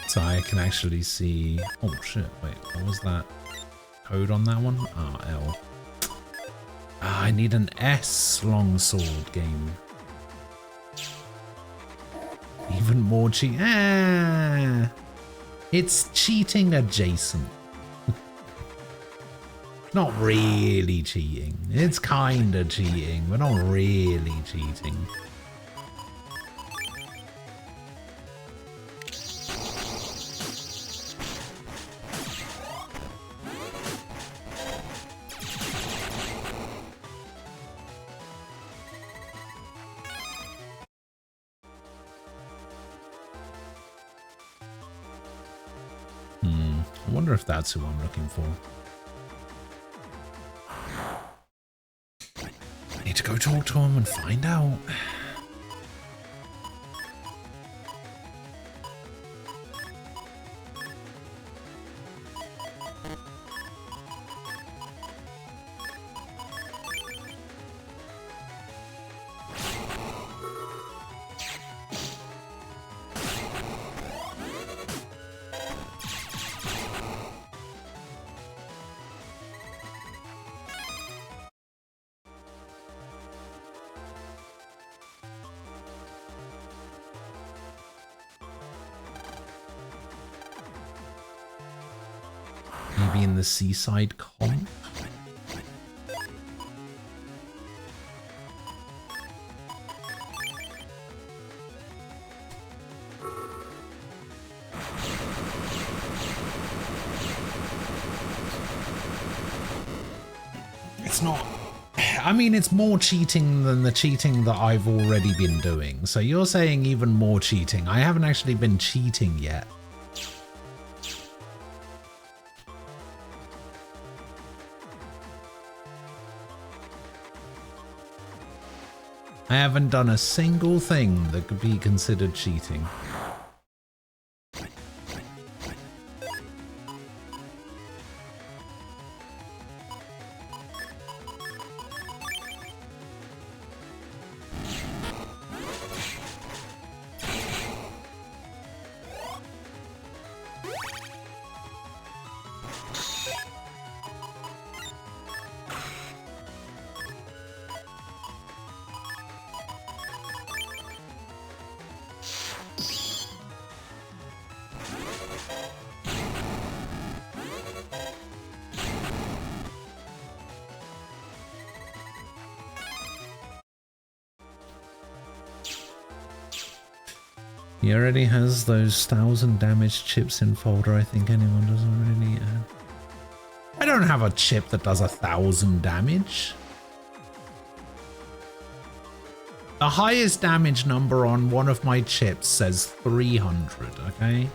So I can actually see... Oh shit, wait, what was that code on that one? Ah, L. Ah, I need an S longsword game. Even more cheat. Ah, it's cheating adjacent. Not really cheating. It's kind of cheating, but not really cheating. I wonder if that's who I'm looking for. Need to go talk to him and find out. Maybe in the seaside comp? It's not... I mean, it's more cheating than the cheating that I've already been doing. So you're saying even more cheating. I haven't actually been cheating yet. I haven't done a single thing that could be considered cheating. He already has those 1,000 damage chips in folder. I think anyone doesn't really... I don't have a chip that does 1,000 damage. The highest damage number on one of my chips says 300, okay?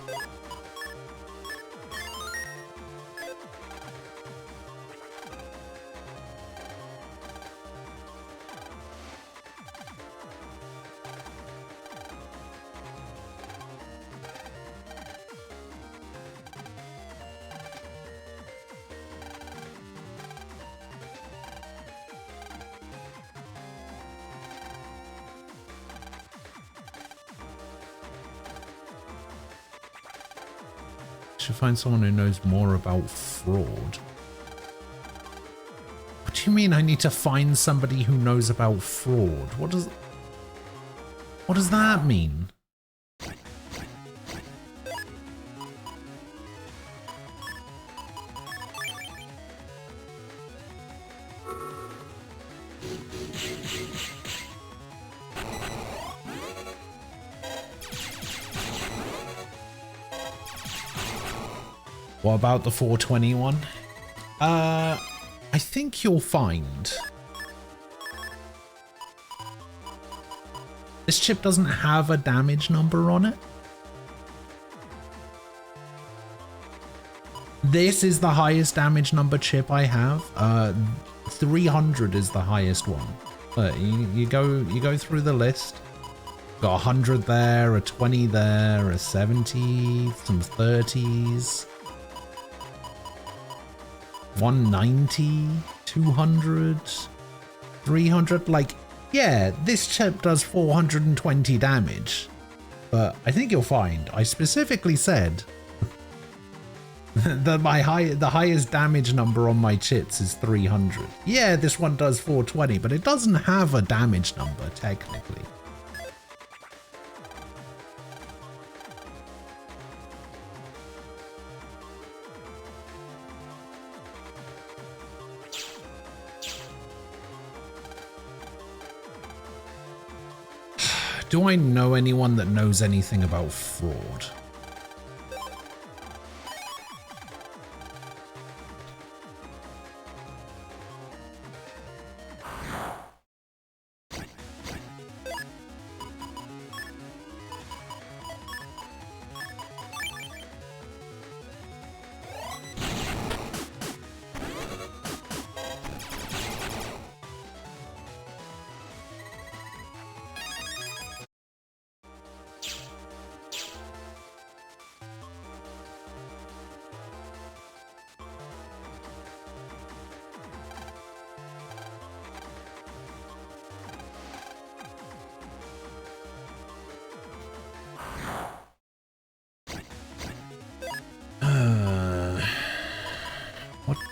Should find someone who knows more about fraud. What do you mean I need to find somebody who knows about fraud? What does that mean? What about the 421? I think you'll find this chip doesn't have a damage number on it. This is the highest damage number chip I have. 300 is the highest one. But you go through the list. Got 100 there, a 20 there, a 70, some 30s. 190, 200, 300, like, yeah, this chip does 420 damage, but I think you'll find I specifically said that the highest damage number on my chips is 300. Yeah, this one does 420, but it doesn't have a damage number technically. Do I know anyone that knows anything about fraud?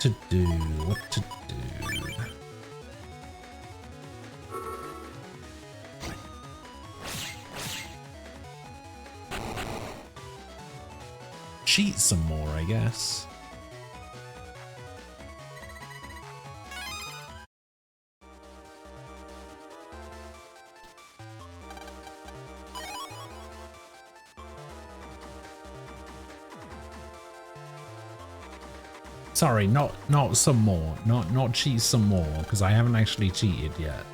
to do? What to do? Cheat some more, I guess. Sorry, not some more. Not cheat some more, because I haven't actually cheated yet.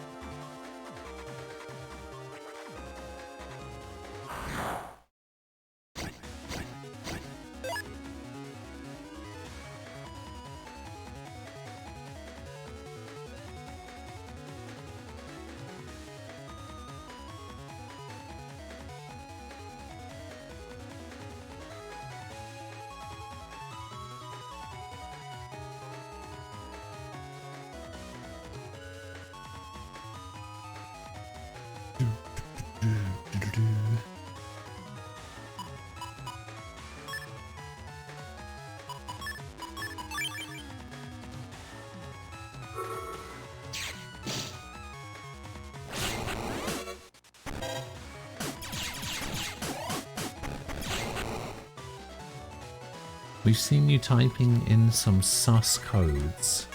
We've seen you typing in some sus codes.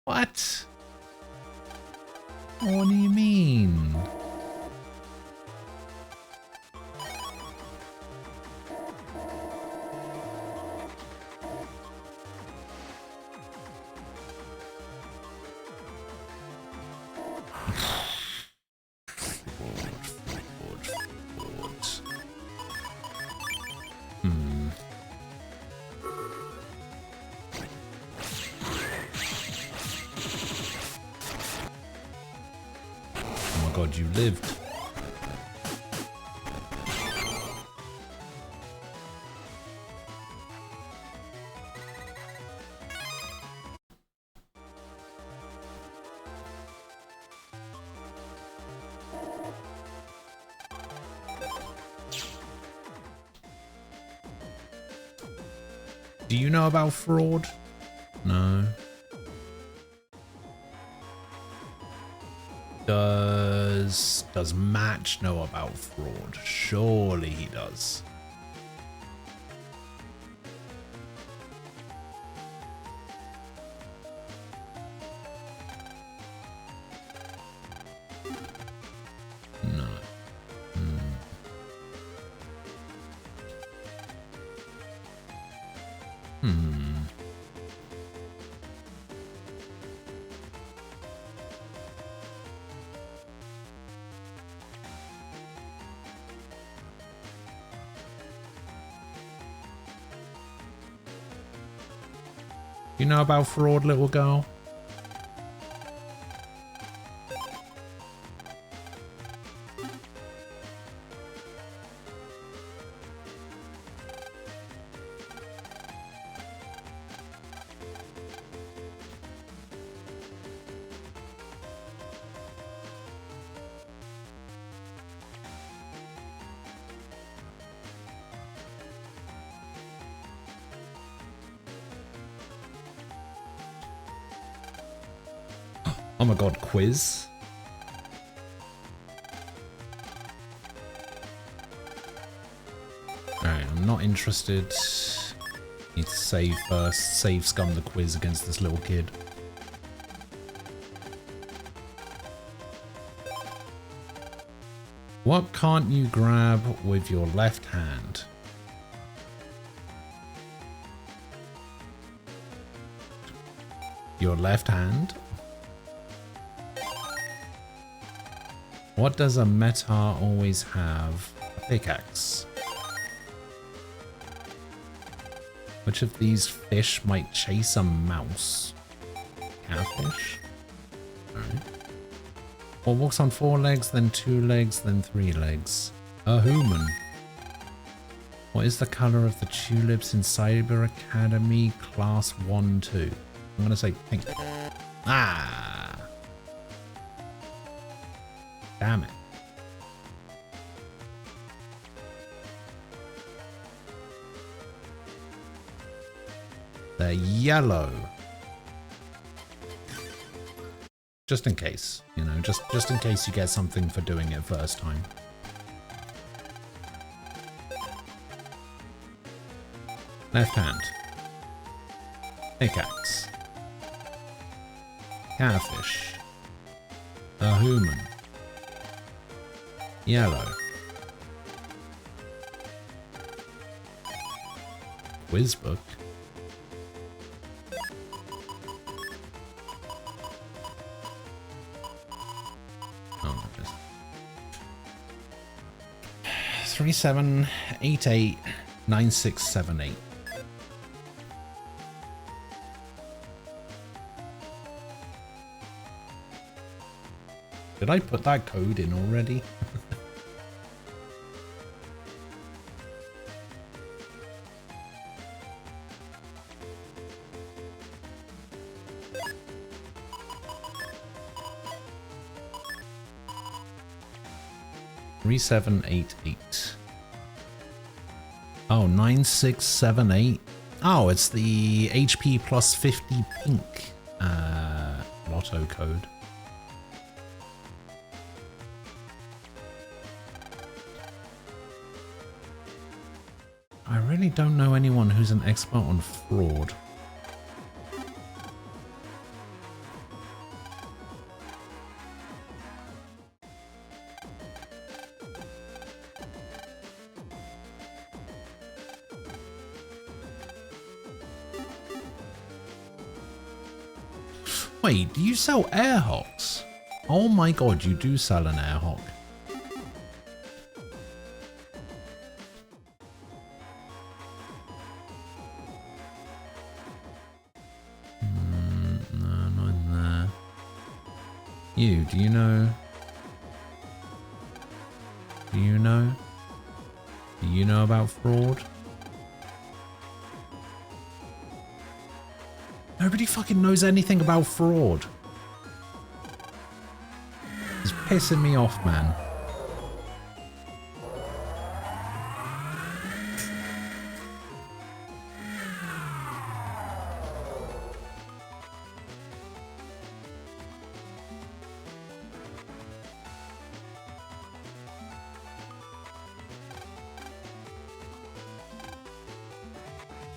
What? What do you mean? God, you lived. Do you know about fraud? No. Does Match know about fraud? Surely he does. No. You know about fraud, little girl? Oh my god, quiz? Alright, I'm not interested. Need to save first. Save scum the quiz against this little kid. What can't you grab with your left hand? Your left hand? What does a metar always have? A pickaxe. Which of these fish might chase a mouse? Catfish? Alright. What walks on 4 legs, then 2 legs, then 3 legs? A human. What is the color of the tulips in Cyber Academy Class 1-2? I'm gonna say pink. Ah! Damn it. They're yellow. Just in case, you know, just in case you get something for doing it first time. Left hand. Pickaxe. Catfish. A human. Yellow. Quiz book. Oh, just 37889678. Did I put that code in already? Three 788. Oh, 9678. Oh, it's the HP plus 50 pink lotto code. I really don't know anyone who's an expert on fraud. Wait, do you sell air hawks? Oh my god, you do sell an air hawk. No, not in there. You, do you know? Do you know? Do you know about fraud? Nobody fucking knows anything about fraud. It's pissing me off, man.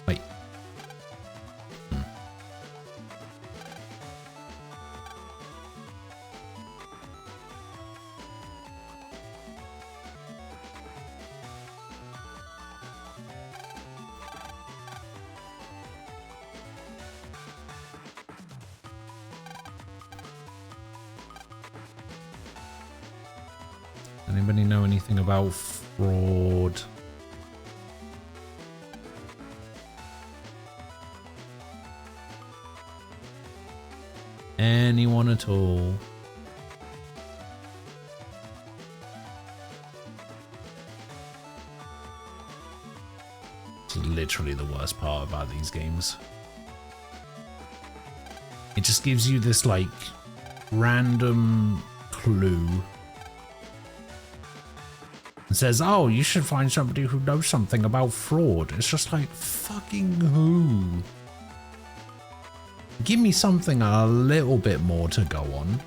Wait. Anybody know anything about fraud? Anyone at all? It's literally the worst part about these games. It just gives you this like random clue. It says, oh, you should find somebody who knows something about fraud. It's just like, fucking who? Give me something a little bit more to go on.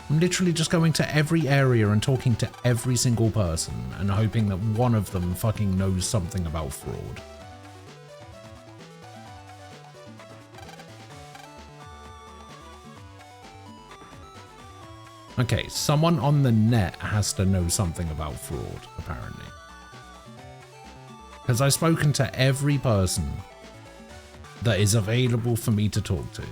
I'm literally just going to every area and talking to every single person and hoping that one of them fucking knows something about fraud. Okay, someone on the net has to know something about fraud, apparently. Because I've spoken to every person that is available for me to talk to.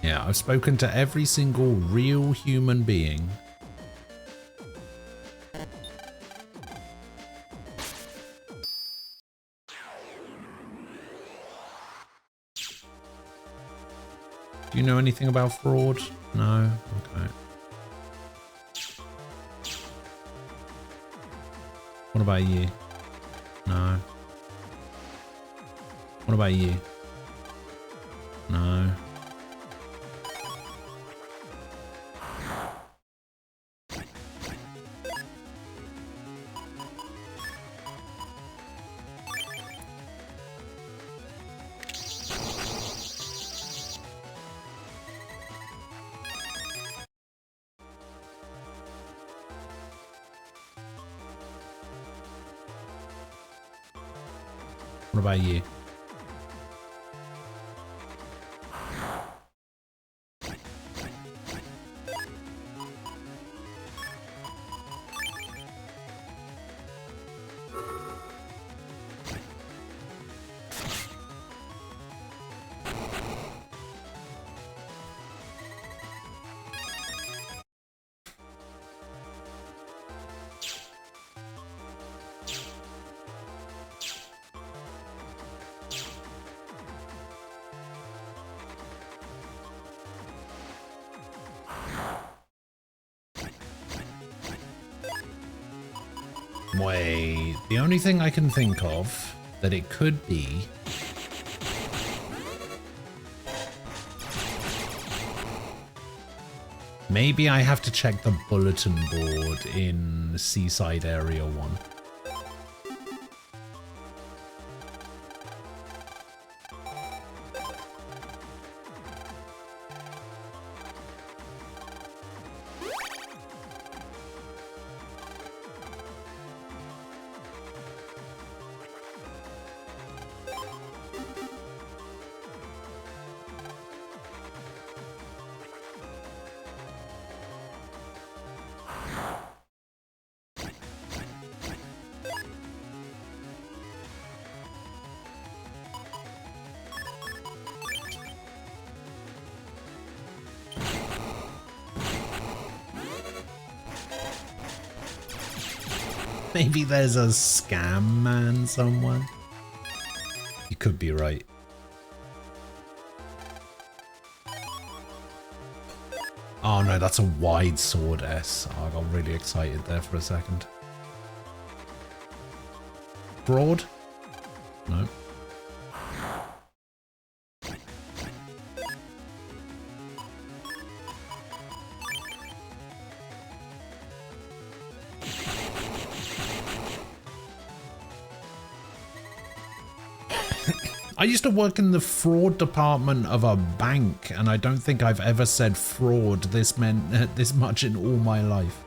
Yeah, I've spoken to every single real human being. Do you know anything about fraud? No? Okay. What about you? No. What about you? No. What about you? Wait, the only thing I can think of that it could be maybe I have to check the bulletin board in Seaside Area 1. Maybe there's a scam man somewhere. You could be right. Oh no, that's a wide sword S. Oh, I got really excited there for a second. Broad? No. I used to work in the fraud department of a bank, and I don't think I've ever said fraud this much in all my life.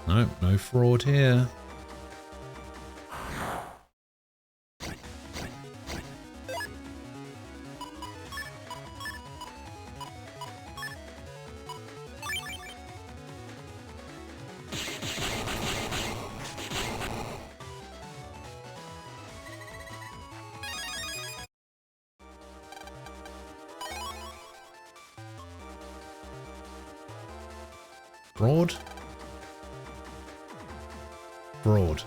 No, no fraud here. Fraud? Fraud.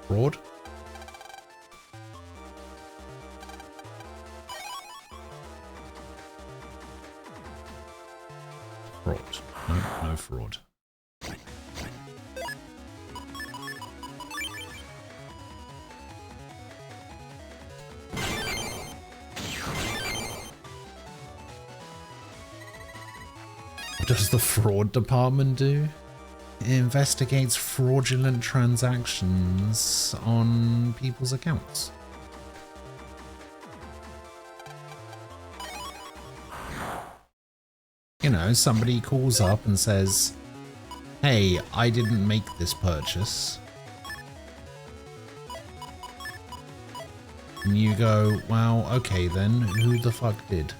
Fraud? Fraud. No, no fraud. does the fraud department do? It investigates fraudulent transactions on people's accounts. You know, somebody calls up and says, hey, I didn't make this purchase. And you go, well, okay then, who the fuck did?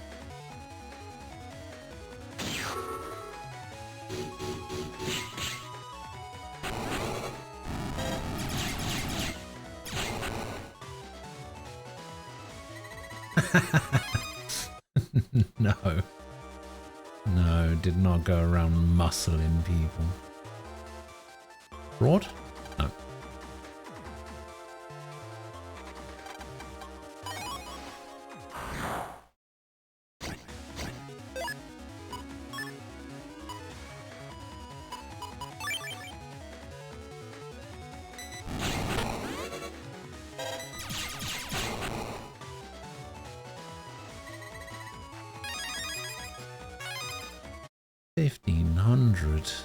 No. No, did not go around muscling people. Fraud? No. $1,500.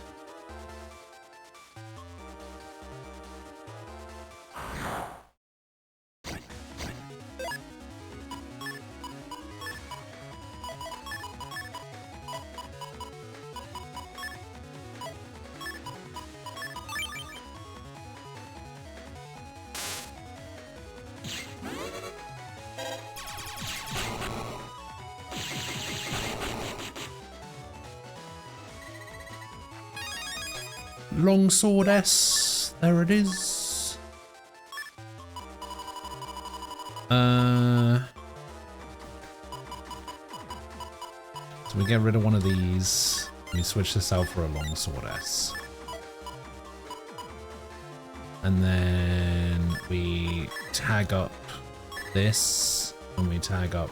Longsword S, there it is. So we get rid of one of these. We switch this out for a longsword S. And then we tag up this, and we tag up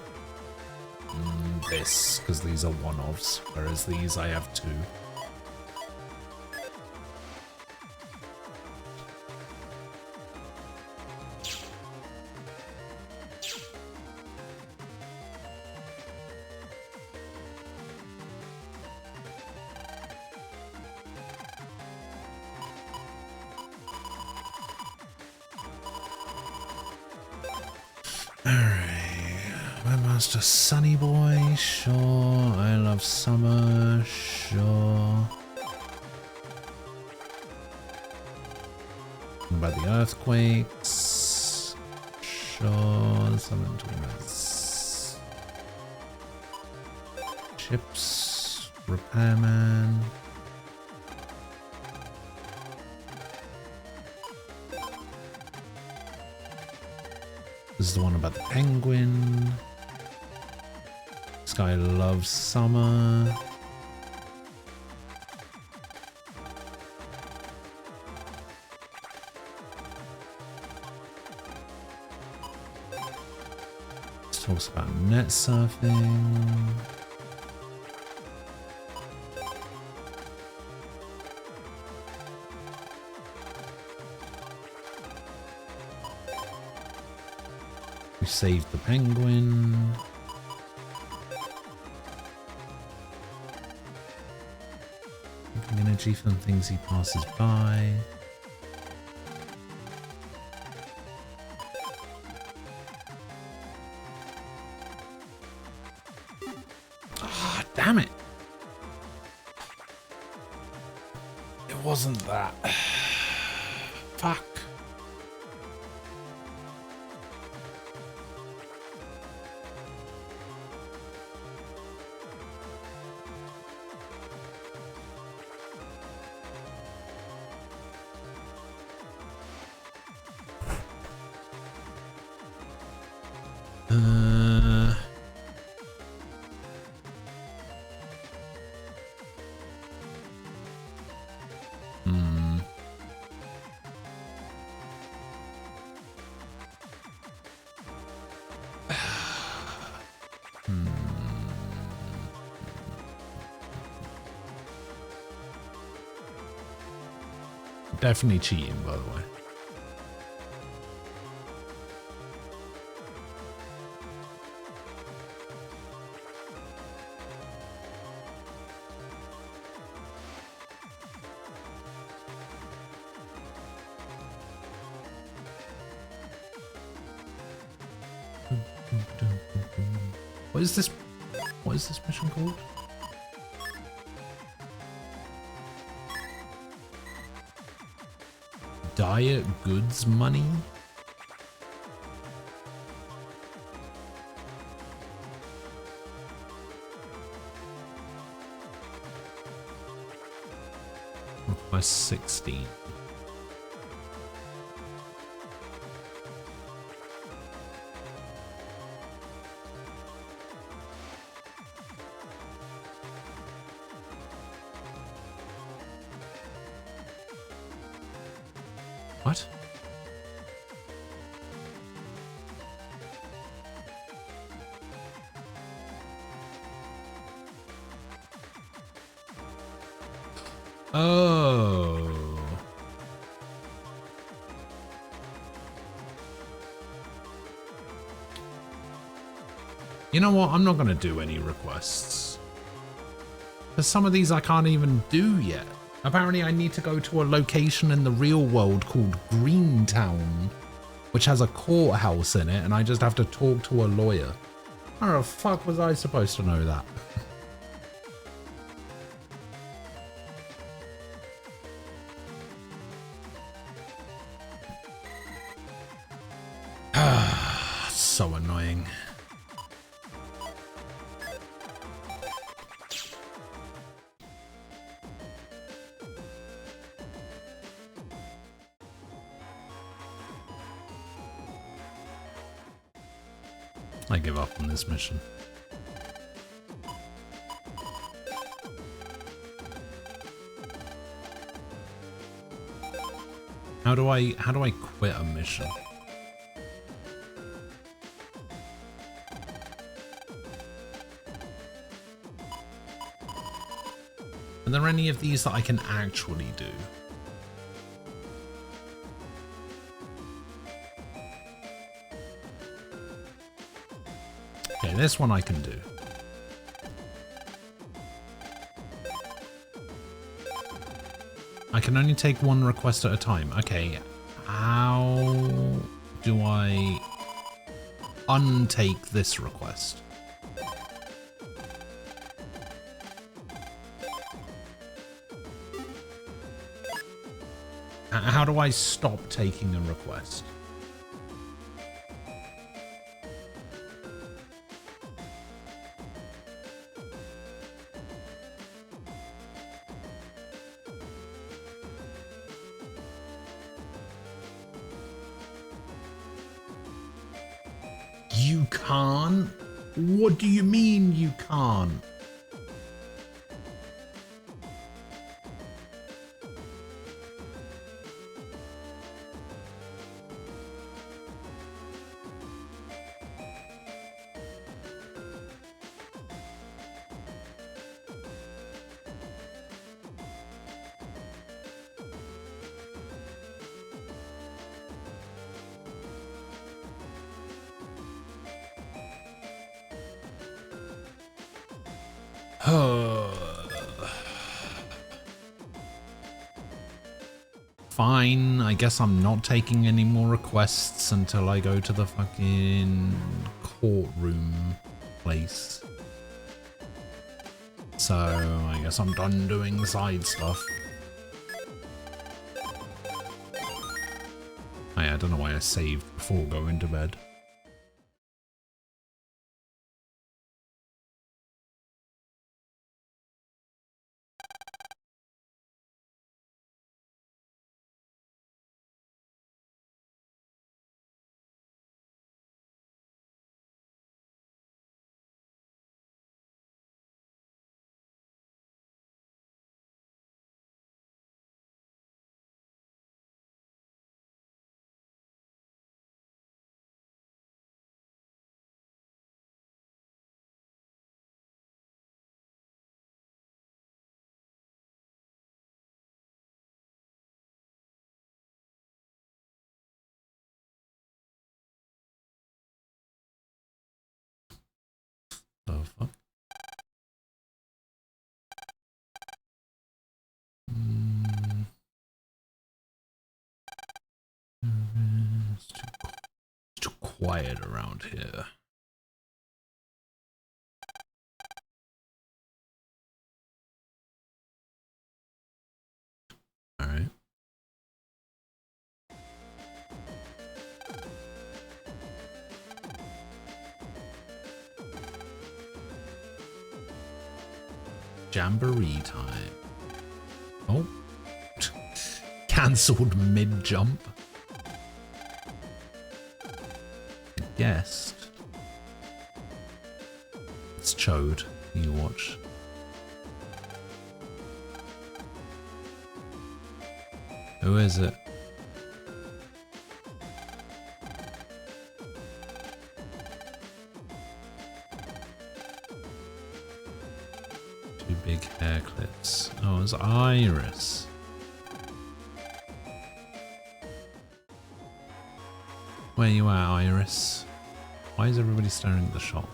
this, because these are one-offs, whereas these I have two. Webmaster Sunny Boy, sure. I love summer, sure. What about the earthquakes? Sure. Something to Chips, repairman. This is the one about the penguin. This guy loves summer. This talks about net surfing. We saved the penguin. Giving energy from things he passes by. Ah, damn it. It wasn't that. Fuck. Definitely cheating, by the way. What is this? What is this mission called? Diet goods money? Request 16. What? Oh. You know what? I'm not going to do any requests. Because some of these I can't even do yet. Apparently I need to go to a location in the real world called Greentown, which has a courthouse in it, and I just have to talk to a lawyer. How the fuck was I supposed to know that? So annoying. I give up on this mission. How do I quit a mission? Are there any of these that I can actually do? Okay, this one I can do. I can only take one request at a time. Okay, how do I untake this request? How do I stop taking a request? You can't? What do you mean you can't? Fine, I guess I'm not taking any more requests until I go to the fucking courtroom place. So I guess I'm done doing side stuff. Oh yeah, I don't know why I saved before going to bed. The fuck? It's too quiet around here. Jamboree time. Oh. Cancelled mid-jump. Guessed. It's Chode. You watch. Who is it? Two big hair clips. Oh, it's Iris. Where you at, Iris? Why is everybody staring at the shop?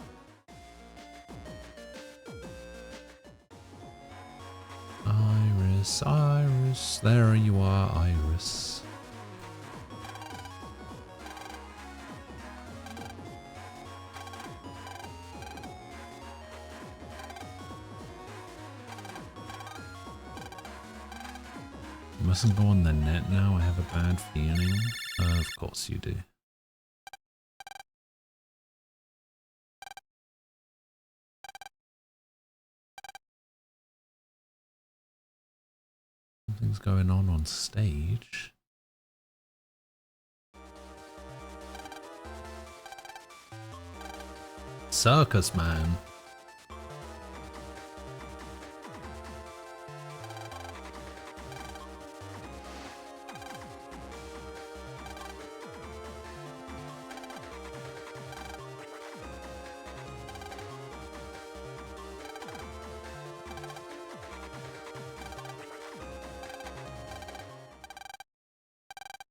Iris, Iris, there you are, Iris. You mustn't go on the net now, I have a bad feeling. Of course you do. Something's going on stage. Circus man.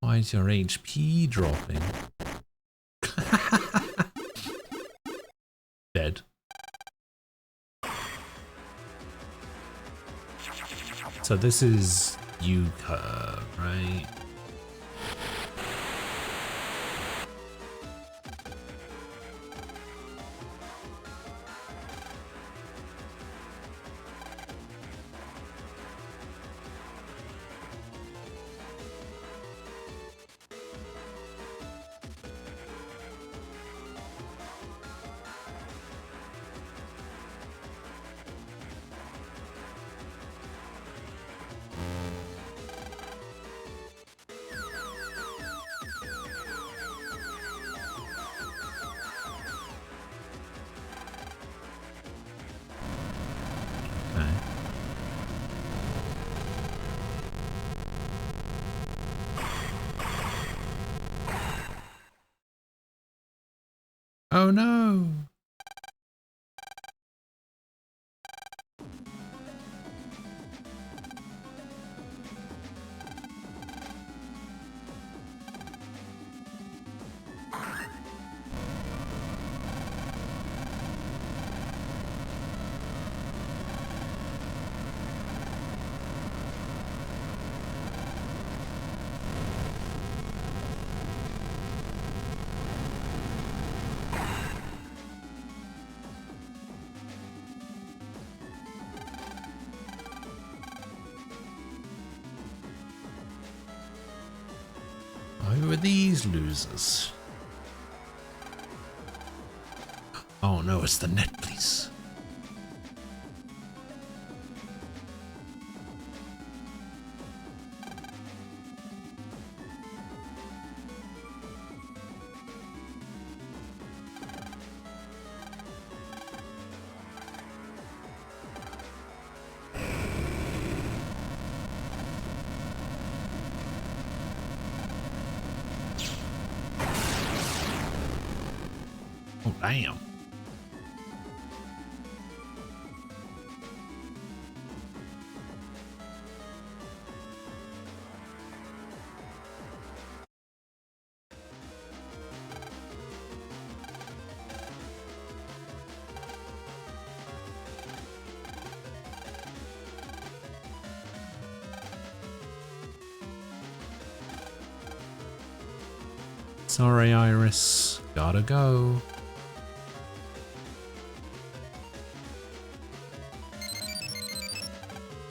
Why is your HP dropping? Dead. So this is Yuka, right? Oh no! Who are these losers? Oh no, it's the net police. Oh, damn. Sorry, Iris. Gotta go.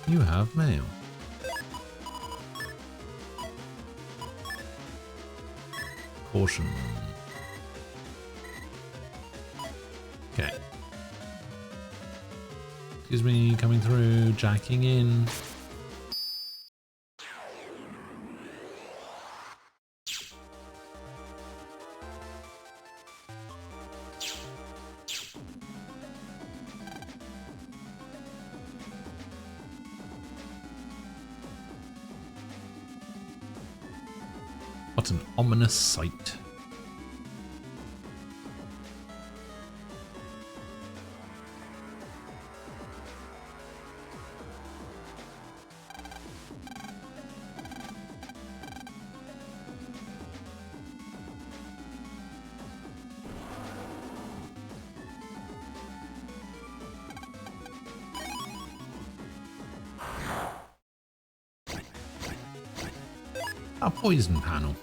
You have mail. Caution. Okay. Excuse me, coming through, jacking in. What an ominous sight. A poison panel.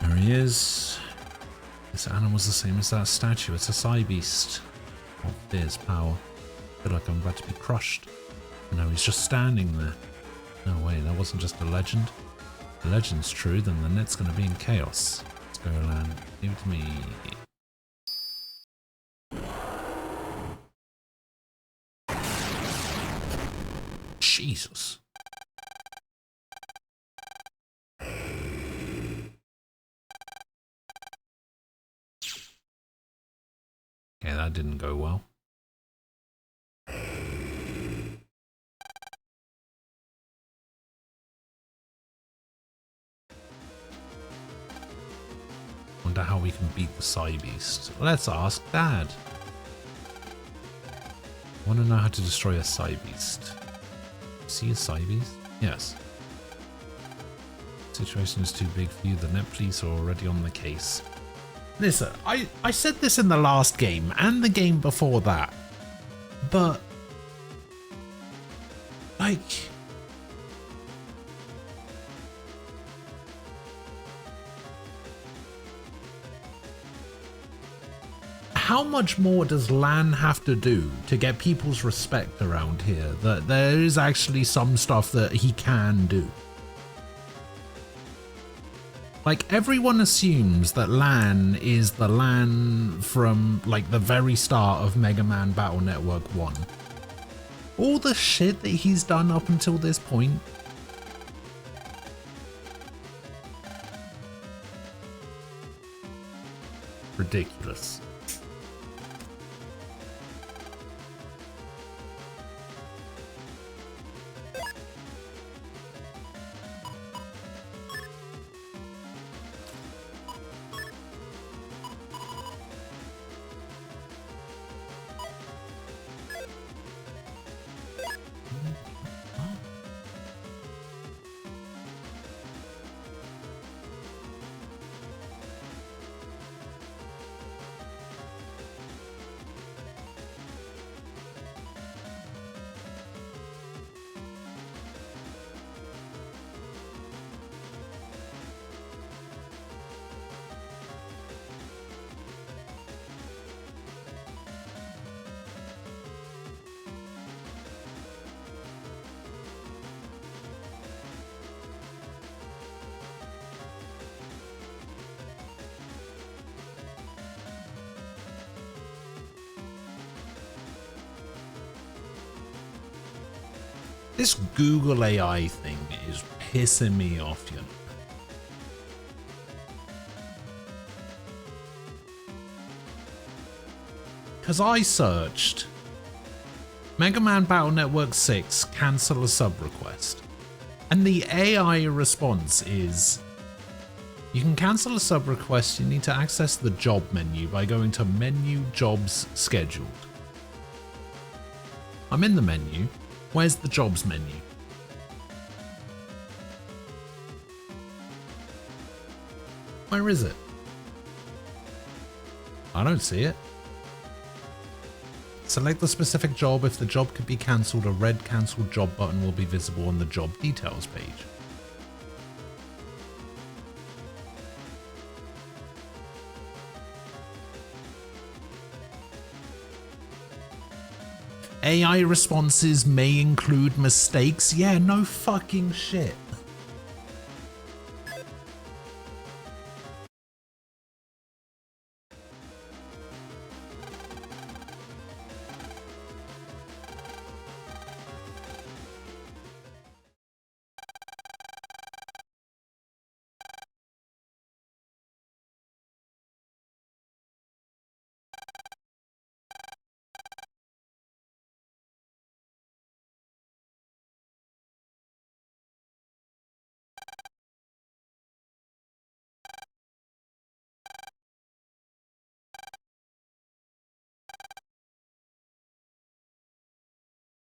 There he is. This animal's the same as that statue. It's a Cybeast. Oh, there's power. I feel like I'm about to be crushed. No, he's just standing there. No way, that wasn't just a legend. If the legend's true, then the net's gonna be in chaos. Let's go, land. Leave it to me. Jesus. Okay, that didn't go well. Wonder how we can beat the Cybeast. Let's ask Dad. I want to know how to destroy a Cybeast. See a Cybeast? Yes. Situation is too big for you. The net police are already on the case. Listen, I said this in the last game and the game before that, but like, how much more does Lan have to do to get people's respect around here that there is actually some stuff that he can do? Like, everyone assumes that Lan is the Lan from, like, the very start of Mega Man Battle Network 1. All the shit that he's done up until this point. Ridiculous. This Google AI thing is pissing me off, you know. Because I searched Mega Man Battle Network 6 cancel a sub request. And the AI response is, you can cancel a sub request, you need to access the job menu by going to menu jobs scheduled. I'm in the menu. Where's the jobs menu? Where is it? I don't see it. Select the specific job. If the job could be cancelled, a red cancel job button will be visible on the job details page. AI responses may include mistakes. Yeah, no fucking shit.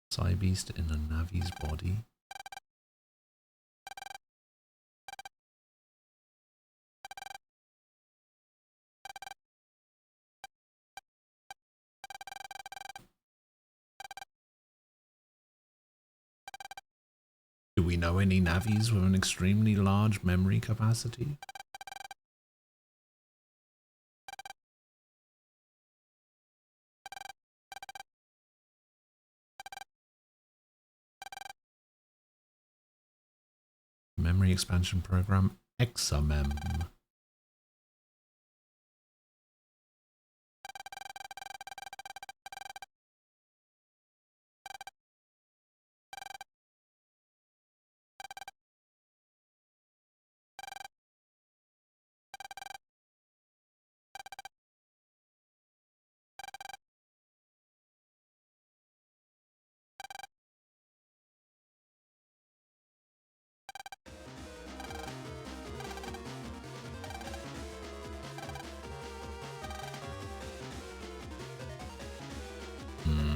Cybeast in a Navi's body. Do we know any Navis with an extremely large memory capacity? Memory expansion program XMM.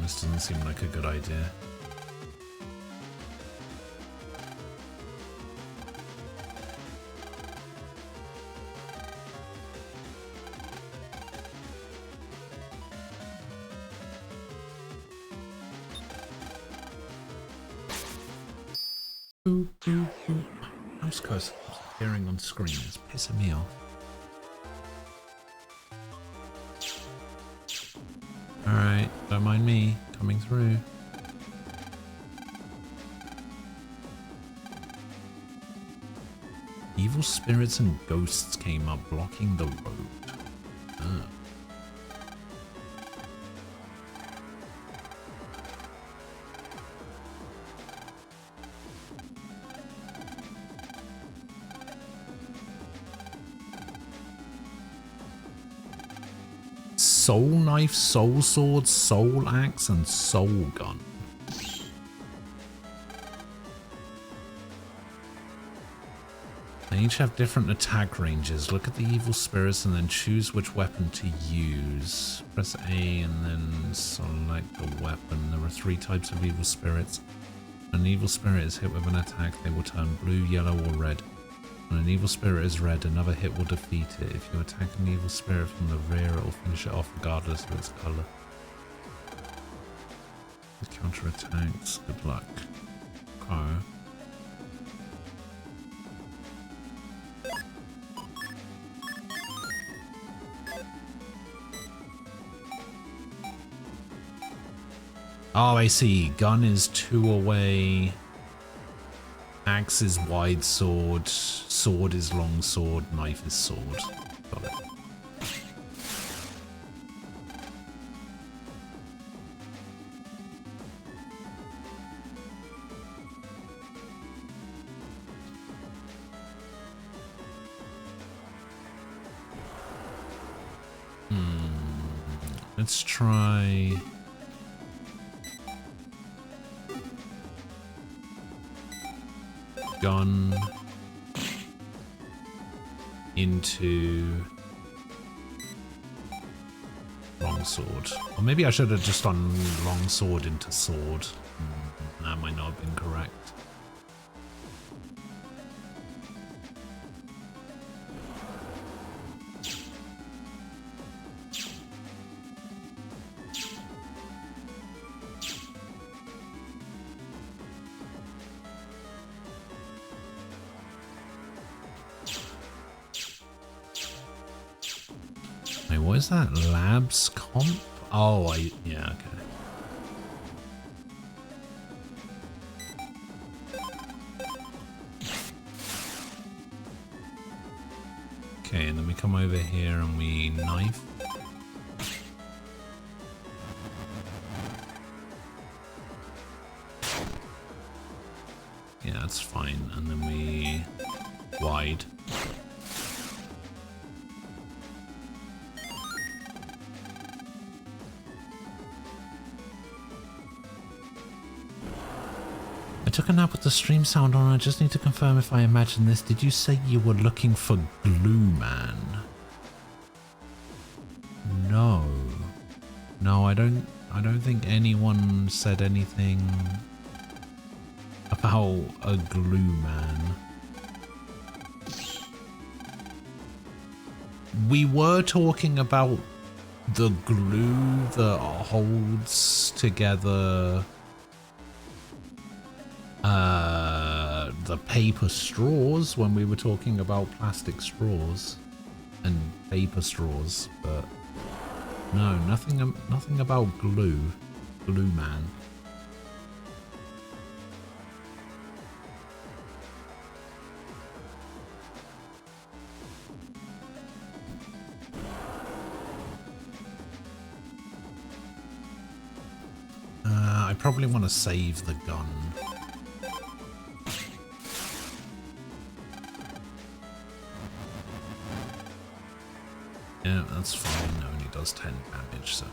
This doesn't seem like a good idea. Mouse cursor appearing on screen is pissing me off. Alright, don't mind me coming through. Evil spirits and ghosts came up blocking the road. Oh. Soul knife, soul sword, soul axe, and soul gun. They each have different attack ranges. Look at the evil spirits and then choose which weapon to use. Press A and then select the weapon. There are 3 types of evil spirits. When an evil spirit is hit with an attack, they will turn blue, yellow, or red. When an evil spirit is red, another hit will defeat it. If you attack an evil spirit from the rear, it will finish it off regardless of its color. Counter attacks. Good luck. Okay. Oh, I see. Gun is 2 away. Axe is wide sword. Sword is long sword. Knife is sword. Got it. Let's try... gun into longsword. Or maybe I should have just done longsword into sword. That might not have been correct. Wait, what is that? Labs comp? Oh, yeah, okay. Okay, and then we come over here and we knife. Yeah, that's fine. And then we wide. I took a nap with the stream sound on. I just need to confirm if I imagine this. Did you say you were looking for Glue Man? No. No, I don't think anyone said anything about a Glue Man. We were talking about the glue that holds together the paper straws when we were talking about plastic straws and paper straws, but no, nothing about glue man. I probably want to save the gun. Yeah, that's fine. It only does 10 damage, so...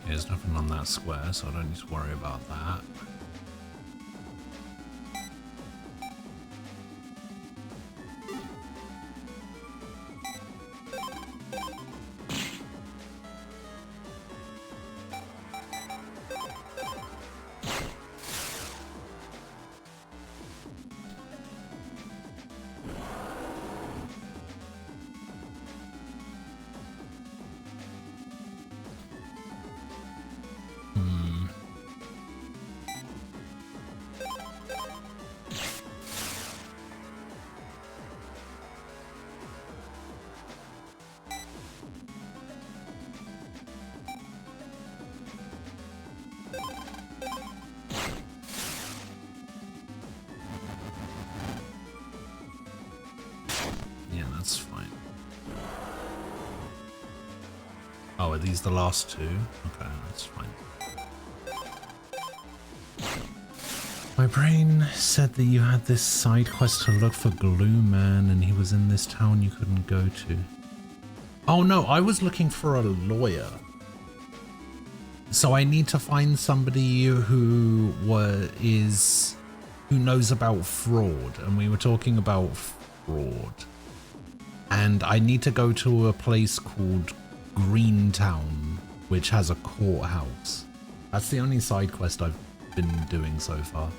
There's nothing on that square, so I don't need to worry about that. That's fine. Oh, are these the last two? Okay, that's fine. My brain said that you had this side quest to look for Glue Man and he was in this town you couldn't go to. Oh no, I was looking for a lawyer. So I need to find somebody who knows about fraud, and we were talking about fraud. And I need to go to a place called Greentown, which has a courthouse. That's the only side quest I've been doing so far.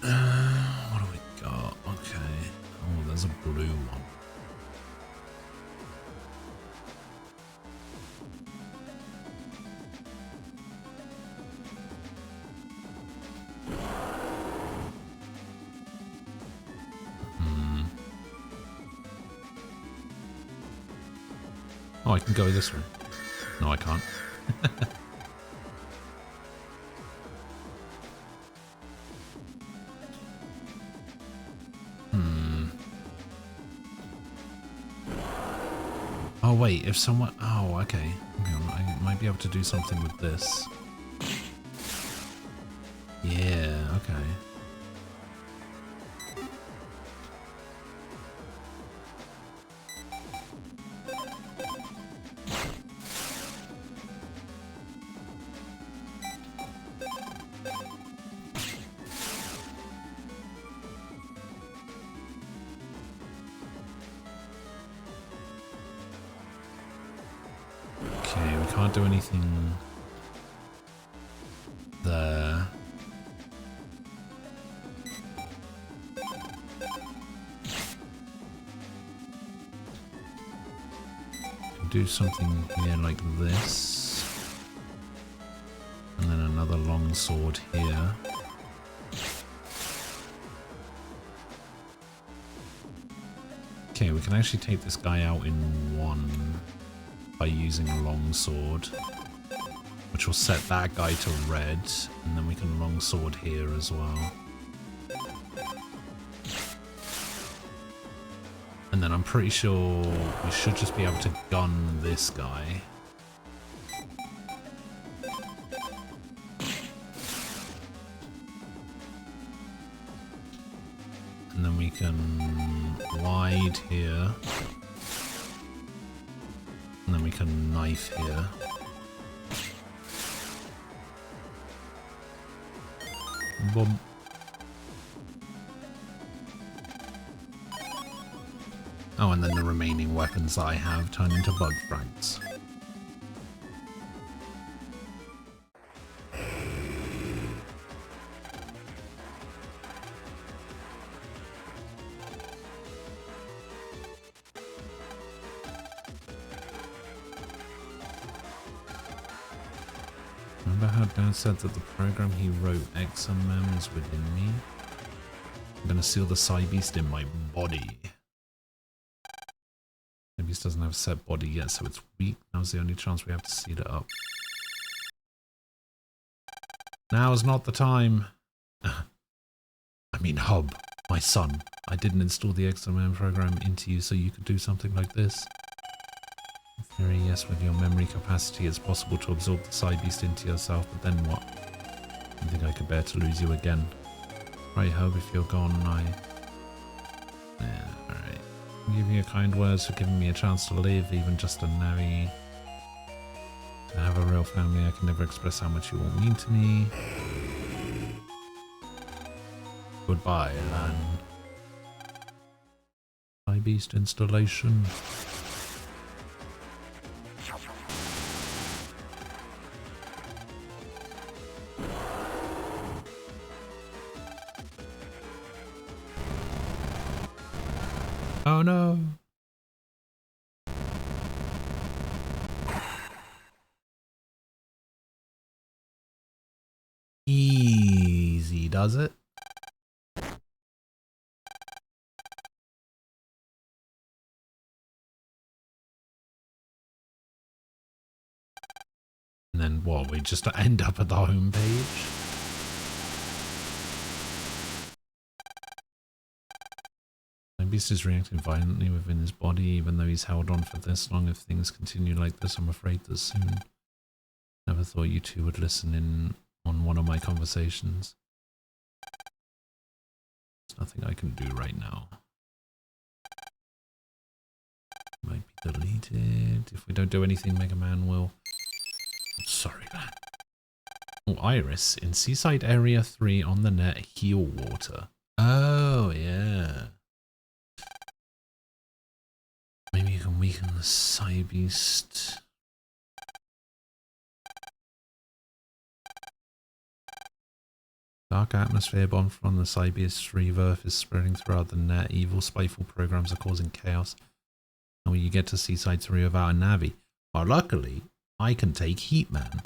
What do we got? Okay. Oh, there's a blue one. Oh, I can go this way. No, I can't. Oh, wait, if someone... Oh, okay. I might be able to do something with this. Yeah, okay. Okay, we can't do anything there. Do something here like this. And then another long sword here. Okay, we can actually take this guy out in one by using a long sword, which will set that guy to red, and then we can long sword here as well. And then I'm pretty sure we should just be able to gun this guy. And then we can wide here. And then we can knife here. Boom. Oh, and then the remaining weapons that I have turn into bug frags. Remember how Dad said that the program he wrote XMMs within me? I'm gonna seal the Cybeast in my body. Cybeast doesn't have a set body yet, so it's weak. Now's the only chance we have to seal it up. Now is not the time. I mean, Hub, my son. I didn't install the XMM program into you so you could do something like this. In theory, yes, with your memory capacity, it's possible to absorb the Cybeast into yourself, but then what? I think I could bear to lose you again. Right, Hub, if you're gone, Yeah, alright. Give you kind words for giving me a chance to live, even just a navvy. To have a real family, I can never express how much you all mean to me. Goodbye, land. Cybeast installation. Oh no. Easy, does it? And then what? We just end up at the home page? Cybeast is reacting violently within his body, even though he's held on for this long. If things continue like this, I'm afraid that soon. Never thought you two would listen in on one of my conversations. There's nothing I can do right now. Might be deleted. If we don't do anything, Mega Man will. Sorry, man. Oh, Iris. In Seaside Area 3 on the net, heal water. Oh, yeah. Maybe you can weaken the Cybeast. Dark atmosphere bomb from the Cybeast reverb is spreading throughout the net. Evil, spiteful programs are causing chaos. And when you get to Seaside 3 without a Navi. Well, luckily, I can take Heat Man.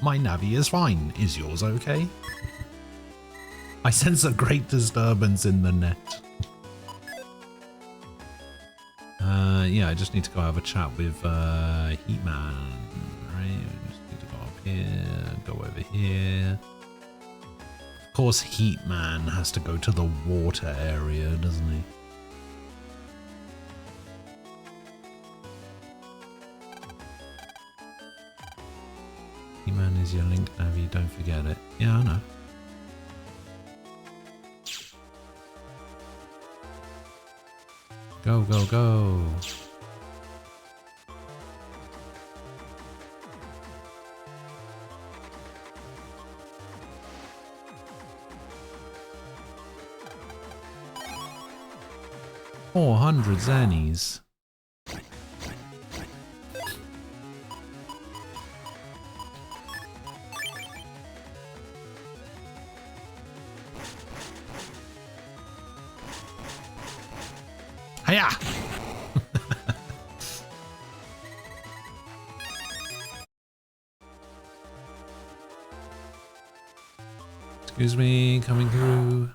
My Navi is fine. Is yours okay? I sense a great disturbance in the net. Yeah, I just need to go have a chat with Heatman. Right, we just need to go up here, go over here. Of course, Heatman has to go to the water area, doesn't he? Heatman is your link, Navi, don't forget it. Yeah, I know. Go, go, go. $400 zennies. Hiya! Excuse me, coming through.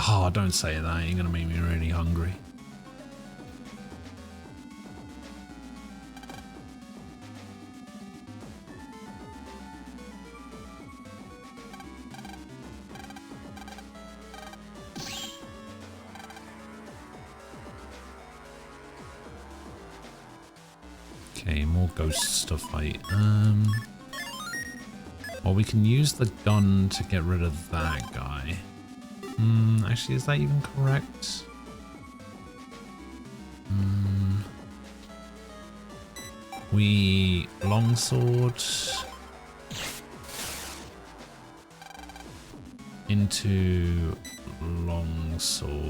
Oh, don't say that. You're gonna make me really hungry. Okay, more ghosts to fight. Well, we can use the gun to get rid of that guy. Actually, is that even correct? We longsword into longsword.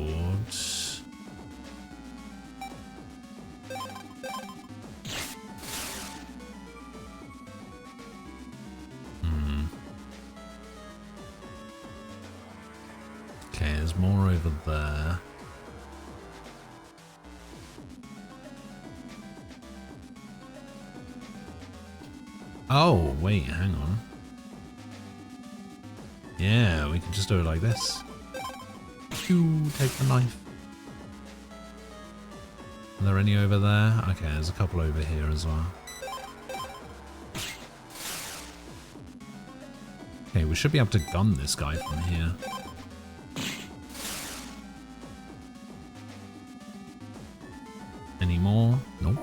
Okay, there's more over there. Oh, wait, hang on. Yeah, we can just do it like this. Phew, take the knife. Are there any over there? Okay, there's a couple over here as well. Okay, we should be able to gun this guy from here. Any more? Nope.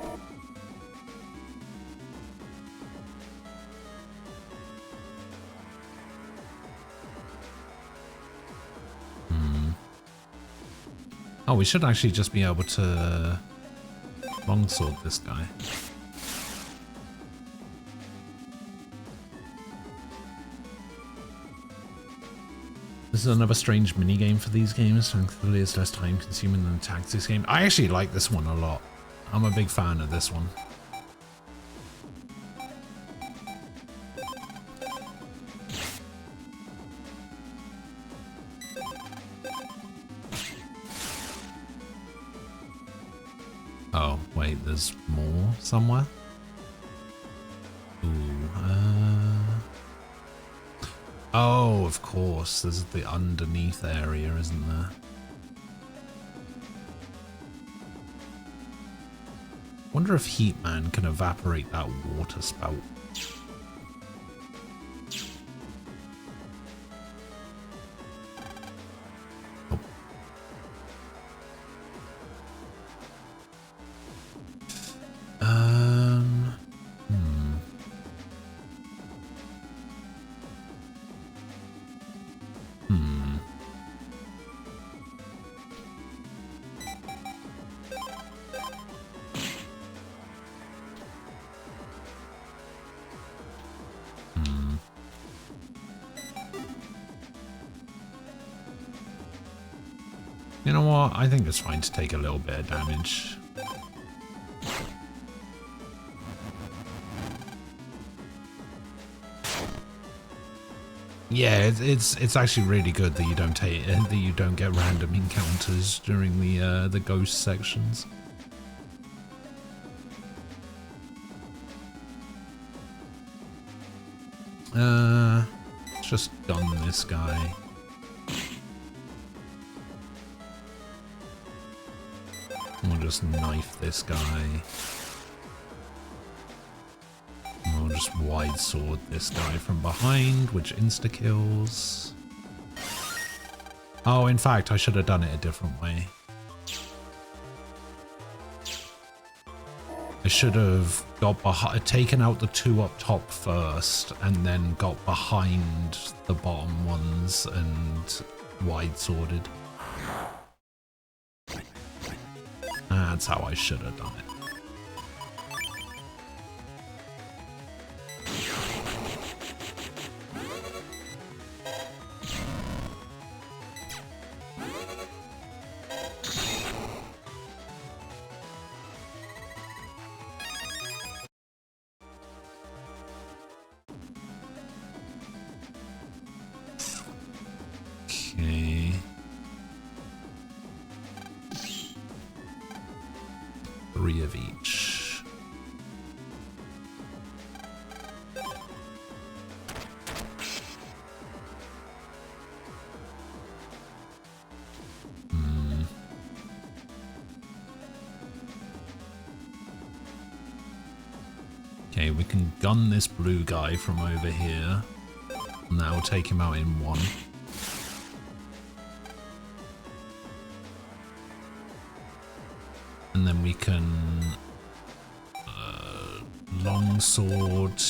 Oh, we should actually just be able to longsword this guy. This is another strange minigame for these games. Thankfully, it's less time consuming than the Tactics game. I actually like this one a lot. I'm a big fan of this one. Oh, wait, there's more somewhere? Oh, of course, there's the underneath area, isn't there? Wonder if Heatman can evaporate that water spout. You know what? I think it's fine to take a little bit of damage. Yeah, it's actually really good that you don't get random encounters during the ghost sections. Let's just gun this guy. We'll just knife this guy. We'll just wide sword this guy from behind, which insta-kills. Oh, in fact, I should have done it a different way. I should have taken out the two up top first and then got behind the bottom ones and wide sworded. That's how I should have done it. Okay. 3 of each. Okay, we can gun this blue guy from over here. And that will take him out in 1. And then we can longsword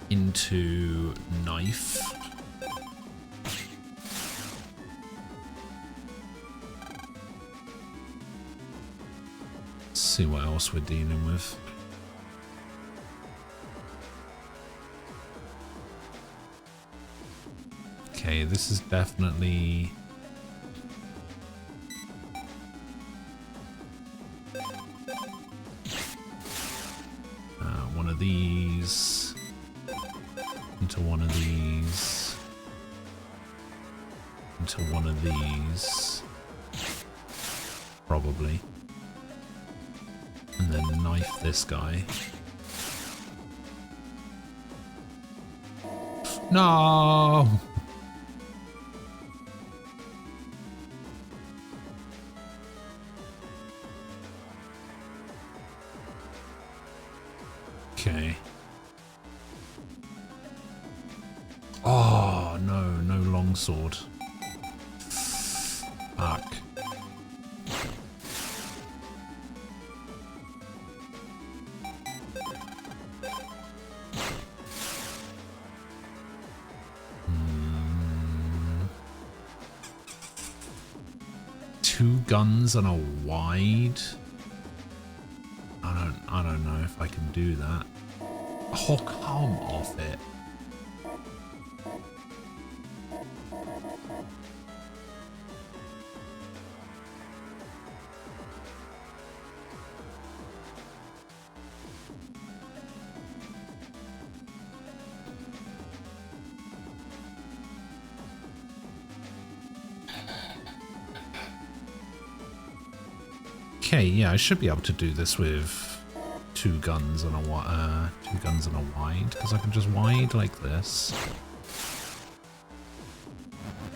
into knife. Let's see what else we're dealing with. Okay, this is definitely one of these into one of these into one of these, probably, and then knife this guy. No! Okay. Oh, no longsword. Fuck. Two guns and a wide. I don't know if I can do that. Oh, come off it. Okay, yeah, I should be able to do this with two guns and a wide, because I can just wide like this,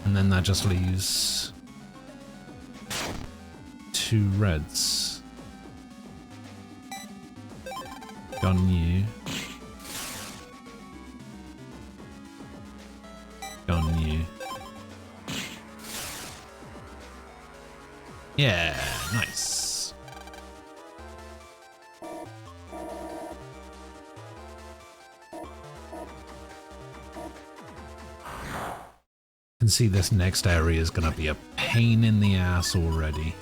and then that just leaves 2 reds. Gun you. Gun you. Yeah, nice. Can see this next area is going to be a pain in the ass already.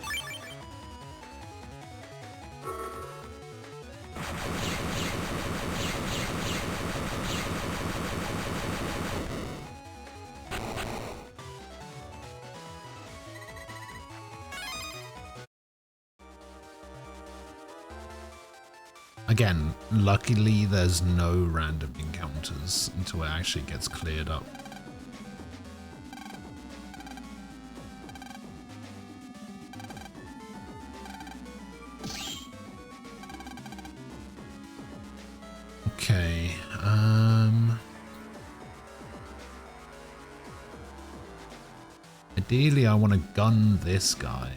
Again, luckily there's no random encounters until it actually gets cleared up. Okay, ideally I want to gun this guy.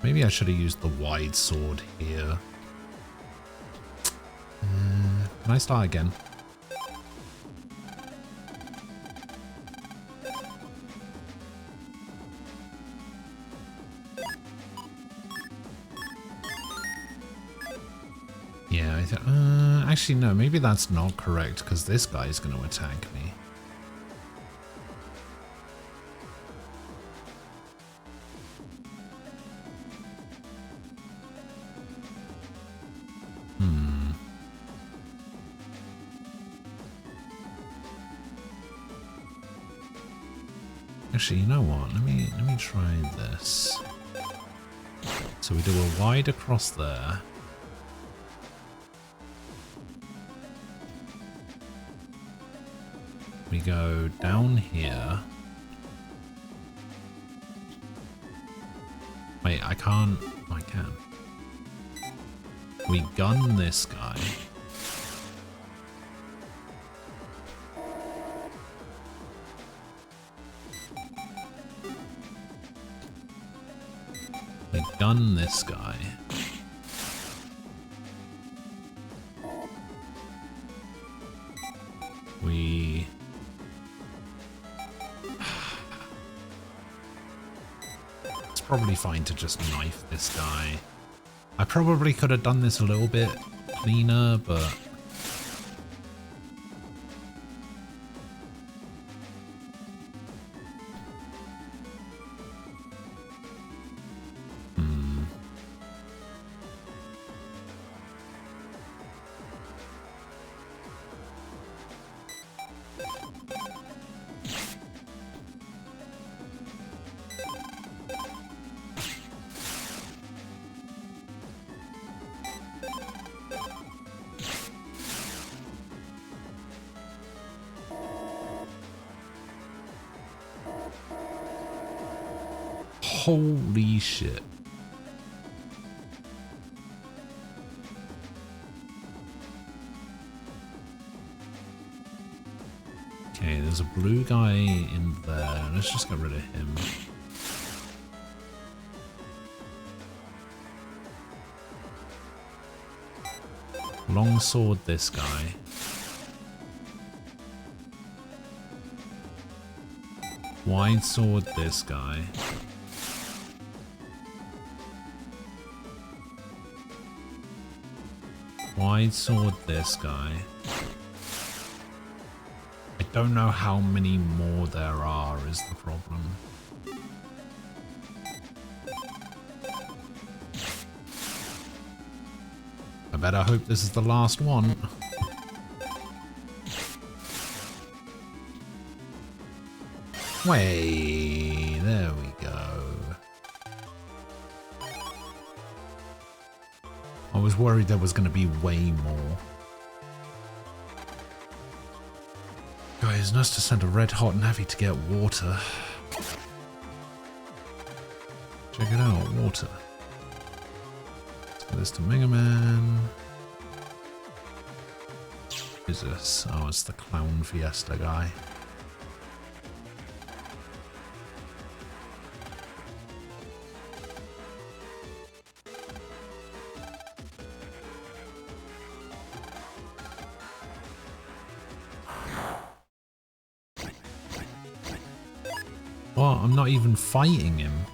Maybe I should have used the wide sword here. Can I start again? Yeah, actually no, maybe that's not correct because this guy's going to attack me. Actually, you know what? Let me try this. So we do a wide across there. We go down here. Wait, I can't. I can. We gun this guy. We gun this guy. We... It's probably fine to just knife this guy. I probably could have done this a little bit cleaner, but... Holy shit. Okay, there's a blue guy in there. Let's just get rid of him. Longsword this guy. Wide sword this guy. Wide sword this guy. I don't know how many more there are is the problem. I better hope this is the last one. Way, there we go. I was worried there was going to be way more. Guys, nice to send a red hot navvy to get water. Check it out, water. Let's get this to Mega Man. What is this? Oh, it's the Clown Fiesta guy. What? I'm not even fighting him.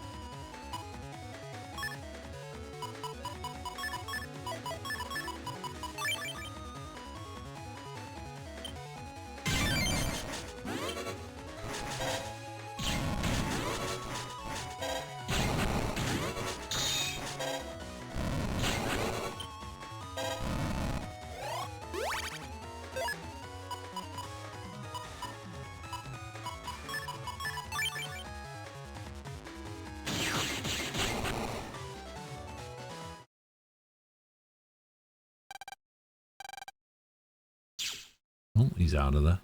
Oh, he's out of there.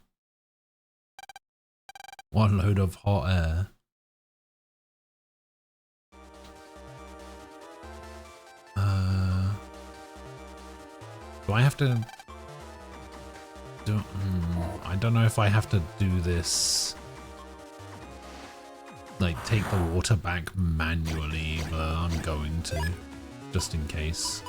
One load of hot air. Do I have to do... I don't know if I have to do this... like, take the water back manually, but I'm going to, just in case.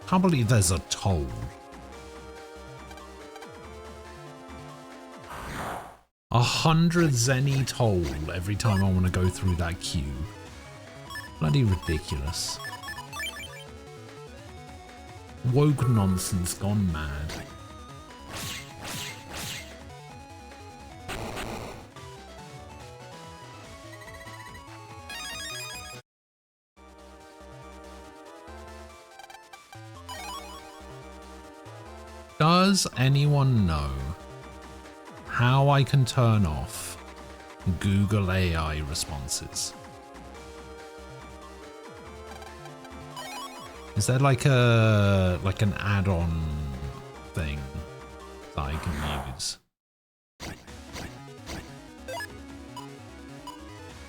I can't believe there's a toll. $100 zenny toll every time I want to go through that queue. Bloody ridiculous. Woke nonsense gone mad. Does anyone know how I can turn off Google AI responses? Is there like an add-on thing that I can use?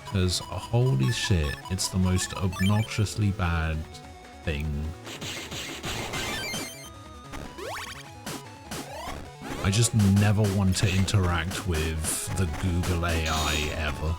Because holy shit, it's the most obnoxiously bad thing. I just never want to interact with the Google AI ever.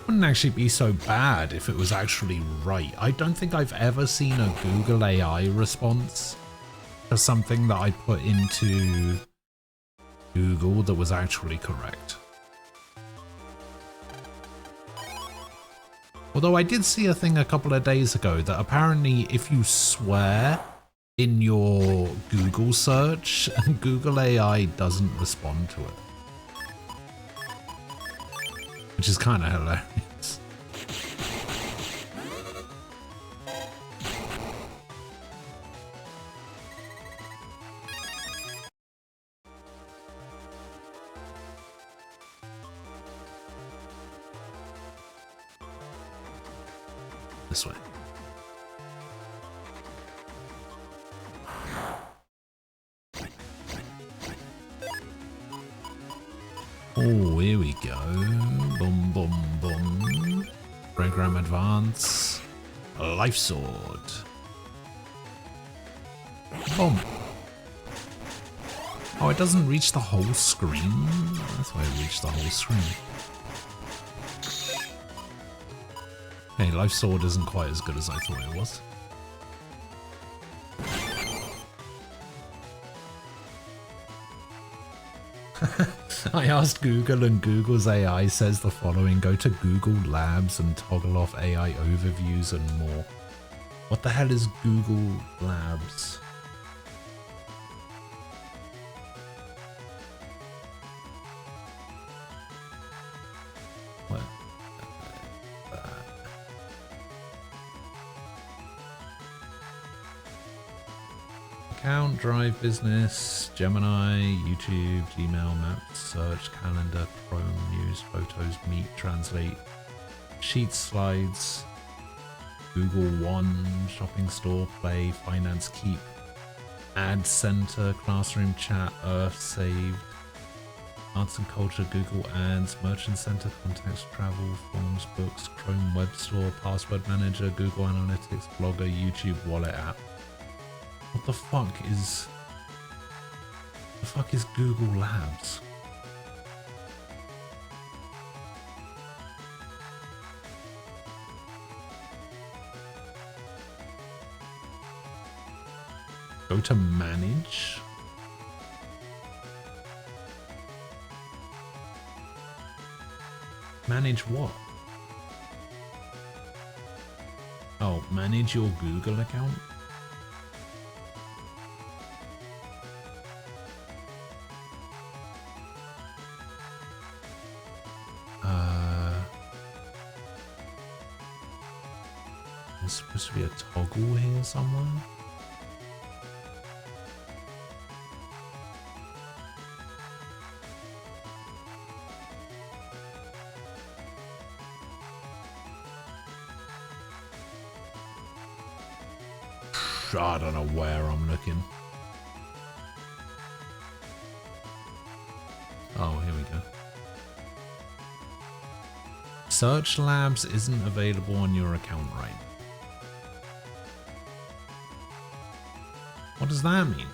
Wouldn't actually be so bad if it was actually right. I don't think I've ever seen a Google AI response to something that I put into Google that was actually correct. Although I did see a thing a couple of days ago that apparently if you swear in your Google search, Google AI doesn't respond to it. Which is kind of hilarious. This way. Oh, here we go. Boom, boom, boom. Program Advance. Life Sword. Boom. Oh, it doesn't reach the whole screen? That's why it reached the whole screen. Hey, Life Sword isn't quite as good as I thought it was. I asked Google and Google's AI says the following: go to Google Labs and toggle off AI overviews and more. What the hell is Google Labs? What? Account, Drive, Business, Gemini, YouTube, Gmail, Maps, Search, Calendar, Chrome, News, Photos, Meet, Translate, Sheets, Slides, Google One, Shopping Store, Play, Finance, Keep, Ad Center, Classroom Chat, Earth Saved, Arts and Culture, Google Ads, Merchant Center, Contacts, Travel, Forms, Books, Chrome Web Store, Password Manager, Google Analytics, Blogger, YouTube Wallet app. What the fuck is... The fuck is Google Labs? Go to manage. Manage what? Oh, manage your Google account? There's supposed to be a toggle here somewhere. I don't know where I'm looking. Oh, here we go. Search Labs isn't available on your account right now. What does that mean?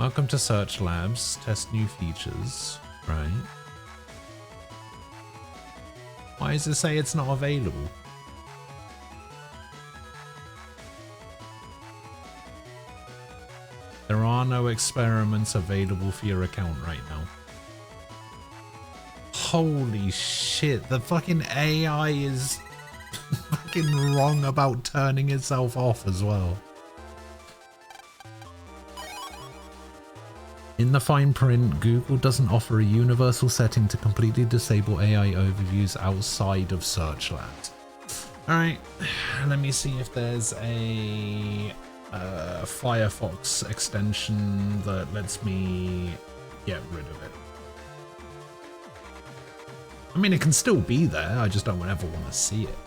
Welcome to Search Labs. Test new features. Right. Why does it say it's not available? There are no experiments available for your account right now. Holy shit, the fucking AI is fucking wrong about turning itself off as well. In the fine print, Google doesn't offer a universal setting to completely disable AI overviews outside of Search Labs. Alright, let me see if there's a Firefox extension that lets me get rid of it. I mean, it can still be there, I just don't ever want to see it.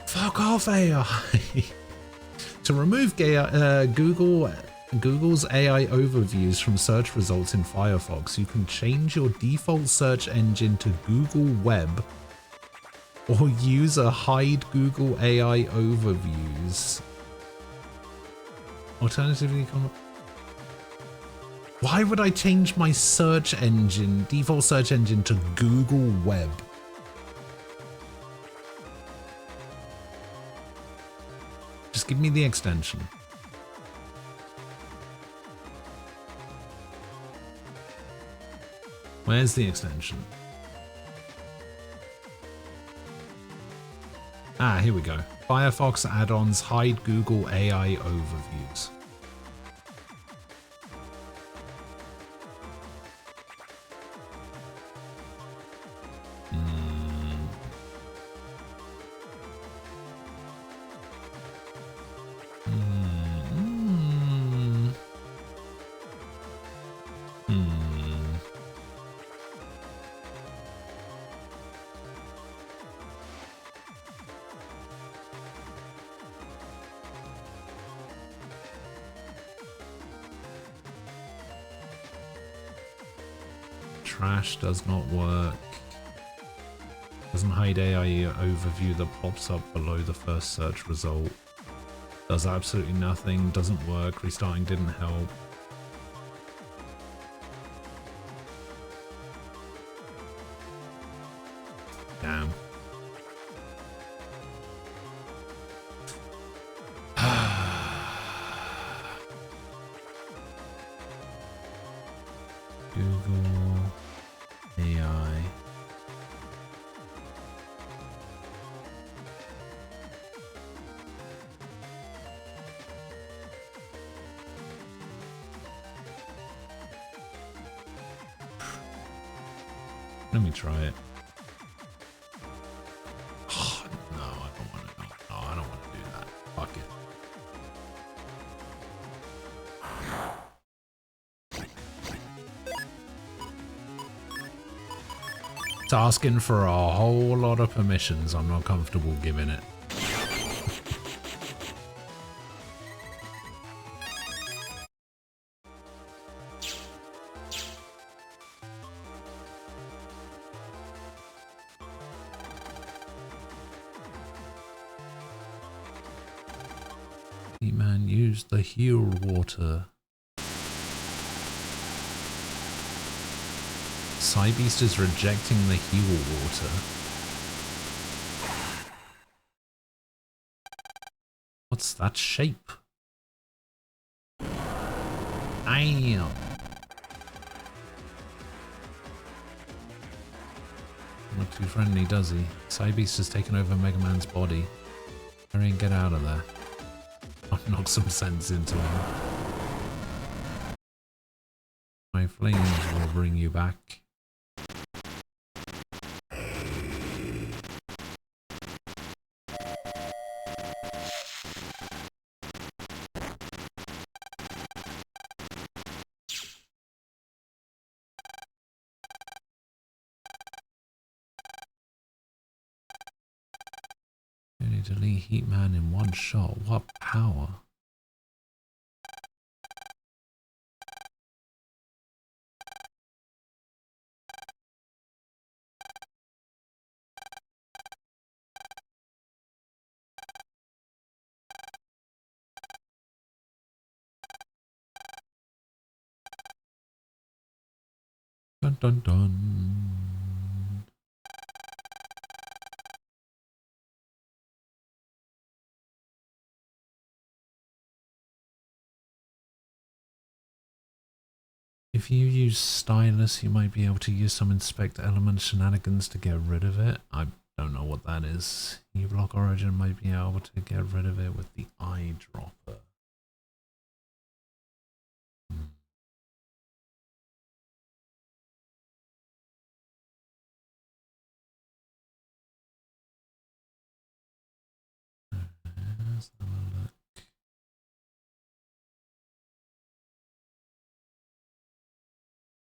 Fuck off, AI! To remove Google's AI overviews from search results in Firefox, you can change your default search engine to Google Web or use a hide Google AI overviews. Alternatively, why would I change my search engine, default search engine, to Google Web? Just give me the extension. Where's the extension? Ah, here we go. Firefox add-ons hide Google AI overviews. Trash does not work. Doesn't hide AI overview that pops up below the first search result. Does absolutely nothing. Doesn't work. Restarting didn't help. Damn. Google AI. Let me try it. Oh, no, I don't want to. No, I don't want to do that. Fuck it. It's asking for a whole lot of permissions. I'm not comfortable giving it. Man, use the heal water. Cybeast is rejecting the heal water. What's that shape? Damn. Not too friendly, does he? Cybeast has taken over Mega Man's body. Hurry and get out of there. I'll knock some sense into him. My flames will bring you back. You need to delete Heat Man in one shot. What power? Dun dun dun. If you use Stylus, you might be able to use some Inspect Element shenanigans to get rid of it. I don't know what that is. U-Block Origin might be able to get rid of it with the eyedropper. Let's have a look.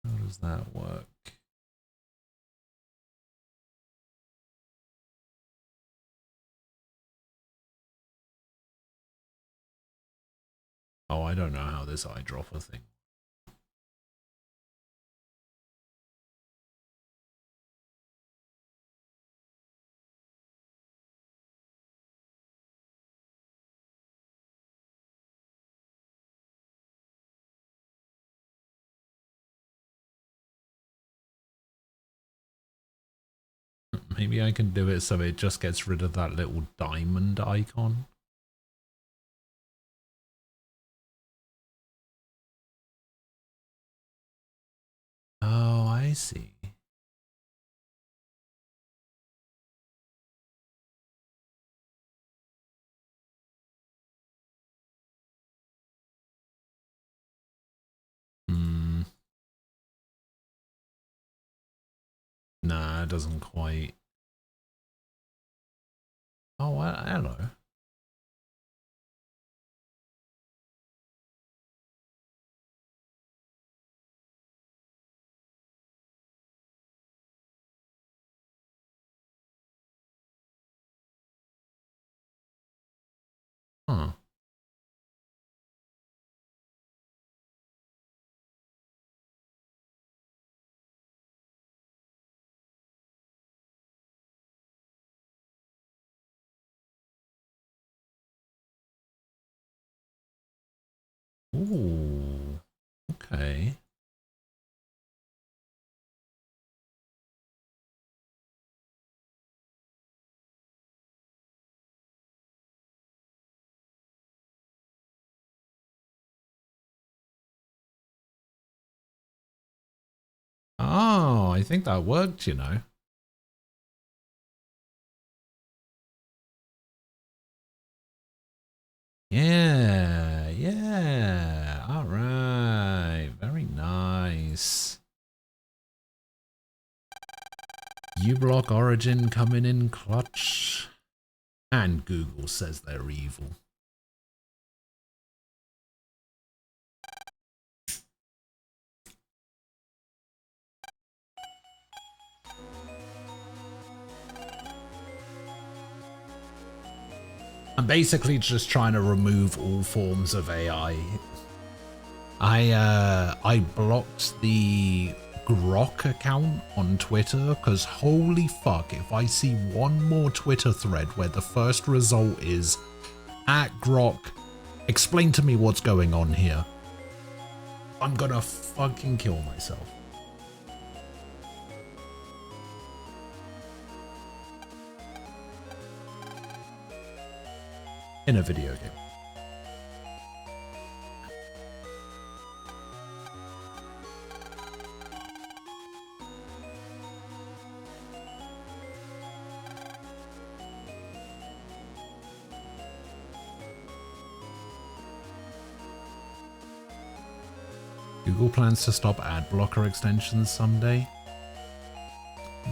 How does that work? Oh, I don't know how this eyedropper thing. Maybe I can do it so it just gets rid of that little diamond icon. Oh, I see. Nah, it doesn't quite. Oh, hello. Huh. Ooh. Okay. Oh, I think that worked, you know. Yeah, yeah. All right. Very nice. U-Block Origin coming in clutch. And Google says they're evil. I'm basically just trying to remove all forms of AI. I blocked the Grok account on Twitter because holy fuck, if I see one more Twitter thread where the first result is @Grok, explain to me what's going on here, I'm gonna fucking kill myself. In a video game. Google plans to stop ad blocker extensions someday.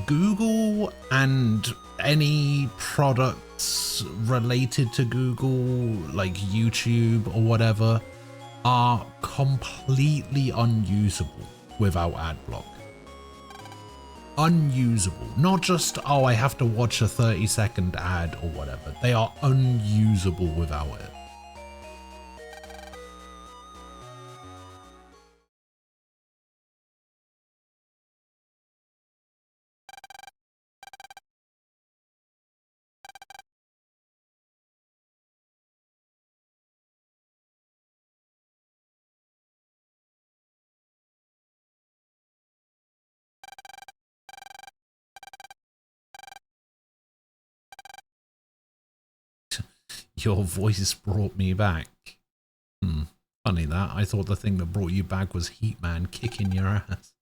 Google and any products related to Google, like YouTube or whatever, are completely unusable without ad block. Unusable. Not just, oh, I have to watch a 30-second ad or whatever. They are unusable without it. Your voice brought me back. Funny that. I thought the thing that brought you back was Heat Man kicking your ass.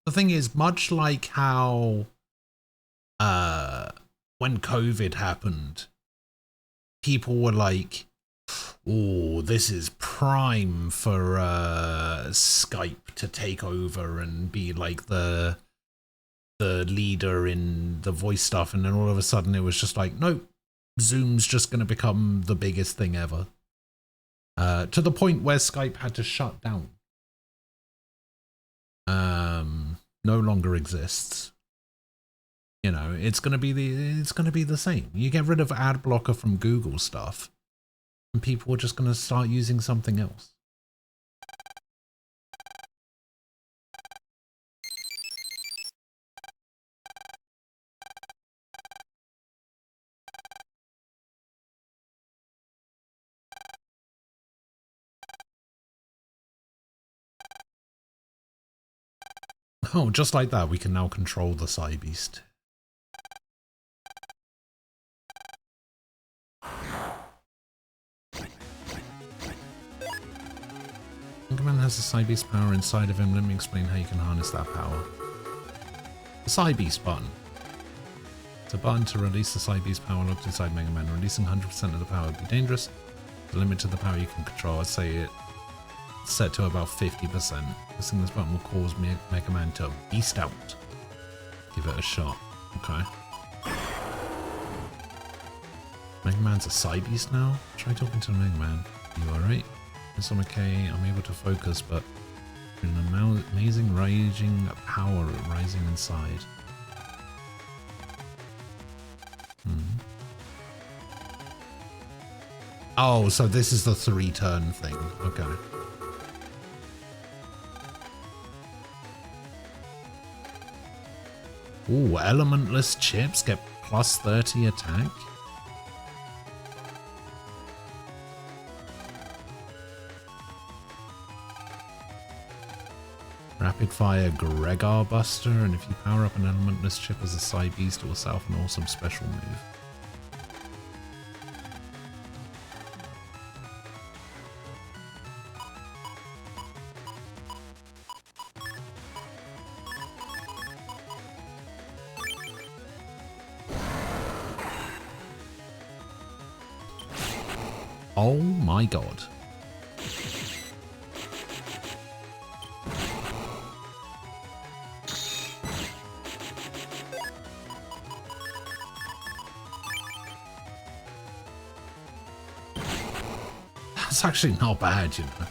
The thing is, much like how when COVID happened, people were like, oh, this is prime for Skype to take over and be like the leader in the voice stuff, and then all of a sudden it was just like, nope, Zoom's just going to become the biggest thing ever. To the point where Skype had to shut down. No longer exists. You know, it's gonna be the same. You get rid of ad blocker from Google stuff, and people are just gonna start using something else. Oh, just like that, we can now control the Cybeast. Gregar has the Cybeast power inside of him. Let me explain how you can harness that power. The Cybeast button. It's a button to release the Cybeast power locked inside Mega Man. Releasing 100% of the power would be dangerous. The limit to the power you can control, I'd say it's set to about 50%. Pressing this button will cause Mega Man to beast out. Give it a shot. Okay. Mega Man's a Cybeast now? Try talking to Mega Man. You alright? Yes, I'm okay. I'm able to focus, but an amazing raging power rising inside. Oh, so this is the 3-turn thing. Okay. Ooh, elementless chips get plus 30 attack. Rapid fire Gregar Buster, and if you power up an elementless chip as a Cybeast, it will set off an awesome special move. Oh my god. That's actually not bad, you know.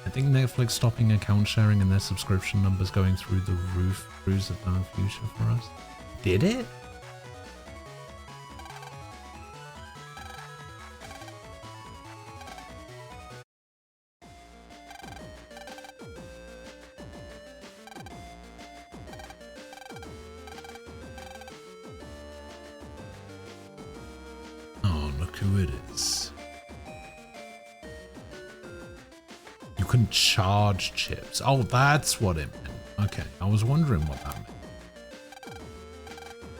I think Netflix stopping account sharing and their subscription numbers going through the roof proves a dark future for us. Did it? Oh, look who it is. You can charge chips. Oh, that's what it meant. Okay, I was wondering what that meant.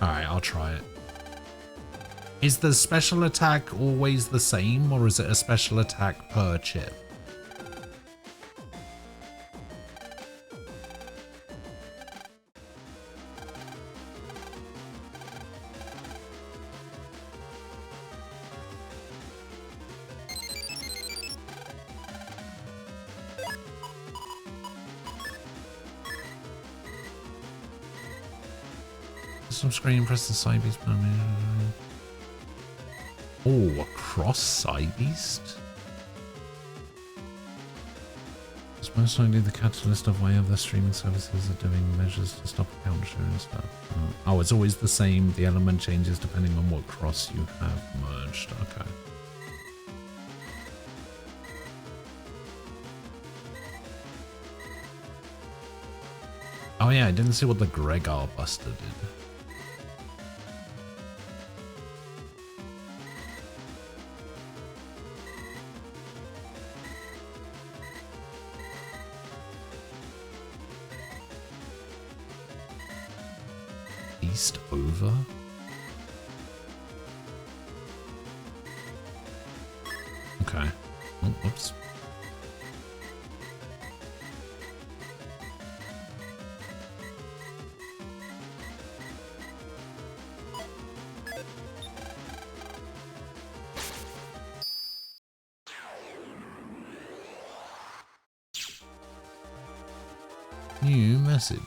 Alright, I'll try it. Is the special attack always the same, or is it a special attack per chip? Some screen, press the Cybeast button. Oh, across Cybeast? It's most likely the catalyst of why other streaming services are doing measures to stop account sharing and stuff. Oh, it's always the same. The element changes depending on what cross you have merged. Okay. Oh yeah, I didn't see what the Gregar Buster did. East over? Okay. Oh, whoops. New message.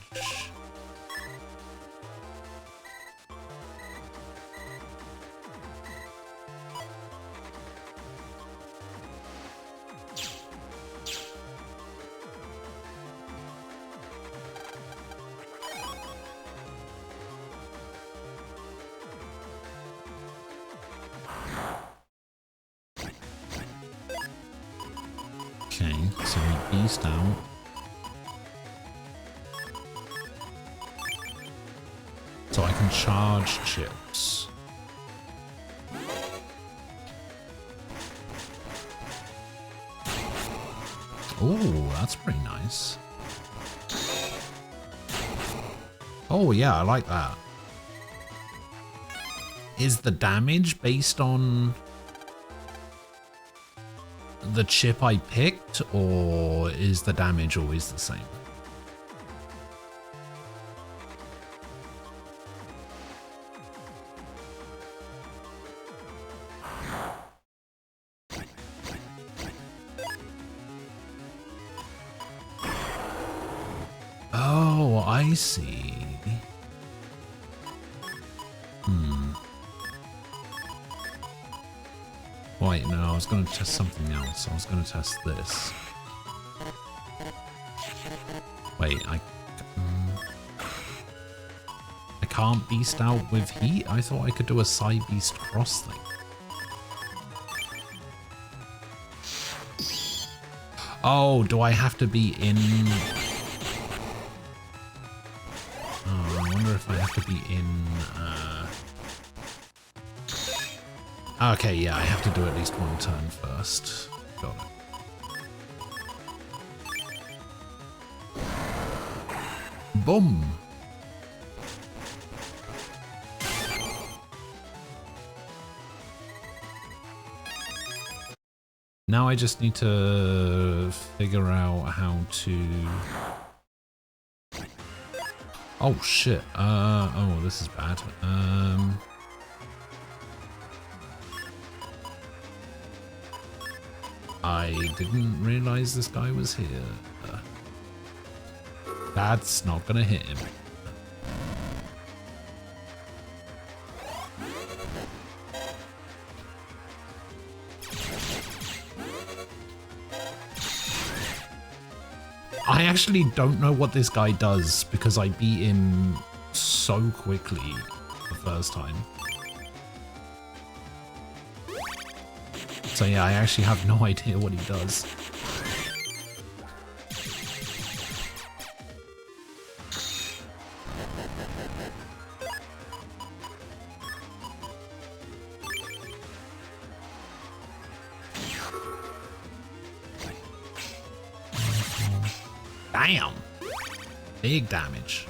Okay, so we beast out. So I can charge chips. Oh, that's pretty nice. Oh yeah, I like that. Is the damage based on the chip I picked, or is the damage always the same? Oh, I see. Wait, no, I was going to test something else. I was going to test this. Wait, I can't beast out with heat? I thought I could do a Cybeast cross thing. Oh, do I have to be in... Oh, I wonder if I have to be in... Okay, yeah, I have to do at least one turn first. Got it. Boom! Now I just need to figure out how to... Oh shit, oh, this is bad. I didn't realize this guy was here. That's not gonna hit him. I actually don't know what this guy does because I beat him so quickly the first time. So yeah, I actually have no idea what he does. Damn! Big damage.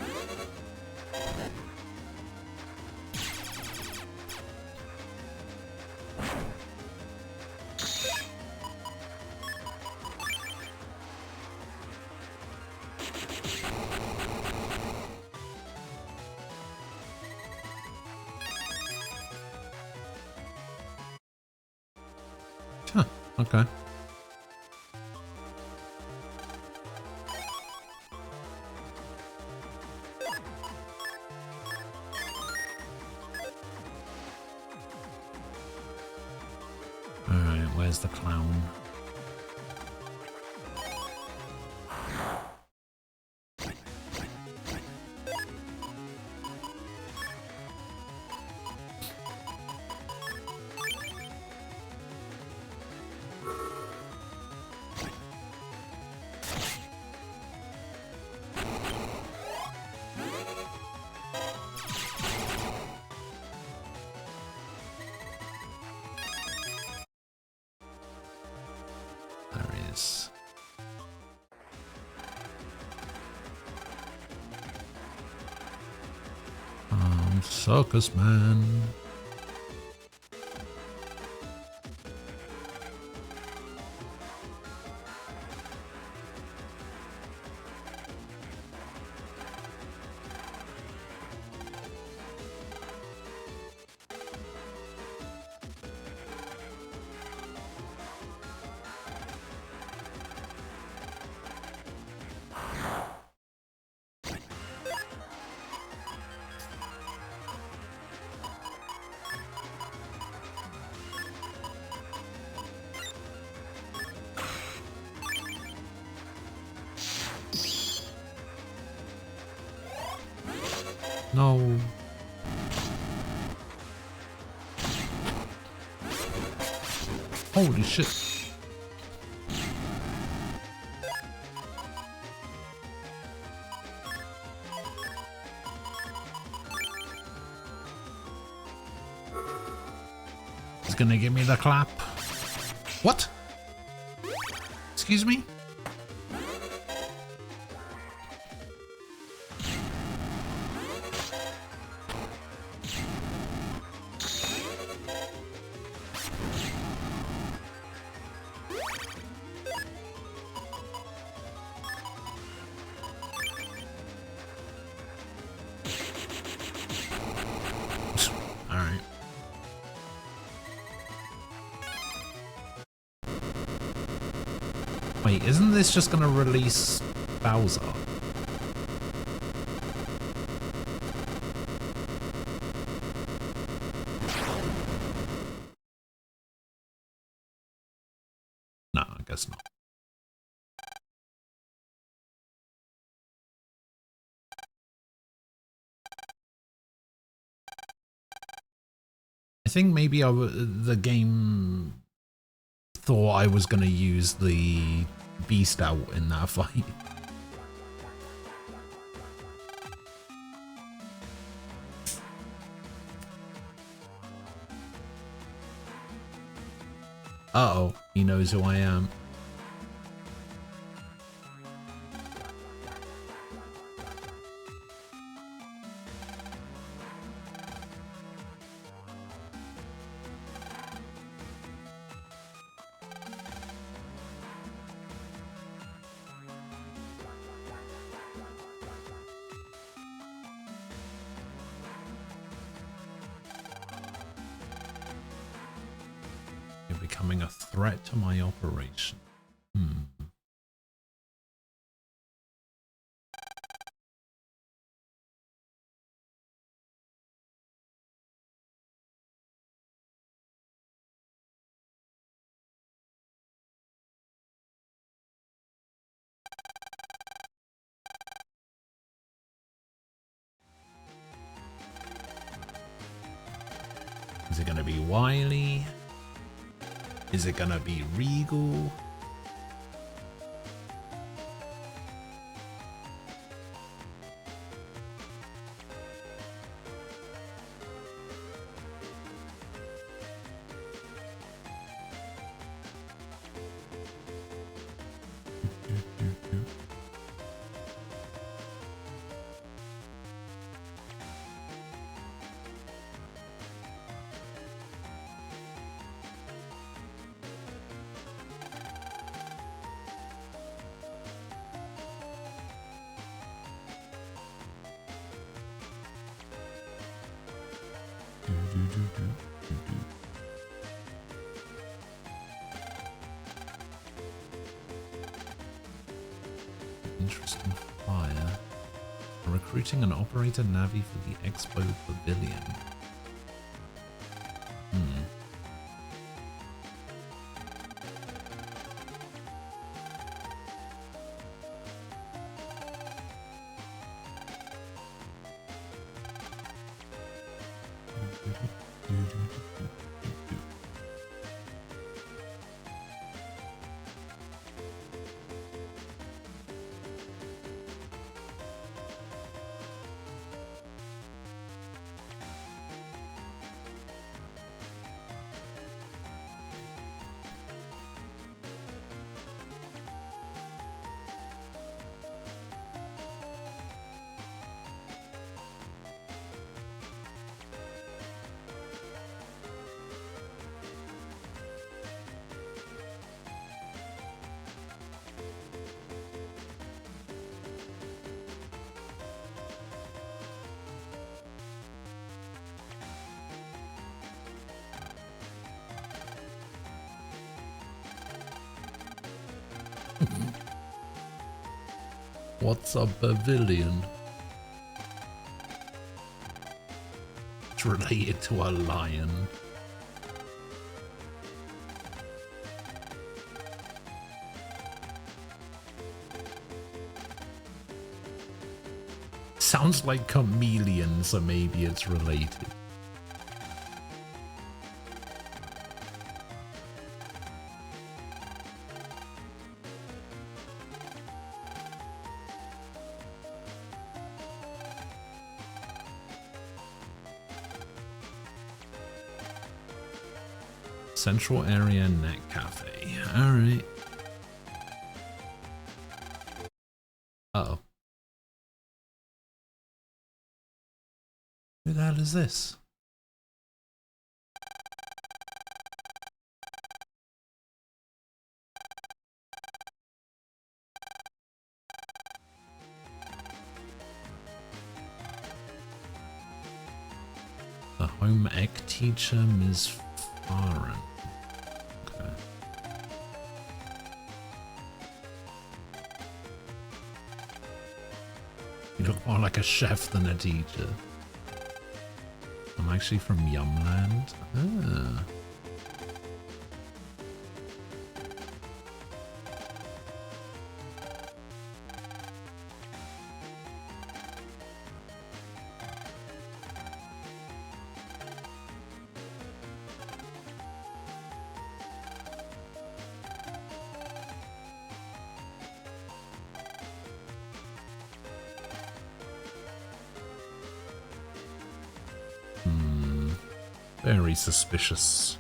Huh, okay. Alright, where's the clown? There he is. Circus man. No. Holy shit. He's gonna give me the clap. What? Excuse me? Alright. Wait, isn't this just gonna release Bowser? No, I guess not. I think maybe the game thought I was gonna use the beast out in that fight. Uh-oh, he knows who I am. You're becoming a threat to my operation. Is it going to be Wily? Is it going to be Regal? Interesting flyer. Recruiting an operator Navi for the Expo Pavilion. What's a pavilion? It's related to a lion. Sounds like chameleon, so maybe it's related. Central Area Net Cafe. Alright. Uh-oh. Who the hell is this? The home ec teacher, Ms. Farron. Okay. You look more like a chef than a teacher. I'm actually from Yumland. Ah. Very suspicious.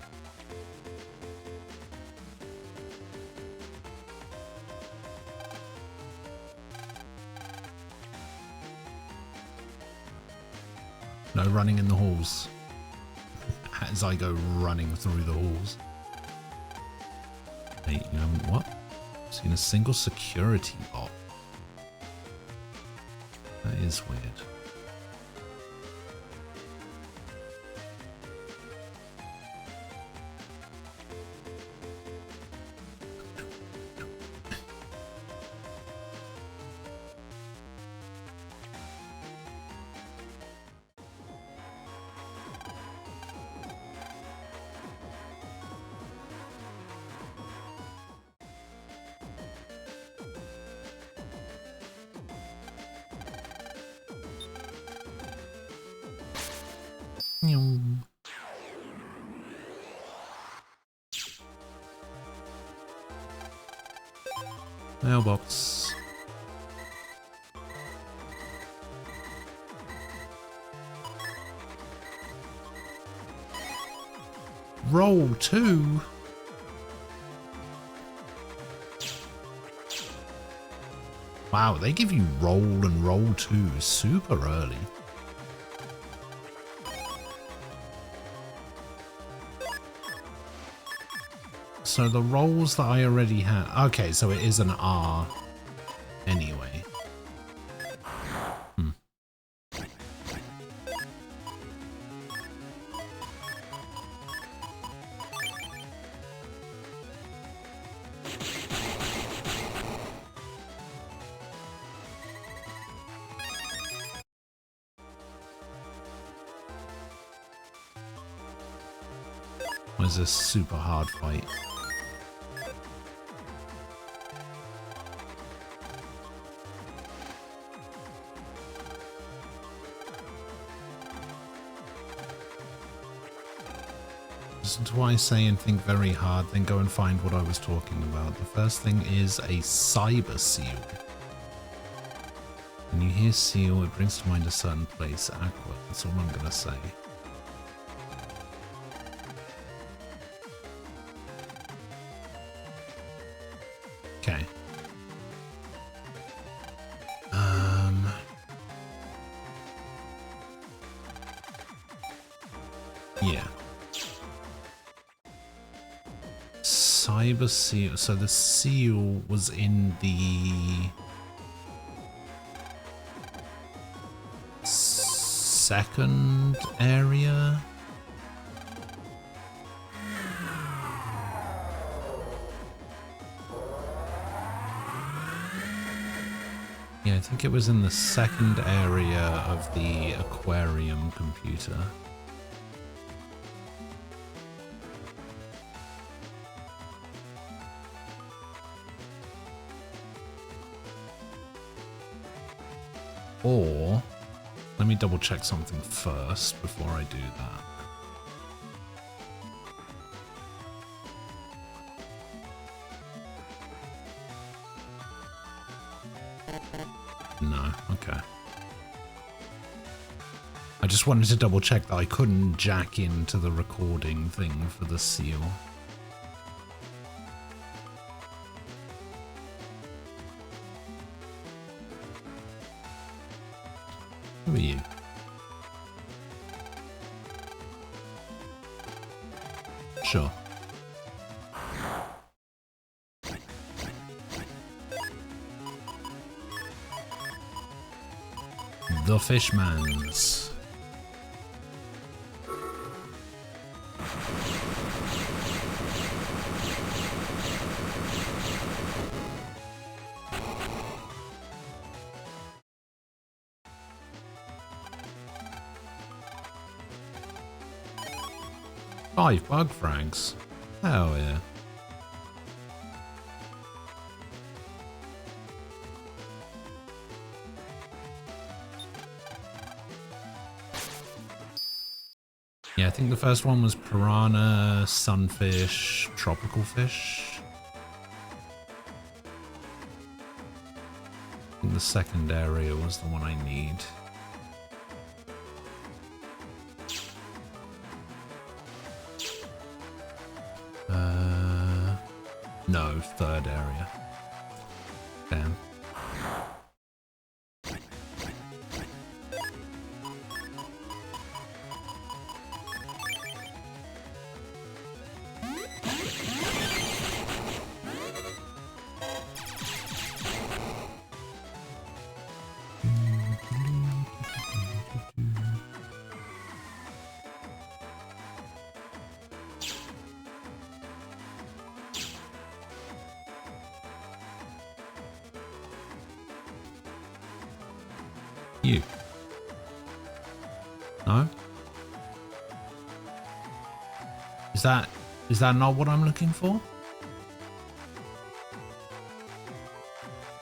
No running in the halls. As I go running through the halls. Hey, you haven't what? Seen a single security bot. That is weird. Mailbox. Roll 2. Wow, they give you roll and roll 2 super early. So the rolls that I already had... Okay, so it is an R anyway. Was a super hard fight. Listen to what I say and think very hard, then go and find what I was talking about. The first thing is a cyber seal. When you hear seal, it brings to mind a certain place. Aqua, that's all I'm gonna say. Okay. Yeah. Cyber seal. So the seal was in the second area. Yeah, I think it was in the second area of the aquarium computer. Or, let me double check something first before I do that. No, okay. I just wanted to double check that I couldn't jack into the recording thing for the seal. Who are you? Sure. The Fishmans. Five bug frags. Hell yeah. Yeah, I think the first one was piranha, sunfish, tropical fish. I think the second area was the one I need. No, third area. Damn. You. No? Is that not what I'm looking for?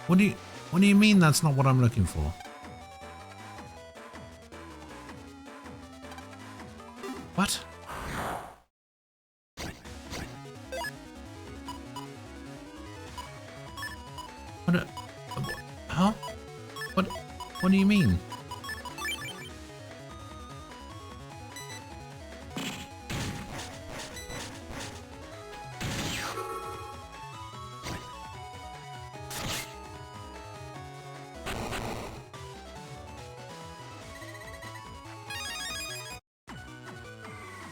What do you mean that's not what I'm looking for? What? What? Huh? What do you mean?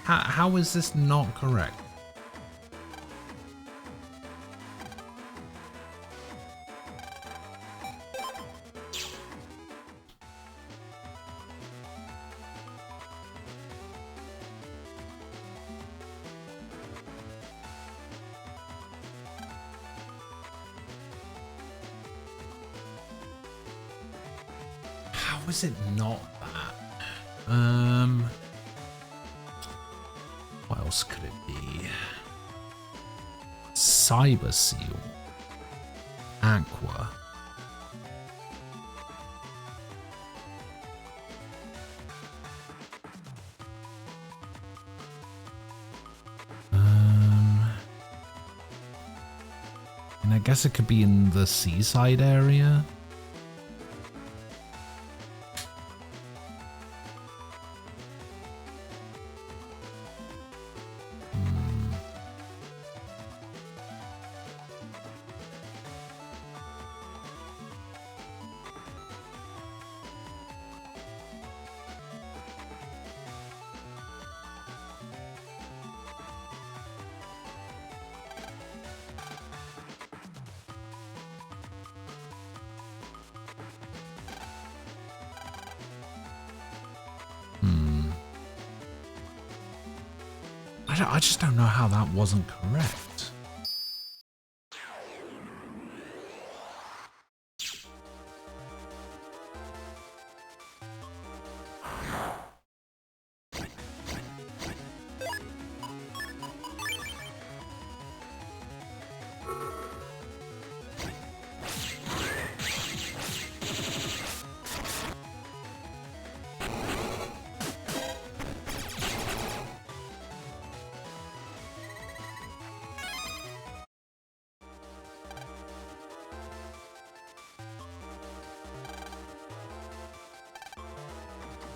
How is this not correct? How is it not that? What else could it be? Cyber Seal. Aqua. And I guess it could be in the seaside area. I just don't know how that wasn't correct.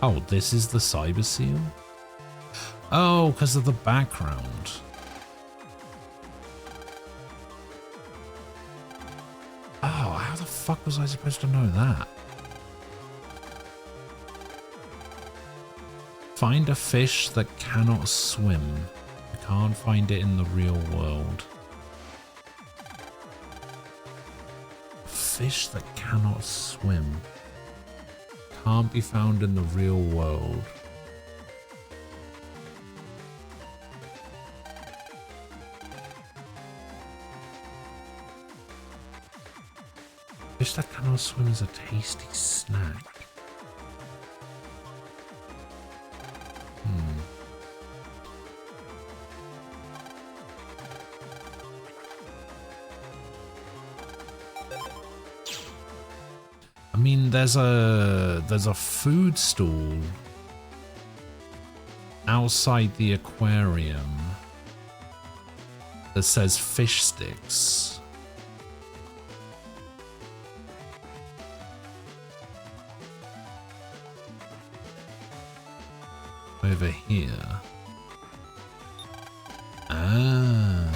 Oh, this is the Cyber Seal? Oh, because of the background. Oh, how the fuck was I supposed to know that? Find a fish that cannot swim. You can't find it in the real world. Fish that cannot swim. Can't be found in the real world. Fish that cannot swim is a tasty snack. I mean, there's a food stall outside the aquarium that says fish sticks. Over here. Ah.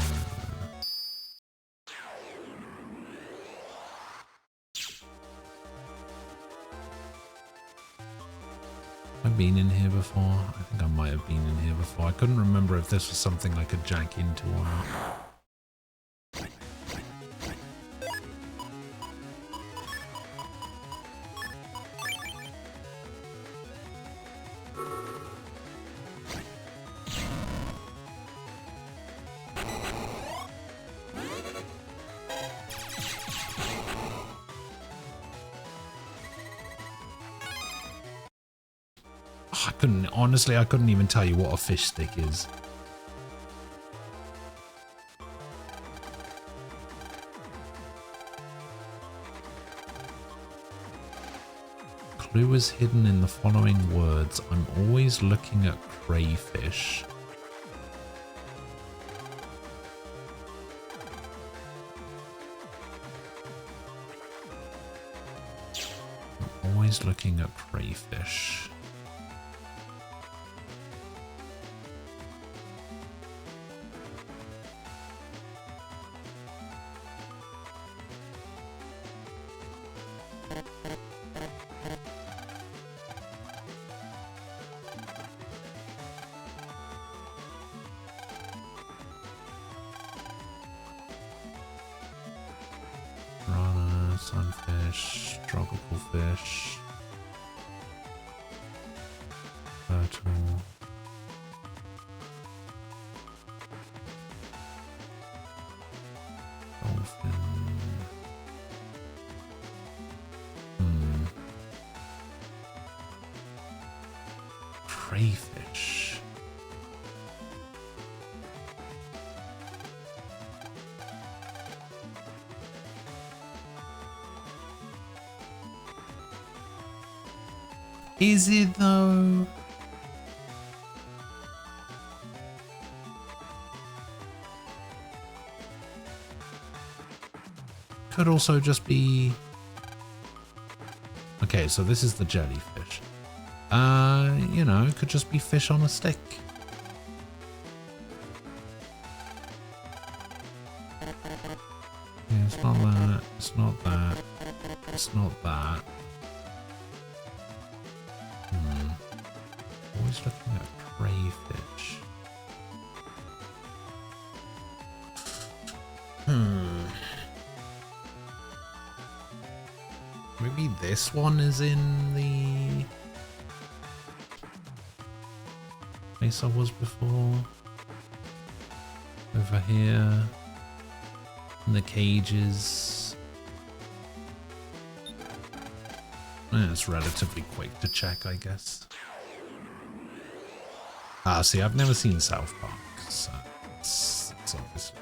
I've been in here before. I think I might have been in here before. I couldn't remember if this was something I could jack into or not. Honestly, I couldn't even tell you what a fish stick is. Clue is hidden in the following words. I'm always looking at crayfish. Always looking at crayfish. Piranha, sunfish, tropical fish, turtle. Dolphin. Crayfish. Is it though? Could also just be... Okay, so this is the jellyfish. You know, it could just be fish on a stick. Yeah, it's not that, it's not that, it's not that. Always looking at crayfish. Maybe this one is in the place I was before. Over here. In the cages. Yeah, it's relatively quick to check, I guess. Ah, see, I've never seen South Park, so it's obviously...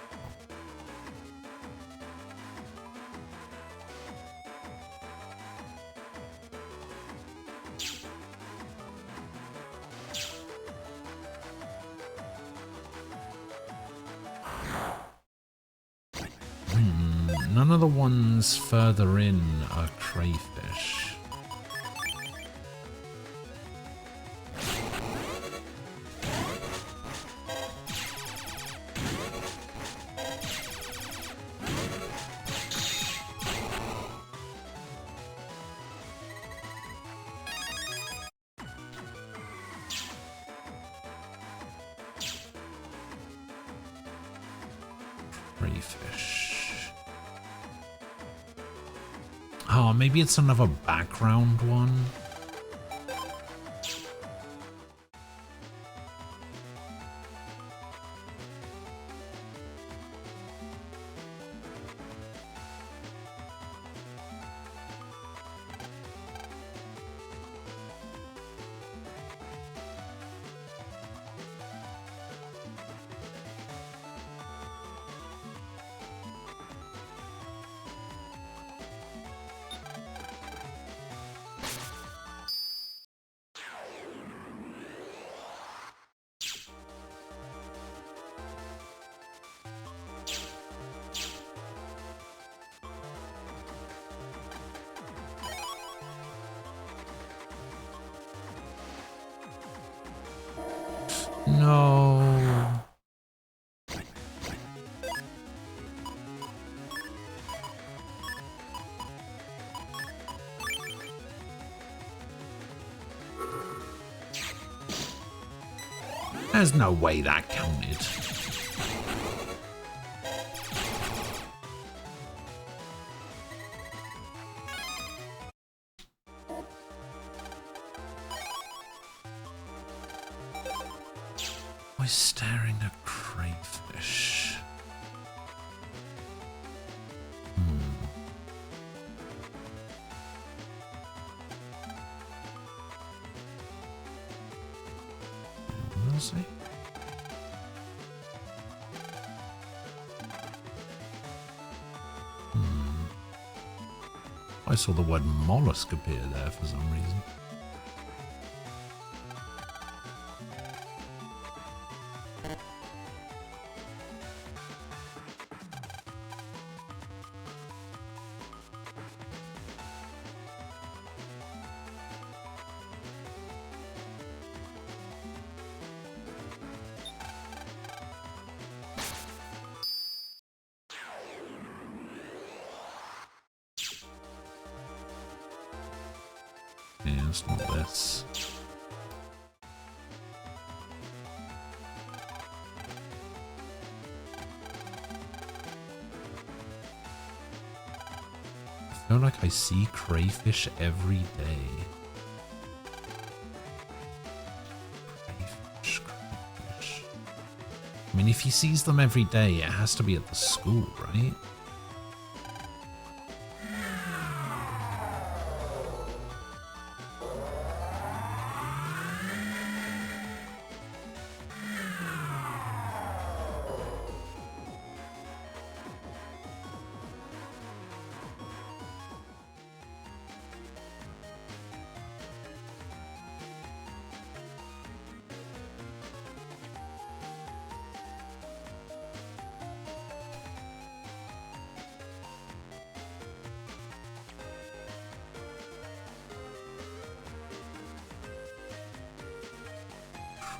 None of the ones further in are crayfish. Crayfish. Oh, maybe it's another background one. No. There's no way that counted. We're staring at crayfish. We'll see. I saw the word mollusk appear there for some reason. it's not this. I feel like I see crayfish every day. Crayfish. I mean, if he sees them every day, it has to be at the school, right?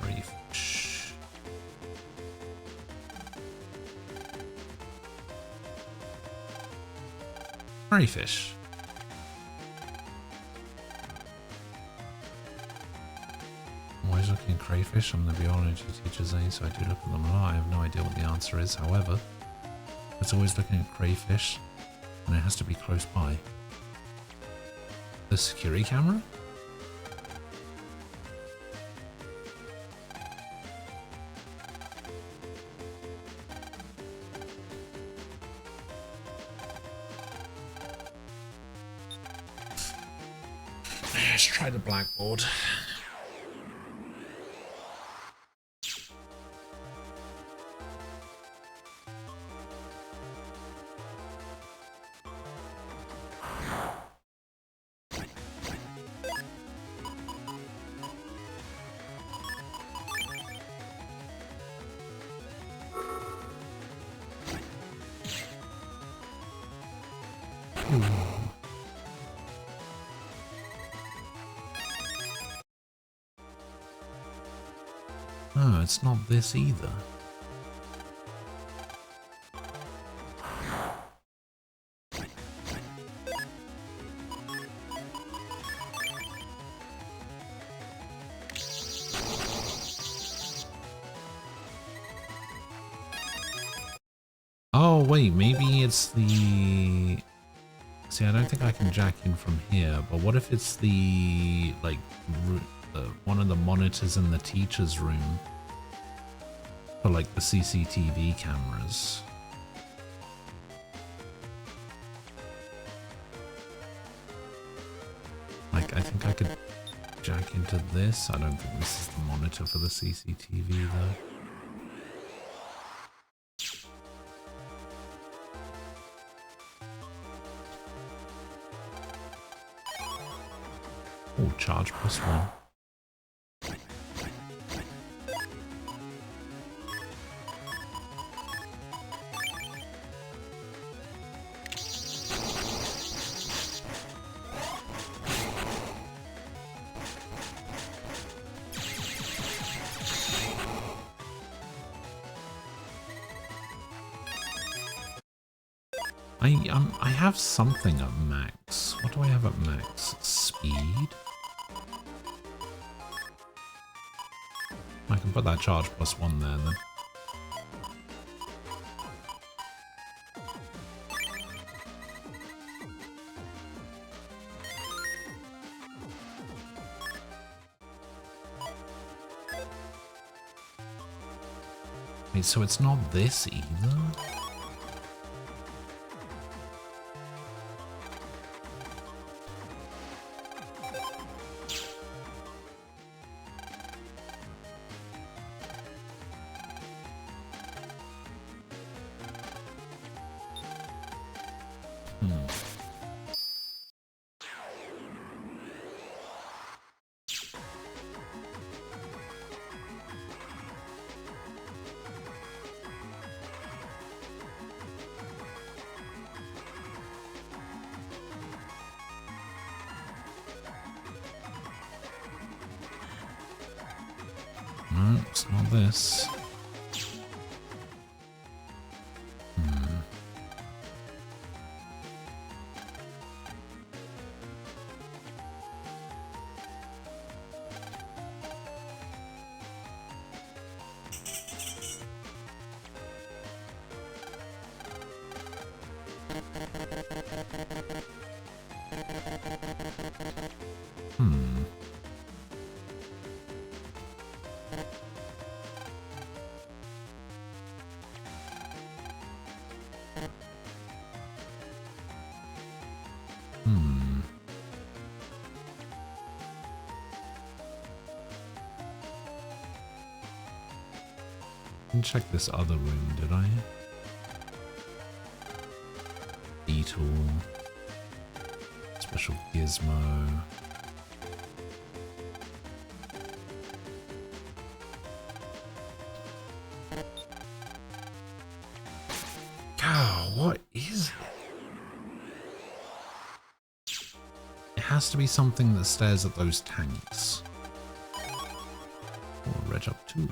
Crayfish. Crayfish. I'm always looking at crayfish. I'm the biology teacher's aide, so I do look at them a lot. I have no idea what the answer is, however. It's always looking at crayfish, and it has to be close by. The security camera? Let's try the blackboard. No, it's not this either. Oh, wait, maybe it's the... See, I don't think I can jack in from here, but what if it's the, like, one of the monitors in the teacher's room for, like, the CCTV cameras? Like, I think I could jack into this. I don't think this is the monitor for the CCTV, though. Oh, charge +1. I have something at max. What do I have at max? Speed? I can put that charge +1 there then. Wait, so it's not this either? No, it's not this. Hmm. Hmm. Didn't check this other room, did I? Beetle. Special gizmo. God, what is it? It has to be something that stares at those tanks. Or reg up too.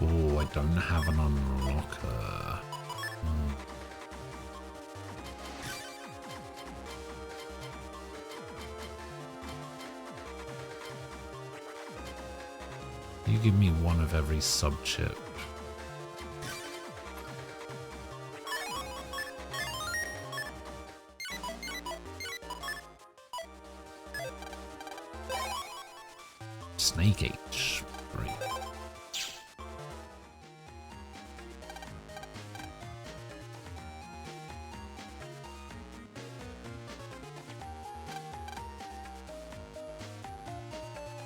Oh, I don't have an unlocker. You give me one of every sub-chip. Snake H. Great.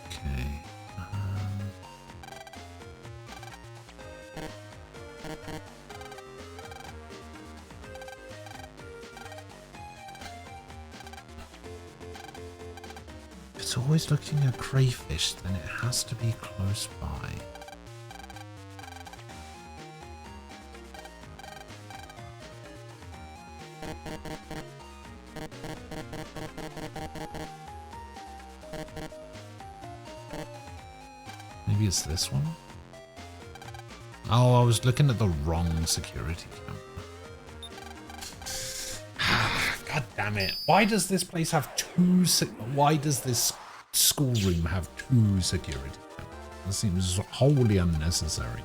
Okay. If it's always looking at crayfish, then it has to be close by. Maybe it's this one? Oh, I was looking at the wrong security camera. God damn it. Why does this place have why does this schoolroom have two security cameras? That seems wholly unnecessary.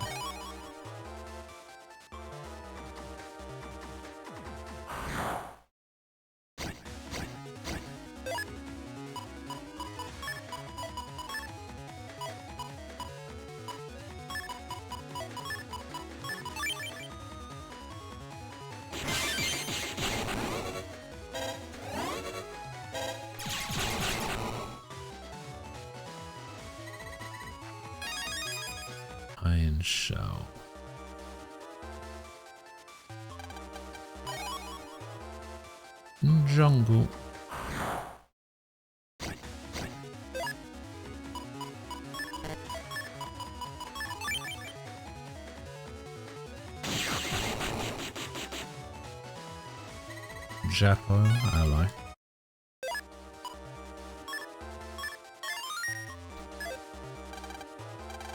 Iron shell. Jungle. Japo ally.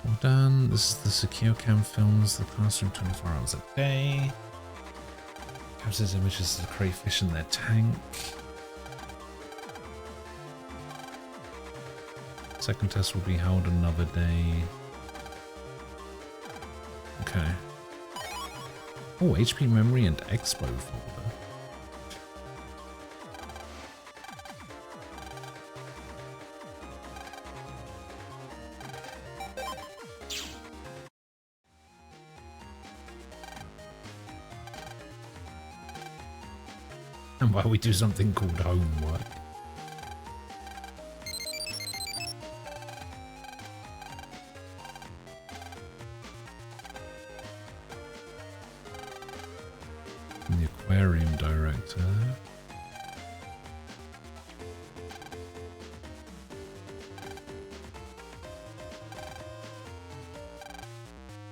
Well done. This is the secure cam films the classroom 24 hours a day. Captures images of the crayfish in their tank. Second test will be held another day. Okay. Oh, HP memory and expo folder. And while we do something called homework. The aquarium director.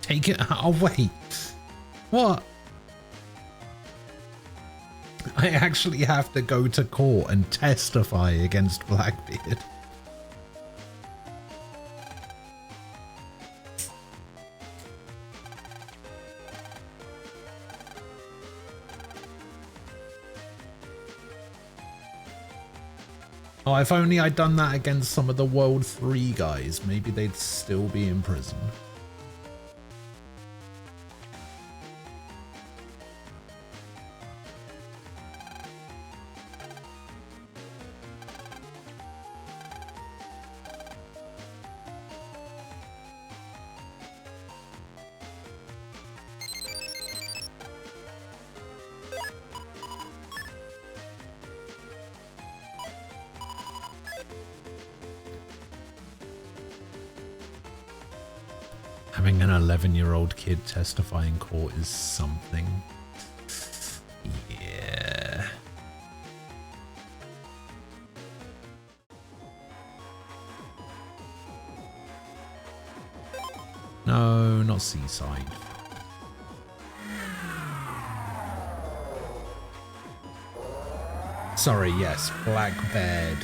Take it out. Oh, wait. What? I actually have to go to court and testify against Blackbeard. Oh, if only I'd done that against some of the World 3 guys, maybe they'd still be in prison. Having an 11-year-old kid testify in court is something. Yeah. No, not Seaside. Sorry, yes, Black Bed.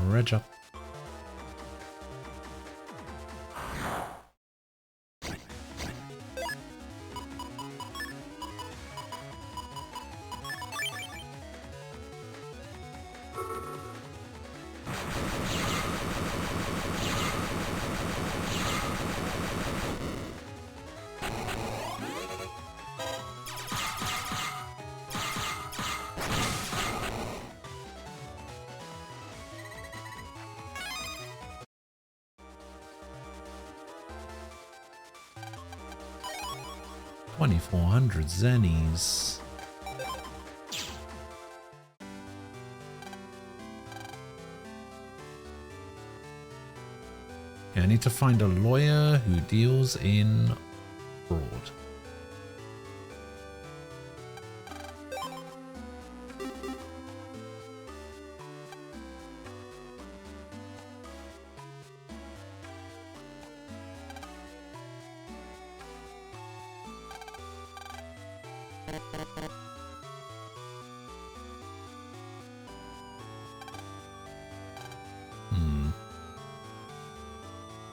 Reg up. $2,400 zennies. Okay, I need to find a lawyer who deals in fraud.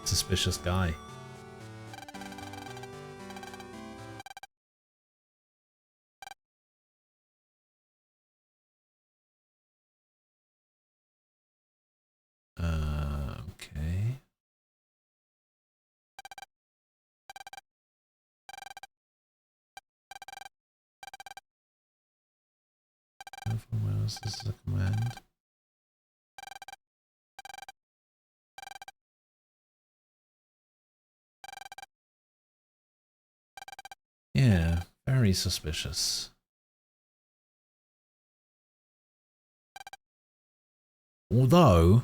Suspicious guy. Okay. Where else is the command? Yeah, very suspicious. Although,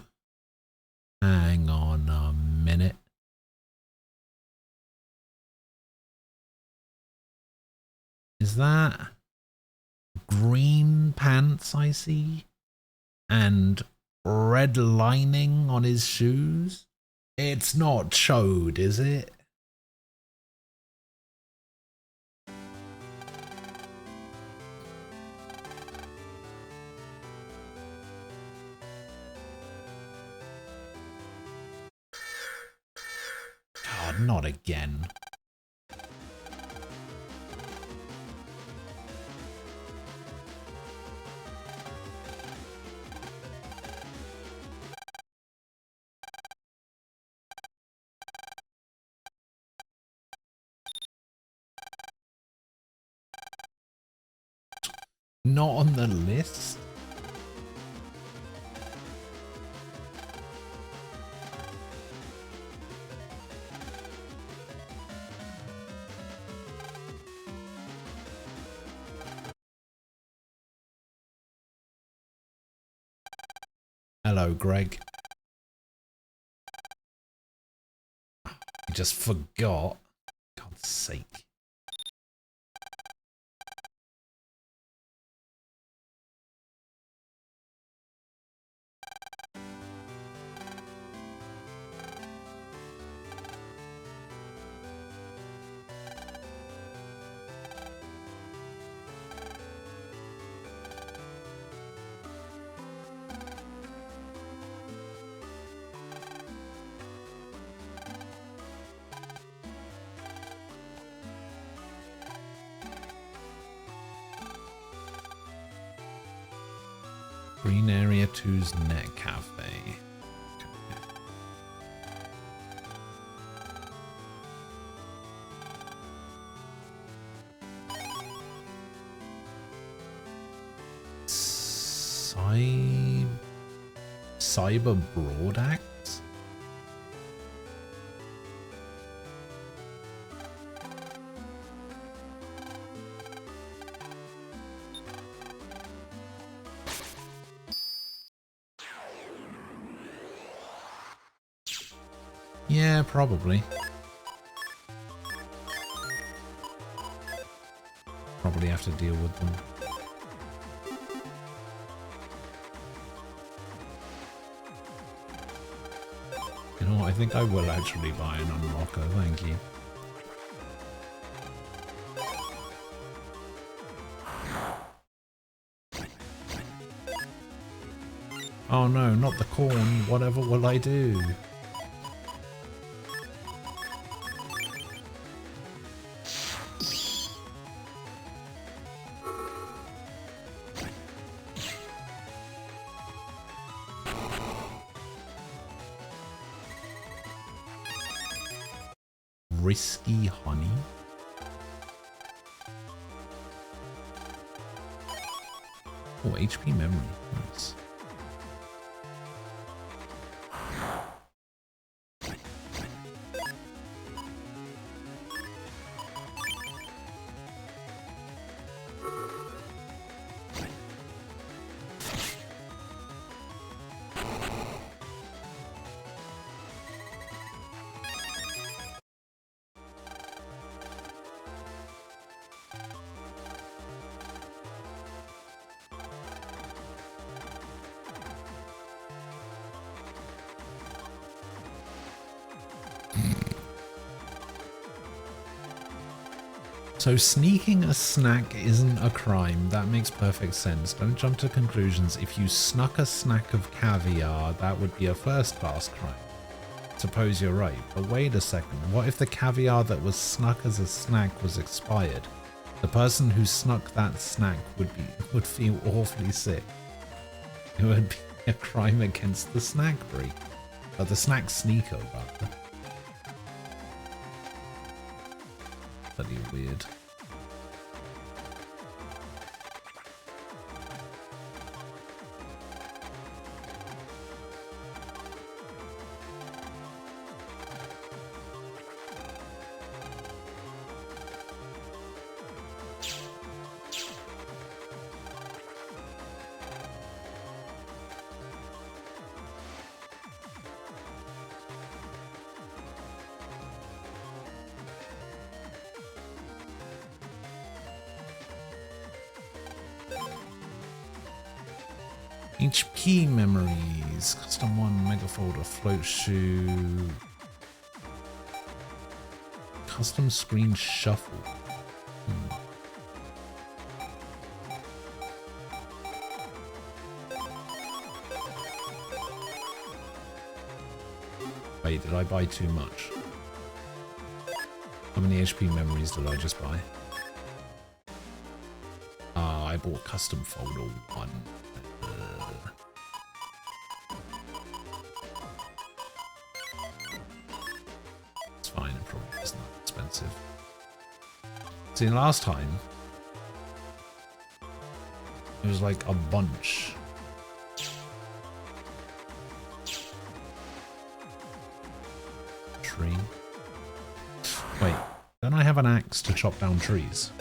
hang on a minute. Is that green pants I see? And red lining on his shoes? It's not Chode, is it? God, not again. Not on the list? Hello, Greg. You just forgot. God's sake. Green Area 2's Net Cafe. Cyber Broad Act? Yeah, probably. Probably have to deal with them. You know what, I think I will actually buy an unlocker, thank you. Oh no, not the corn, whatever will I do? Risky honey? Oh, HP memory. Nice. So sneaking a snack isn't a crime. That makes perfect sense. Don't jump to conclusions. If you snuck a snack of caviar, that would be a first-class crime. Suppose you're right, but wait a second. What if the caviar that was snuck as a snack was expired? The person who snuck that snack would feel awfully sick. It would be a crime against the snack break. The snack sneaker, rather. That'd be weird. HP memories, custom 1 mega folder, float shoe, custom screen shuffle. Wait, did I buy too much? How many HP memories did I just buy? Ah, I bought custom folder 1. See, last time it was like a bunch. Tree. Wait, don't I have an axe to chop down trees?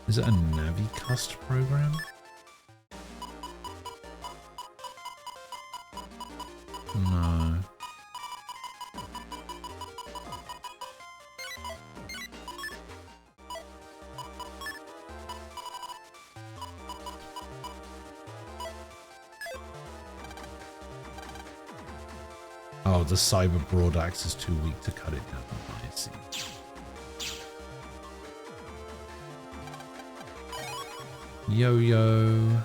Is it a Navicust program? No. Oh, the cyber broad axe is too weak to cut it down. I see. Yo-yo.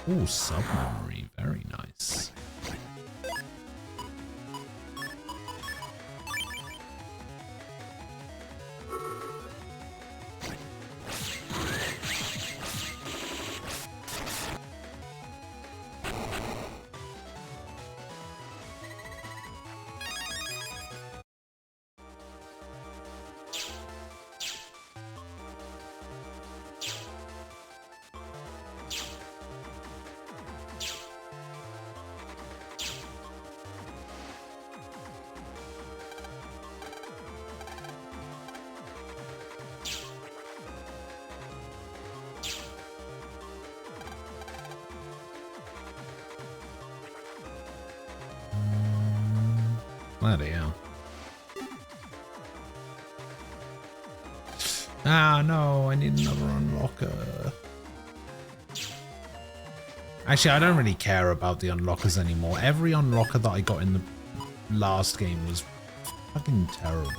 Oh, sub-memory. Very nice. Bloody hell. Ah, no, I need another unlocker. Actually, I don't really care about the unlockers anymore. Every unlocker that I got in the last game was fucking terrible.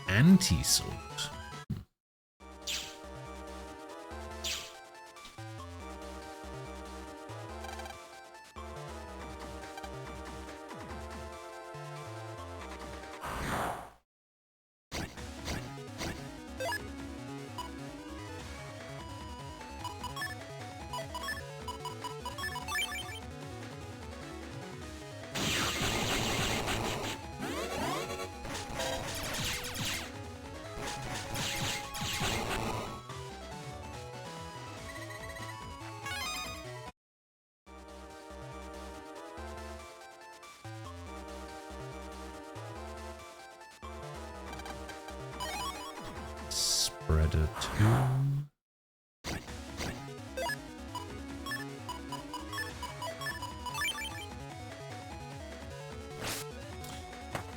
Anti-sword. Spreader 2.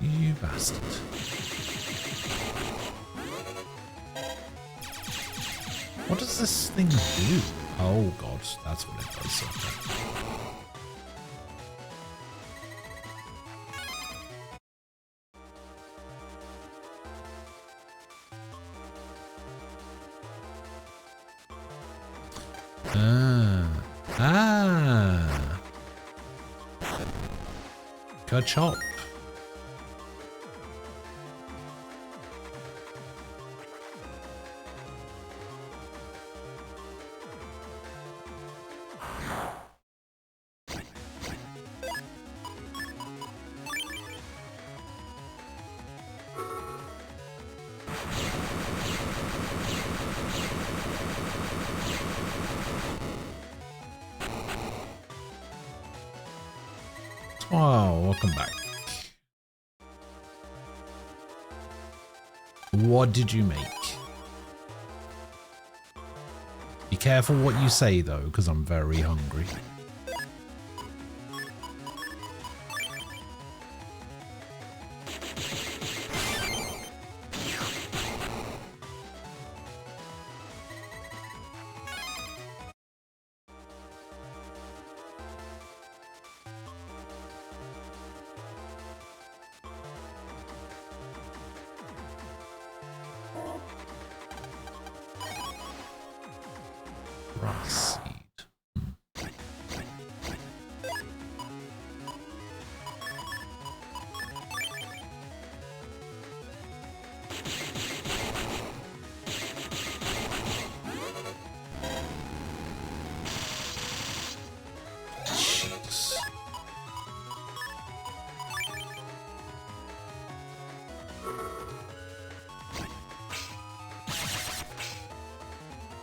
You bastard. What does this thing do? Oh god, that's what it does. Okay. Ka-chop. Oh, welcome back. What did you make? Be careful what you say though, because I'm very hungry. Rice seed. Jeez.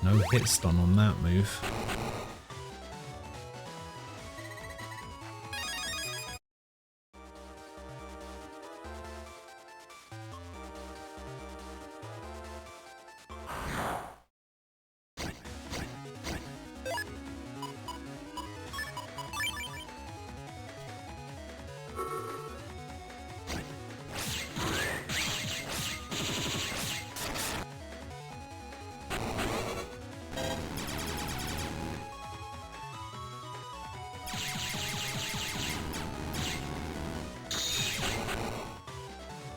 No hit stun on that move.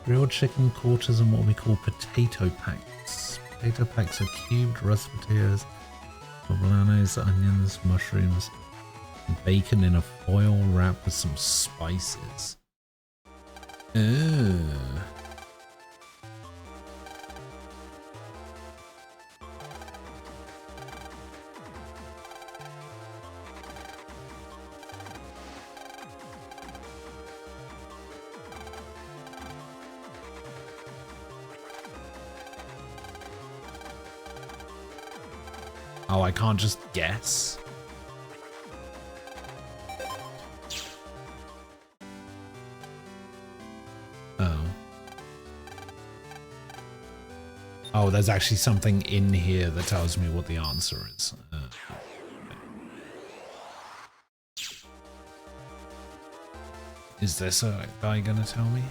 Grilled chicken quarters and what we call potato packs. Potato packs are cubed roast potatoes, poblanos, onions, mushrooms, and bacon in a foil wrap with some spices. Ugh. Oh, I can't just guess. Oh. Oh, there's actually something in here that tells me what the answer is. Is this a guy gonna tell me?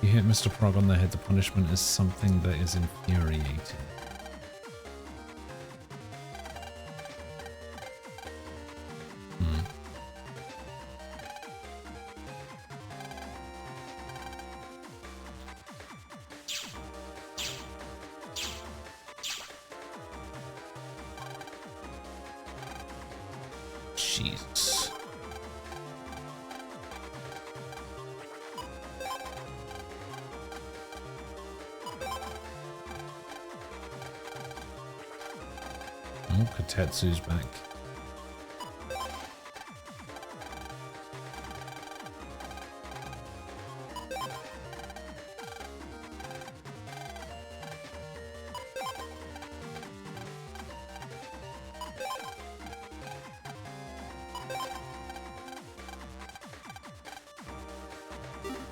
You hit Mr. Prog on the head, the punishment is something that is infuriating. Jesus. Oh, Katetsu's back.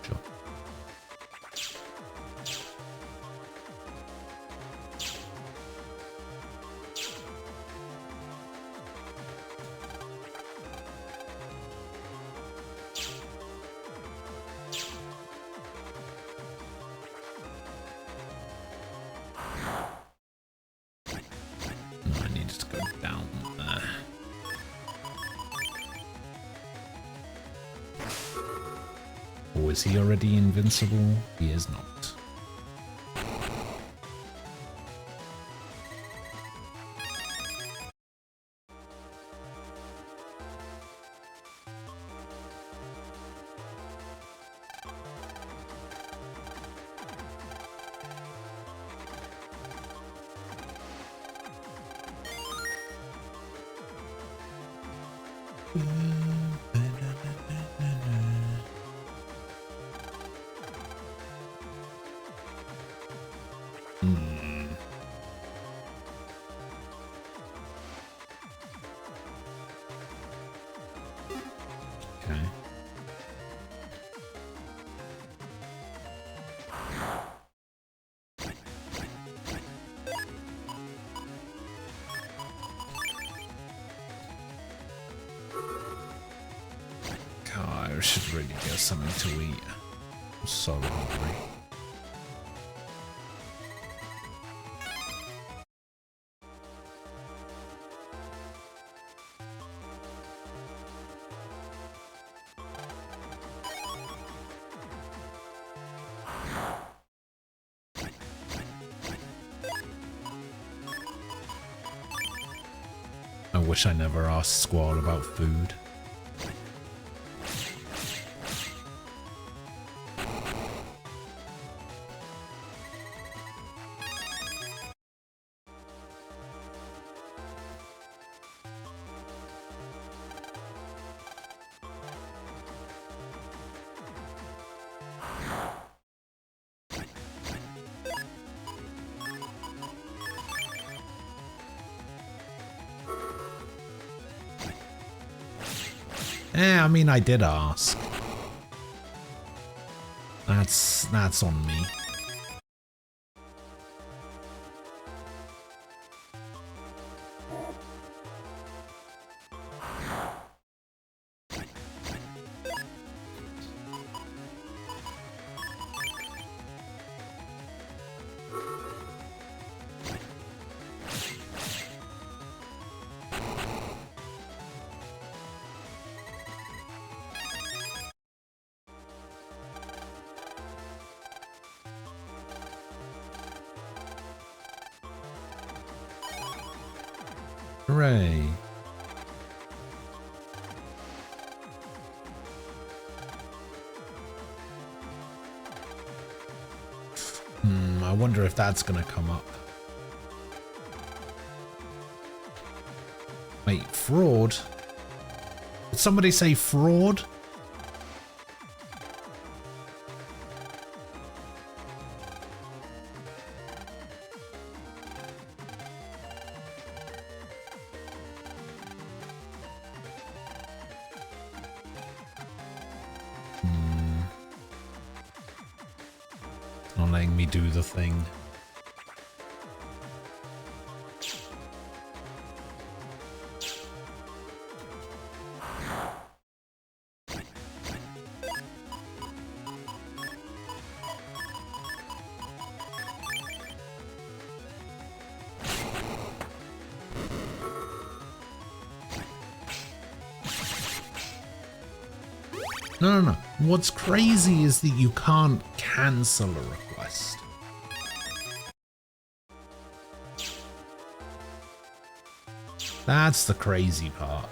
Sure. I needed to go down there. Or is he already invincible? He is not. Okay. God, I should really get something to eat. I'm so hungry. I wish I never asked Squall about food. I mean, I did ask. That's on me. Hooray. I wonder if that's gonna come up. Wait, fraud? Did somebody say fraud? Not letting me do the thing. No. What's crazy is that you can't cancel a request. That's the crazy part.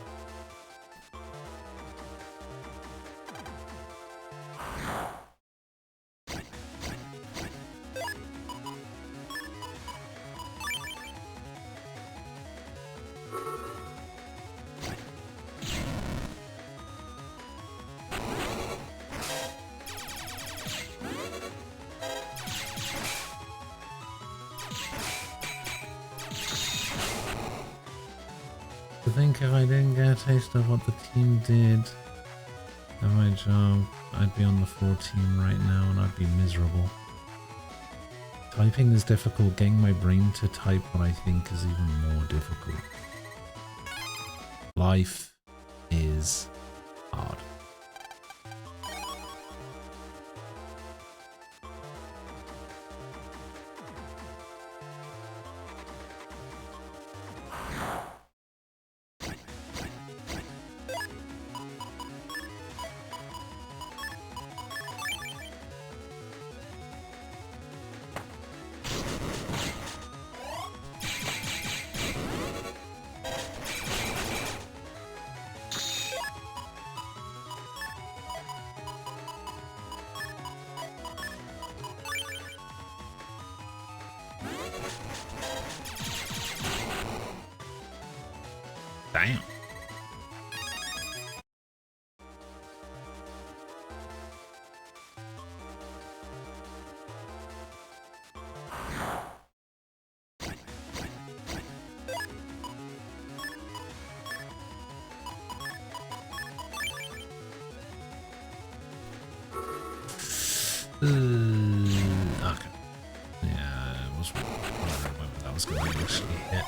I think if I didn't get a taste of what the team did at my job, I'd be on the 4 team right now and I'd be miserable. Typing is difficult, getting my brain to type what I think is even more difficult. Life is hard. Damn. Okay. Yeah, it was wondering whether that was going to actually hit.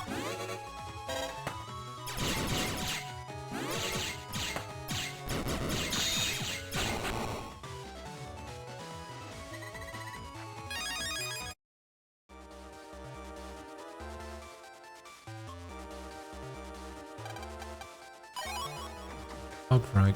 Oh, Craig.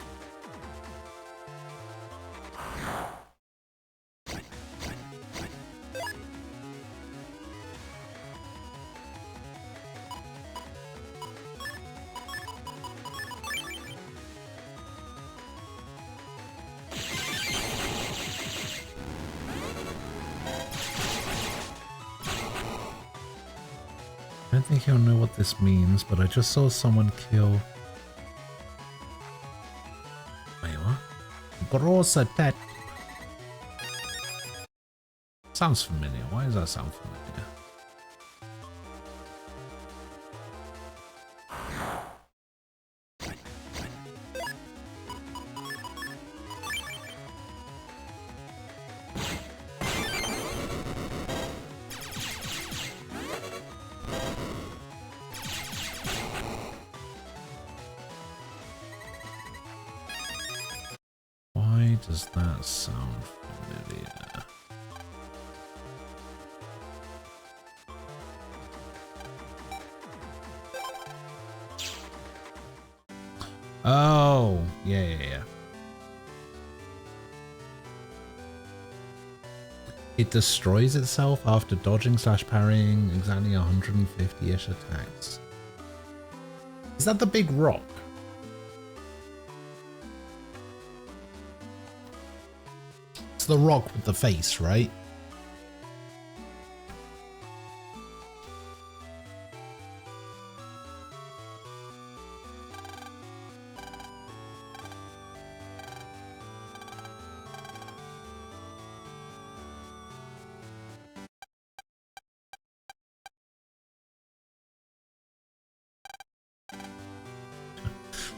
I don't think he'll know what this means, but I just saw someone kill... Wait, what? Grossa Tet. Sounds familiar. Why does that sound familiar? does that sound familiar? Oh, yeah. It destroys itself after dodging / parrying exactly 150-ish attacks. Is that the big rock? It's the rock with the face, right?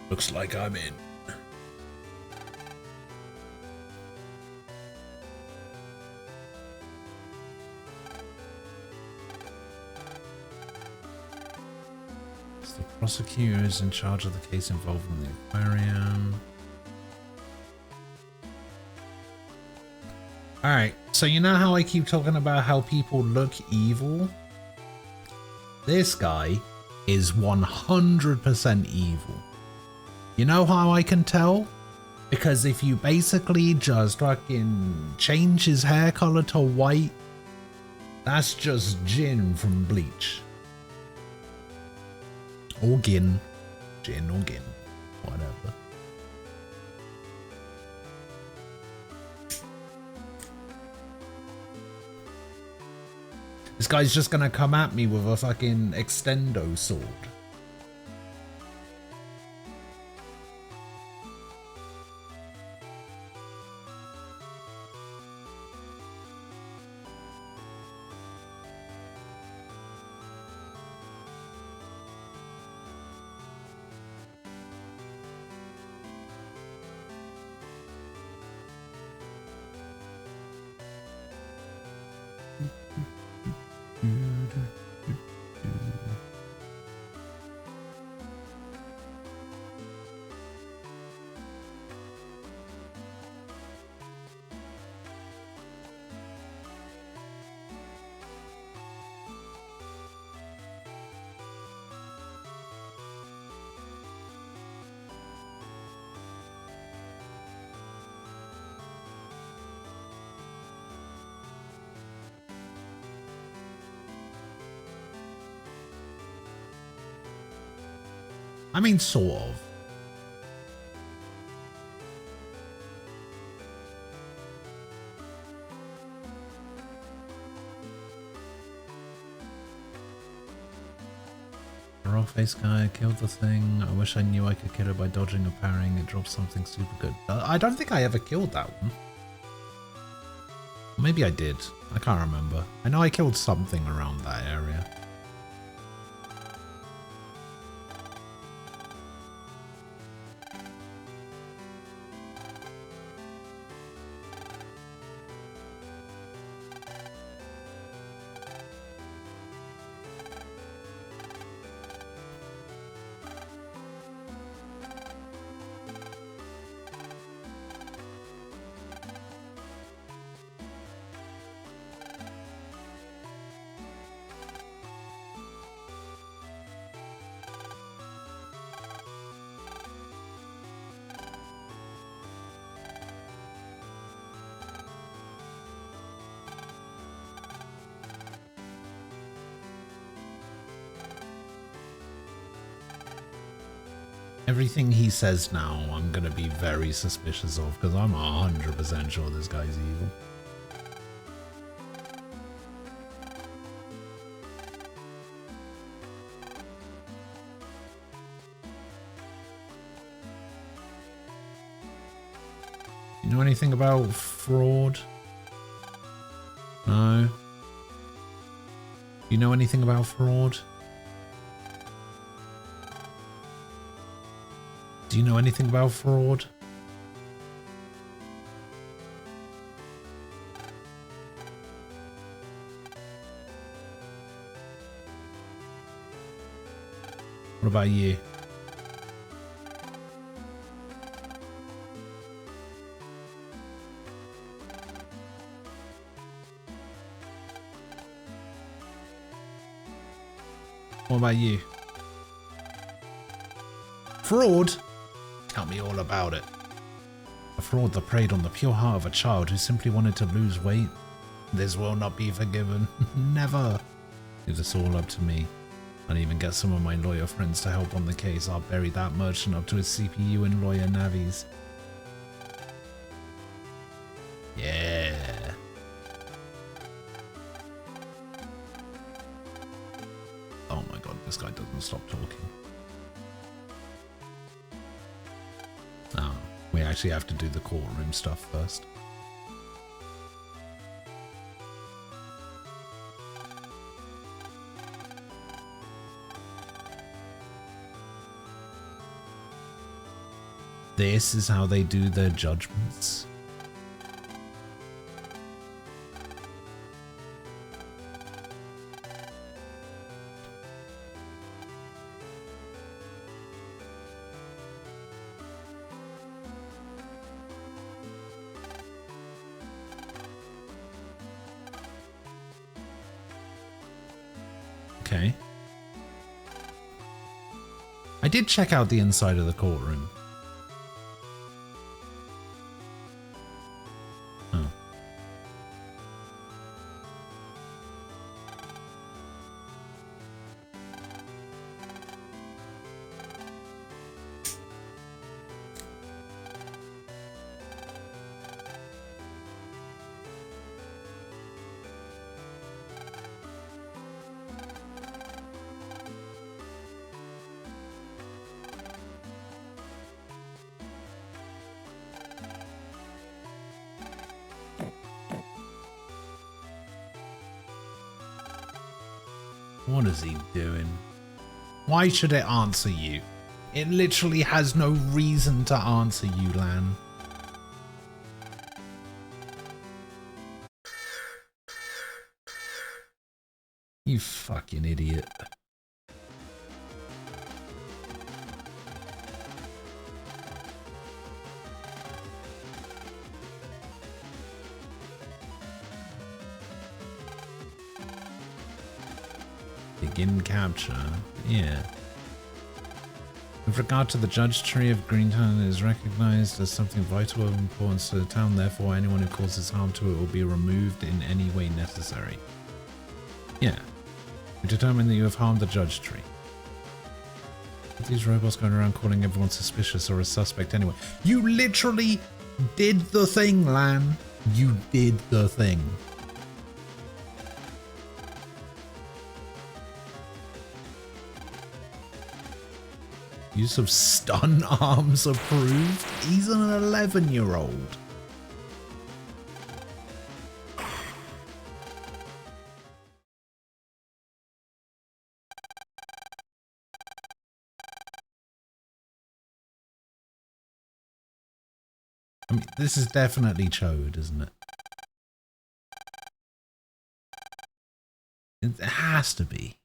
Looks like I'm in. So the prosecutor is in charge of the case involving the aquarium. Alright, so you know how I keep talking about how people look evil? This guy is 100% evil. You know how I can tell? Because if you basically just fucking change his hair color to white, that's just Jin from Bleach. Or Gin. Jin or Gin. Whatever. This guy's just gonna come at me with a fucking extendo sword. I mean, sort of. The raw face guy killed the thing. I wish I knew I could kill it by dodging or parrying. It dropped something super good. I don't think I ever killed that one. Maybe I did. I can't remember. I know I killed something around that area. Everything he says now, I'm going to be very suspicious of, because I'm 100% sure this guy's evil. You know anything about fraud? No? You know anything about fraud? Do you know anything about fraud? What about you? What about you? Fraud? Tell me all about it. A fraud that preyed on the pure heart of a child who simply wanted to lose weight. This will not be forgiven. Never. If it's all up to me, I'll even get some of my lawyer friends to help on the case. I'll bury that merchant up to his CPU and lawyer navies. Yeah. Oh my god, this guy doesn't stop talking. Oh, we actually have to do the courtroom stuff first. This is how they do their judgments. Okay. I did check out the inside of the courtroom. Oh. What is he doing? Why should it answer you? It literally has no reason to answer you, Lan. You fucking idiot. Begin capture. Yeah. With regard to the judge tree of Greentown, it is recognized as something vital of importance to the town. Therefore, anyone who causes harm to it will be removed in any way necessary. Yeah. We determine that you have harmed the judge tree. These robots going around calling everyone suspicious or a suspect anyway. You literally did the thing, Lan. You did the thing. Use of stun arms approved? He's an 11-year-old. I mean, this is definitely Chode, isn't it? It has to be.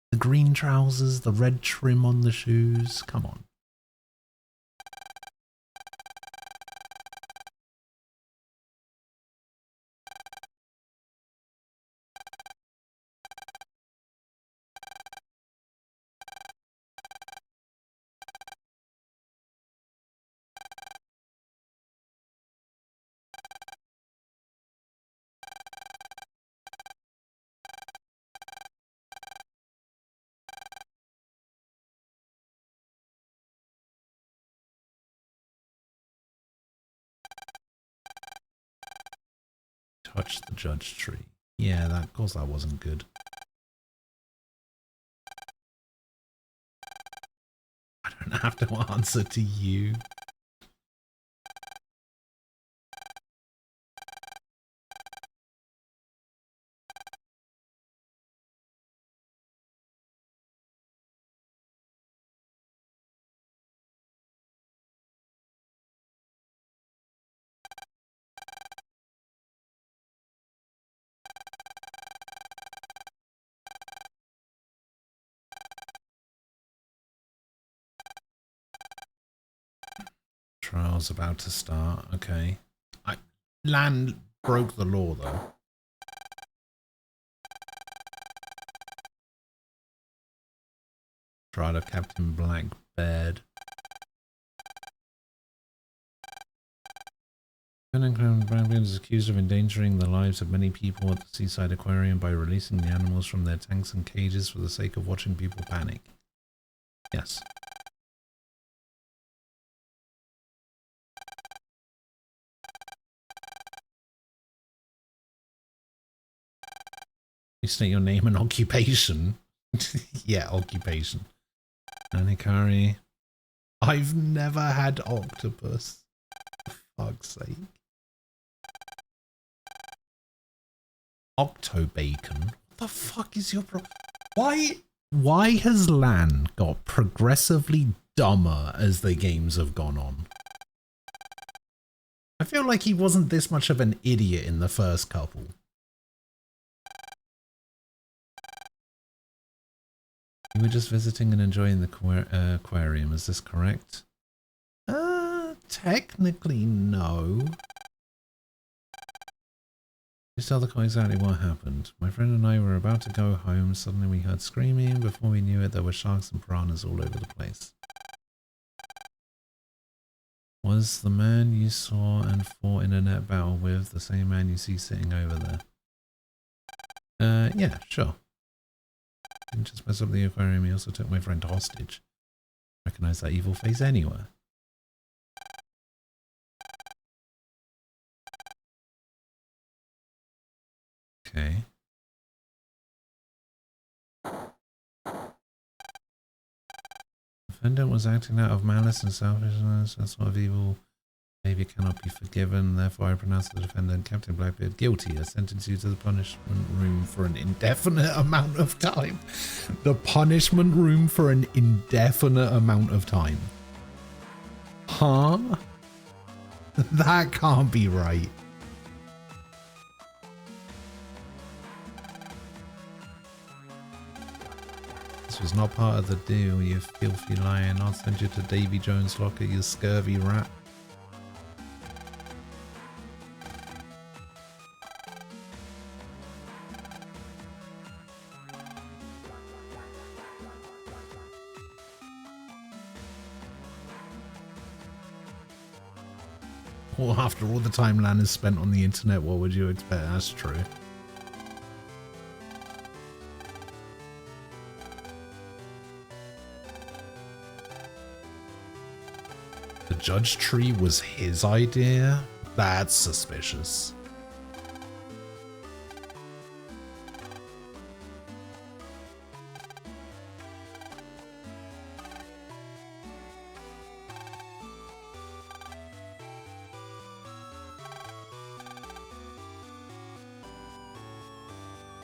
The green trousers, the red trim on the shoes. Come on. Touch the judge tree. Yeah, that, of course that wasn't good. I don't have to answer to you. Trial's about to start. Okay. Lan broke the law, though. Stride of Captain Blackbeard. Lieutenant Blackbeard is accused of endangering the lives of many people at the seaside aquarium by releasing the animals from their tanks and cages for the sake of watching people panic. Yes. You state your name and occupation. Yeah, occupation. Anikari. I've never had octopus. For fuck's sake. Octobacon? What the fuck is your problem? Why has Lan got progressively dumber as the games have gone on? I feel like he wasn't this much of an idiot in the first couple. You were just visiting and enjoying the aquarium, is this correct? Technically no. Just tell the call exactly what happened. My friend and I were about to go home. Suddenly we heard screaming. Before we knew it, there were sharks and piranhas all over the place. Was the man you saw and fought in a net battle with the same man you see sitting over there? Yeah, sure. Didn't just mess up the aquarium, he also took my friend hostage. Recognize that evil face anywhere. Okay. Defendant was acting out of malice and selfishness. That sort of evil behavior cannot be forgiven. Therefore, I pronounce the defendant, Captain Blackbeard, guilty. I sentence you to the punishment room for an indefinite amount of time. The punishment room for an indefinite amount of time. Huh? That can't be right. This was not part of the deal, you filthy lion. I'll send you to Davy Jones' locker, you scurvy rat. Well, after all the time Lan has spent on the internet, what would you expect? That's true. The judge tree was his idea? That's suspicious.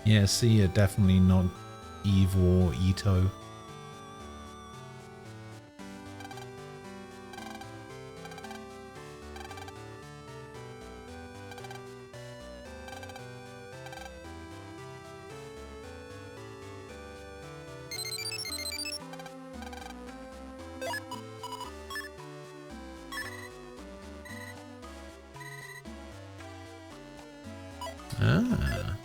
Yeah, see, you're definitely not Eve or Ito. Ah.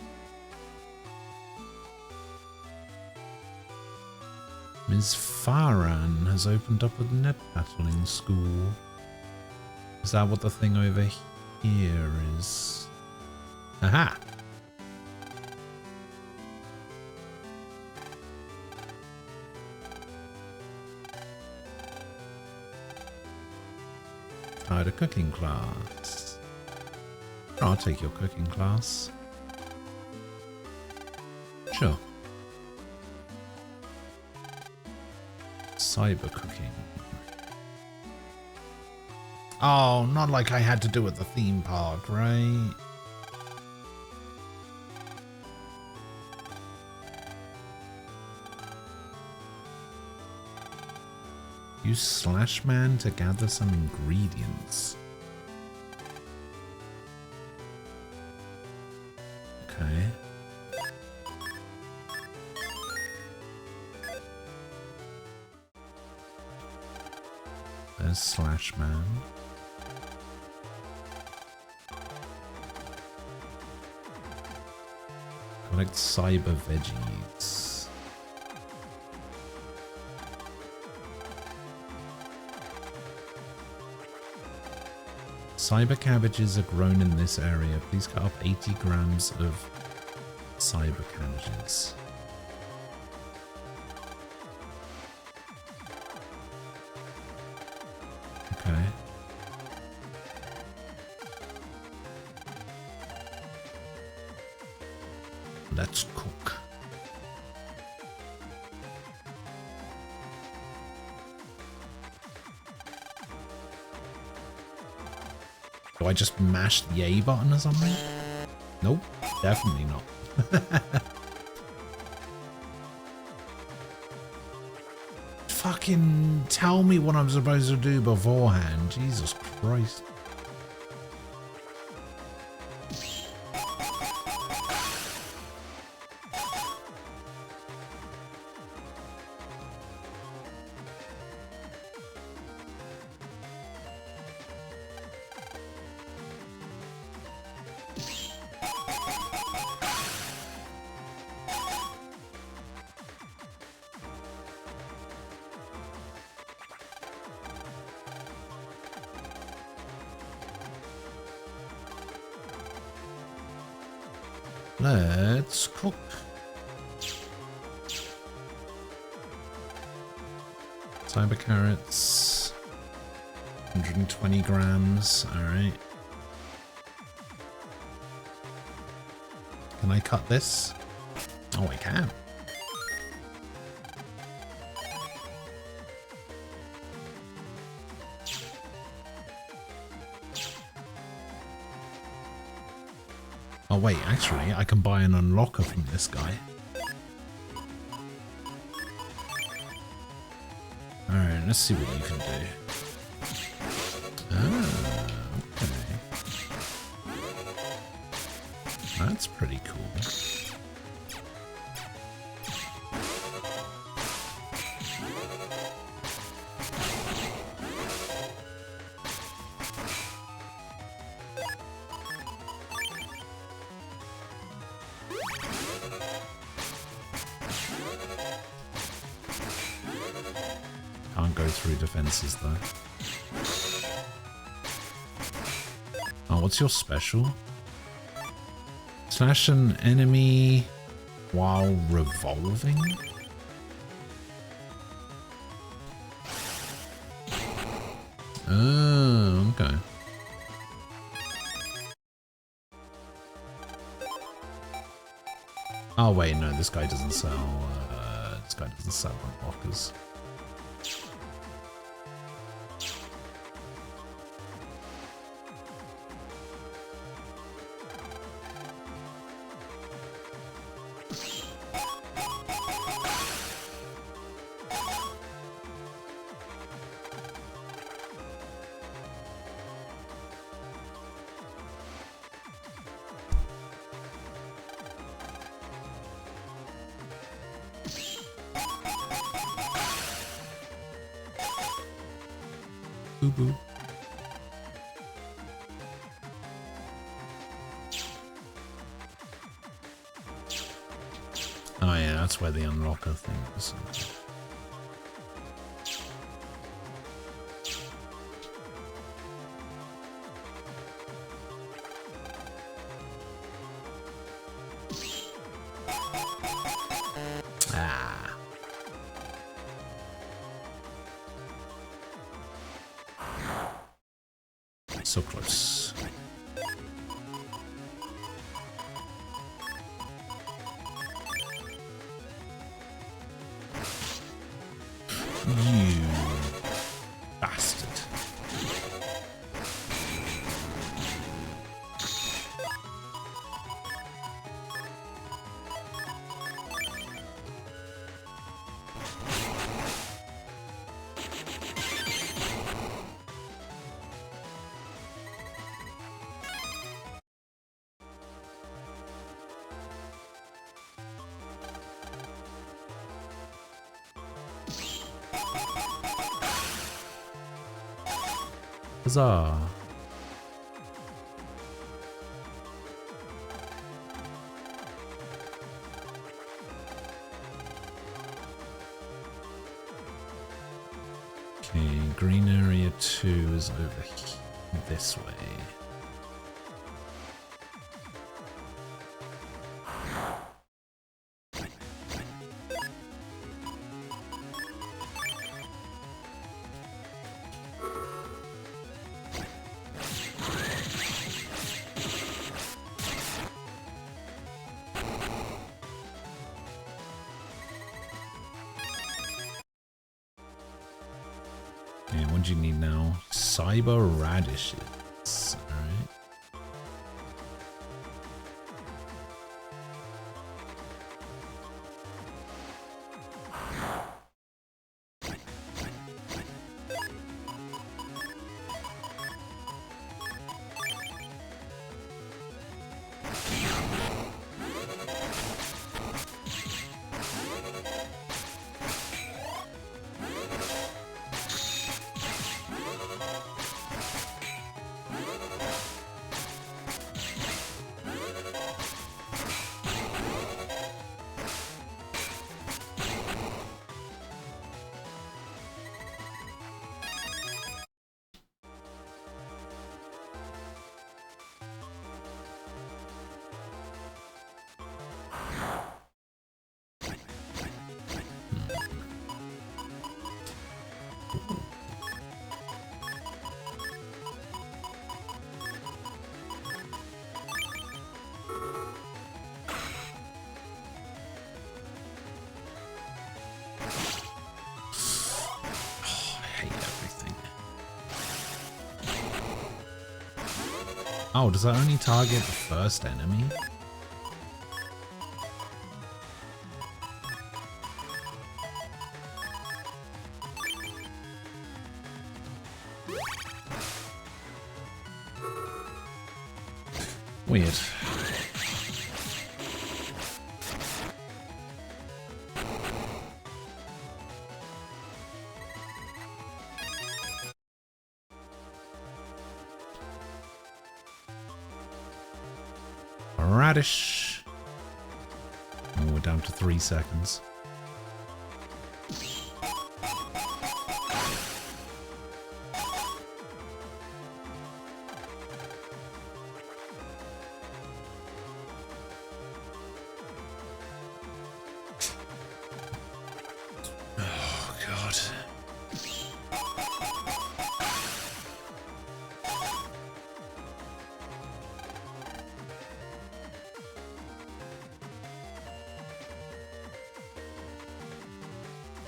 Ms. Farhan has opened up a net battling school. Is that what the thing over here is? Aha! Start a cooking class. I'll take your cooking class. Sure. Cyber cooking. Oh, not like I had to do at the theme park, right? Use Slashman to gather some ingredients. Okay. There's Slashman. Collect cyber veggies. Cyber cabbages are grown in this area. Please cut up 80 grams of cyber cabbages. Okay. Let's cook. Do I just mash the A button or something? Nope, definitely not. Fucking tell me what I'm supposed to do beforehand. Jesus Christ. Let's cook. Cyber carrots. 120 grams. Alright. Can I cut this? Oh, I can. Oh wait, actually, I can buy an unlocker from this guy. Alright, let's see what you can do. Ah, okay. That's pretty cool. Can't go through defenses though. Oh, what's your special? Slash an enemy while revolving? Oh, okay. Oh wait, no, this guy doesn't sell. This guy doesn't sell unlockers. Boo boo. Oh yeah, that's where the unlocker thing is. Ah. So close. You bastard. Huzzah. Okay, green area 2 is over here. this way. And what do you need now? Cyber radishes. Alright. Oh, does that only target the first enemy? Weird. Radish. Oh, we're down to 3 seconds. Oh, God.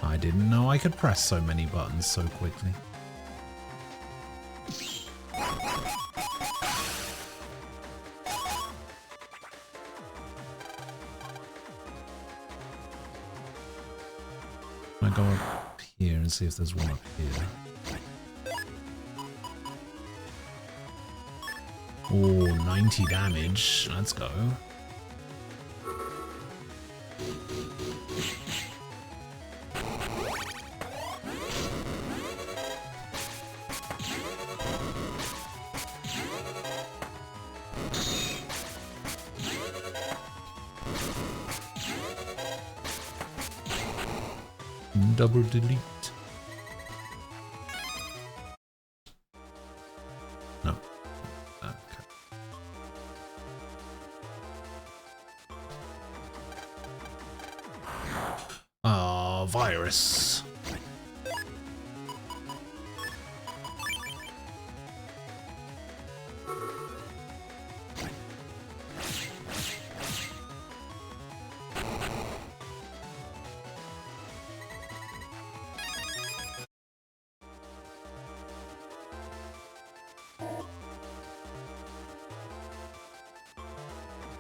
I didn't know I could press so many buttons so quickly. I go up here and see if there's one up here. Oh, 90 damage. Let's go. Double delete. No. Okay. Ah, virus.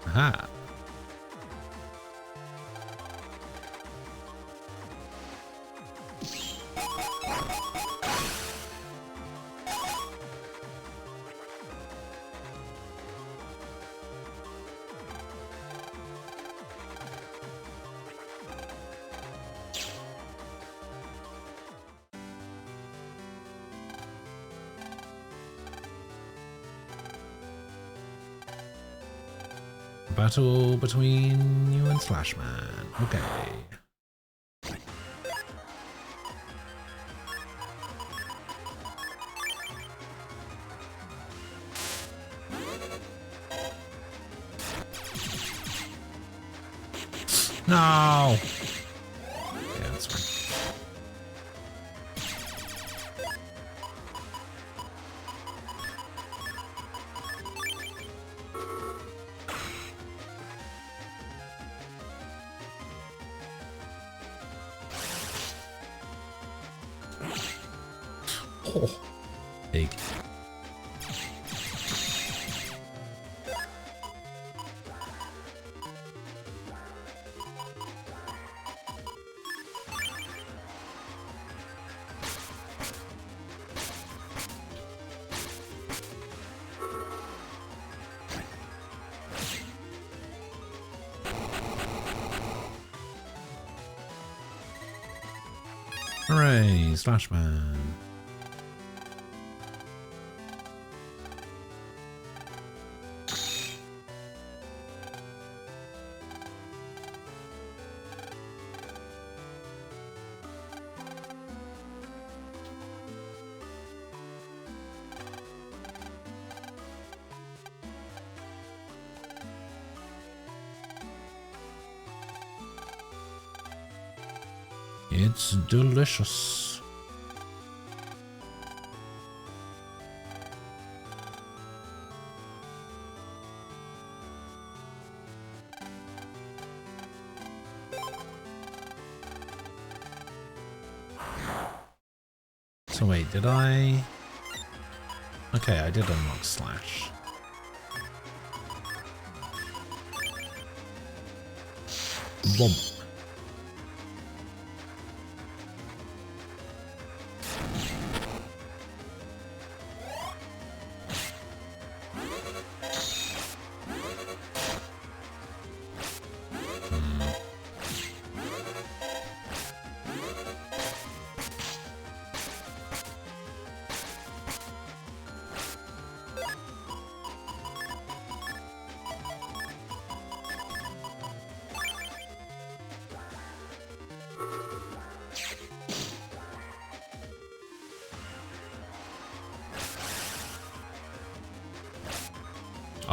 Aha. Battle between you and Slashman. Okay. No! Yeah, that's fine. Oh, big. Hooray, Slashman. It's delicious. So wait, did I? Okay, I did unlock Slash. Womp.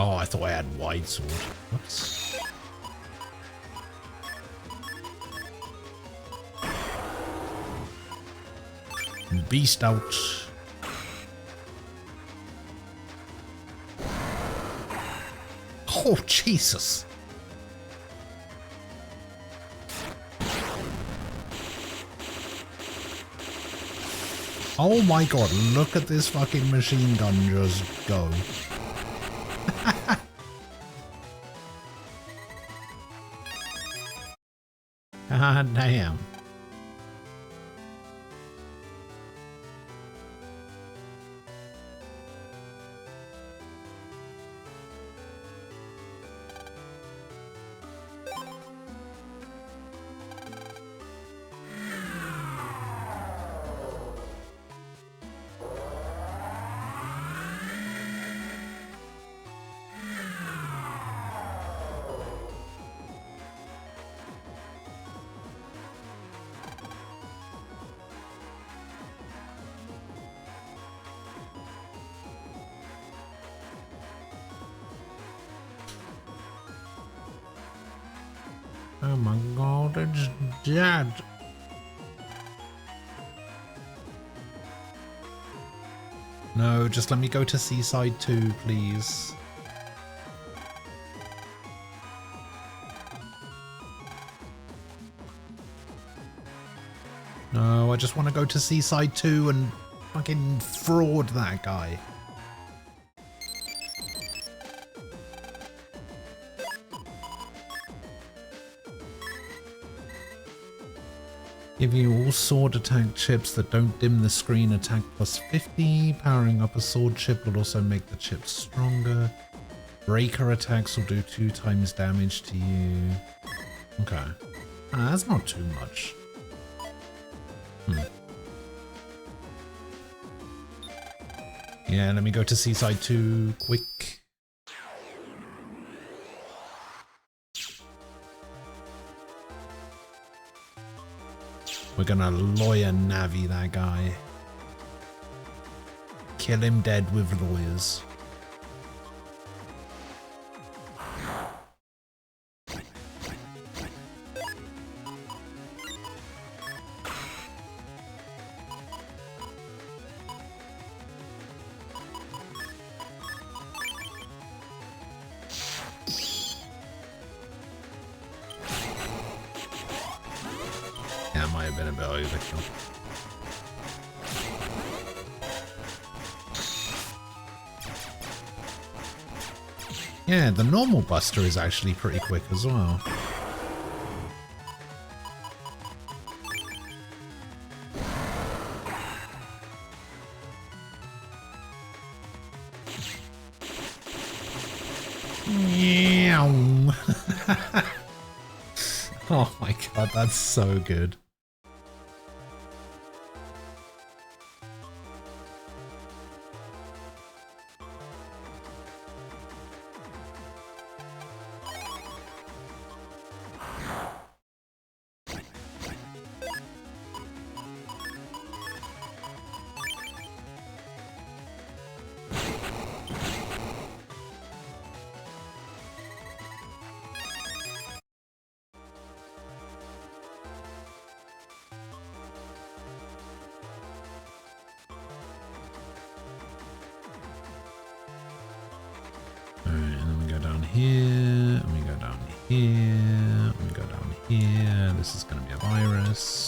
Oh, I thought I had wide sword. Whoops. Beast out. Oh, Jesus. Oh my god, look at this fucking machine gun just go. God damn. Oh my god, it's dead. No, just let me go to Seaside 2, please. No, I just want to go to Seaside 2 and fucking fraud that guy. Give you all sword attack chips that don't dim the screen attack plus 50. Powering up a sword chip will also make the chip stronger. Breaker attacks will do 2 times damage to you. Okay. That's not too much. Yeah, let me go to Seaside 2 quick. We're gonna lawyer Navi that guy. Kill him dead with lawyers. been a bit overkill. Yeah, the normal Buster is actually pretty quick as well. Oh my god, that's so good.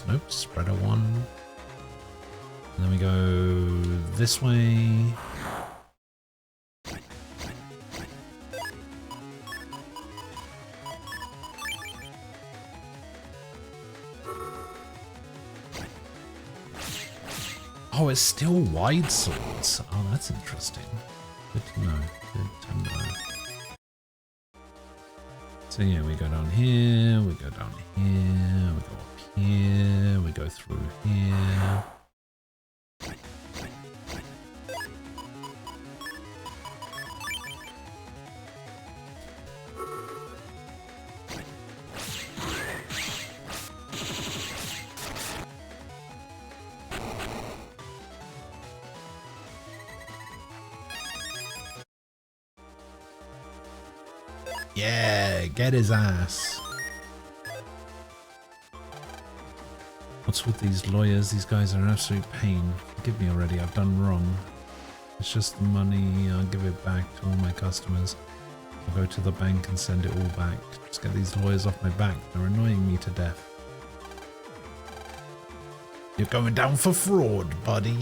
Nope, spreader one. And then we go this way. Oh, it's still wide swords. Oh, that's interesting. Good to know. Good to know. So yeah, we go down here, we go down here, we go up here, we go through here. Yeah, get his ass. What's with these lawyers? These guys are an absolute pain. Forgive me already, I've done wrong. It's just the money, I'll give it back to all my customers. I'll go to the bank and send it all back. Just get these lawyers off my back, they're annoying me to death. You're going down for fraud, buddy.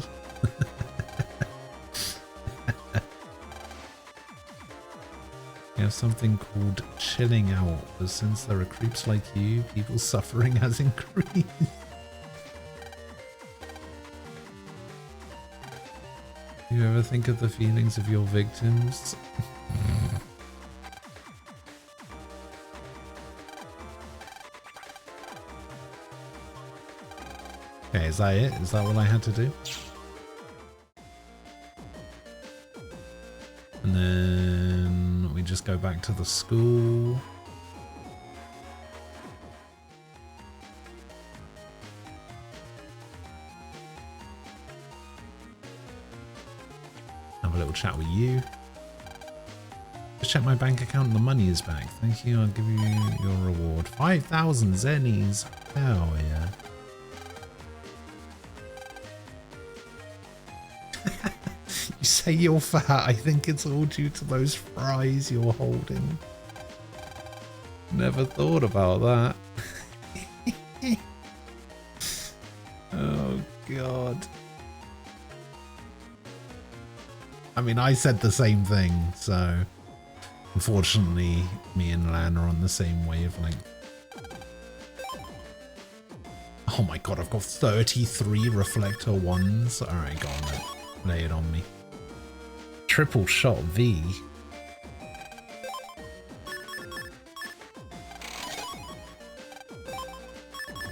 We have something called chilling out, but since there are creeps like you, people's suffering has increased. Do you ever think of the feelings of your victims? Okay, is that it? Is that what I had to do? And then we just go back to the school. Have a little chat with you. Just check my bank account and the money is back. Thank you, I'll give you your reward. 5,000 zennies. Hell yeah. You say you're fat, I think it's all due to those fries you're holding. Never thought about that. Oh god. I mean, I said the same thing, so unfortunately me and Lan are on the same wavelength. Oh my god, I've got 33 reflector ones. Alright, go on then. Lay it on me. Triple shot V.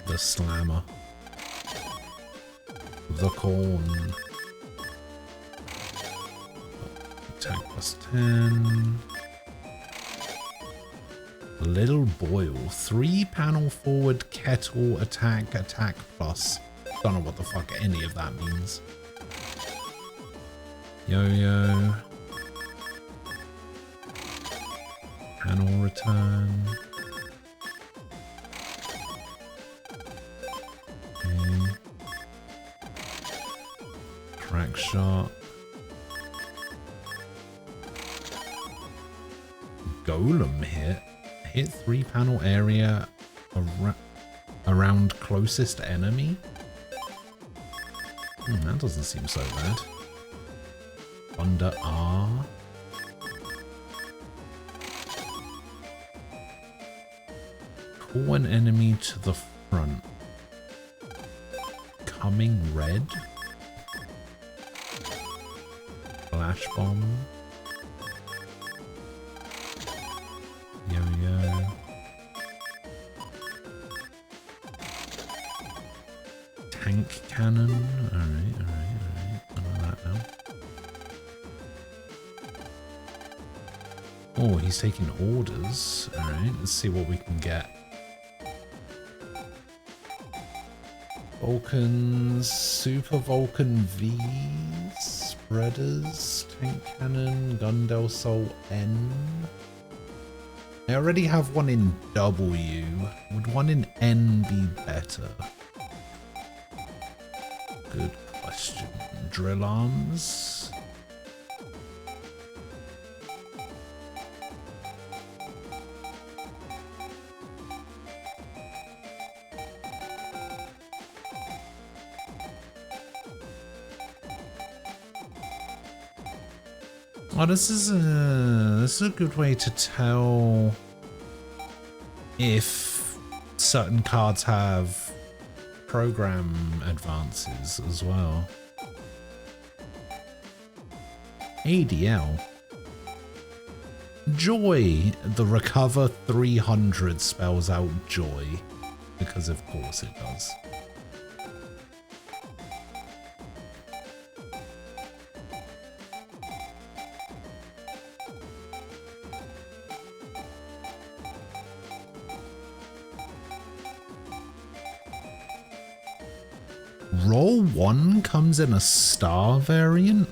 The slammer. The corn. Attack plus 10. Little boil. 3 panel forward kettle attack plus. Don't know what the fuck any of that means. Yo-yo. Panel return. Okay. Crack shot. Golem hit. Hit 3 panel area Around closest enemy? That doesn't seem so bad. Under R. Call an enemy to the front. Coming red. Flash bomb. Yo-yo. Tank cannon. Alright. I know that now. Oh, he's taking orders. Alright, let's see what we can get. Vulcans, Super Vulcan V, Spreaders, Tank Cannon, Gundel Soul N. I already have one in W. Would one in N be better? Good question. Drill arms. Oh, this is a good way to tell if certain cards have program advances as well. ADL. Joy. The recover 300 spells out joy, because of course it does. Roll 1 comes in a star variant?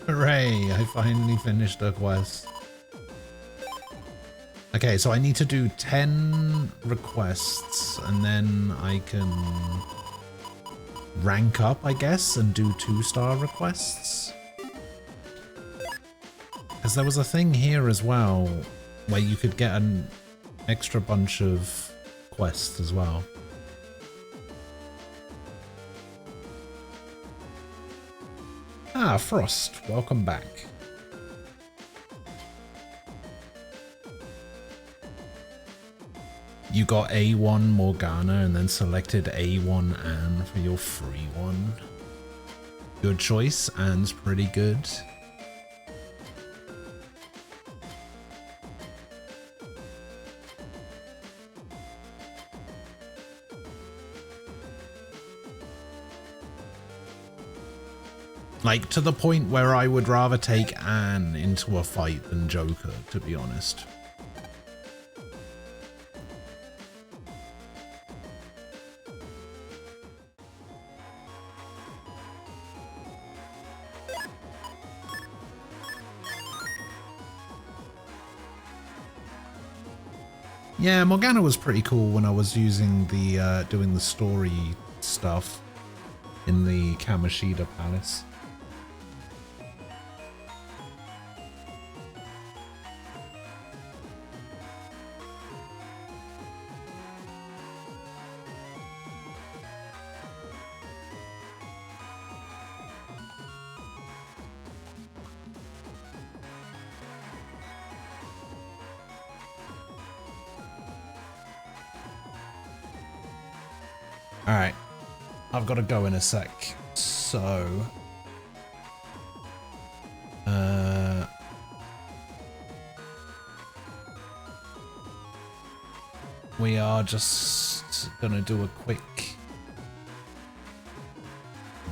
Hooray, I finally finished a quest. Okay, so I need to do 10 requests and then I can rank up, I guess, and do 2-star requests. Because there was a thing here as well where you could get an extra bunch of quests as well. Ah, Frost, welcome back. You got A1 Morgana and then selected A1 Anne for your free one. Good choice, Anne's pretty good. Like, to the point where I would rather take Anne into a fight than Joker, to be honest. Yeah, Morgana was pretty cool when I was using the, doing the story stuff in the Kamoshida Palace. Alright, I've got to go in a sec, so... we are just gonna do a quick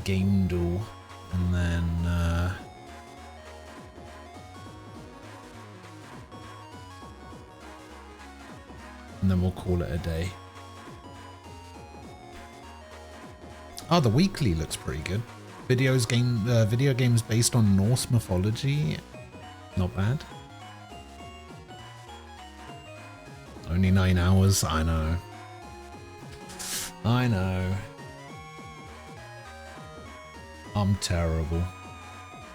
game duel, and then we'll call it a day. Oh, the weekly looks pretty good. Video games based on Norse mythology. Not bad. Only 9 hours. I know. I know. I'm terrible.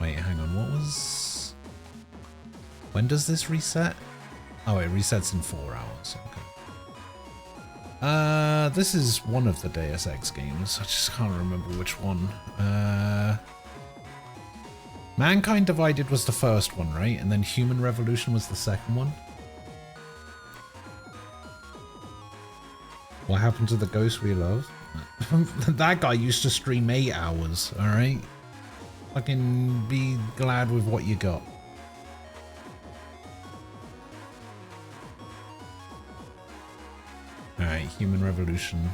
Wait, hang on. What was... When does this reset? Oh, it resets in 4 hours. Okay. This is one of the Deus Ex games. I just can't remember which one. Mankind Divided was the first one, right? And then Human Revolution was the second one. What happened to the ghost we love? That guy used to stream 8 hours, alright? Fucking be glad with what you got. Alright, Human Revolution.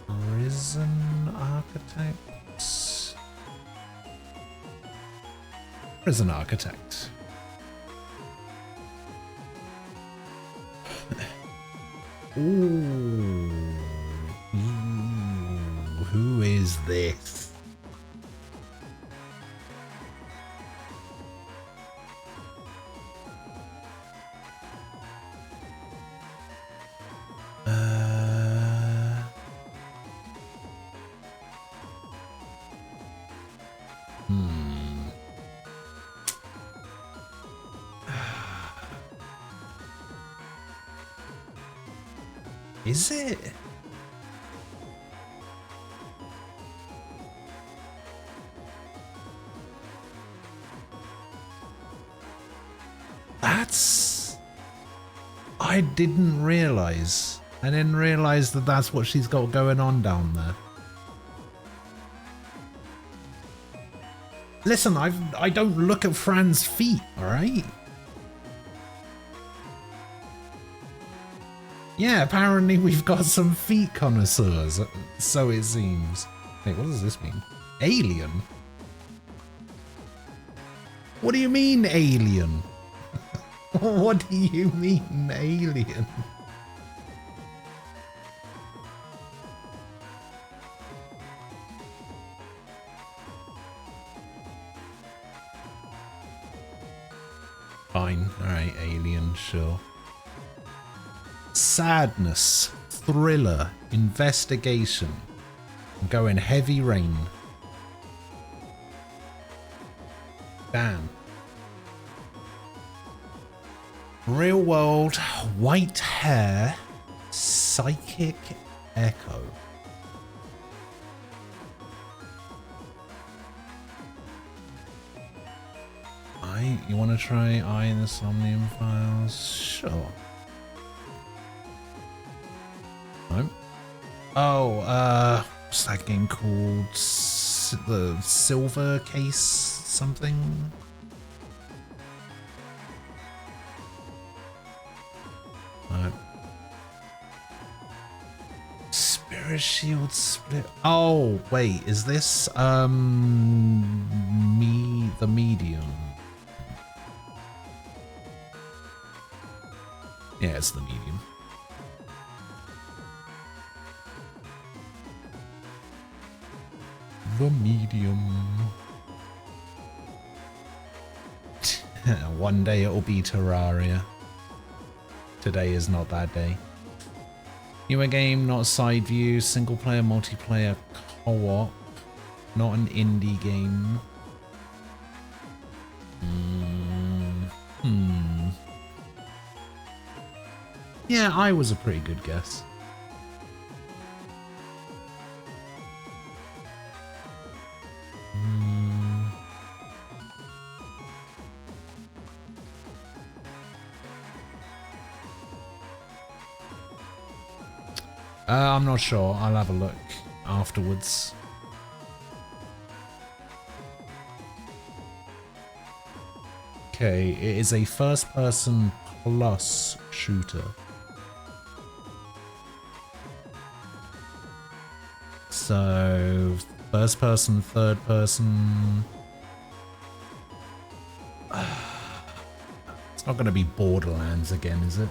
Prison Architects? Prison Architect. Ooh. Who is this? Is it? That's... I didn't realize. I didn't realize that that's what she's got going on down there. Listen, I don't look at Fran's feet, alright? Yeah, apparently we've got some feet connoisseurs, so it seems. Wait, what does this mean? Alien? What do you mean, alien? What do you mean, alien? Fine, alright, alien, sure. Sadness, thriller, investigation. I'm going heavy rain. Damn. Real world, white hair, psychic echo. You want to try Eye in the Somnium Files? Sure. No? Oh, what's that game called? The Silver Case something? No. Spirit Shield Split. Oh, wait, is this, the Medium? Yeah, it's the Medium. The Medium. One day it'll be Terraria. Today is not that day. Newer game, not side view, single player, multiplayer, co-op, not an indie game. Yeah, I was a pretty good guess. I'm not sure. I'll have a look afterwards. Okay, it is a first-person plus shooter. So, first person, third person. It's not going to be Borderlands again, is it?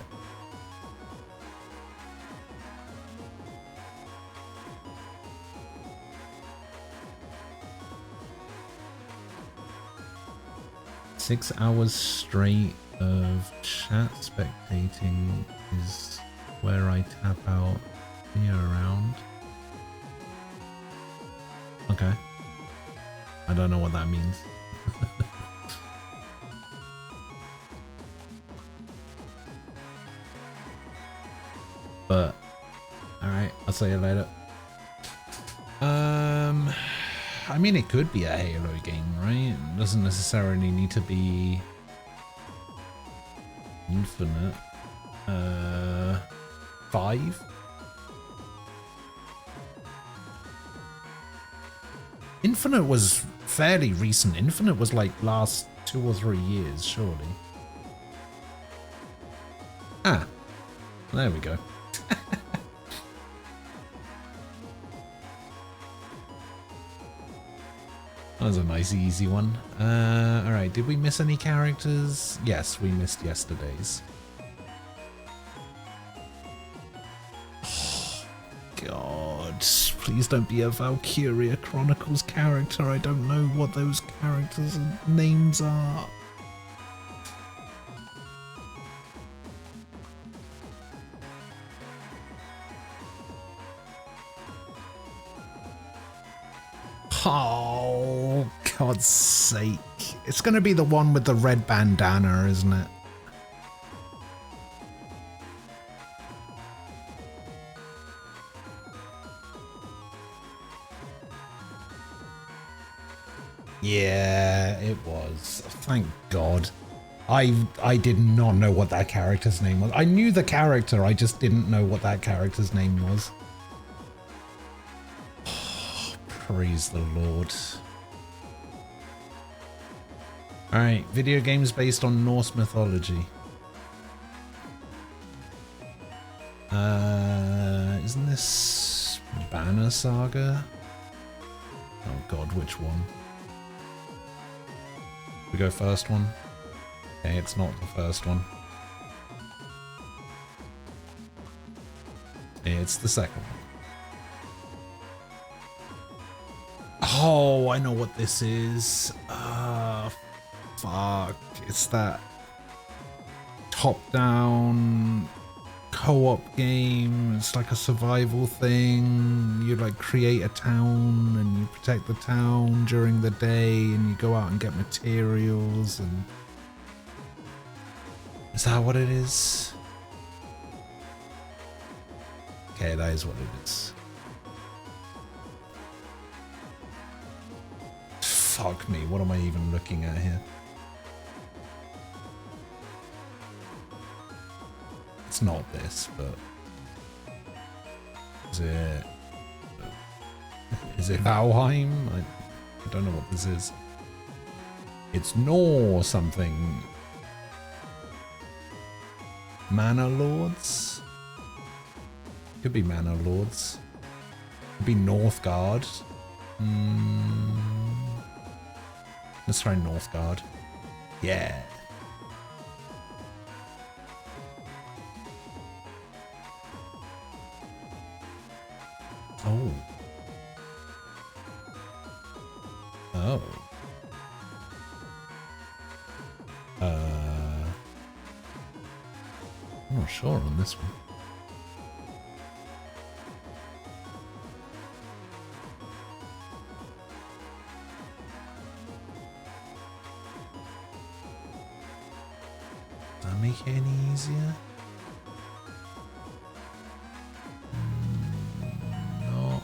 6 hours straight of chat spectating is where I tap out here around. Okay. I don't know what that means. But alright, I'll see you later. I mean, it could be a Halo game, right? It doesn't necessarily need to be infinite. 5? Infinite was fairly recent. Infinite was like last 2 or 3 years, surely. Ah, there we go. That was a nice easy one. Alright, did we miss any characters? Yes, we missed yesterday's. Oh, God, please don't be a Valkyria Chronicles character. I don't know what those characters' names are. Oh, God's sake. It's going to be the one with the red bandana, isn't it? Yeah, it was. Thank God. I did not know what that character's name was. I knew the character, I just didn't know what that character's name was. Praise the Lord. Alright, video games based on Norse mythology. Isn't this Banner Saga? Oh God, which one? We go first one? Okay, it's not the first one. It's the second one. Oh, I know what this is. Fuck. It's that top-down co-op game. It's like a survival thing. You like create a town and you protect the town during the day and you go out and get materials and... Is that what it is? Okay, that is what it is. Fuck me, what am I even looking at here? It's not this, but... Is it Valheim? I don't know what this is. It's Nor something. Manor Lords? Could be Manor Lords. Could be Northgard. Let's try Northgard. Yeah. Oh. Oh. I'm not sure on this one. Does that make it any easier? Not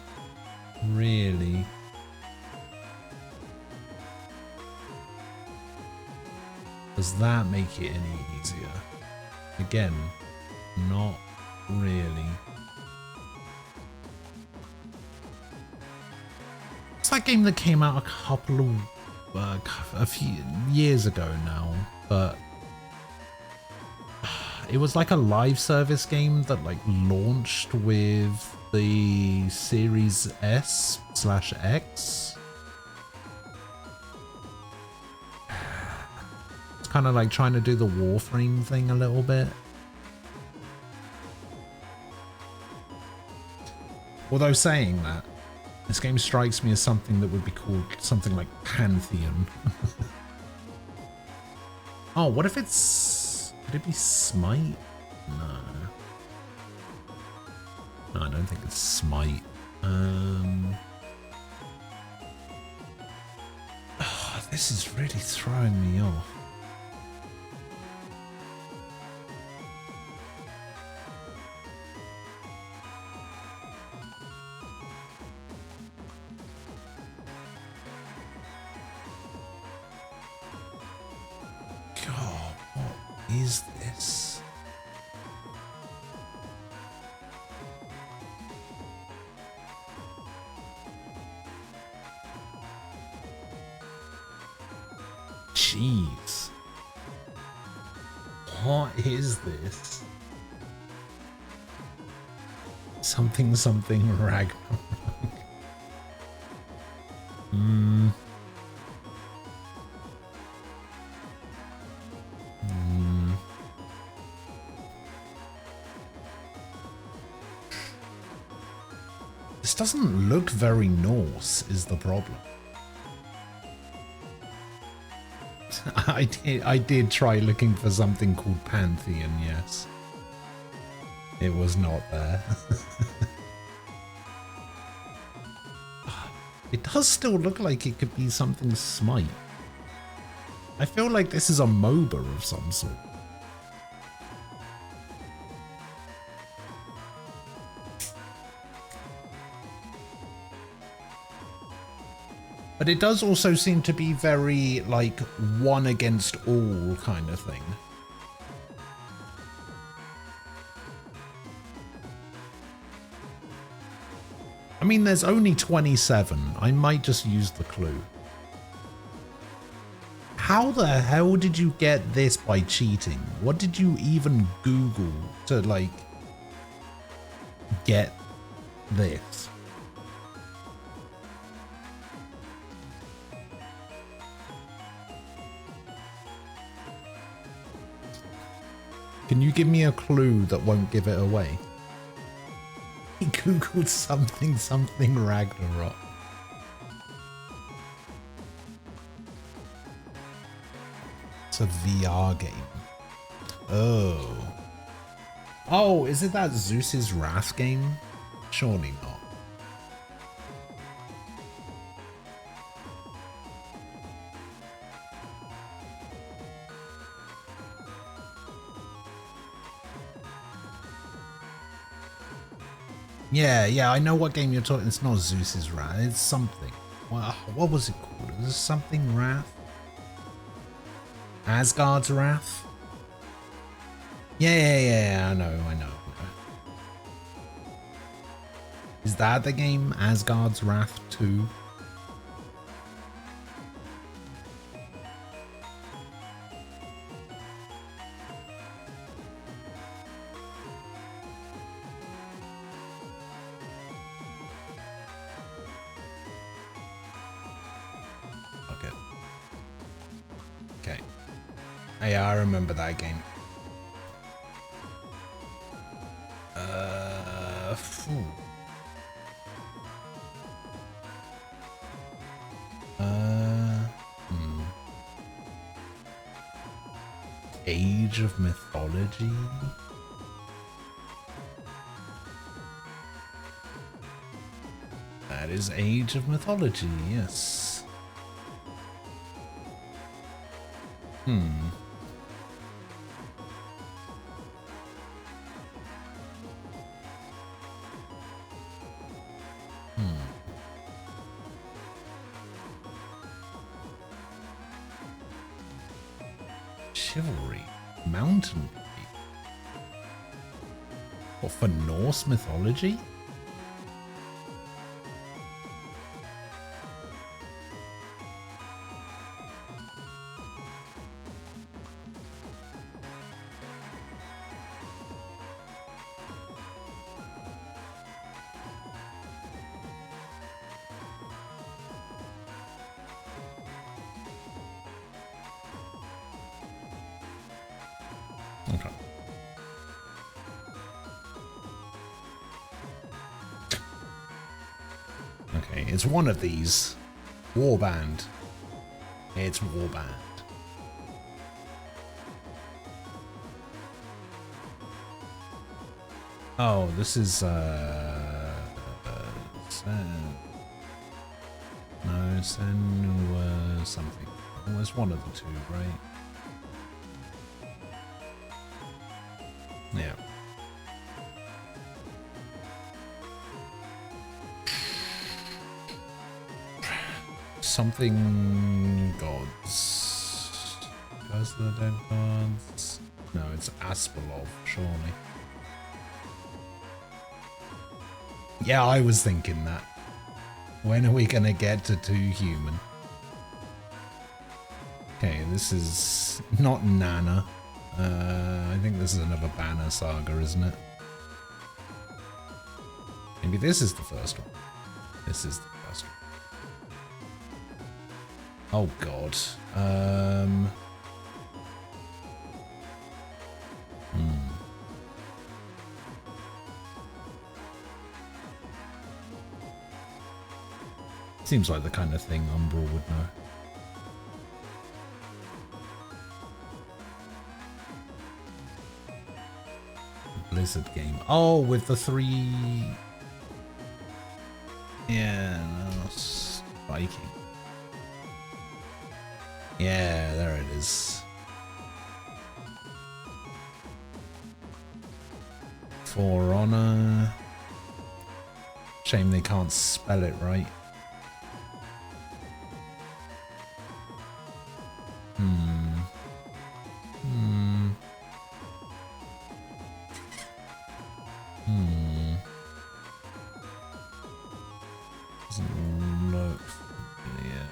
really. Does that make it any easier? Again, not really. It's that game that came out a few years ago now, but it was like a live service game that like launched with the Series S/X. It's kind of like trying to do the Warframe thing a little bit. Although saying that, this game strikes me as something that would be called something like Pantheon. Oh, what if it's... Could it be Smite? No. No, I don't think it's Smite. Oh, this is really throwing me off. God, what is this? Jeez. What is this? Something Ragnarok. This doesn't look very Norse, is the problem. I did try looking for something called Pantheon, yes. It was not there. It does still look like it could be something Smite. I feel like this is a MOBA of some sort. But it does also seem to be very, like, one against all kind of thing. I mean, there's only 27. I might just use the clue. How the hell did you get this by cheating? What did you even Google to, like, get this? Can you give me a clue that won't give it away? He googled something Ragnarok. It's a VR game. Oh. Oh, is it that Zeus's Wrath game? Surely not. Yeah, I know what game you're talking. It's not Zeus's Wrath. It's something. What was it called? Is it something Wrath? Asgard's Wrath? Yeah. I know. Is that the game? Asgard's Wrath 2? Yeah, I remember that game. Age of Mythology? That is Age of Mythology, yes. Chivalry. Mountain Peak. What, for Norse mythology? Okay. Okay, it's one of these. Warband. It's Warband. Oh, this is Senua something. Oh, it's one of the two, right? Yeah. Something gods. Guys of the dead gods. No, it's Aspelov, surely. Yeah, I was thinking that. When are we gonna get to 2 human? Okay, this is not Nana. I think this is another Banner saga, isn't it? Maybe this is the first one. This is the first one. Oh god. Seems like the kind of thing Umbral would know. Blizzard game. Oh, with the 3... Yeah, no, spiking. Yeah, there it is. For Honor. Shame they can't spell it right. Doesn't look familiar.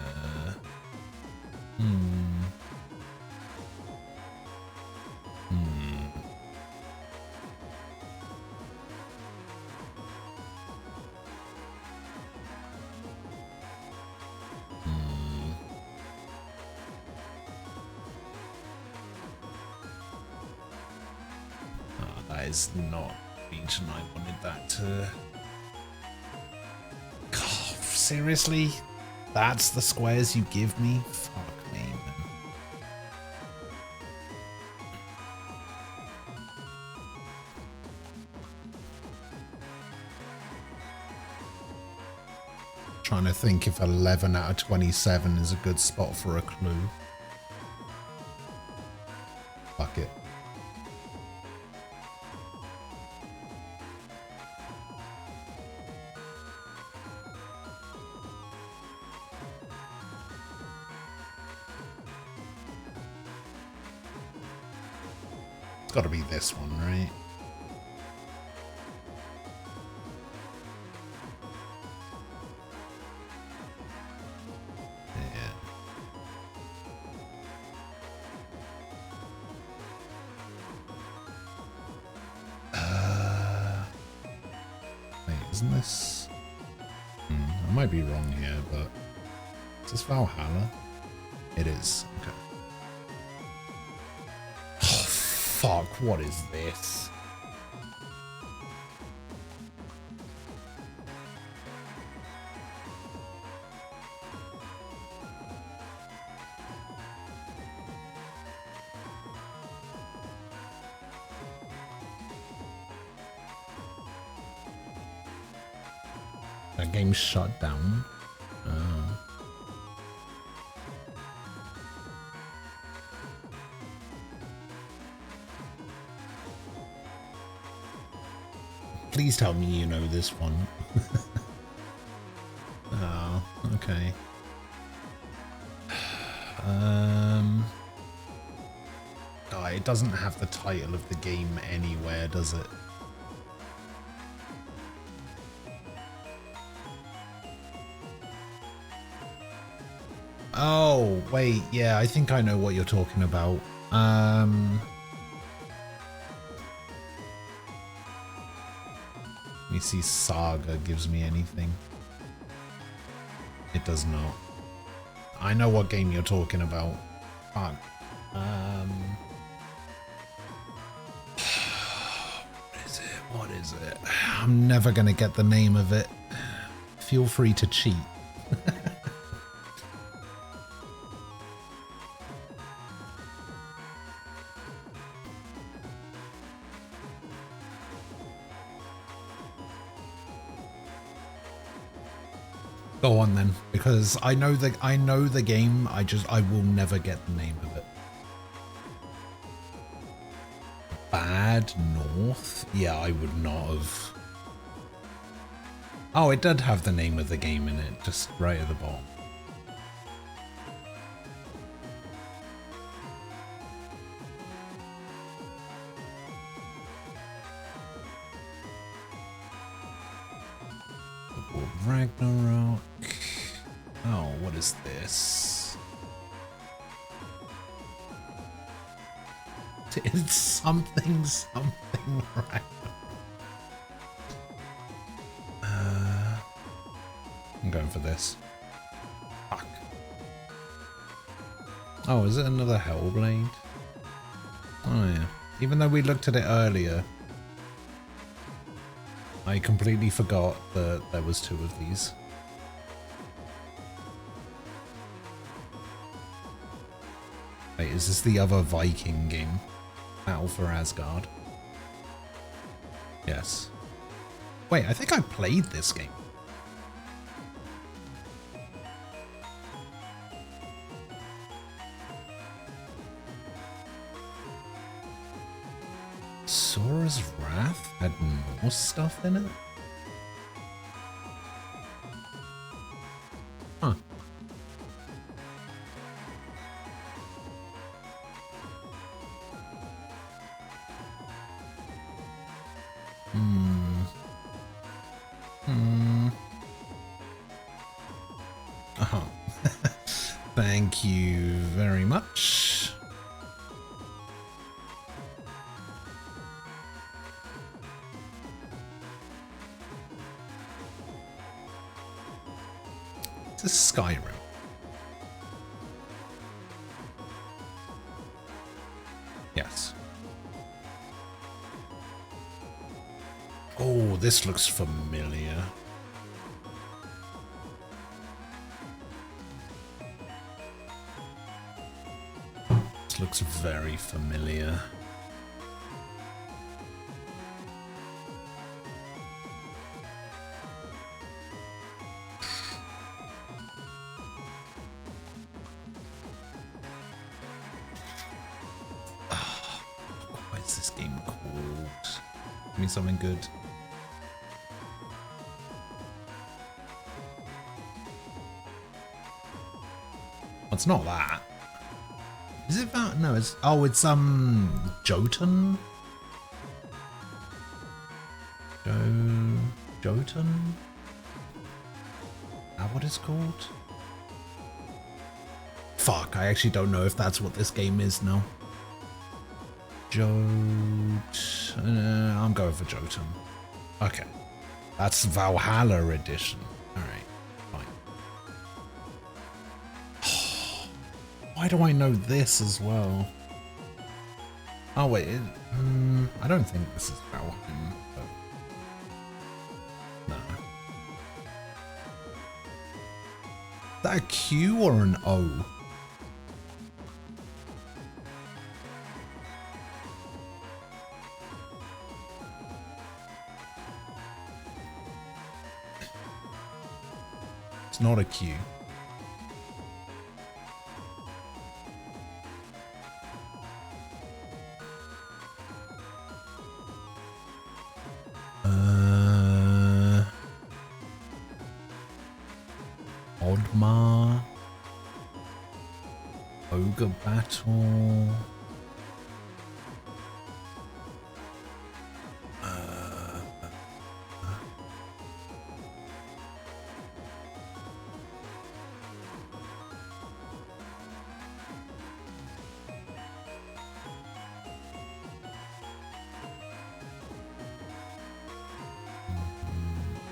Oh, that is not the region I wanted that to... God, seriously? That's the squares you give me? Fuck me, man. Trying to think if 11 out of 27 is a good spot for a clue. Fuck it. It's got to be this one, right? Isn't this? I might be wrong here, but is this Valhalla? It is. Okay. Oh, fuck. What is this? That game shut down. Oh. Please tell me you know this one. Oh, okay. Oh, it doesn't have the title of the game anywhere, does it? Oh, wait, yeah, I think I know what you're talking about. Let me see, Saga gives me anything. It does not. I know what game you're talking about. Fuck. What is it? What is it? I'm never gonna get the name of it. Feel free to cheat. Go on then, because I know the game. I will never get the name of it. Bad North? Yeah, I would not have. Oh, it did have the name of the game in it, just right at the bottom. Ragnarok. Oh, what is this? It's something Ragnarok. I'm going for this. Fuck. Oh, is it another Hellblade? Oh yeah. Even though we looked at it earlier, I completely forgot that there was two of these. Wait, is this the other Viking game? Battle for Asgard? Yes. Wait, I think I played this game. Sora's Wrath had more stuff in it? Huh. Oh. Thank you very much. This is Skyrim. Yes. Oh, this looks familiar. This looks very familiar. What is this game called? Give me something good. It's not that. Is it that? No, it's it's Jotun? Jotun? Is that what it's called? Fuck, I actually don't know if that's what this game is now. I'm going for Jotun. Okay. That's Valhalla edition. Alright, fine. Why do I know this as well? Oh wait, I don't think this is Valheim, but no. Is that a Q or an O? It's not a Q. Odmar. Ogre Battle.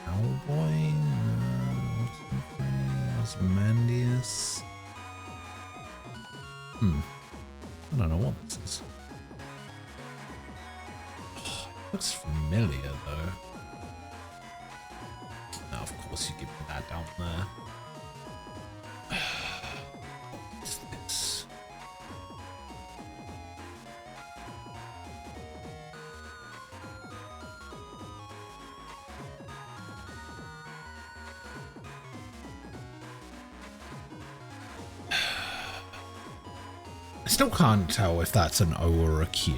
Owlboy? Osmandius? I don't know what this is. Oh, it looks familiar though. Now, of course, you give me that down there. What is this? I still can't tell if that's an O or a Q.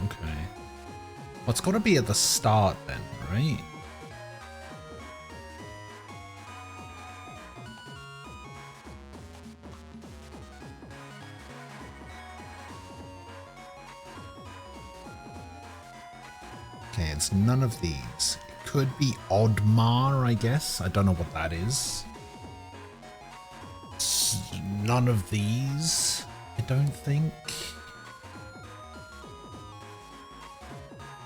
Okay. Well, it's got to be at the start then, right? Okay, it's none of these. It could be Oddmar, I guess. I don't know what that is. It's none of these, I don't think.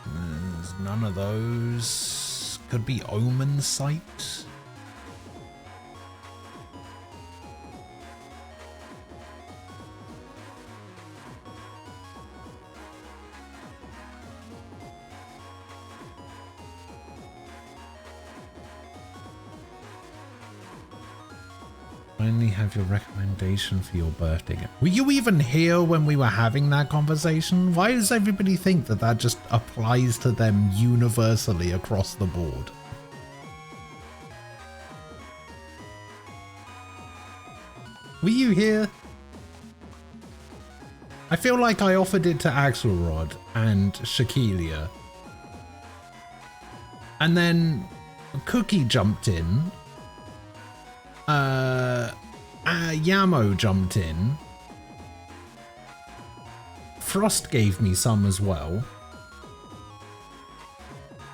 There's none of those. Could be Omen Sight. Finally have your recommendation for your birthday. Were you even here when we were having that conversation? Why does everybody think that that just applies to them universally across the board? Were you here? I feel like I offered it to Axelrod and Shaquilia. And then Cookie jumped in. Yamo jumped in. Frost gave me some as well.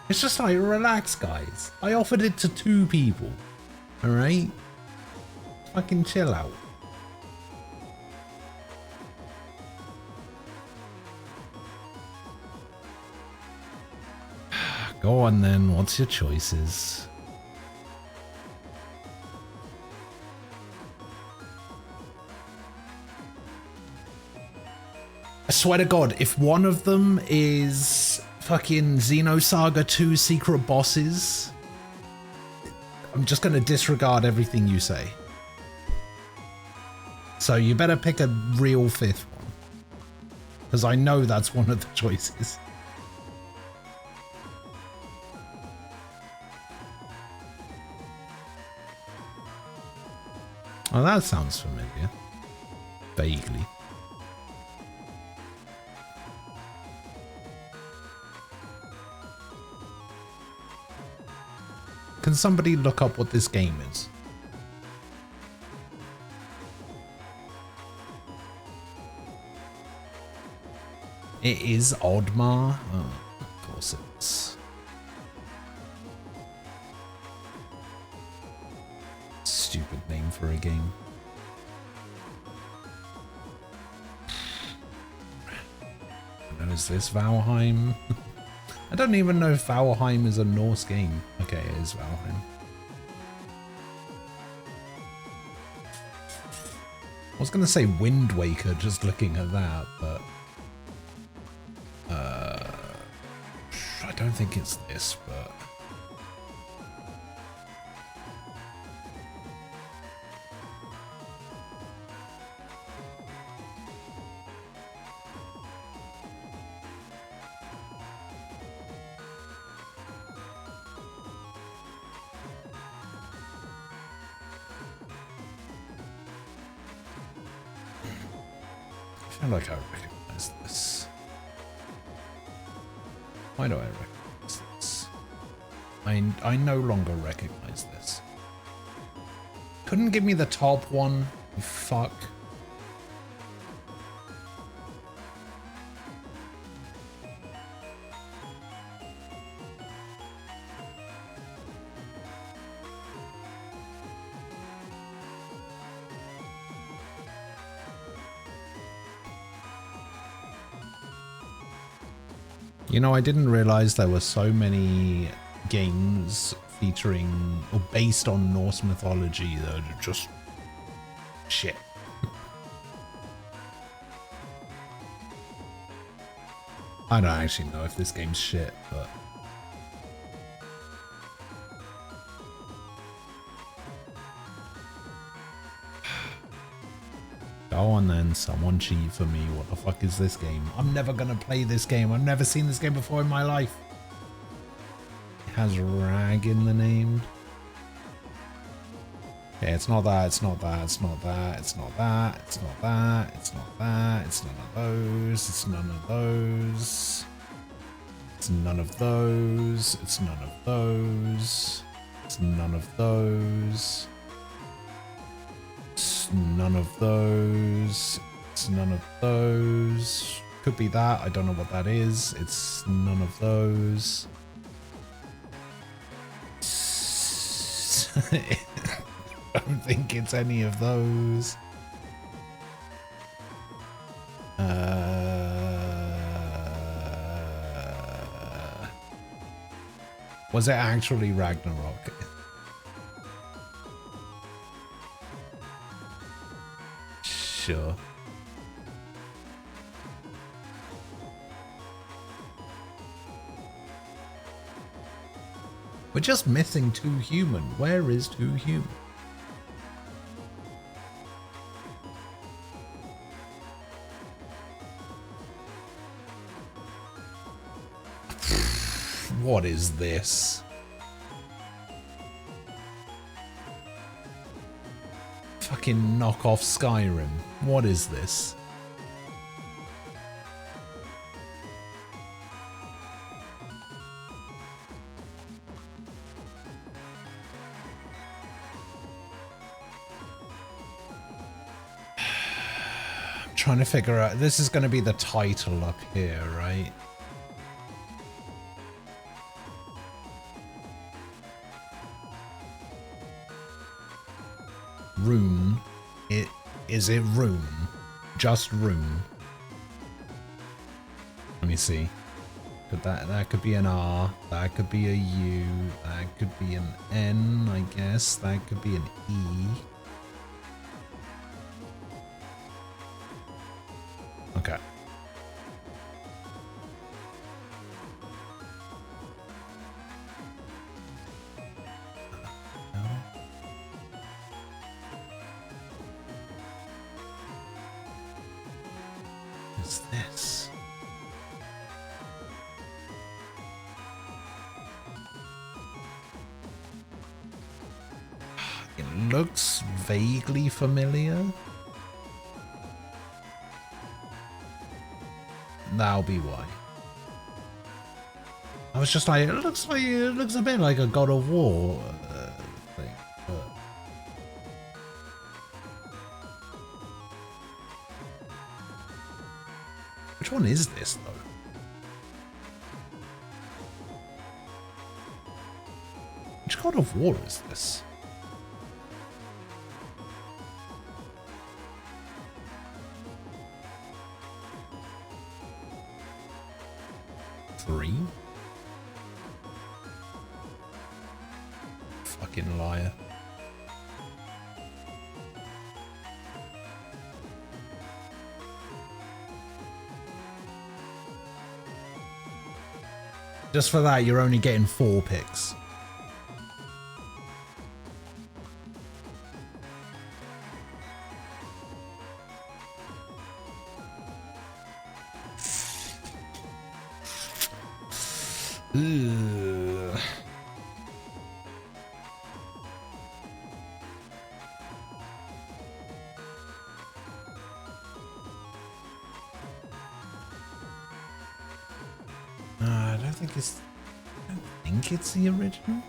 It's just like, relax, guys. I offered it to 2 people. Alright? Fucking chill out. Go on then, what's your choices? I swear to God, if one of them is fucking Xenosaga 2 secret bosses, I'm just gonna disregard everything you say. So you better pick a real 5th one. Because I know that's one of the choices. Oh, that sounds familiar. Vaguely. Can somebody look up what this game is? It is Oddmar? Oh, of course it is. Stupid name for a game. And is this Valheim? I don't even know if Valheim is a Norse game. Okay, it is Valheim. I was gonna say Wind Waker just looking at that, but I don't think it's this, but I feel like I recognize this. Why do I recognize this? I no longer recognize this. Couldn't give me the top one, you fuck. You know, I didn't realize there were so many games featuring or based on Norse mythology that are just shit. I don't actually know if this game's shit, but Go on then, someone cheat for me. What the fuck is this game? I'm never gonna play this game. I've never seen this game before in my life. It has rag in the name. Okay, it's not that, it's not that, it's not that, it's not that, it's not that, it's not that, it's none of those, it's none of those. It's none of those, it's none of those, it's none of those. It's none of those. It's none of those. Could be that. I don't know what that is. It's none of those. I don't think it's any of those. Was it actually Ragnarok? Sure. We're just missing Too Human. Where is Too Human? What is this? Fucking knockoff Skyrim. What is this? I'm trying to figure out. This is going to be the title up here, right? Rune. Is it Rune? Just Rune. Let me see. That could be an R. That could be a U. That could be an N, I guess. That could be an E. Okay. What's this? It looks vaguely familiar. That'll be why. I was just like, it looks a bit like a God of War thing. But which one is this though? Which God of War is this? Three? Fucking liar. Just for that, you're only getting 4 picks. Ugh. I don't think it's the original.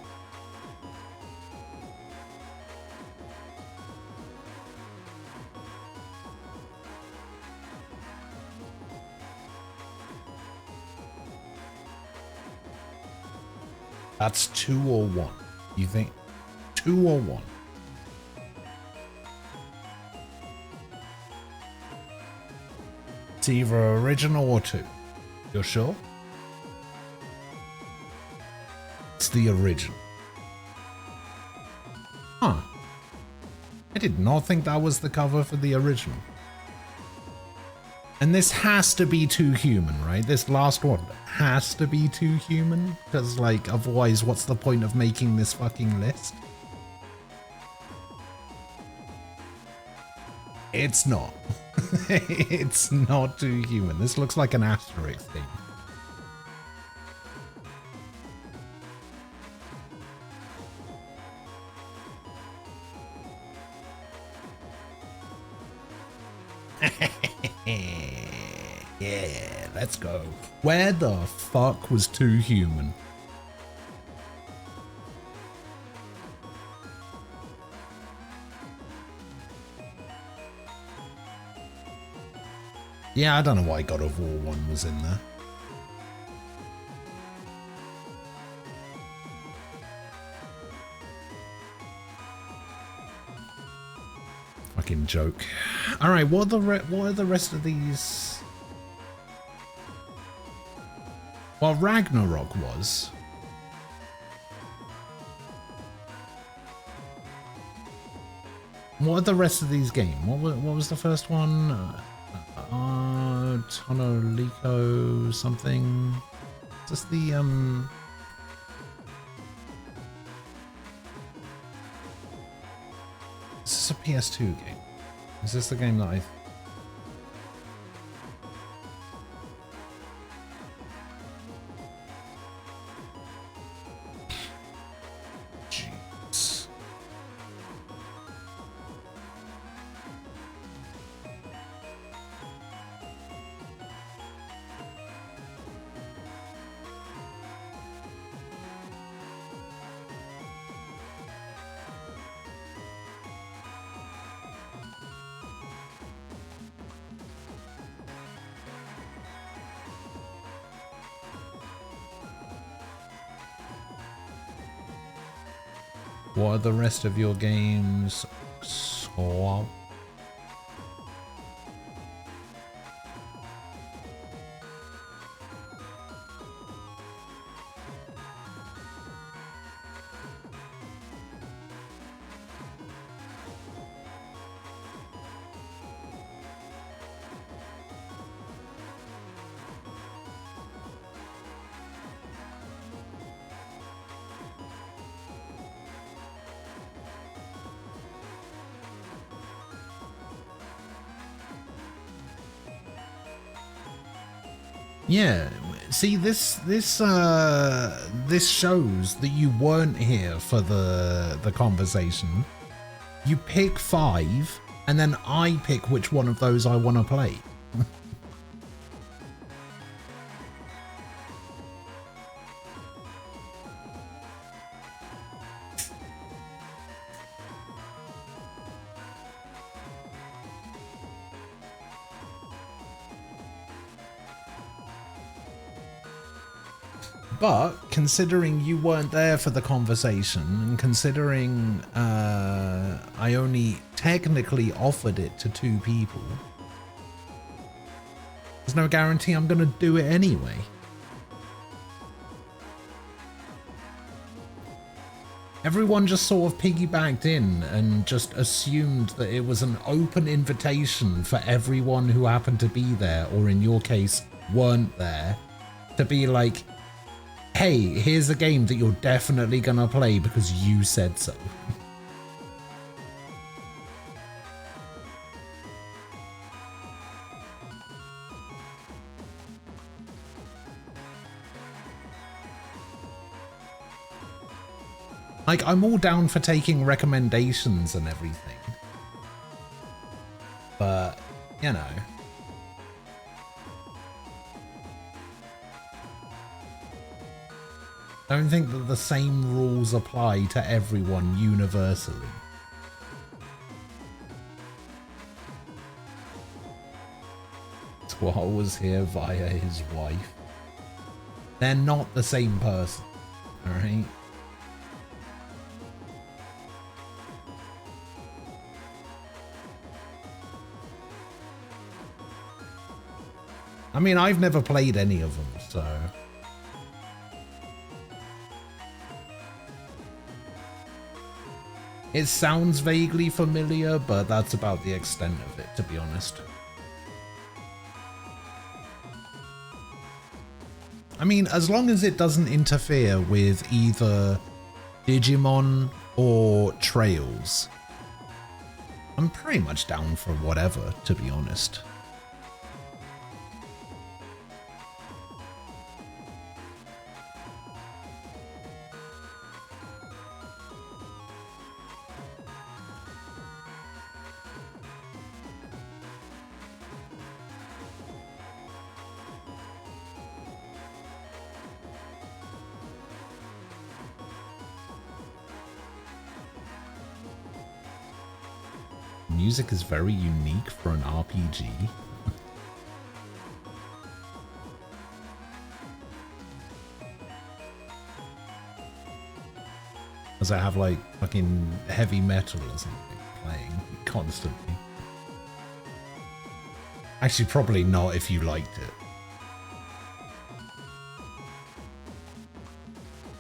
That's 2 or 1. You think 2 or 1? It's either original or 2. You're sure? It's the original. Huh. I did not think that was the cover for the original. And this has to be Too Human, right? This last one has to be Too Human, because, like, otherwise, what's the point of making this fucking list? It's not. It's not too human. This looks like an Asterix thing. Yeah, let's go. Where the fuck was too human? Yeah, I don't know why God of War 1 was in there. Fucking joke. All right, what are the rest of these? Well, Ragnarok was. What are the rest of these games? What was the first one? Tonolico something. Is this the Is this a PS2 game? Is this the game that I... Jeez. What are the rest of your games? So yeah, see, this shows that you weren't here for the conversation. You pick 5, and then I pick which one of those I want to play. But considering you weren't there for the conversation, and considering I only technically offered it to 2 people, there's no guarantee I'm going to do it anyway. Everyone just sort of piggybacked in and just assumed that it was an open invitation for everyone who happened to be there, or in your case, weren't there, to be like, hey, here's a game that you're definitely gonna play because you said so. Like, I'm all down for taking recommendations and everything. But, you know. I don't think that the same rules apply to everyone universally. Squall was here via his wife. They're not the same person, alright? I mean, I've never played any of them, so... It sounds vaguely familiar, but that's about the extent of it, to be honest. I mean, as long as it doesn't interfere with either Digimon or Trails, I'm pretty much down for whatever, to be honest. Music is very unique for an RPG. Does it have like fucking heavy metal or something playing constantly? Actually, probably not if you liked it.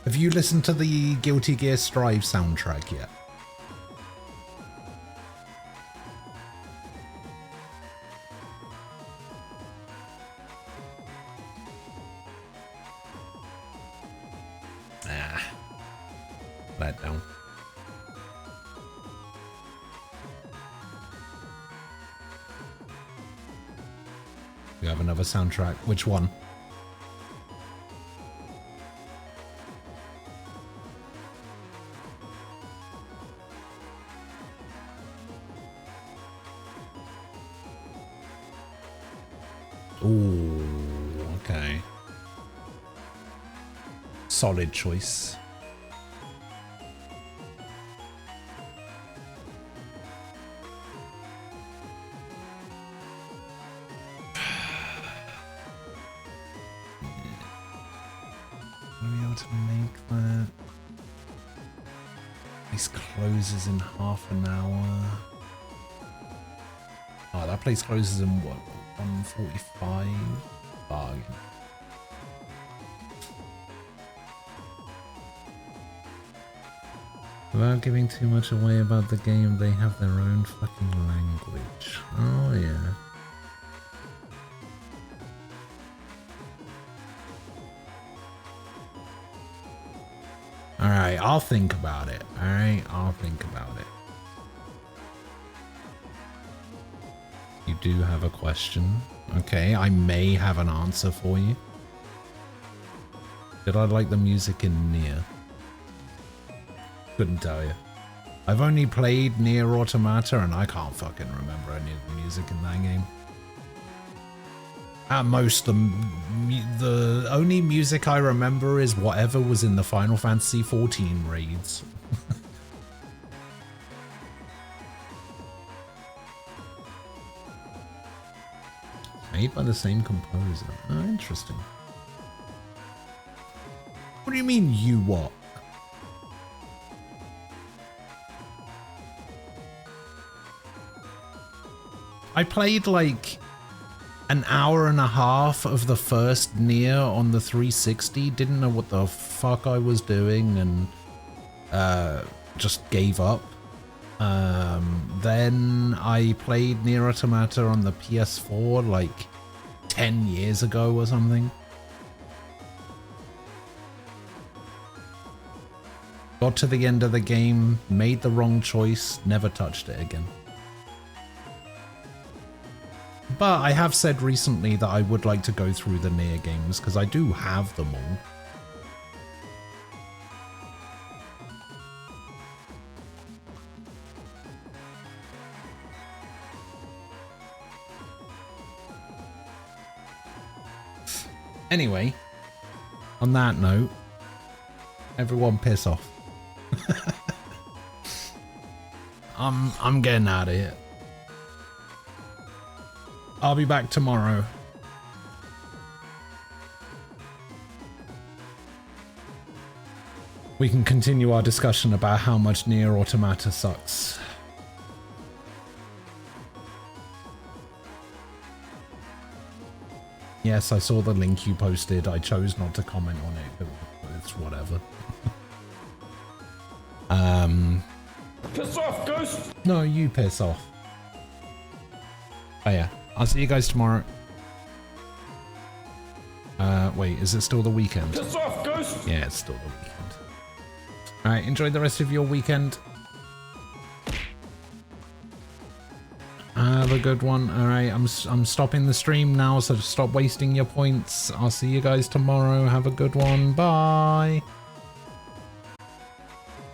Have you listened to the Guilty Gear Strive soundtrack yet? Let down. We have another soundtrack. Which one? Ooh, okay. Solid choice. To make that. This closes in half an hour. Oh, that place closes in what? 1:45? Bargain. Without giving too much away about the game, they have their own fucking language. Oh yeah. Alright, I'll think about it. Alright, I'll think about it. You do have a question. Okay, I may have an answer for you. Did I like the music in Nier? Couldn't tell you. I've only played Nier Automata and I can't fucking remember any of the music in that game. At most, the only music I remember is whatever was in the Final Fantasy XIV raids. Made by the same composer. Oh, interesting. What do you mean, you what? I played like an hour and a half of the first Nier on the 360, didn't know what the fuck I was doing and just gave up. Then I played Nier Automata on the PS4 like 10 years ago or something. Got to the end of the game, made the wrong choice, never touched it again. But I have said recently that I would like to go through the Nier games because I do have them all. Anyway, on that note, everyone piss off. I'm getting out of here. I'll be back tomorrow. We can continue our discussion about how much Nier Automata sucks. Yes, I saw the link you posted. I chose not to comment on it, but it's whatever. Piss off, Ghost! No, you piss off. Oh yeah, I'll see you guys tomorrow. Wait, is it still the weekend? Piss off, Ghost! Yeah, it's still the weekend. Alright, enjoy the rest of your weekend. Have a good one. All right, I'm stopping the stream now, so stop wasting your points. I'll see you guys tomorrow. Have a good one. Bye.